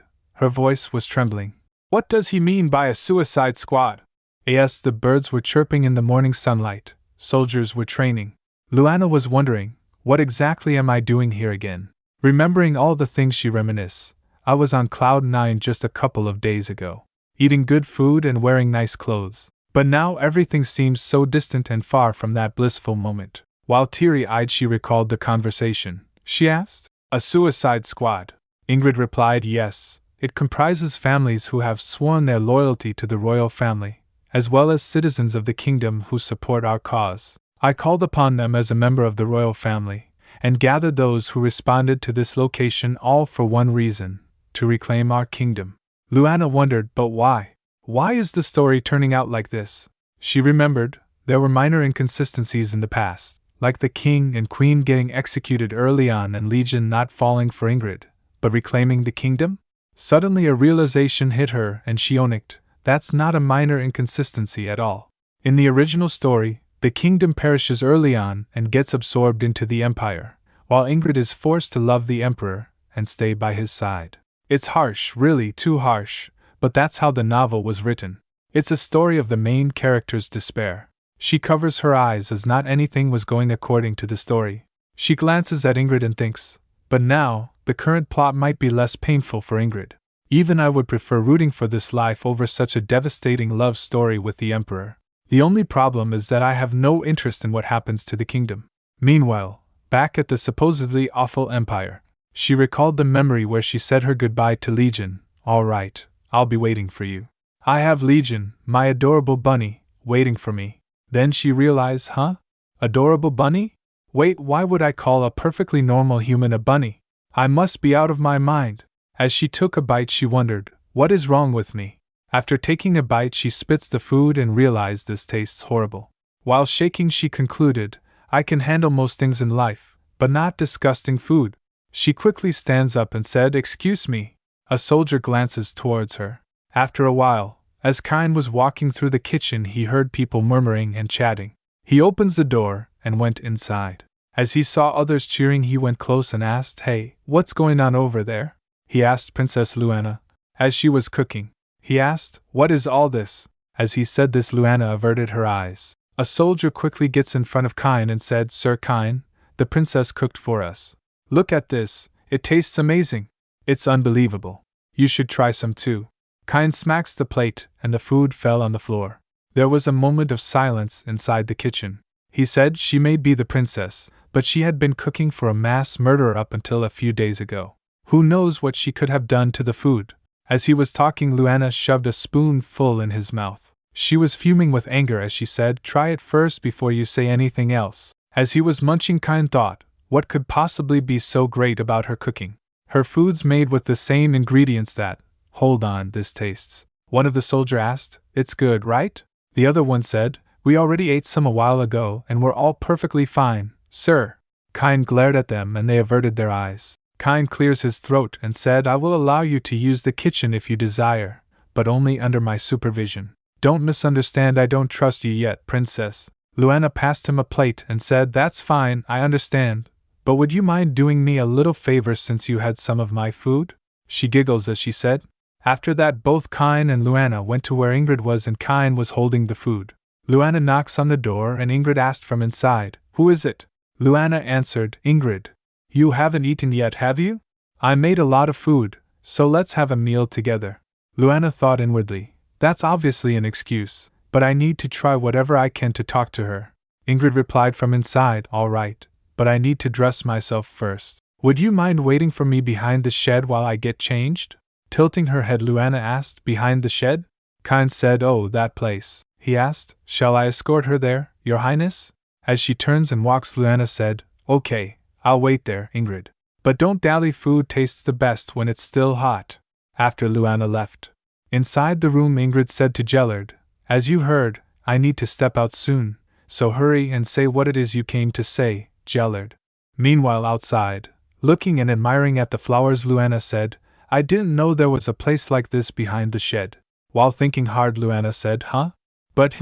Her voice was trembling. "What does he mean by a suicide squad?" Yes, the birds were chirping in the morning sunlight. Soldiers were training. Luana was wondering, what exactly am I doing here again? Remembering all the things she reminisced. I was on cloud 9 just a couple of days ago, eating good food and wearing nice clothes. But now everything seems so distant and far from that blissful moment. While teary-eyed she recalled the conversation. She asked, "A suicide squad?" Ingrid replied, "Yes. It comprises families who have sworn their loyalty to the royal family, as well as citizens of the kingdom who support our cause. I called upon them as a member of the royal family, and gathered those who responded to this location, all for one reason: to reclaim our kingdom." Luana wondered, but why? Why is the story turning out like this? She remembered, there were minor inconsistencies in the past, like the king and queen getting executed early on and Legion not falling for Ingrid, but reclaiming the kingdom? Suddenly a realization hit her and she onicked, that's not a minor inconsistency at all. In the original story, the kingdom perishes early on and gets absorbed into the empire, while Ingrid is forced to love the emperor and stay by his side. It's harsh, really too harsh, but that's how the novel was written. It's a story of the main character's despair. She covers her eyes as not anything was going according to the story. She glances at Ingrid and thinks, but now, the current plot might be less painful for Ingrid. Even I would prefer rooting for this life over such a devastating love story with the Emperor. The only problem is that I have no interest in what happens to the kingdom. Meanwhile, back at the supposedly awful Empire, she recalled the memory where she said her goodbye to Legion. All right, I'll be waiting for you. I have Legion, my adorable bunny, waiting for me. Then she realized, Adorable bunny? Wait, why would I call a perfectly normal human a bunny? I must be out of my mind. As she took a bite, she wondered, what is wrong with me? After taking a bite, she spits the food and realized this tastes horrible. While shaking, she concluded, I can handle most things in life, but not disgusting food. She quickly stands up and said, excuse me. A soldier glances towards her. After a while, as Kine was walking through the kitchen, he heard people murmuring and chatting. He opens the door and went inside. As he saw others cheering, he went close and asked, hey, what's going on over there? He asked Princess Luana. As she was cooking, he asked, what is all this? As he said this, Luana averted her eyes. A soldier quickly gets in front of Kine and said, Sir Kine, the princess cooked for us. Look at this, it tastes amazing. It's unbelievable. You should try some too. Kine smacks the plate, and the food fell on the floor. There was a moment of silence inside the kitchen. He said she may be the princess, but she had been cooking for a mass murderer up until a few days ago. Who knows what she could have done to the food? As he was talking, Luana shoved a spoonful in his mouth. She was fuming with anger as she said, try it first before you say anything else. As he was munching, Kine thought, what could possibly be so great about her cooking? Her food's made with the same ingredients that, hold on, this tastes. One of the soldiers asked, it's good, right? The other one said, we already ate some a while ago and we're all perfectly fine, sir. Kine glared at them and they averted their eyes. Kine clears his throat and said, I will allow you to use the kitchen if you desire, but only under my supervision. Don't misunderstand, I don't trust you yet, princess. Luana passed him a plate and said, that's fine, I understand, but would you mind doing me a little favor since you had some of my food? She giggles as she said. After that, both Kine and Luana went to where Ingrid was and Kine was holding the food. Luana knocks on the door and Ingrid asked from inside, who is it? Luana answered, Ingrid. You haven't eaten yet, have you? I made a lot of food, so let's have a meal together. Luana thought inwardly, that's obviously an excuse, but I need to try whatever I can to talk to her. Ingrid replied from inside, all right, but I need to dress myself first. Would you mind waiting for me behind the shed while I get changed? Tilting her head, Luana asked, behind the shed? Kine said, oh, that place. He asked, shall I escort her there, your highness? As she turns and walks, Luana said, okay, I'll wait there, Ingrid. But don't dally, food tastes the best when it's still hot. After Luana left. Inside the room, Ingrid said to Gellard, as you heard, I need to step out soon, so hurry and say what it is you came to say, Gellard. Meanwhile, outside, looking and admiring at the flowers, Luana said, I didn't know there was a place like this behind the shed. While thinking hard, Luana said, But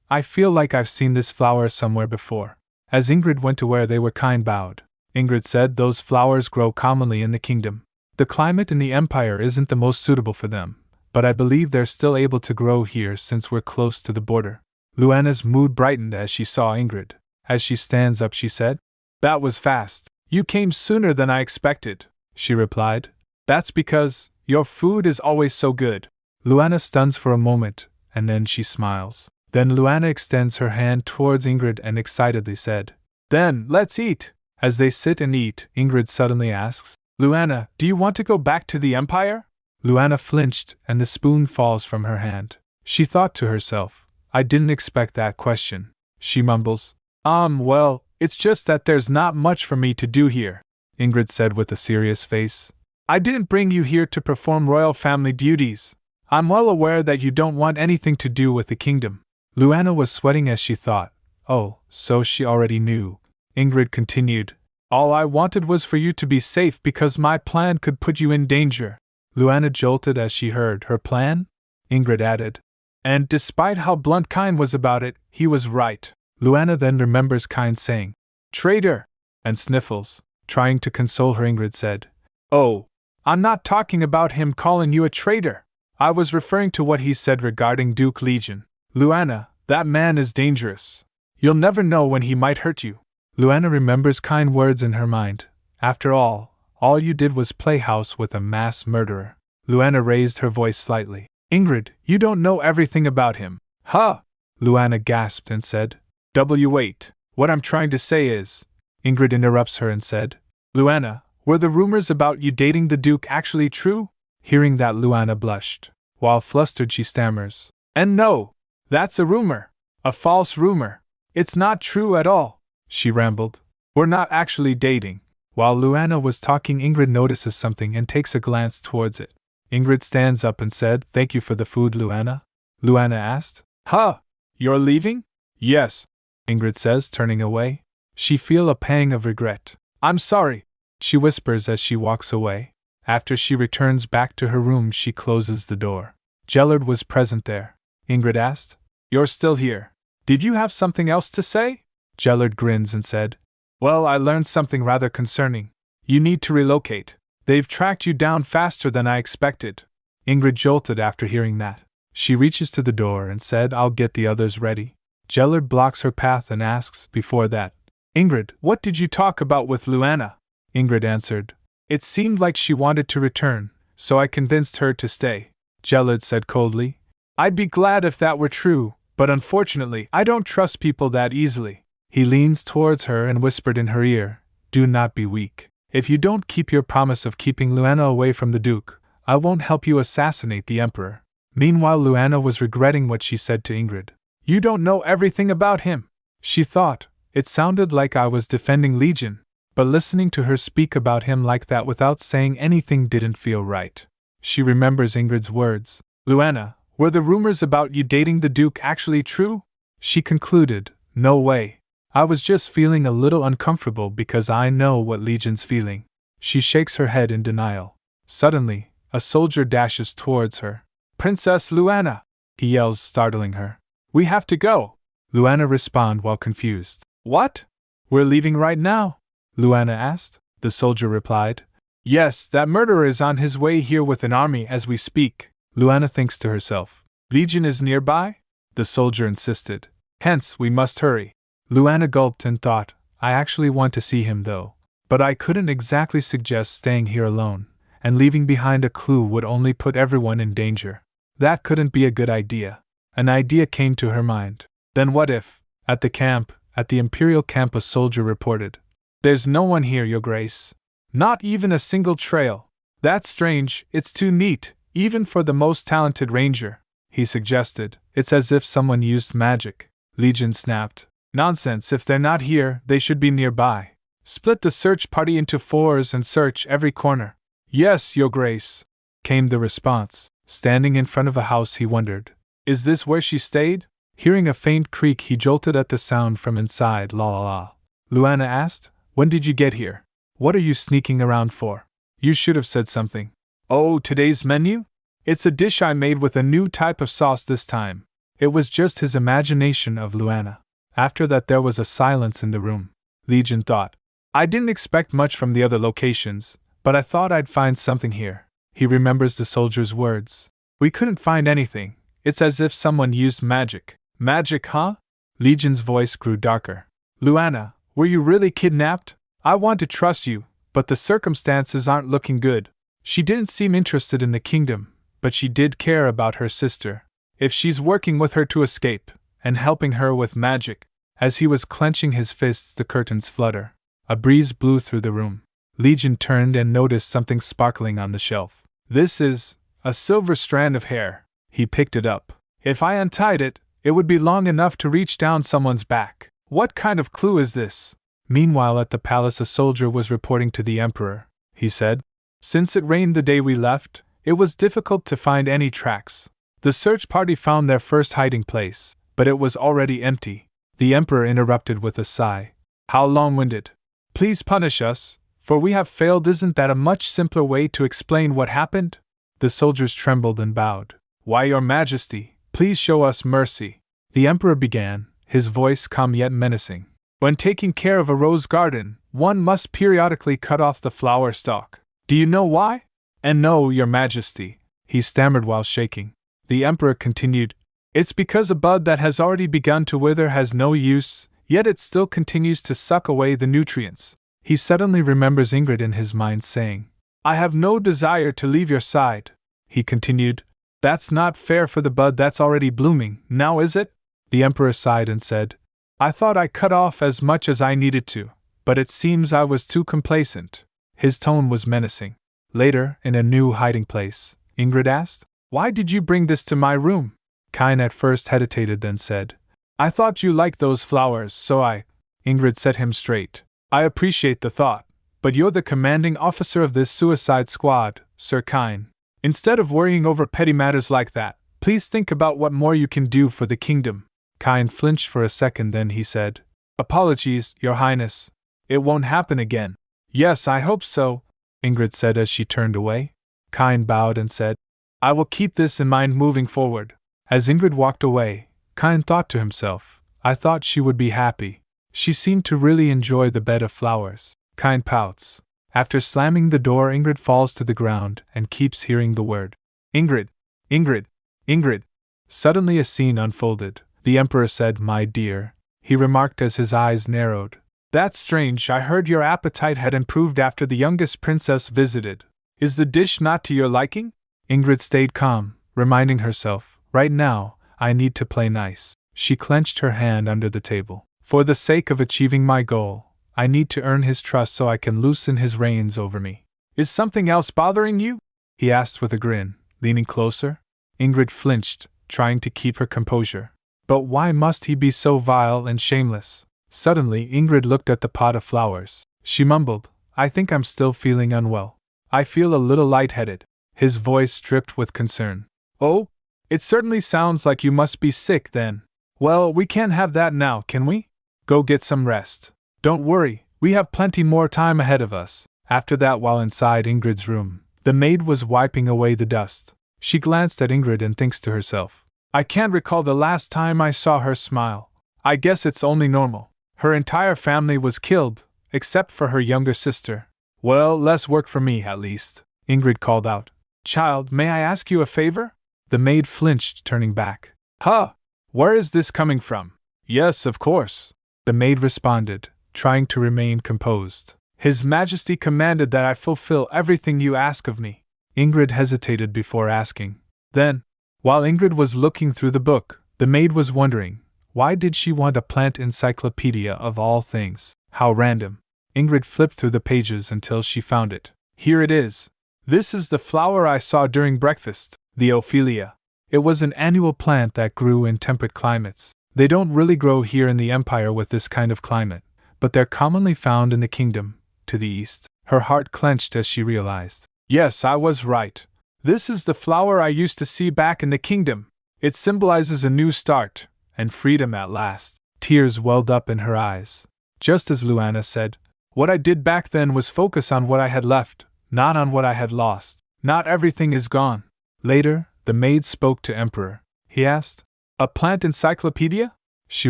I feel like I've seen this flower somewhere before. As Ingrid went to where they were, Kine bowed. Ingrid said, those flowers grow commonly in the kingdom. The climate in the empire isn't the most suitable for them, but I believe they're still able to grow here since we're close to the border. Luana's mood brightened as she saw Ingrid. As she stands up, she said, that was fast. You came sooner than I expected, she replied. That's because your food is always so good. Luana stuns for a moment, and then she smiles. Then Luana extends her hand towards Ingrid and excitedly said, then, let's eat. As they sit and eat, Ingrid suddenly asks, Luana, do you want to go back to the empire? Luana flinched, and the spoon falls from her hand. She thought to herself, I didn't expect that question. She mumbles, well, it's just that there's not much for me to do here, Ingrid said with a serious face. I didn't bring you here to perform royal family duties. I'm well aware that you don't want anything to do with the kingdom. Luana was sweating as she thought, oh, so she already knew. Ingrid continued, all I wanted was for you to be safe because my plan could put you in danger. Luana jolted as she heard her plan. Ingrid added, and despite how blunt Kine was about it, he was right. Luana then remembers Kine saying, traitor, and sniffles. Trying to console her, Ingrid said, oh, I'm not talking about him calling you a traitor. I was referring to what he said regarding Duke Legion. Luana, that man is dangerous. You'll never know when he might hurt you. Luana remembers kind words in her mind. After all you did was play house with a mass murderer. Luana raised her voice slightly. Ingrid, you don't know everything about him. Huh? Luana gasped and said. Wait. What I'm trying to say is. Ingrid interrupts her and said. Luana, were the rumors about you dating the Duke actually true? Hearing that, Luana blushed. While flustered, she stammers. And no, that's a rumor. A false rumor. It's not true at all, she rambled. We're not actually dating. While Luana was talking, Ingrid notices something and takes a glance towards it. Ingrid stands up and said, Thank you for the food, Luana. Luana asked. Huh? You're leaving? Yes, Ingrid says, turning away. She feels a pang of regret. I'm sorry, she whispers as she walks away. After she returns back to her room, she closes the door. Jellard was present there. Ingrid asked, You're still here. Did you have something else to say? Jellard grins and said, Well, I learned something rather concerning. You need to relocate. They've tracked you down faster than I expected. Ingrid jolted after hearing that. She reaches to the door and said, I'll get the others ready. Jellard blocks her path and asks, before that, Ingrid, what did you talk about with Luana? Ingrid answered, It seemed like she wanted to return, so I convinced her to stay. Jellard said coldly, I'd be glad if that were true, but unfortunately I don't trust people that easily. He leans towards her and whispered in her ear, Do not be weak. If you don't keep your promise of keeping Luana away from the Duke, I won't help you assassinate the Emperor. Meanwhile, Luana was regretting what she said to Ingrid. You don't know everything about him, she thought. It sounded like I was defending Legion, but listening to her speak about him like that without saying anything didn't feel right. She remembers Ingrid's words. Luana, were the rumors about you dating the Duke actually true? She concluded, No way. I was just feeling a little uncomfortable because I know what Legion's feeling. She shakes her head in denial. Suddenly, a soldier dashes towards her. Princess Luana! He yells, startling her. We have to go! Luana responds while confused. What? We're leaving right now? Luana asked. The soldier replied. Yes, that murderer is on his way here with an army as we speak. Luana thinks to herself. Legion is nearby? The soldier insisted. Hence, we must hurry. Luana gulped and thought, I actually want to see him though. But I couldn't exactly suggest staying here alone, and leaving behind a clue would only put everyone in danger. That couldn't be a good idea. An idea came to her mind. Then what if, at the Imperial camp, a soldier reported, There's no one here, Your Grace. Not even a single trail. That's strange, it's too neat, even for the most talented ranger, he suggested. It's as if someone used magic. Legion snapped. Nonsense, if they're not here, they should be nearby. Split the search party into 4s and search every corner. Yes, Your Grace, came the response. Standing in front of a house, he wondered, Is this where she stayed? Hearing a faint creak, he jolted at the sound from inside. La la la. Luana asked, When did you get here? What are you sneaking around for? You should have said something. Oh, today's menu? It's a dish I made with a new type of sauce this time. It was just his imagination of Luana. After that, there was a silence in the room. Legion thought, I didn't expect much from the other locations, but I thought I'd find something here. He remembers the soldier's words. We couldn't find anything. It's as if someone used magic. Magic, huh? Legion's voice grew darker. Luana, were you really kidnapped? I want to trust you, but the circumstances aren't looking good. She didn't seem interested in the kingdom, but she did care about her sister. If she's working with her to escape, and helping her with magic. As he was clenching his fists, the curtains flutter. A breeze blew through the room. Legion turned and noticed something sparkling on the shelf. This is a silver strand of hair. He picked it up. If I untied it, it would be long enough to reach down someone's back. What kind of clue is this? Meanwhile, at the palace, a soldier was reporting to the Emperor. He said, Since it rained the day we left, it was difficult to find any tracks. The search party found their first hiding place, but it was already empty. The Emperor interrupted with a sigh. How long-winded. Please punish us, for we have failed. Isn't that a much simpler way to explain what happened? The soldiers trembled and bowed. Why, Your Majesty, please show us mercy. The Emperor began, his voice calm yet menacing. When taking care of a rose garden, one must periodically cut off the flower stalk. Do you know why? And no, your majesty, he stammered while shaking. The emperor continued, it's because a bud that has already begun to wither has no use, yet it still continues to suck away the nutrients. He suddenly remembers Ingrid in his mind saying, I have no desire to leave your side. He continued, that's not fair for the bud that's already blooming, now is it? The emperor sighed and said, I thought I cut off as much as I needed to, but it seems I was too complacent. His tone was menacing. Later, in a new hiding place, Ingrid asked, why did you bring this to my room? Kine at first hesitated, then said, I thought you liked those flowers, so I. Ingrid set him straight. I appreciate the thought, but you're the commanding officer of this suicide squad, Sir Kine. Instead of worrying over petty matters like that, please think about what more you can do for the kingdom. Kine flinched for a second, then he said, apologies, your highness. It won't happen again. Yes, I hope so, Ingrid said as she turned away. Kine bowed and said, I will keep this in mind moving forward. As Ingrid walked away, Kine thought to himself, I thought she would be happy. She seemed to really enjoy the bed of flowers. Kine pouts. After slamming the door, Ingrid falls to the ground and keeps hearing the word, Ingrid, Ingrid, Ingrid. Suddenly a scene unfolded. The emperor said, my dear, he remarked as his eyes narrowed. That's strange, I heard your appetite had improved after the youngest princess visited. Is the dish not to your liking? Ingrid stayed calm, reminding herself, right now, I need to play nice. She clenched her hand under the table. For the sake of achieving my goal, I need to earn his trust so I can loosen his reins over me. Is something else bothering you? He asked with a grin, leaning closer. Ingrid flinched, trying to keep her composure. But why must he be so vile and shameless? Suddenly, Ingrid looked at the pot of flowers. She mumbled, I think I'm still feeling unwell. I feel a little lightheaded. His voice dripped with concern. Oh? It certainly sounds like you must be sick then. Well, we can't have that now, can we? Go get some rest. Don't worry, we have plenty more time ahead of us. After that, while inside Ingrid's room, the maid was wiping away the dust. She glanced at Ingrid and thinks to herself, I can't recall the last time I saw her smile. I guess it's only normal. Her entire family was killed, except for her younger sister. Well, less work for me, at least. Ingrid called out. Child, may I ask you a favor? The maid flinched, turning back. Huh? Where is this coming from? Yes, of course. The maid responded, trying to remain composed. His Majesty commanded that I fulfill everything you ask of me. Ingrid hesitated before asking. Then, while Ingrid was looking through the book, the maid was wondering, why did she want a plant encyclopedia of all things? How random. Ingrid flipped through the pages until she found it. Here it is. This is the flower I saw during breakfast, the Ophelia. It was an annual plant that grew in temperate climates. They don't really grow here in the Empire with this kind of climate, but they're commonly found in the kingdom, to the east. Her heart clenched as she realized. Yes, I was right. This is the flower I used to see back in the kingdom. It symbolizes a new start, and freedom at last. Tears welled up in her eyes. Just as Luana said, what I did back then was focus on what I had left, not on what I had lost. Not everything is gone. Later, the maid spoke to Emperor. He asked, a plant encyclopedia? She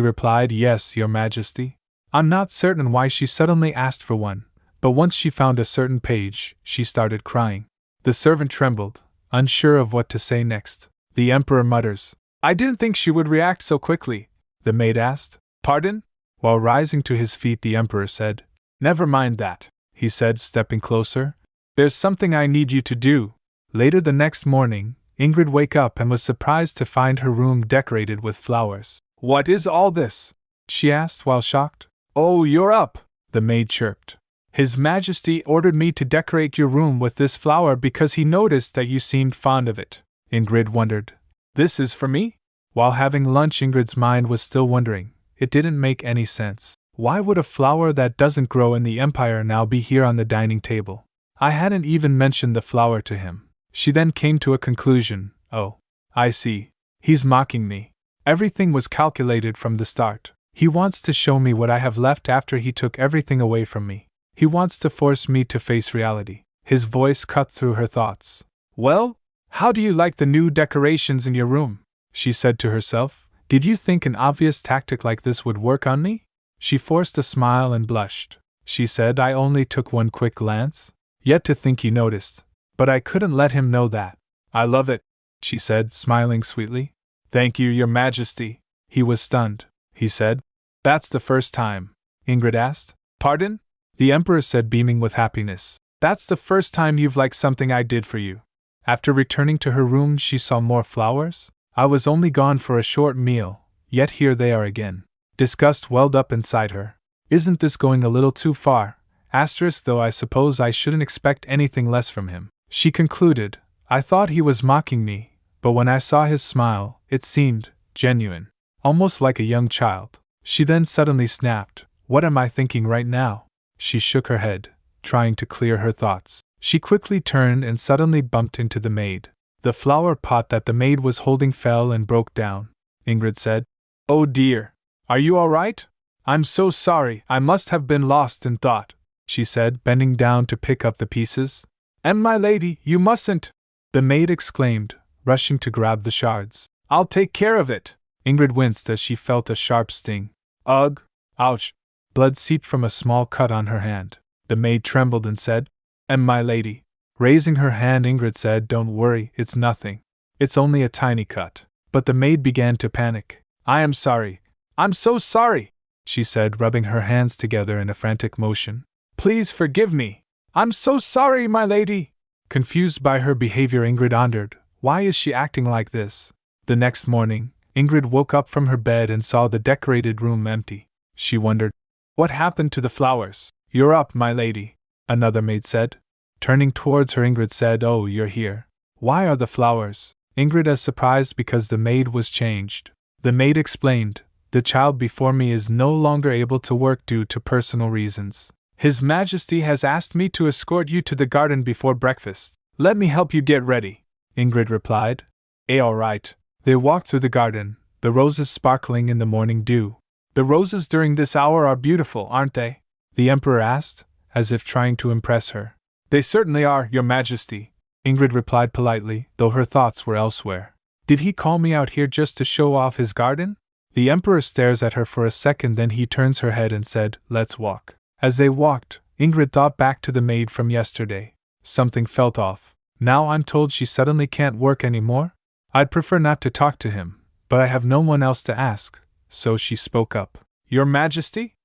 replied, yes, your majesty. I'm not certain why she suddenly asked for one, but once she found a certain page, she started crying. The servant trembled, unsure of what to say next. The emperor mutters, I didn't think she would react so quickly. The maid asked, pardon? While rising to his feet, the emperor said, never mind that, he said, stepping closer. There's something I need you to do. Later the next morning, Ingrid woke up and was surprised to find her room decorated with flowers. What is all this? She asked while shocked. Oh, you're up, the maid chirped. His Majesty ordered me to decorate your room with this flower because he noticed that you seemed fond of it. Ingrid wondered. This is for me? While having lunch, Ingrid's mind was still wondering. It didn't make any sense. Why would a flower that doesn't grow in the Empire now be here on the dining table? I hadn't even mentioned the flower to him. She then came to a conclusion. Oh, I see. He's mocking me. Everything was calculated from the start. He wants to show me what I have left after he took everything away from me. He wants to force me to face reality. His voice cut through her thoughts. Well, how do you like the new decorations in your room? She said to herself. Did you think an obvious tactic like this would work on me? She forced a smile and blushed. She said, I only took one quick glance. Yet to think you noticed. But I couldn't let him know that. I love it, she said, smiling sweetly. Thank you, Your Majesty. He was stunned. He said, That's the first time, Ingrid asked. Pardon? The Emperor said, beaming with happiness. That's the first time you've liked something I did for you. After returning to her room, she saw more flowers. I was only gone for a short meal, yet here they are again. Disgust welled up inside her. Isn't this going a little too far? Though I suppose I shouldn't expect anything less from him. She concluded. I thought he was mocking me, but when I saw his smile, it seemed genuine, almost like a young child. She then suddenly snapped. What am I thinking right now? She shook her head, trying to clear her thoughts. She quickly turned and suddenly bumped into the maid. The flower pot that the maid was holding fell and broke down. Ingrid said, Oh dear. Are you all right? I'm so sorry, I must have been lost in thought, she said, bending down to pick up the pieces. My lady, you mustn't, the maid exclaimed, rushing to grab the shards. I'll take care of it. Ingrid winced as she felt a sharp sting. Ugh! Ouch! Blood seeped from a small cut on her hand. The maid trembled and said, My lady. Raising her hand, Ingrid said, Don't worry, it's nothing. It's only a tiny cut. But the maid began to panic. I am sorry. I'm so sorry, she said, rubbing her hands together in a frantic motion. Please forgive me. I'm so sorry, my lady. Confused by her behavior, Ingrid wondered, why is she acting like this? The next morning, Ingrid woke up from her bed and saw the decorated room empty. She wondered, what happened to the flowers? You're up, my lady, another maid said. Turning towards her, Ingrid said, Oh, you're here. Why are the flowers? Ingrid is surprised because the maid was changed. The maid explained, The child before me is no longer able to work due to personal reasons. His Majesty has asked me to escort you to the garden before breakfast. Let me help you get ready, Ingrid replied. All right. They walked through the garden, the roses sparkling in the morning dew. The roses during this hour are beautiful, aren't they? The Emperor asked, as if trying to impress her. They certainly are, Your Majesty, Ingrid replied politely, though her thoughts were elsewhere. Did he call me out here just to show off his garden? The Emperor stares at her for a second, then he turns her head and said, Let's walk. As they walked, Ingrid thought back to the maid from yesterday. Something felt off. Now I'm told she suddenly can't work anymore? I'd prefer not to talk to him, but I have no one else to ask, so she spoke up. Your Majesty?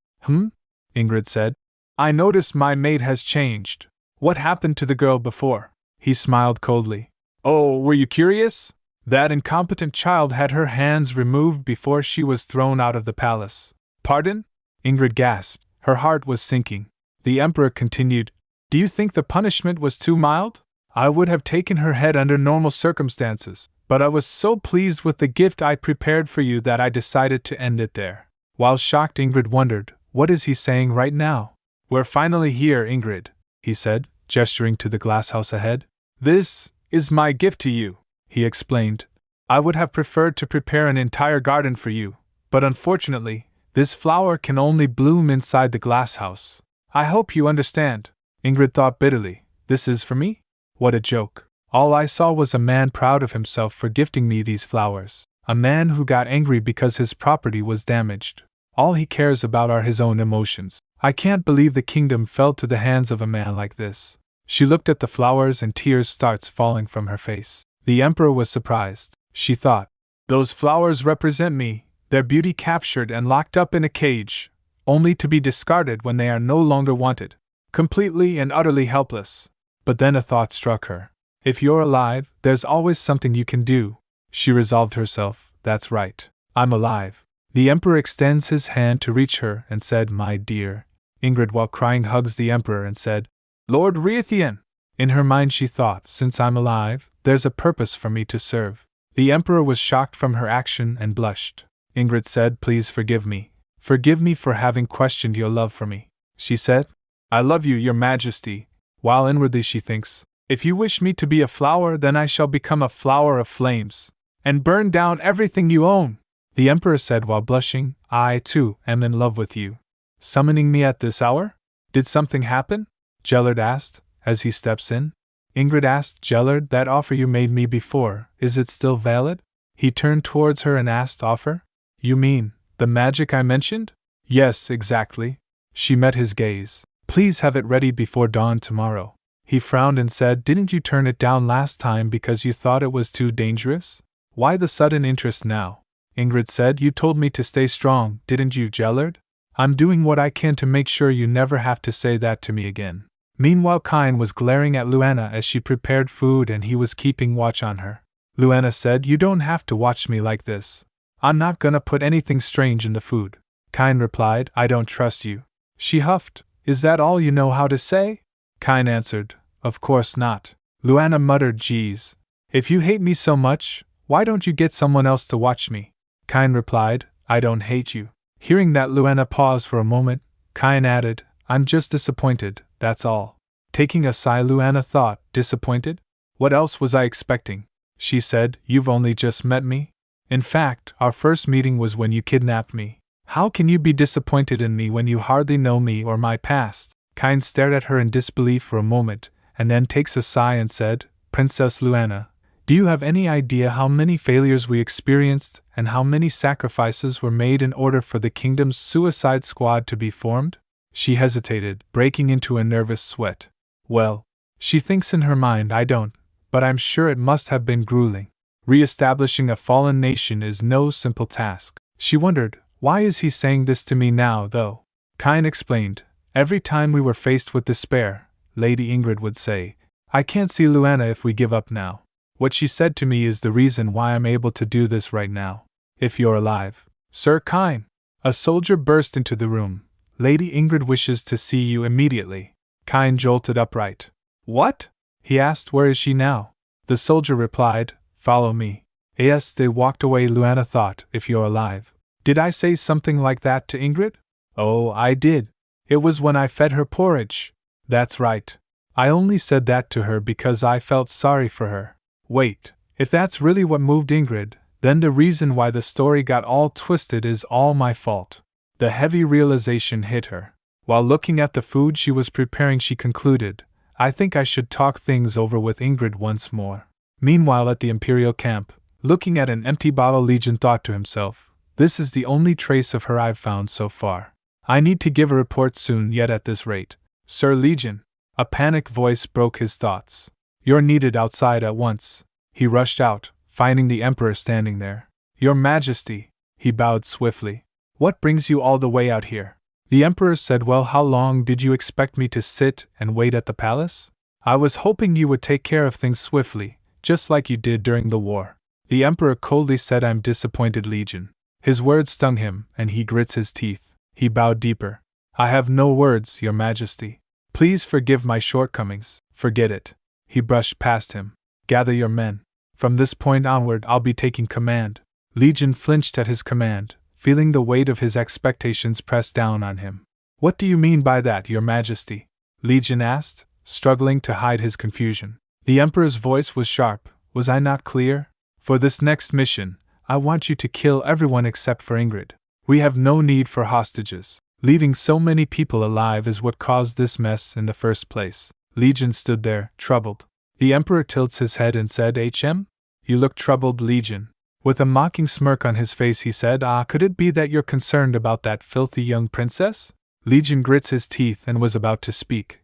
Ingrid said. I notice my maid has changed. What happened to the girl before? He smiled coldly. Oh, were you curious? That incompetent child had her hands removed before she was thrown out of the palace. Pardon? Ingrid gasped. Her heart was sinking. The Emperor continued, Do you think the punishment was too mild? I would have taken her head under normal circumstances, but I was so pleased with the gift I prepared for you that I decided to end it there. While shocked, Ingrid wondered, what is he saying right now? We're finally here, Ingrid, he said, gesturing to the glasshouse ahead. This is my gift to you, he explained. I would have preferred to prepare an entire garden for you, but unfortunately, this flower can only bloom inside the glasshouse. I hope you understand. Ingrid thought bitterly, this is for me? What a joke. All I saw was a man proud of himself for gifting me these flowers. A man who got angry because his property was damaged. All he cares about are his own emotions. I can't believe the kingdom fell to the hands of a man like this. She looked at the flowers and tears started falling from her face. The Emperor was surprised. She thought, those flowers represent me, their beauty captured and locked up in a cage, only to be discarded when they are no longer wanted. Completely and utterly helpless. But then a thought struck her. If you're alive, there's always something you can do. She resolved herself, that's right. I'm alive. The Emperor extends his hand to reach her and said, My dear. Ingrid, while crying, hugs the Emperor and said, Lord Resigned. In her mind she thought, since I'm alive, there's a purpose for me to serve. The Emperor was shocked from her action and blushed. Ingrid said, Please forgive me. Forgive me for having questioned your love for me. She said, I love you, Your Majesty, while inwardly she thinks, if you wish me to be a flower, then I shall become a flower of flames, and burn down everything you own. The Emperor said while blushing, I, too, am in love with you. Summoning me at this hour? Did something happen? Gellert asked, as he steps in. Ingrid asked, Gellert, that offer you made me before, is it still valid? He turned towards her and asked, Offer? You mean, the magic I mentioned? Yes, exactly. She met his gaze. Please have it ready before dawn tomorrow. He frowned and said, "Didn't you turn it down last time because you thought it was too dangerous? Why the sudden interest now?" Ingrid said, "You told me to stay strong, didn't you, Jellard? I'm doing what I can to make sure you never have to say that to me again." Meanwhile, Kine was glaring at Luana as she prepared food and he was keeping watch on her. Luana said, "You don't have to watch me like this. I'm not gonna put anything strange in the food." Kine replied, "I don't trust you." She huffed, "Is that all you know how to say?" Kine answered, "Of course not." Luana muttered, "Geez. If you hate me so much, why don't you get someone else to watch me?" Kine replied, "I don't hate you." Hearing that, Luana paused for a moment. Kine added, "I'm just disappointed, that's all." Taking a sigh, Luana thought, "Disappointed? What else was I expecting?" She said, "You've only just met me? In fact, our first meeting was when you kidnapped me. How can you be disappointed in me when you hardly know me or my past?" Kine stared at her in disbelief for a moment, and then takes a sigh and said, "Princess Luana, do you have any idea how many failures we experienced and how many sacrifices were made in order for the kingdom's suicide squad to be formed?" She hesitated, breaking into a nervous sweat. "Well, she thinks in her mind I don't, but I'm sure it must have been grueling. Re-establishing a fallen nation is no simple task." She wondered, "Why is he saying this to me now, though?" Kine explained, "Every time we were faced with despair, Lady Ingrid would say, 'I can't see Luana if we give up now.' What she said to me is the reason why I'm able to do this right now. If you're alive, Sir Kine." A soldier burst into the room. "Lady Ingrid wishes to see you immediately." Kine jolted upright. "What?" he asked. "Where is she now?" The soldier replied, "Follow me." Yes, they walked away. Luana thought, "If you're alive. Did I say something like that to Ingrid?" "Oh, I did. It was when I fed her porridge." "That's right. I only said that to her because I felt sorry for her." Wait, if that's really what moved Ingrid, then the reason why the story got all twisted is all my fault. The heavy realization hit her. While looking at the food she was preparing, she concluded, "I think I should talk things over with Ingrid once more." Meanwhile, at the Imperial camp, looking at an empty bottle, Legion thought to himself, "This is the only trace of her I've found so far. I need to give a report soon, yet at this rate." "Sir Legion!" A panicked voice broke his thoughts. "You're needed outside at once." He rushed out, finding the Emperor standing there. "Your Majesty!" He bowed swiftly. "What brings you all the way out here?" The Emperor said, "Well, how long did you expect me to sit and wait at the palace? I was hoping you would take care of things swiftly, just like you did during the war." The Emperor coldly said, "I'm disappointed, Legion." His words stung him, and he grits his teeth. He bowed deeper. "I have no words, Your Majesty. Please forgive my shortcomings." "Forget it." He brushed past him. "Gather your men. From this point onward, I'll be taking command." Legion flinched at his command, feeling the weight of his expectations press down on him. "What do you mean by that, Your Majesty?" Legion asked, struggling to hide his confusion. The Emperor's voice was sharp. "Was I not clear? For this next mission, I want you to kill everyone except for Ingrid. We have no need for hostages. Leaving so many people alive is what caused this mess in the first place." Legion stood there, troubled. The Emperor tilts his head and said, "HM? You look troubled, Legion." With a mocking smirk on his face, he said, "Ah, could it be that you're concerned about that filthy young princess?" Legion grits his teeth and was about to speak.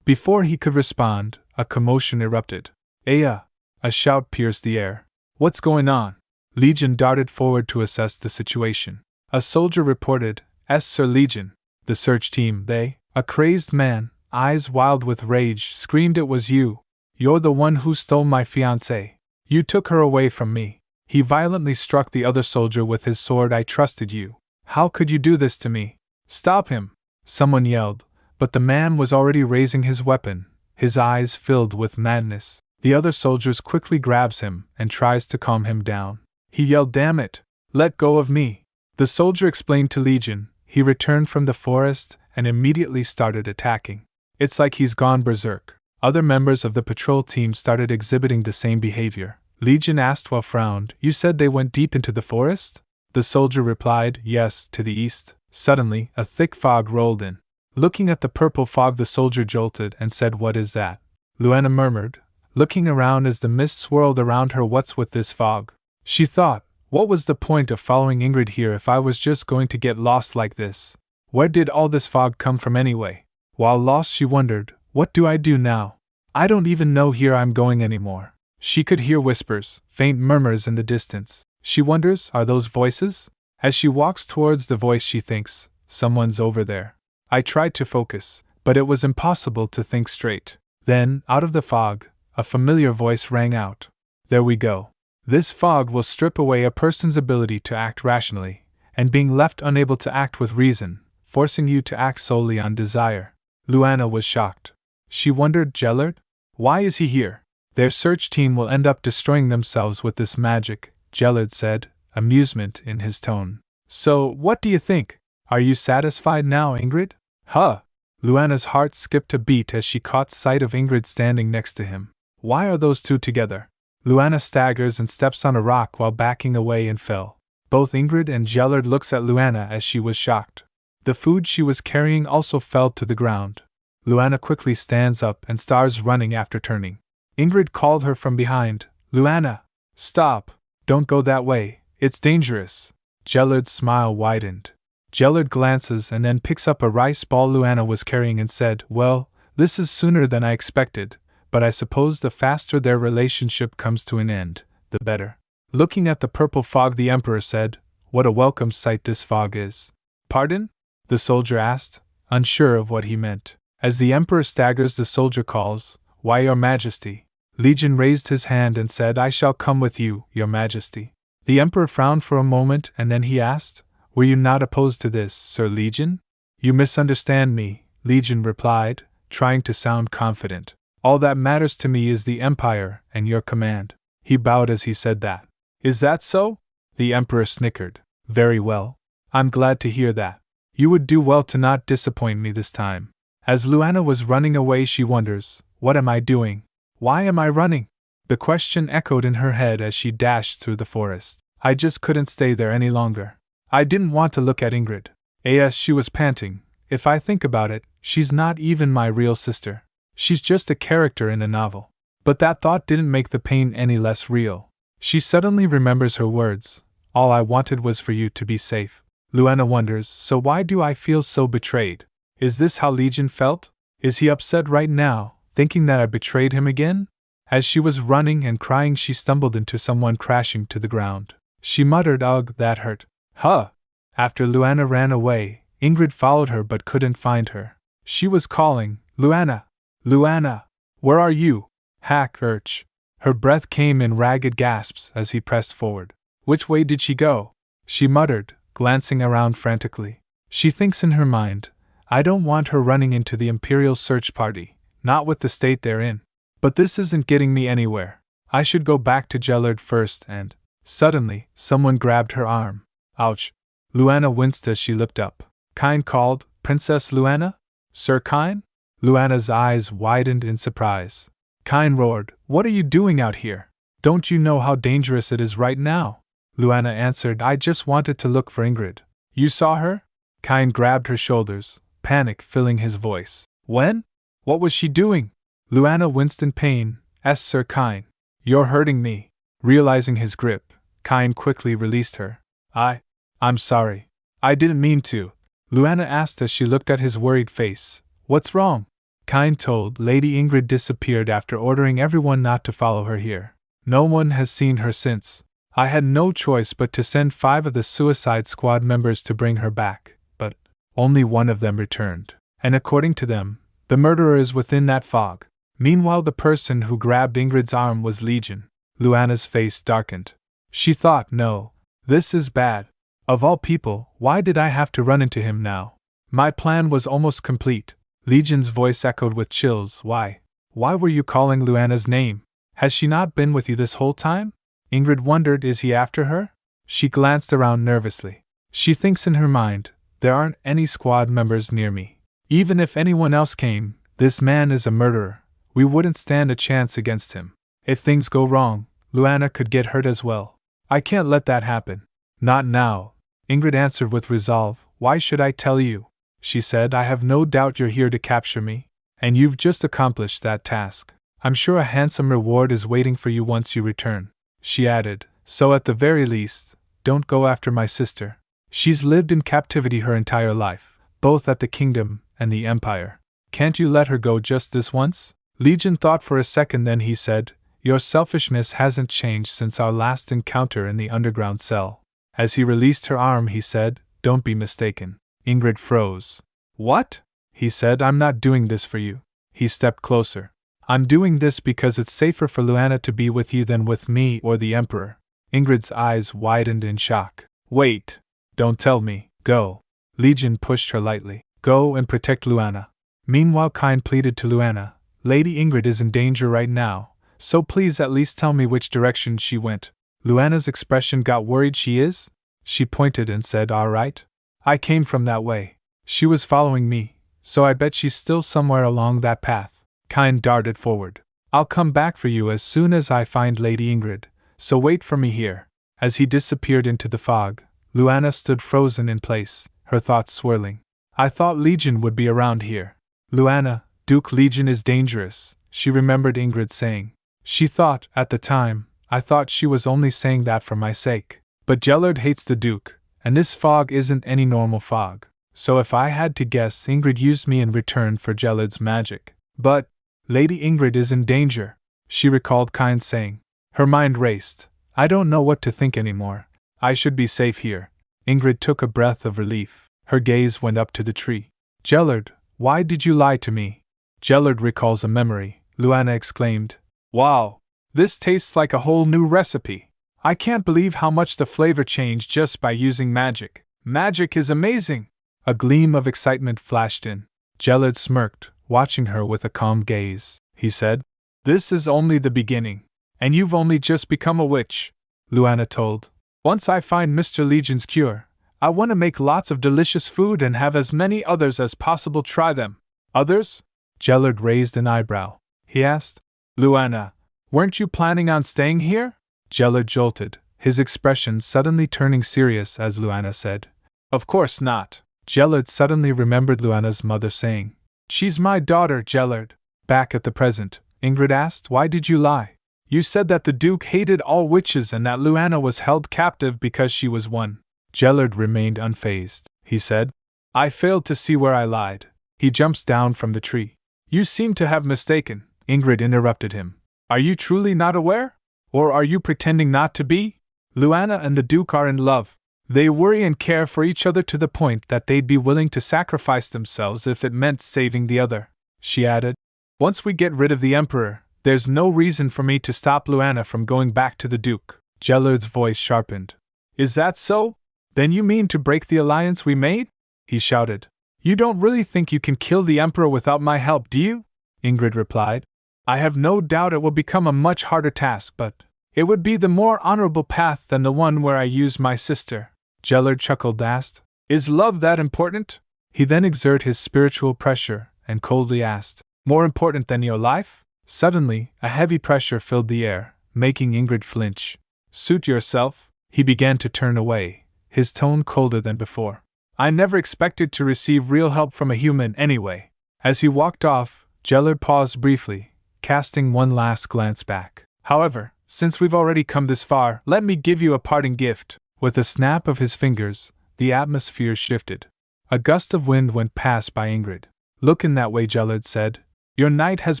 Before he could respond, a commotion erupted. "Aya!" A shout pierced the air. "What's going on?" Legion darted forward to assess the situation. A soldier reported, "Sir Legion. The search team, they..." A crazed man, eyes wild with rage, screamed, "It was you! You're the one who stole my fiancée. You took her away from me." He violently struck the other soldier with his sword. "I trusted you. How could you do this to me?" "Stop him!" someone yelled, but the man was already raising his weapon, his eyes filled with madness. The other soldiers quickly grabs him and tries to calm him down. He yelled, "Damn it! Let go of me!" The soldier explained to Legion. He returned from the forest and immediately started attacking. "It's like he's gone berserk." Other members of the patrol team started exhibiting the same behavior. Legion asked while frowned, "You said they went deep into the forest?" The soldier replied, "Yes, to the east." Suddenly, a thick fog rolled in. Looking at the purple fog, the soldier jolted and said, "What is that?" Luana murmured, looking around as the mist swirled around her. "What's with this fog?" She thought, "What was the point of following Ingrid here if I was just going to get lost like this? Where did all this fog come from anyway?" While lost, she wondered, "What do I do now?" I don't even know where I'm going anymore. She could hear whispers, faint murmurs in the distance. She wonders, are those voices? As she walks towards the voice, she thinks, someone's over there. I tried to focus, but it was impossible to think straight. Then, out of the fog, a familiar voice rang out. There we go. This fog will strip away a person's ability to act rationally, and being left unable to act with reason, forcing you to act solely on desire. Luana was shocked. She wondered, Jellard? Why is he here? Their search team will end up destroying themselves with this magic, Jellard said, amusement in his tone. So, what do you think? Are you satisfied now, Ingrid? Huh! Luana's heart skipped a beat as she caught sight of Ingrid standing next to him. Why are those two together? Luana staggers and steps on a rock while backing away and fell. Both Ingrid and Jellard looks at Luana as she was shocked. The food she was carrying also fell to the ground. Luana quickly stands up and starts running after turning. Ingrid called her from behind. Luana! Stop! Don't go that way, it's dangerous. Jellard's smile widened. Jellard glances and then picks up a rice ball Luana was carrying and said, Well, this is sooner than I expected, but I suppose the faster their relationship comes to an end, the better. Looking at the purple fog, the Emperor said, What a welcome sight this fog is. Pardon? The soldier asked, unsure of what he meant. As the Emperor staggers, the soldier calls, Why, Your Majesty? Legion raised his hand and said, I shall come with you, Your Majesty. The Emperor frowned for a moment and then he asked, Were you not opposed to this, Sir Legion? You misunderstand me, Legion replied, trying to sound confident. All that matters to me is the Empire and your command. He bowed as he said that. Is that so? The Emperor snickered. Very well. I'm glad to hear that. You would do well to not disappoint me this time. As Luana was running away, she wonders, What am I doing? Why am I running? The question echoed in her head as she dashed through the forest. I just couldn't stay there any longer. I didn't want to look at Ingrid. As she was panting, if I think about it, she's not even my real sister. She's just a character in a novel. But that thought didn't make the pain any less real. She suddenly remembers her words. All I wanted was for you to be safe. Luana wonders, so why do I feel so betrayed? Is this how Legion felt? Is he upset right now, thinking that I betrayed him again? As she was running and crying, she stumbled into someone crashing to the ground. She muttered, Ugh, that hurt. Huh! After Luana ran away, Ingrid followed her but couldn't find her. She was calling, Luana! Luana! Where are you? Hack urch. Her breath came in ragged gasps as he pressed forward. Which way did she go? She muttered, glancing around frantically. She thinks in her mind, I don't want her running into the Imperial search party, not with the state they're in. But this isn't getting me anywhere. I should go back to Jellard first and… Suddenly, someone grabbed her arm. Ouch! Luana winced as she looked up. Kine called, Princess Luana? Sir Kine? Luana's eyes widened in surprise. Kine roared, What are you doing out here? Don't you know how dangerous it is right now? Luana answered, I just wanted to look for Ingrid. You saw her? Kine grabbed her shoulders, panic filling his voice. When? What was she doing? Luana winced in pain. Asked Sir Kine. You're hurting me. Realizing his grip, Kine quickly released her. I'm sorry. I didn't mean to. Luana asked as she looked at his worried face. What's wrong? Kine told. Lady Ingrid disappeared after ordering everyone not to follow her here. No one has seen her since. I had no choice but to send 5 of the Suicide Squad members to bring her back, but only one of them returned. And according to them, the murderer is within that fog. Meanwhile, the person who grabbed Ingrid's arm was Legion. Luana's face darkened. She thought, no, this is bad. Of all people, why did I have to run into him now? My plan was almost complete. Legion's voice echoed with chills. Why? Why were you calling Luana's name? Has she not been with you this whole time? Ingrid wondered, is he after her? She glanced around nervously. She thinks in her mind, there aren't any squad members near me. Even if anyone else came, this man is a murderer. We wouldn't stand a chance against him. If things go wrong, Luana could get hurt as well. I can't let that happen. Not now, Ingrid answered with resolve. Why should I tell you? She said, I have no doubt you're here to capture me. And you've just accomplished that task. I'm sure a handsome reward is waiting for you once you return. She added, so at the very least, don't go after my sister. She's lived in captivity her entire life, both at the kingdom and the empire. Can't you let her go just this once? Legion thought for a second, then he said, "Your selfishness hasn't changed since our last encounter in the underground cell." As he released her arm, he said, "Don't be mistaken." Ingrid froze. "What?" he said. "I'm not doing this for you." He stepped closer. "I'm doing this because it's safer for Luana to be with you than with me or the Emperor." Ingrid's eyes widened in shock. "Wait. Don't tell me. Go." Legion pushed her lightly. "Go and protect Luana." Meanwhile, Kine pleaded to Luana, "Lady Ingrid is in danger right now, so please at least tell me which direction she went." Luana's expression got worried. "She is?" She pointed and said, "All right. I came from that way. She was following me, so I bet she's still somewhere along that path." Kine darted forward. "I'll come back for you as soon as I find Lady Ingrid, so wait for me here." As he disappeared into the fog, Luana stood frozen in place, her thoughts swirling. "I thought Legion would be around here." "Luana, Duke Legion is dangerous," she remembered Ingrid saying. She thought, at the time, "I thought she was only saying that for my sake. But Gellard hates the Duke, and this fog isn't any normal fog. So if I had to guess, Ingrid used me in return for Gellard's magic. But Lady Ingrid is in danger," she recalled Kine saying. Her mind raced. "I don't know what to think anymore. I should be safe here." Ingrid took a breath of relief. Her gaze went up to the tree. "Gellard, why did you lie to me?" "Gellard recalls a memory," Luana exclaimed. "Wow! This tastes like a whole new recipe. I can't believe how much the flavor changed just by using magic. Magic is amazing!" A gleam of excitement flashed in. Gellard smirked, watching her with a calm gaze. He said, "This is only the beginning. And you've only just become a witch," Luana told. "Once I find Mr. Legion's cure, I want to make lots of delicious food and have as many others as possible try them." "Others?" Gellard raised an eyebrow. He asked, "Luana, weren't you planning on staying here?" Gellard jolted, his expression suddenly turning serious as Luana said, "Of course not." Gellard suddenly remembered Luana's mother saying, "She's my daughter, Gellard." Back at the present, Ingrid asked, "Why did you lie? You said that the Duke hated all witches and that Luana was held captive because she was one." Gellard remained unfazed. He said, "I failed to see where I lied." He jumps down from the tree. "You seem to have mistaken," Ingrid interrupted him. "Are you truly not aware? Or are you pretending not to be? Luana and the Duke are in love. They worry and care for each other to the point that they'd be willing to sacrifice themselves if it meant saving the other." She added, "Once we get rid of the Emperor, there's no reason for me to stop Luana from going back to the Duke." Gellard's voice sharpened. "Is that so? Then you mean to break the alliance we made?" he shouted. "You don't really think you can kill the Emperor without my help, do you?" Ingrid replied. "I have no doubt it will become a much harder task, but it would be the more honorable path than the one where I used my sister." Gellard chuckled, asked, "Is love that important?" He then exerted his spiritual pressure and coldly asked, "More important than your life?" Suddenly, a heavy pressure filled the air, making Ingrid flinch. "Suit yourself." He began to turn away, his tone colder than before. "I never expected to receive real help from a human anyway." As he walked off, Gellard paused briefly, casting one last glance back. "However, since we've already come this far, let me give you a parting gift." With a snap of his fingers, the atmosphere shifted. A gust of wind went past by Ingrid. "Look in that way," Gellard said. "Your knight has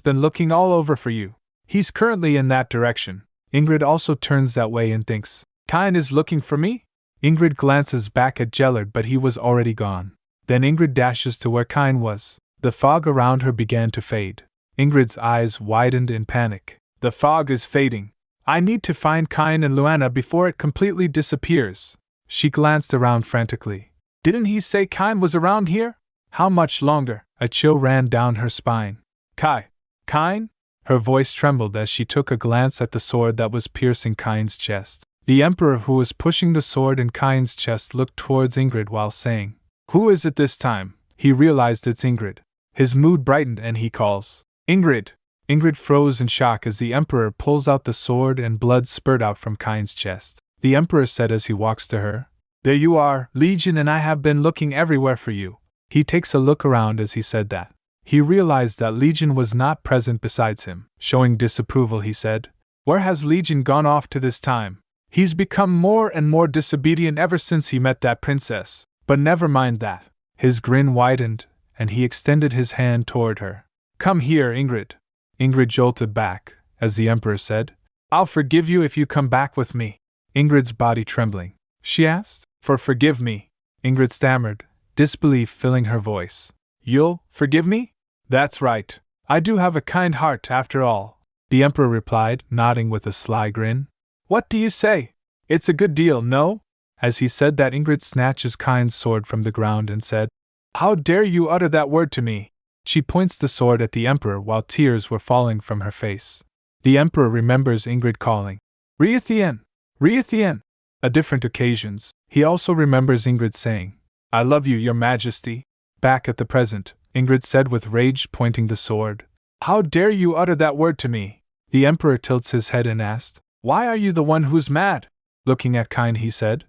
been looking all over for you. He's currently in that direction." Ingrid also turns that way and thinks, "Kine is looking for me?" Ingrid glances back at Gellard, but he was already gone. Then Ingrid dashes to where Kine was. The fog around her began to fade. Ingrid's eyes widened in panic. "The fog is fading. I need to find Kine and Luana before it completely disappears." She glanced around frantically. "Didn't he say Kine was around here? How much longer?" A chill ran down her spine. Kine? Her voice trembled as she took a glance at the sword that was piercing Kine's chest. The Emperor, who was pushing the sword in Kine's chest, looked towards Ingrid while saying, "Who is it this time?" He realized it's Ingrid. His mood brightened and he calls, "Ingrid!" Ingrid froze in shock as the Emperor pulls out the sword and blood spurted out from Kine's chest. The Emperor said as he walks to her, "There you are, Legion, and I have been looking everywhere for you." He takes a look around as he said that. He realized that Legion was not present besides him. Showing disapproval, he said, "Where has Legion gone off to this time? He's become more and more disobedient ever since he met that princess. But never mind that." His grin widened, and he extended his hand toward her. "Come here, Ingrid." Ingrid jolted back, as the Emperor said, I'll forgive you if you come back with me. Ingrid's body trembling. She asked, forgive me. Ingrid stammered, disbelief filling her voice. You'll forgive me? That's right. I do have a kind heart after all, the Emperor replied, nodding with a sly grin. What do you say? It's a good deal, no? As he said that, Ingrid snatched his kind sword from the ground and said, How dare you utter that word to me? She points the sword at the Emperor while tears were falling from her face. The Emperor remembers Ingrid calling, Ryuthien! Ryuthien! At different occasions. He also remembers Ingrid saying, I love you, your majesty. Back at the present, Ingrid said with rage, pointing the sword, How dare you utter that word to me? The Emperor tilts his head and asked, Why are you the one who's mad? Looking at Kine, he said,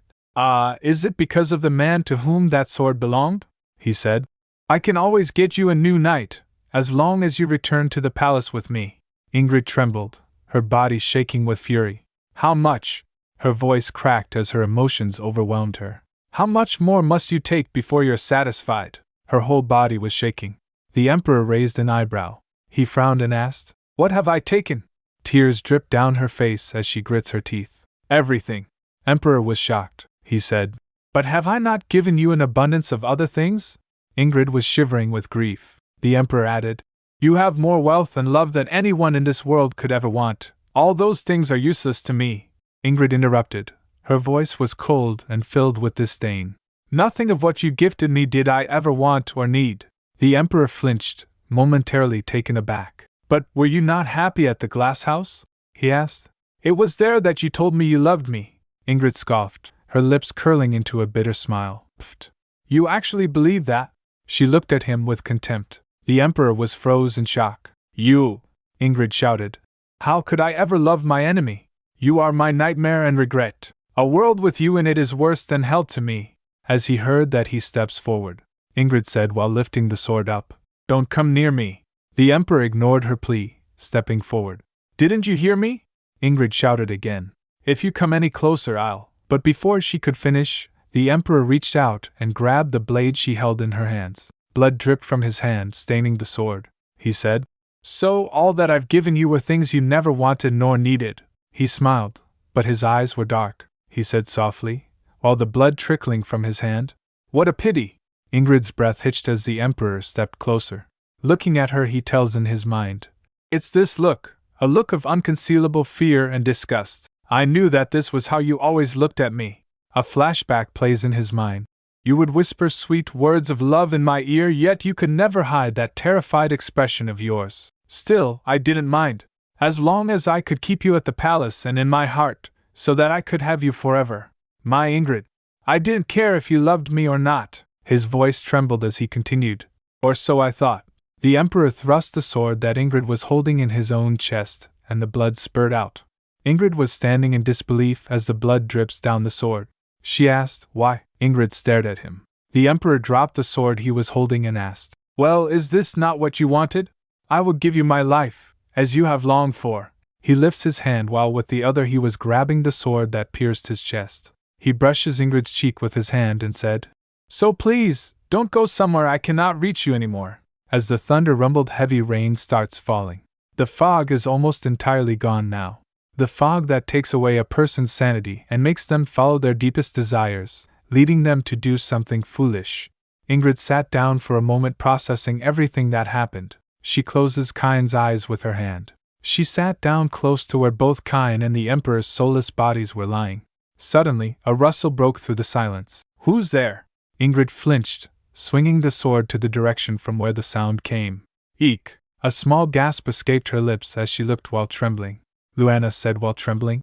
Is it because of the man to whom that sword belonged? He said, I can always get you a new knight, as long as you return to the palace with me. Ingrid trembled, her body shaking with fury. How much? Her voice cracked as her emotions overwhelmed her. How much more must you take before you're satisfied? Her whole body was shaking. The Emperor raised an eyebrow. He frowned and asked, What have I taken? Tears dripped down her face as she grits her teeth. Everything. Emperor was shocked. He said, But have I not given you an abundance of other things? Ingrid was shivering with grief. The Emperor added, You have more wealth and love than anyone in this world could ever want. All those things are useless to me. Ingrid interrupted. Her voice was cold and filled with disdain. Nothing of what you gifted me did I ever want or need. The Emperor flinched, momentarily taken aback. But were you not happy at the glass house? He asked. It was there that you told me you loved me. Ingrid scoffed, her lips curling into a bitter smile. Pfft. You actually believe that? She looked at him with contempt. The Emperor was froze in shock. You! Ingrid shouted. How could I ever love my enemy? You are my nightmare and regret. A world with you in it is worse than hell to me. As he heard that, he steps forward. Ingrid said while lifting the sword up, Don't come near me. The Emperor ignored her plea, stepping forward. Didn't you hear me? Ingrid shouted again. If you come any closer, I'll. But before she could finish, the Emperor reached out and grabbed the blade she held in her hands. Blood dripped from his hand, staining the sword. He said, So all that I've given you were things you never wanted nor needed. He smiled, but his eyes were dark. He said softly, while the blood trickling from his hand, What a pity! Ingrid's breath hitched as the Emperor stepped closer. Looking at her, he tells in his mind, It's this look, a look of unconcealable fear and disgust. I knew that this was how you always looked at me. A flashback plays in his mind. You would whisper sweet words of love in my ear, yet you could never hide that terrified expression of yours. Still, I didn't mind. As long as I could keep you at the palace and in my heart, so that I could have you forever. My Ingrid. I didn't care if you loved me or not. His voice trembled as he continued. Or so I thought. The Emperor thrust the sword that Ingrid was holding in his own chest, and the blood spurted out. Ingrid was standing in disbelief as the blood drips down the sword. She asked, Why? Ingrid stared at him. The Emperor dropped the sword he was holding and asked, Well, is this not what you wanted? I will give you my life, as you have longed for. He lifts his hand while with the other he was grabbing the sword that pierced his chest. He brushes Ingrid's cheek with his hand and said, So please, don't go somewhere I cannot reach you anymore. As the thunder rumbled, heavy rain starts falling. The fog is almost entirely gone now. The fog that takes away a person's sanity and makes them follow their deepest desires, leading them to do something foolish. Ingrid sat down for a moment, processing everything that happened. She closes Kine's eyes with her hand. She sat down close to where both Kine and the Emperor's soulless bodies were lying. Suddenly, a rustle broke through the silence. Who's there? Ingrid flinched, swinging the sword to the direction from where the sound came. Eek! A small gasp escaped her lips as she looked while trembling. Luana said while trembling.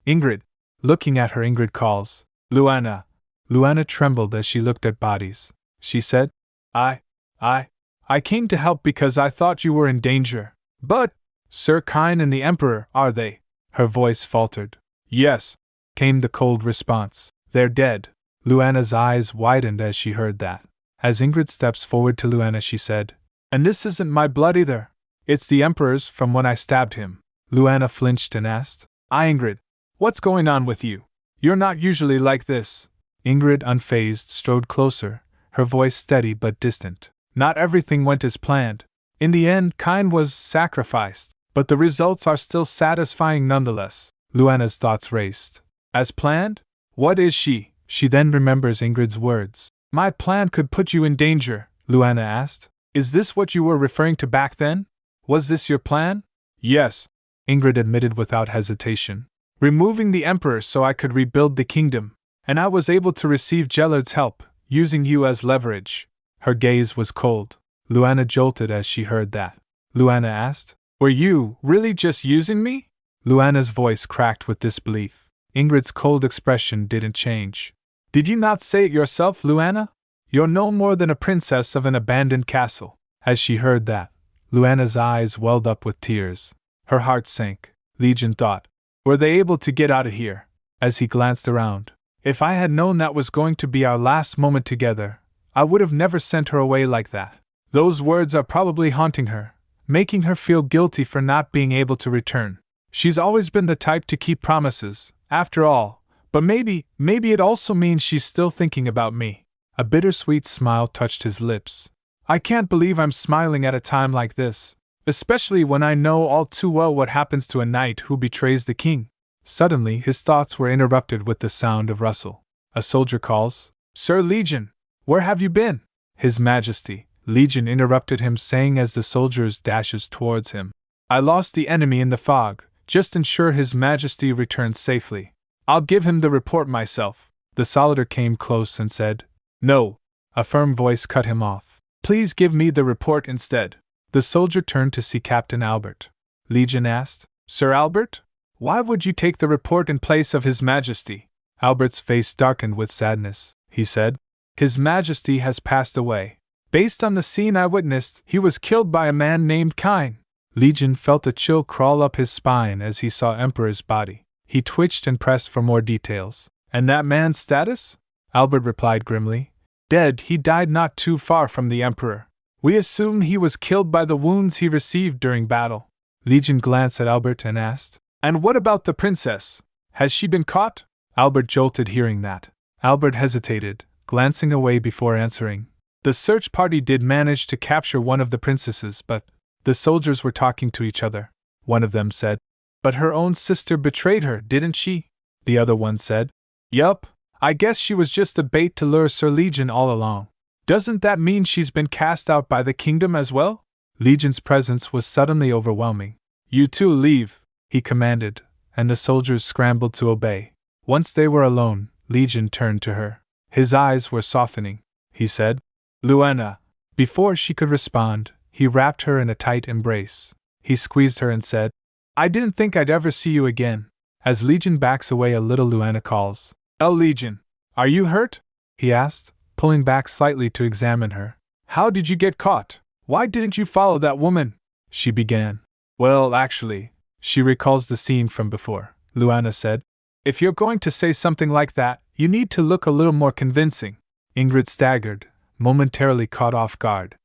Ingrid. Looking at her, Ingrid calls, Luana. Luana trembled as she looked at bodies. She said, I came to help because I thought you were in danger. But, Sir Kine and the Emperor, are they? Her voice faltered. Yes, came the cold response. They're dead. Luana's eyes widened as she heard that. As Ingrid steps forward to Luana, she said, And this isn't my blood either. It's the Emperor's from when I stabbed him. Luana flinched and asked, Ingrid, what's going on with you? You're not usually like this. Ingrid, unfazed, strode closer, her voice steady but distant. Not everything went as planned. In the end, Kine was sacrificed, but the results are still satisfying nonetheless. Luana's thoughts raced. As planned? What is she? She then remembers Ingrid's words. My plan could put you in danger, Luana asked. Is this what you were referring to back then? Was this your plan? Yes, Ingrid admitted without hesitation. Removing the Emperor so I could rebuild the kingdom, and I was able to receive Jellard's help, using you as leverage. Her gaze was cold. Luana jolted as she heard that. Luana asked, Were you really just using me? Luana's voice cracked with disbelief. Ingrid's cold expression didn't change. Did you not say it yourself, Luana? You're no more than a princess of an abandoned castle. As she heard that, Luana's eyes welled up with tears. Her heart sank. Legion thought, were they able to get out of here? As he glanced around, if I had known that was going to be our last moment together, I would have never sent her away like that. Those words are probably haunting her, making her feel guilty for not being able to return. She's always been the type to keep promises, after all, but maybe it also means she's still thinking about me. A bittersweet smile touched his lips. I can't believe I'm smiling at a time like this, especially when I know all too well what happens to a knight who betrays the king. Suddenly, his thoughts were interrupted with the sound of rustle. A soldier calls, Sir Legion, where have you been? His Majesty, Legion interrupted him, saying as the soldiers dashes towards him. I lost the enemy in the fog. Just ensure His Majesty returns safely. I'll give him the report myself. The soldier came close and said, No. A firm voice cut him off. Please give me the report instead. The soldier turned to see Captain Albert. Legion asked, Sir Albert? Why would you take the report in place of His Majesty? Albert's face darkened with sadness. He said, His Majesty has passed away. Based on the scene I witnessed, he was killed by a man named Kine. Legion felt a chill crawl up his spine as he saw Emperor's body. He twitched and pressed for more details. And that man's status? Albert replied grimly. Dead, he died not too far from the Emperor. We assume he was killed by the wounds he received during battle. Legion glanced at Albert and asked, And what about the princess? Has she been caught? Albert jolted hearing that. Albert hesitated, glancing away before answering. The search party did manage to capture one of the princesses, but the soldiers were talking to each other. One of them said, But her own sister betrayed her, didn't she? The other one said, Yup, I guess she was just a bait to lure Sir Legion all along. Doesn't that mean she's been cast out by the kingdom as well? Legion's presence was suddenly overwhelming. You two leave, he commanded, and the soldiers scrambled to obey. Once they were alone, Legion turned to her. His eyes were softening. He said, Luana. Before she could respond, he wrapped her in a tight embrace. He squeezed her and said, I didn't think I'd ever see you again. As Legion backs away a little, Luana calls, Legion, are you hurt? He asked, pulling back slightly to examine her. How did you get caught? Why didn't you follow that woman? She began. Well, actually, she recalls the scene from before. Luana said, If you're going to say something like that, you need to look a little more convincing. Ingrid staggered, momentarily caught off guard.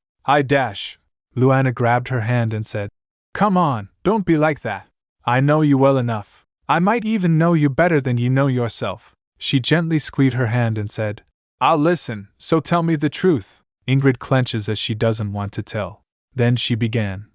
Luana grabbed her hand and said, Come on, don't be like that. I know you well enough. I might even know you better than you know yourself. She gently squeezed her hand and said, I'll listen, so tell me the truth. Ingrid clenches as she doesn't want to tell. Then she began.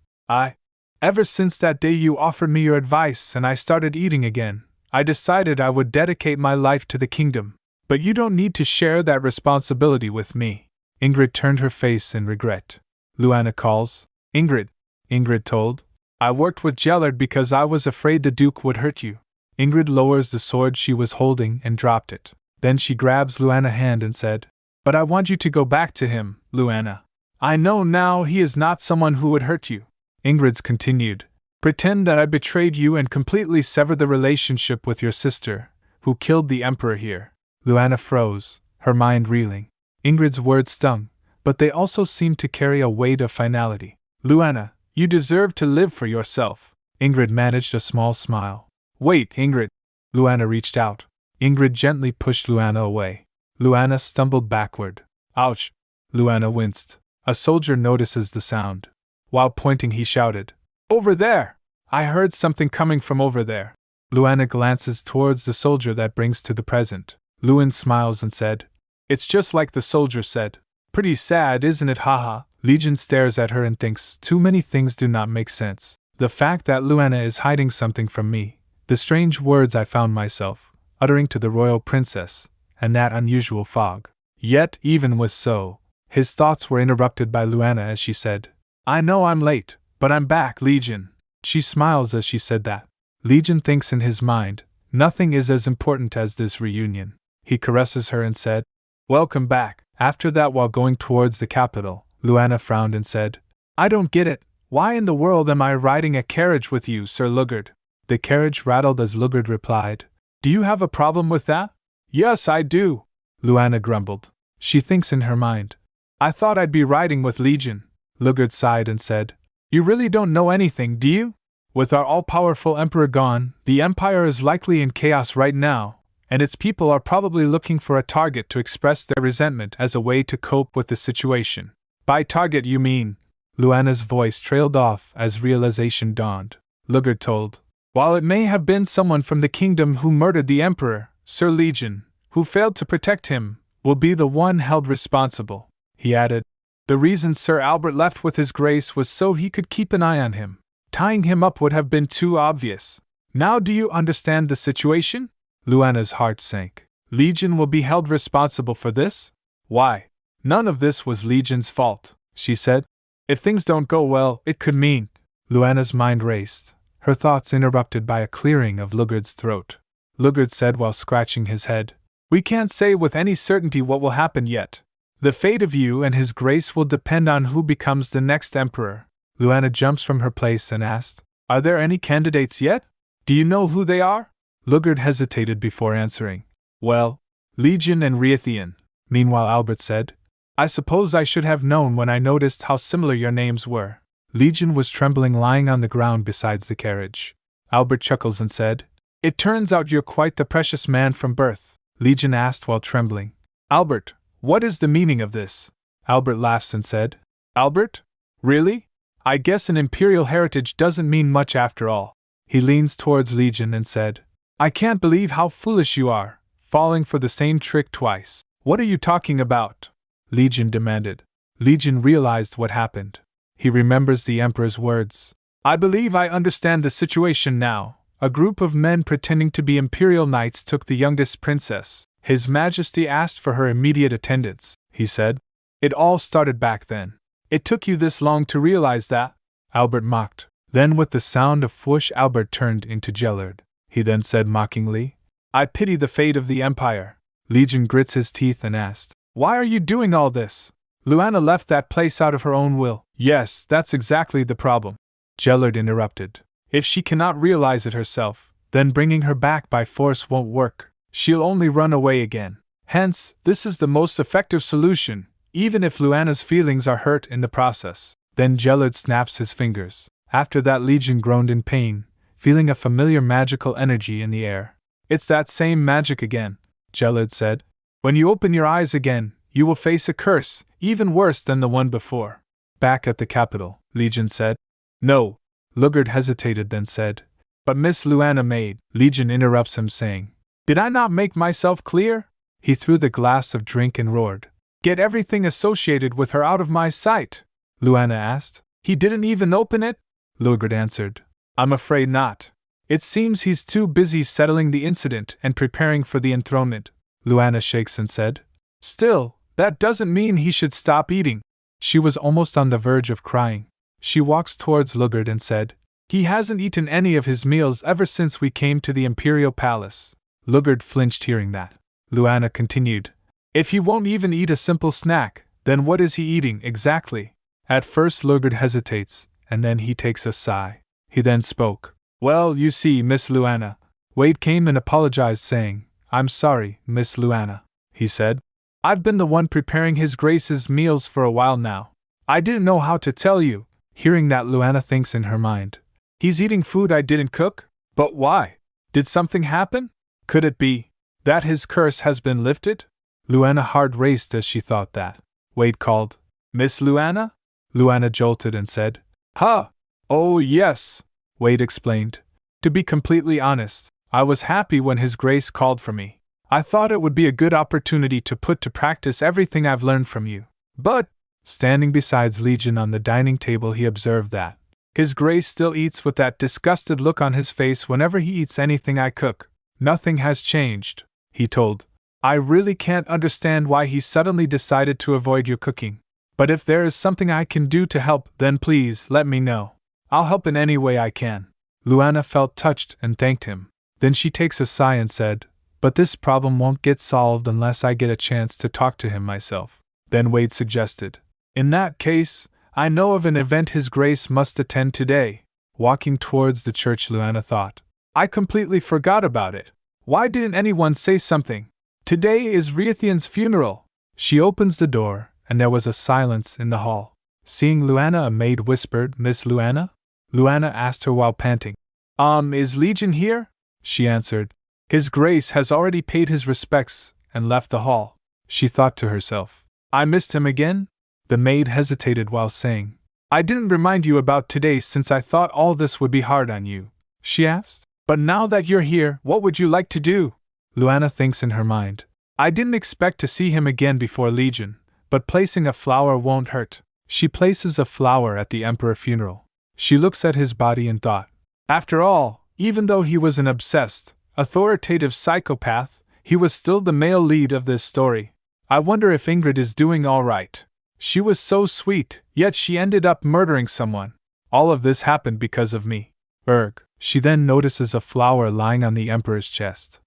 Ever since that day you offered me your advice and I started eating again, I decided I would dedicate my life to the kingdom. But you don't need to share that responsibility with me. Ingrid turned her face in regret. Luana calls, Ingrid. Ingrid told, I worked with Jellard because I was afraid the Duke would hurt you. Ingrid lowers the sword she was holding and dropped it. Then she grabs Luana's hand and said, But I want you to go back to him, Luana. I know now he is not someone who would hurt you. Ingrid's continued, Pretend that I betrayed you and completely sever the relationship with your sister, who killed the Emperor here. Luana froze, her mind reeling. Ingrid's words stung, but they also seemed to carry a weight of finality. Luana, you deserve to live for yourself. Ingrid managed a small smile. Wait, Ingrid. Luana reached out. Ingrid gently pushed Luana away. Luana stumbled backward. Ouch! Luana winced. A soldier notices the sound. While pointing, he shouted, Over there! I heard something coming from over there. Luana glances towards the soldier that brings to the present. Luan smiles and said, It's just like the soldier said. Pretty sad, isn't it, haha? Legion stares at her and thinks, too many things do not make sense. The fact that Luana is hiding something from me, the strange words I found myself uttering to the royal princess, and that unusual fog. Yet, even with so, his thoughts were interrupted by Luana as she said, I know I'm late, but I'm back, Legion. She smiles as she said that. Legion thinks in his mind, nothing is as important as this reunion. He caresses her and said, Welcome back. After that, while going towards the capital, Luana frowned and said, I don't get it. Why in the world am I riding a carriage with you, Sir Lugard? The carriage rattled as Lugard replied, Do you have a problem with that? Yes, I do, Luana grumbled. She thinks in her mind, I thought I'd be riding with Legion. Lugard sighed and said, You really don't know anything, do you? With our all-powerful emperor gone, the empire is likely in chaos right now, and its people are probably looking for a target to express their resentment as a way to cope with the situation. By target you mean? Luana's voice trailed off as realization dawned. Lugard told, While it may have been someone from the kingdom who murdered the emperor, Sir Legion, who failed to protect him, will be the one held responsible. He added, The reason Sir Albert left with his grace was so he could keep an eye on him. Tying him up would have been too obvious. Now do you understand the situation? Luana's heart sank. Legion will be held responsible for this? Why? None of this was Legion's fault, she said. If things don't go well, it could mean. Luana's mind raced, her thoughts interrupted by a clearing of Lugard's throat. Lugard said while scratching his head, We can't say with any certainty what will happen yet. The fate of you and his grace will depend on who becomes the next emperor. Luana jumps from her place and asked, Are there any candidates yet? Do you know who they are? Lugard hesitated before answering. Well, Legion and Riethean. Meanwhile Albert said, I suppose I should have known when I noticed how similar your names were. Legion was trembling lying on the ground beside the carriage. Albert chuckles and said, It turns out you're quite the precious man from birth. Legion asked while trembling, Albert, what is the meaning of this? Albert laughs and said, Albert? Really? I guess an imperial heritage doesn't mean much after all. He leans towards Legion and said, I can't believe how foolish you are, falling for the same trick twice. What are you talking about? Legion demanded. Legion realized what happened. He remembers the Emperor's words. I believe I understand the situation now. A group of men pretending to be imperial knights took the youngest princess. His Majesty asked for her immediate attendance, he said. It all started back then. It took you this long to realize that? Albert mocked. Then with the sound of whoosh Albert turned into Jellard. He then said mockingly, I pity the fate of the Empire. Legion grits his teeth and asked, Why are you doing all this? Luana left that place out of her own will. Yes, that's exactly the problem. Jellard interrupted. If she cannot realize it herself, then bringing her back by force won't work. She'll only run away again. Hence, this is the most effective solution, even if Luana's feelings are hurt in the process. Then Jellard snaps his fingers. After that Legion groaned in pain, feeling a familiar magical energy in the air. It's that same magic again, Jellard said. When you open your eyes again, you will face a curse, even worse than the one before. Back at the capital, Legion said. No. Lugard hesitated then said. But Miss Luana made. Legion interrupts him saying. Did I not make myself clear? He threw the glass of drink and roared. Get everything associated with her out of my sight. Luana asked. He didn't even open it? Lugard answered. I'm afraid not. It seems he's too busy settling the incident and preparing for the enthronement. Luana shakes and said. Still, that doesn't mean he should stop eating. She was almost on the verge of crying. She walks towards Lugard and said, He hasn't eaten any of his meals ever since we came to the Imperial Palace. Lugard flinched hearing that. Luana continued, If he won't even eat a simple snack, then what is he eating exactly? At first Lugard hesitates, and then he takes a sigh. He then spoke. Well, you see, Miss Luana. Wade came and apologized saying, I'm sorry, Miss Luana, he said. I've been the one preparing His Grace's meals for a while now. I didn't know how to tell you. Hearing that, Luana thinks in her mind. He's eating food I didn't cook? But why? Did something happen? Could it be that his curse has been lifted? Luana heart raced as she thought that. Wade called. Miss Luana? Luana jolted and said, Huh! Oh, yes, Wade explained. To be completely honest, I was happy when His Grace called for me. I thought it would be a good opportunity to put to practice everything I've learned from you. But, standing beside Legion on the dining table, he observed that His Grace still eats with that disgusted look on his face whenever he eats anything I cook. Nothing has changed, he told. I really can't understand why he suddenly decided to avoid your cooking. But if there is something I can do to help, then please let me know. I'll help in any way I can. Luana felt touched and thanked him. Then she takes a sigh and said, But this problem won't get solved unless I get a chance to talk to him myself. Then Wade suggested, In that case, I know of an event His Grace must attend today. Walking towards the church, Luana thought, I completely forgot about it. Why didn't anyone say something? Today is Riethian's funeral. She opens the door, and there was a silence in the hall. Seeing Luana, a maid whispered, Miss Luana? Luana asked her while panting. Is Legion here? She answered. His Grace has already paid his respects and left the hall. She thought to herself, I missed him again? The maid hesitated while saying, I didn't remind you about today since I thought all this would be hard on you, she asked. But now that you're here, what would you like to do? Luana thinks in her mind. I didn't expect to see him again before Legion, but placing a flower won't hurt. She places a flower at the Emperor funeral. She looks at his body and thought, After all, even though he was an obsessed, authoritative psychopath, he was still the male lead of this story. I wonder if Ingrid is doing all right. She was so sweet, yet she ended up murdering someone. All of this happened because of me. Erg. She then notices a flower lying on the Emperor's chest.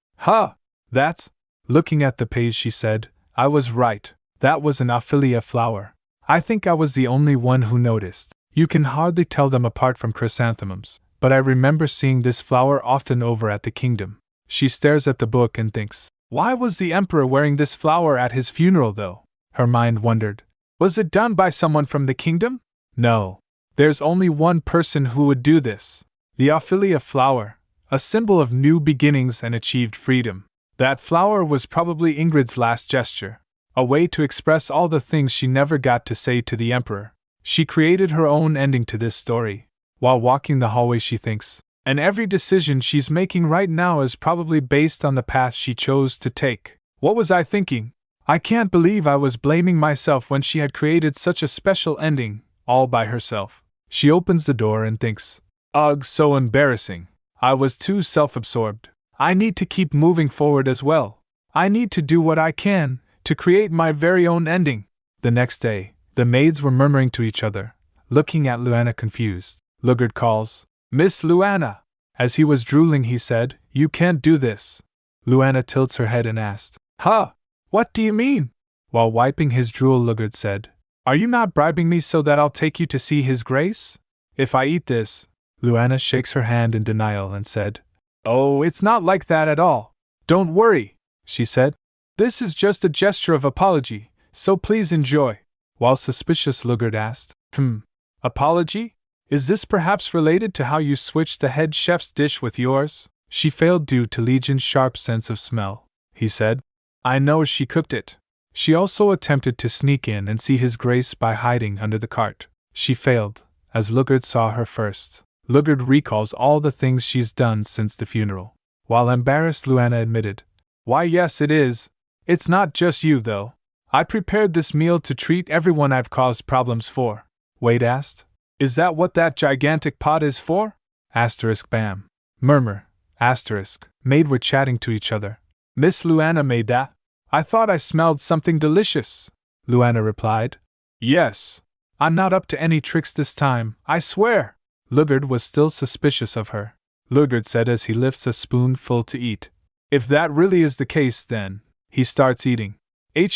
That's... Looking at the page, she said, I was right. That was an Ophelia flower. I think I was the only one who noticed. You can hardly tell them apart from chrysanthemums, but I remember seeing this flower often over at the kingdom. She stares at the book and thinks, why was the Emperor wearing this flower at his funeral though? Her mind wondered. Was it done by someone from the kingdom? No. There's only one person who would do this. The Ophelia flower, a symbol of new beginnings and achieved freedom. That flower was probably Ingrid's last gesture, a way to express all the things she never got to say to the Emperor. She created her own ending to this story. While walking the hallway, she thinks, and every decision she's making right now is probably based on the path she chose to take. What was I thinking? I can't believe I was blaming myself when she had created such a special ending, all by herself. She opens the door and thinks, ugh, so embarrassing. I was too self-absorbed. I need to keep moving forward as well. I need to do what I can to create my very own ending. The next day, the maids were murmuring to each other, looking at Luana confused. Lugard calls, Miss Luana. As he was drooling, he said, You can't do this. Luana tilts her head and asked, What do you mean? While wiping his drool, Lugard said, Are you not bribing me so that I'll take you to see His Grace? If I eat this... Luana shakes her hand in denial and said, Oh, it's not like that at all. Don't worry, she said. This is just a gesture of apology, so please enjoy. While suspicious, Lugard asked, Apology? Is this perhaps related to how you switched the head chef's dish with yours? She failed due to Legion's sharp sense of smell, he said. I know she cooked it. She also attempted to sneak in and see His Grace by hiding under the cart. She failed, as Lugard saw her first. Lugard recalls all the things she's done since the funeral. While embarrassed, Luana admitted, Why yes it is. It's not just you though. I prepared this meal to treat everyone I've caused problems for. Wade asked, Is that what that gigantic pot is for? Bam. Murmur. Maid were chatting to each other. Miss Luana made that. I thought I smelled something delicious. Luana replied, Yes. I'm not up to any tricks this time, I swear. Lugard was still suspicious of her. Lugard said as he lifts a spoonful to eat, If that really is the case, then... He starts eating.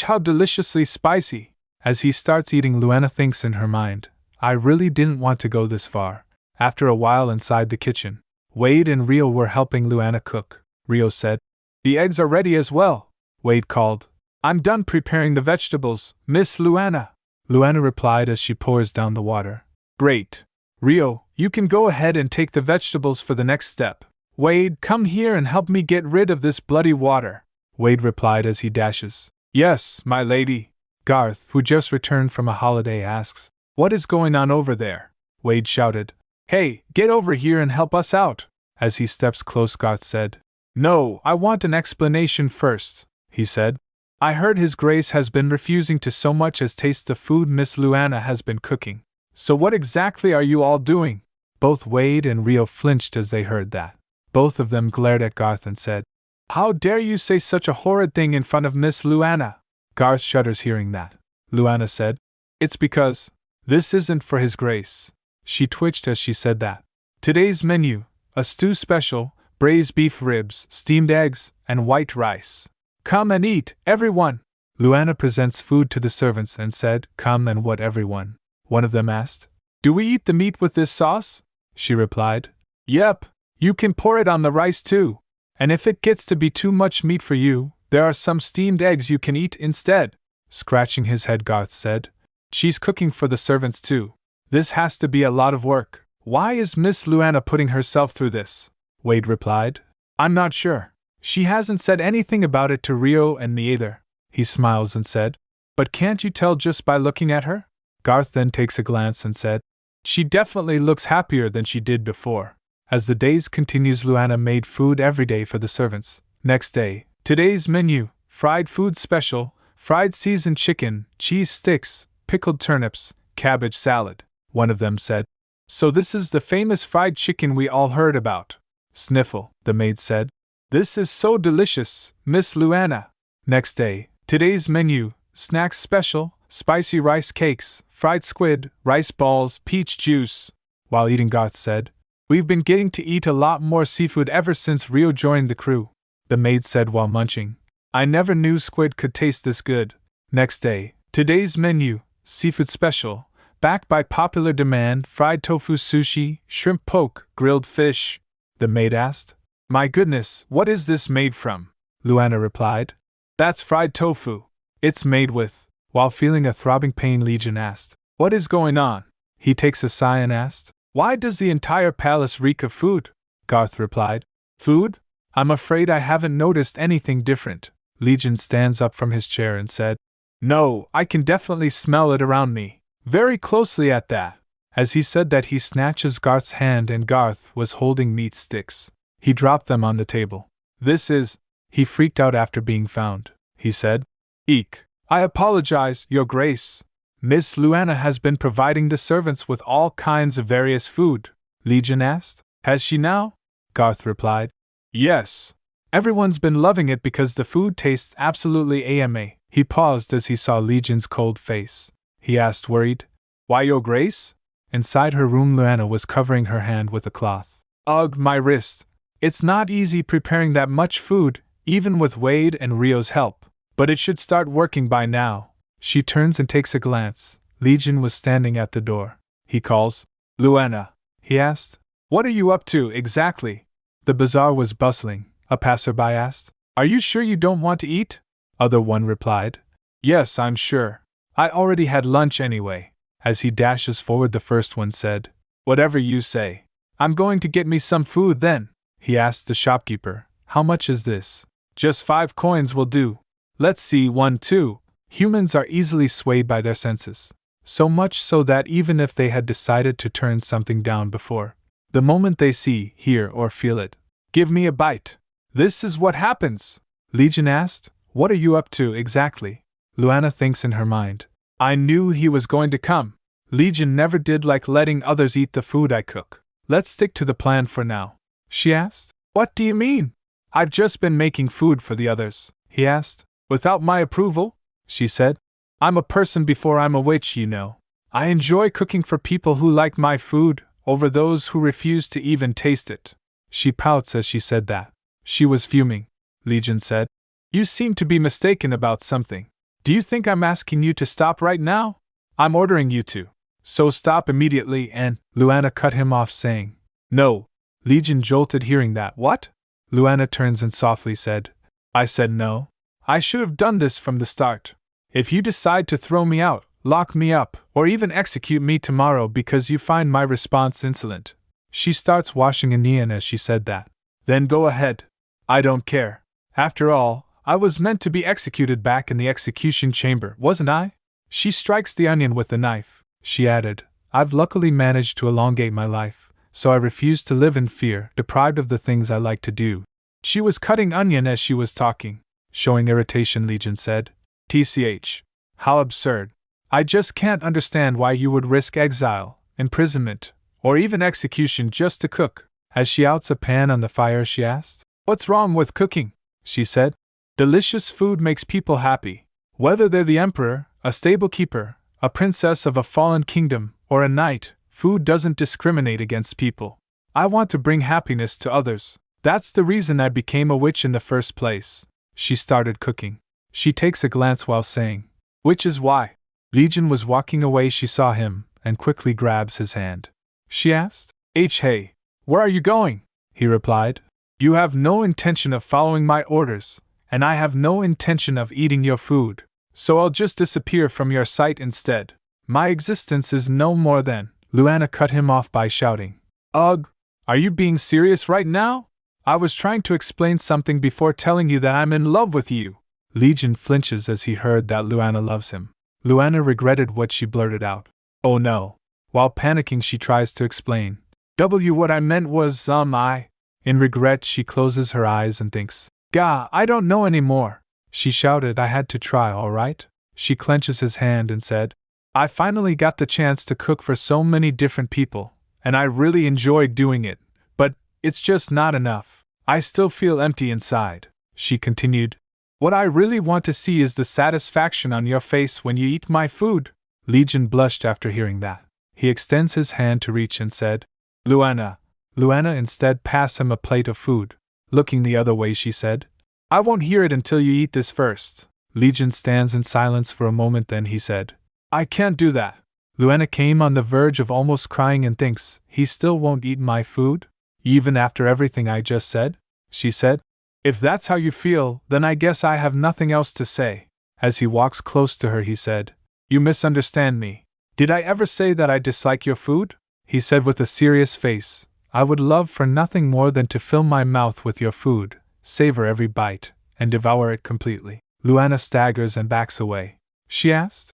How deliciously spicy. As he starts eating, Luana thinks in her mind, I really didn't want to go this far. After a while inside the kitchen, Wade and Rio were helping Luana cook. Rio said, The eggs are ready as well. Wade called, I'm done preparing the vegetables, Miss Luana. Luana replied as she pours down the water. Great. Rio, you can go ahead and take the vegetables for the next step. Wade, come here and help me get rid of this bloody water. Wade replied as he dashes. Yes, my lady. Garth, who just returned from a holiday, asks, What is going on over there? Wade shouted. Hey, get over here and help us out. As he steps close, Garth said, No, I want an explanation first, he said. I heard His Grace has been refusing to so much as taste the food Miss Luana has been cooking. So what exactly are you all doing? Both Wade and Rio flinched as they heard that. Both of them glared at Garth and said, How dare you say such a horrid thing in front of Miss Luana? Garth shudders hearing that. Luana said, It's because this isn't for His Grace. She twitched as she said that. Today's menu, a stew special, braised beef ribs, steamed eggs, and white rice. Come and eat, everyone! Luana presents food to the servants and said, Come and what everyone? One of them asked. Do we eat the meat with this sauce? She replied. Yep, you can pour it on the rice too. And if it gets to be too much meat for you, there are some steamed eggs you can eat instead. Scratching his head, Garth said. She's cooking for the servants too. This has to be a lot of work. Why is Miss Luana putting herself through this? Wade replied. I'm not sure. She hasn't said anything about it to Rio and me either. He smiles and said. But can't you tell just by looking at her? Garth then takes a glance and said. She definitely looks happier than she did before. As the days continues, Luana made food every day for the servants. Next day, today's menu, fried food special, fried seasoned chicken, cheese sticks, pickled turnips, cabbage salad. One of them said. So this is the famous fried chicken we all heard about. Sniffle, the maid said. This is so delicious, Miss Luana. Next day, today's menu, snacks special, spicy rice cakes, fried squid, rice balls, peach juice. While eating, Garth said, We've been getting to eat a lot more seafood ever since Rio joined the crew. The maid said while munching, I never knew squid could taste this good. Next day, today's menu, seafood special, backed by popular demand, fried tofu sushi, shrimp poke, grilled fish. The maid asked. My goodness, what is this made from? Luana replied. That's fried tofu. It's made with. While feeling a throbbing pain, Legion asked, What is going on? He takes a sigh and asked, Why does the entire palace reek of food? Garth replied, Food? I'm afraid I haven't noticed anything different. Legion stands up from his chair and said, No, I can definitely smell it around me. Very closely at that. As he said that, he snatches Garth's hand, and Garth was holding meat sticks. He dropped them on the table. This is. He freaked out after being found. He said, Eek. I apologize, Your Grace. Miss Luana has been providing the servants with all kinds of various food. Legion asked. Has she now? Garth replied. Yes. Everyone's been loving it because the food tastes absolutely ama. He paused as he saw Legion's cold face. He asked, worried, Why, Your Grace? Inside her room, Luana was covering her hand with a cloth. Ugh, my wrist. It's not easy preparing that much food, even with Wade and Rio's help. But it should start working by now. She turns and takes a glance. Legion was standing at the door. He calls, Luana. He asked, What are you up to, exactly? The bazaar was bustling. A passerby asked, Are you sure you don't want to eat? Other one replied, Yes, I'm sure. I already had lunch anyway. As he dashes forward, the first one said, Whatever you say. I'm going to get me some food then. He asked the shopkeeper, How much is this? Just 5 coins will do. Let's see, 1, 2. Humans are easily swayed by their senses. So much so that even if they had decided to turn something down before, the moment they see, hear, or feel it, give me a bite. This is what happens. Legion asked, What are you up to exactly? Luana thinks in her mind, I knew he was going to come. Legion never did like letting others eat the food I cook. Let's stick to the plan for now. She asked. What do you mean? I've just been making food for the others. He asked. Without my approval? She said. I'm a person before I'm a witch, you know. I enjoy cooking for people who like my food, over those who refuse to even taste it. She pouts as she said that. She was fuming. Legion said. You seem to be mistaken about something. Do you think I'm asking you to stop right now? I'm ordering you to. So stop immediately and… Luana cut him off saying, No. Legion jolted hearing that. What? Luana turns and softly said, I said no. I should have done this from the start. If you decide to throw me out, lock me up, or even execute me tomorrow because you find my response insolent. She starts washing Anian as she said that. Then go ahead. I don't care. After all, I was meant to be executed back in the execution chamber, wasn't I? She strikes the onion with the knife. She added, I've luckily managed to elongate my life, so I refuse to live in fear, deprived of the things I like to do. She was cutting onion as she was talking. Showing irritation, Legion said. TCH. How absurd. I just can't understand why you would risk exile, imprisonment, or even execution just to cook. As she outs a pan on the fire, she asked. What's wrong with cooking? She said. Delicious food makes people happy. Whether they're the emperor, a stable keeper, a princess of a fallen kingdom, or a knight, food doesn't discriminate against people. I want to bring happiness to others. That's the reason I became a witch in the first place. She started cooking. She takes a glance while saying, which is why. Legion was walking away. She saw him, and quickly grabs his hand. She asked, Hey, where are you going? He replied, You have no intention of following my orders, and I have no intention of eating your food, so I'll just disappear from your sight instead. My existence is no more than. Luana cut him off by shouting, Ugh, are you being serious right now? I was trying to explain something before telling you that I'm in love with you. Legion flinches as he heard that Luana loves him. Luana regretted what she blurted out. Oh no. While panicking, she tries to explain. What I meant was, In regret, she closes her eyes and thinks, Gah, I don't know anymore. She shouted, I had to try, alright? She clenches his hand and said, I finally got the chance to cook for so many different people, and I really enjoyed doing it, but it's just not enough. I still feel empty inside. She continued, What I really want to see is the satisfaction on your face when you eat my food. Legion blushed after hearing that. He extends his hand to reach and said, Luana. Luana instead passed him a plate of food. Looking the other way, she said, I won't hear it until you eat this first. Legion stands in silence for a moment, then he said, I can't do that. Luana came on the verge of almost crying and thinks, he still won't eat my food? Even after everything I just said? She said, If that's how you feel, then I guess I have nothing else to say. As he walks close to her, he said, You misunderstand me. Did I ever say that I dislike your food? He said with a serious face, I would love for nothing more than to fill my mouth with your food, savor every bite, and devour it completely. Luana staggers and backs away. She asked,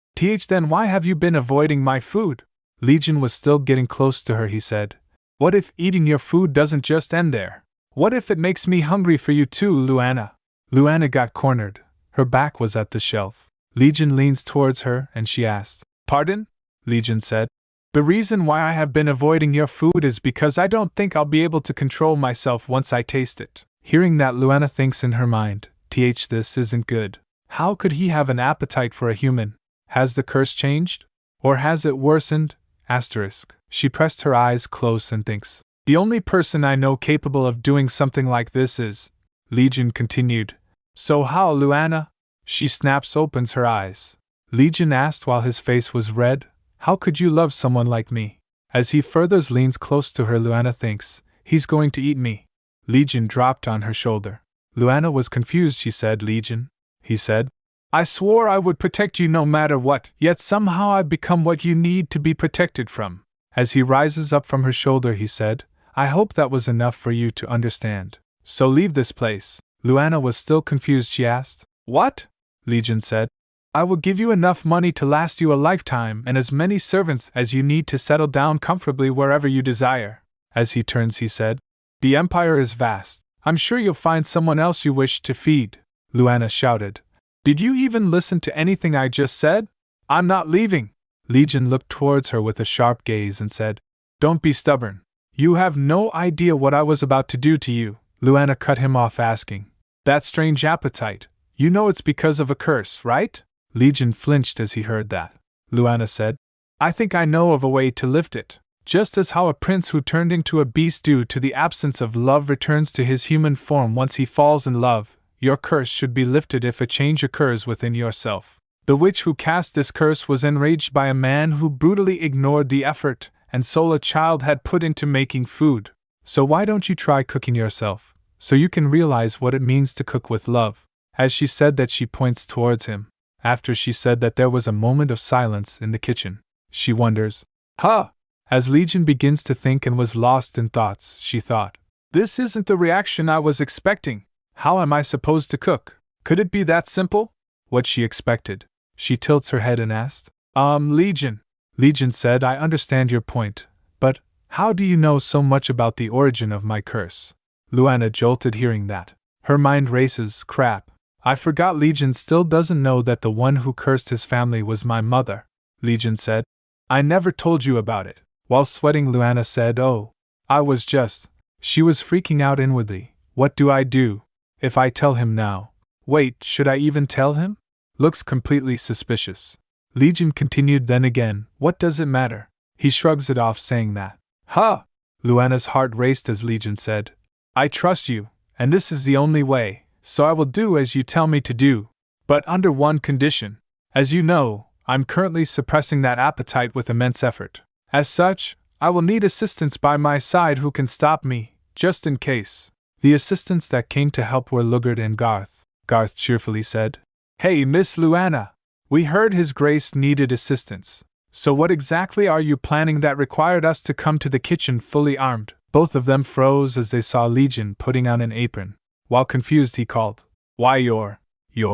Then why have you been avoiding my food? Legion was still getting close to her. He said, What if eating your food doesn't just end there? What if it makes me hungry for you too, Luana? Luana got cornered. Her back was at the shelf. Legion leans towards her and she asked, Pardon? Legion said, The reason why I have been avoiding your food is because I don't think I'll be able to control myself once I taste it. Hearing that, Luana thinks in her mind, this isn't good. How could he have an appetite for a human? Has the curse changed? Or has it worsened? She pressed her eyes close and thinks, The only person I know capable of doing something like this is. Legion continued, So how, Luana? She opens her eyes. Legion asked while his face was red, How could you love someone like me? As he further leans close to her, Luana thinks, He's going to eat me. Legion dropped on her shoulder. Luana was confused. She said, Legion? He said, I swore I would protect you no matter what, yet somehow I've become what you need to be protected from. As he rises up from her shoulder, he said, I hope that was enough for you to understand. So leave this place. Luana was still confused. She asked, What? Legion said, I will give you enough money to last you a lifetime and as many servants as you need to settle down comfortably wherever you desire. As he turns, he said, The empire is vast. I'm sure you'll find someone else you wish to feed. Luana shouted, Did you even listen to anything I just said? I'm not leaving. Legion looked towards her with a sharp gaze and said, Don't be stubborn. You have no idea what I was about to do to you. Luana cut him off, asking, That strange appetite, you know it's because of a curse, right? Legion flinched as he heard that. Luana said, I think I know of a way to lift it. Just as how a prince who turned into a beast due to the absence of love returns to his human form once he falls in love, your curse should be lifted if a change occurs within yourself. The witch who cast this curse was enraged by a man who brutally ignored the effort and soul a child had put into making food. So why don't you try cooking yourself, so you can realize what it means to cook with love? As she said that, she points towards him. After she said that, there was a moment of silence in the kitchen. She wonders, As Legion begins to think and was lost in thoughts, she thought, This isn't the reaction I was expecting. How am I supposed to cook? Could it be that simple? What she expected. She tilts her head and asked, Legion. Legion said, I understand your point, but how do you know so much about the origin of my curse? Luana jolted hearing that. Her mind races, crap. I forgot Legion still doesn't know that the one who cursed his family was my mother, Legion said. I never told you about it. While sweating, Luana said, oh, I was just. She was freaking out inwardly. What do I do if I tell him now? Wait, should I even tell him? Looks completely suspicious. Legion continued, then again, what does it matter? He shrugs it off, saying that. Huh! Luana's heart raced as Legion said, I trust you, and this is the only way, so I will do as you tell me to do. But under one condition. As you know, I'm currently suppressing that appetite with immense effort. As such, I will need assistance by my side who can stop me, just in case. The assistants that came to help were Lugard and Garth. Garth cheerfully said, Hey, Miss Luana! We heard His Grace needed assistance. So what exactly are you planning that required us to come to the kitchen fully armed? Both of them froze as they saw Legion putting on an apron. While confused, he called, Why, your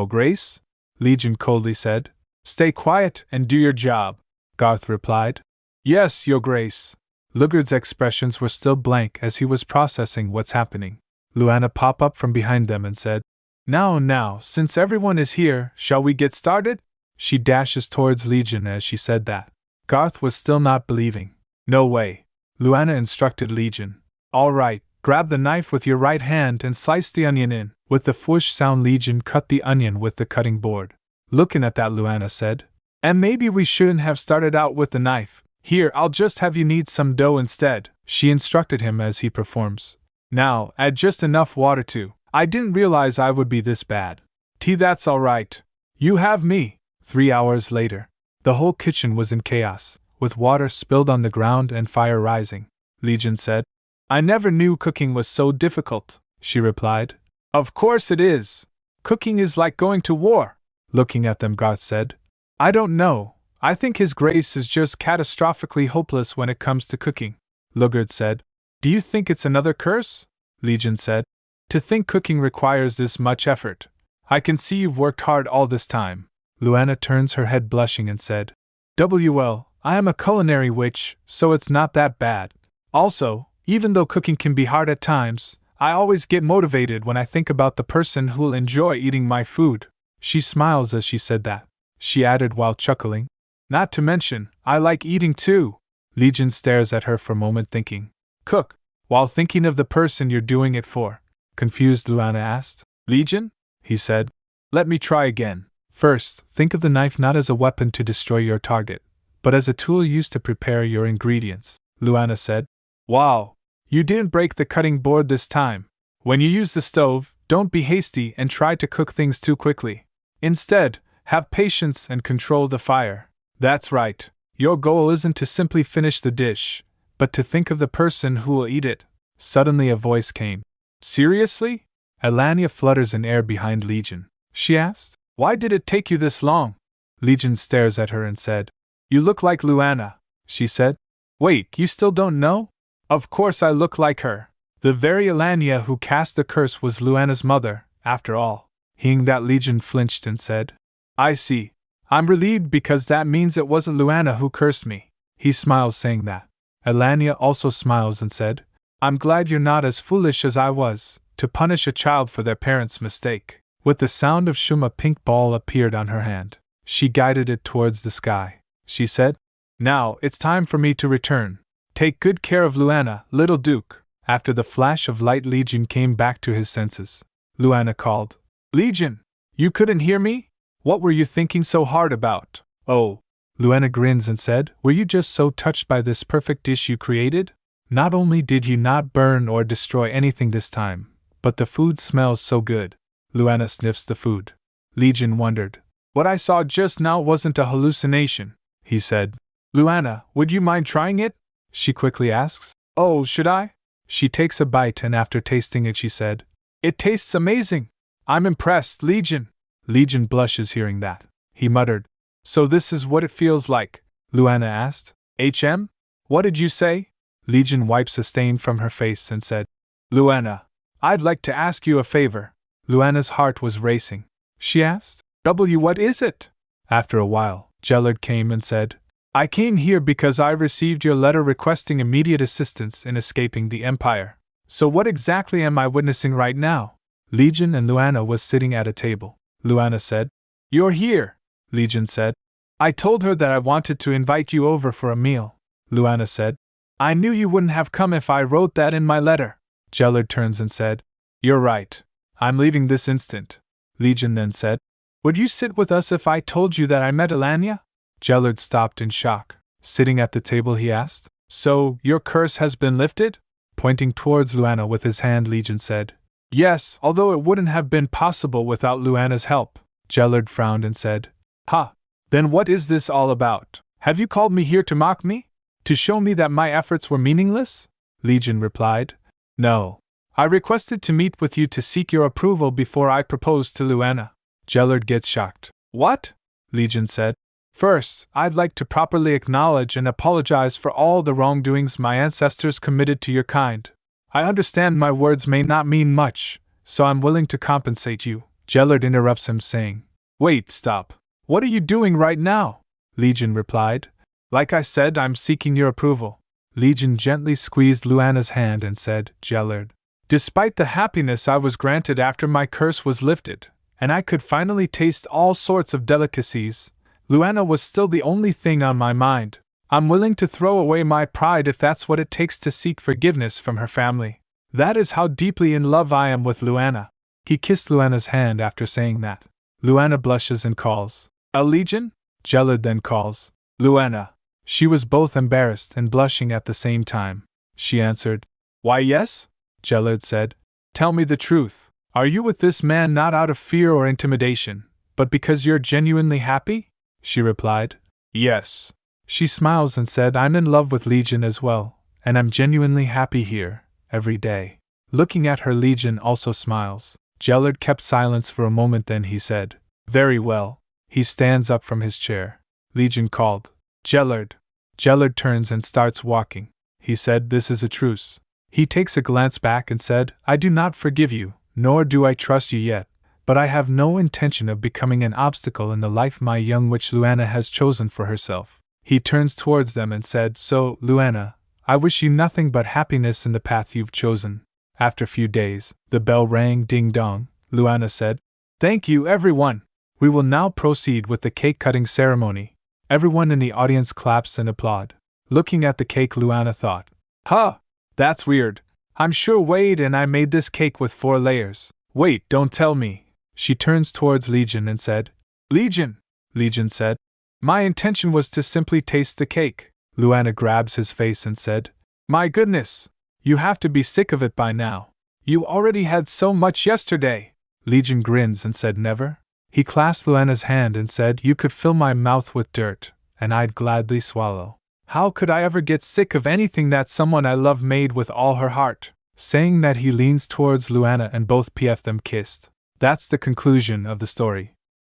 Grace? Legion coldly said. Stay quiet and do your job, Garth replied. Yes, your Grace. Lugard's expressions were still blank as he was processing what's happening. Luana popped up from behind them and said, Now, since everyone is here, shall we get started? She dashes towards Legion as she said that. Garth was still not believing. No way. Luana instructed Legion. All right, grab the knife with your right hand and slice the onion in. With the whoosh sound, Legion cut the onion with the cutting board. Looking at that, Luana said, And maybe we shouldn't have started out with the knife. Here, I'll just have you knead some dough instead. She instructed him as he performs. Now, add just enough water to. I didn't realize I would be this bad. Tea, that's all right. You have me. 3 hours later, the whole kitchen was in chaos, with water spilled on the ground and fire rising. Legion said, I never knew cooking was so difficult, she replied. Of course it is. Cooking is like going to war. Looking at them, Garth said, I don't know. I think His Grace is just catastrophically hopeless when it comes to cooking. Lugard said, Do you think it's another curse? Legion said, To think cooking requires this much effort. I can see you've worked hard all this time. Luana turns her head blushing and said, Well, I am a culinary witch, so it's not that bad. Also, even though cooking can be hard at times, I always get motivated when I think about the person who'll enjoy eating my food. She smiles as she said that. She added while chuckling, Not to mention, I like eating too. Legion stares at her for a moment thinking. Cook, while thinking of the person you're doing it for. Confused, Luana asked. Legion? He said. Let me try again. First, think of the knife not as a weapon to destroy your target, but as a tool used to prepare your ingredients, Luana said. Wow! You didn't break the cutting board this time. When you use the stove, don't be hasty and try to cook things too quickly. Instead, have patience and control the fire. That's right. Your goal isn't to simply finish the dish, but to think of the person who will eat it. Suddenly a voice came. Seriously? Alania flutters in air behind Legion. She asked. Why did it take you this long? Legion stares at her and said. You look like Luana, she said. Wait, you still don't know? Of course I look like her. The very Alania who cast the curse was Luana's mother, after all. Hearing that, Legion flinched and said. I see. I'm relieved because that means it wasn't Luana who cursed me. He smiles saying that. Alania also smiles and said. I'm glad you're not as foolish as I was, to punish a child for their parents' mistake. With the sound of shum, a pink ball appeared on her hand. She guided it towards the sky. She said, Now, it's time for me to return. Take good care of Luana, little Duke. After the flash of light, Legion came back to his senses. Luana called. Legion! You couldn't hear me? What were you thinking so hard about? Oh. Luana grins and said, Were you just so touched by this perfect dish you created? Not only did you not burn or destroy anything this time, but the food smells so good. Luana sniffs the food. Legion wondered. What I saw just now wasn't a hallucination, he said. Luana, would you mind trying it? She quickly asks. Oh, should I? She takes a bite and after tasting it she said, It tastes amazing. I'm impressed, Legion. Legion blushes hearing that. He muttered. So this is what it feels like? Luana asked. HM? What did you say? Legion wipes a stain from her face and said, Luana, I'd like to ask you a favor. Luana's heart was racing. She asked, What is it? After a while, Jellard came and said, I came here because I received your letter requesting immediate assistance in escaping the Empire. So what exactly am I witnessing right now? Legion and Luana was sitting at a table. Luana said. You're here, Legion said. I told her that I wanted to invite you over for a meal, Luana said. I knew you wouldn't have come if I wrote that in my letter. Jellard turns and said, You're right. I'm leaving this instant. Legion then said, Would you sit with us if I told you that I met Elania? Jellard stopped in shock. Sitting at the table, he asked, So, your curse has been lifted? Pointing towards Luana with his hand, Legion said, Yes, although it wouldn't have been possible without Luana's help. Jellard frowned and said, Ha! Then what is this all about? Have you called me here to mock me? To show me that my efforts were meaningless? Legion replied, No. I requested to meet with you to seek your approval before I proposed to Luana. Jellard gets shocked. What? Legion said. First, I'd like to properly acknowledge and apologize for all the wrongdoings my ancestors committed to your kind. I understand my words may not mean much, so I'm willing to compensate you. Jellard interrupts him, saying, Wait, stop. What are you doing right now? Legion replied, Like I said, I'm seeking your approval. Legion gently squeezed Luana's hand and said, Jellard, despite the happiness I was granted after my curse was lifted, and I could finally taste all sorts of delicacies, Luana was still the only thing on my mind. I'm willing to throw away my pride if that's what it takes to seek forgiveness from her family. That is how deeply in love I am with Luana. He kissed Luana's hand after saying that. Luana blushes and calls, A Legion? Jellard then calls, Luana. She was both embarrassed and blushing at the same time. She answered, Why yes? Jellard said, Tell me the truth. Are you with this man not out of fear or intimidation, but because you're genuinely happy? She replied, Yes. She smiles and said, I'm in love with Legion as well, and I'm genuinely happy here, every day. Looking at her, Legion also smiles. Jellard kept silence for a moment, then he said, Very well. He stands up from his chair. Legion called, Jellard. Jellard turns and starts walking. He said, This is a truce. He takes a glance back and said, I do not forgive you, nor do I trust you yet, but I have no intention of becoming an obstacle in the life my young witch Luana has chosen for herself. He turns towards them and said, So, Luana, I wish you nothing but happiness in the path you've chosen. After a few days, the bell rang ding-dong. Luana said, Thank you, everyone. We will now proceed with the cake-cutting ceremony. Everyone in the audience claps and applaud. Looking at the cake, Luana thought, Huh! That's weird. I'm sure Wade and I made this cake with 4 layers. Wait, don't tell me. She turns towards Legion and said, Legion! Legion said, My intention was to simply taste the cake. Luana grabs his face and said, My goodness! You have to be sick of it by now. You already had so much yesterday. Legion grins and said, Never. He clasped Luana's hand and said, You could fill my mouth with dirt, and I'd gladly swallow. How could I ever get sick of anything that someone I love made with all her heart? Saying that, he leans towards Luana and both of them kissed. That's the conclusion of the story.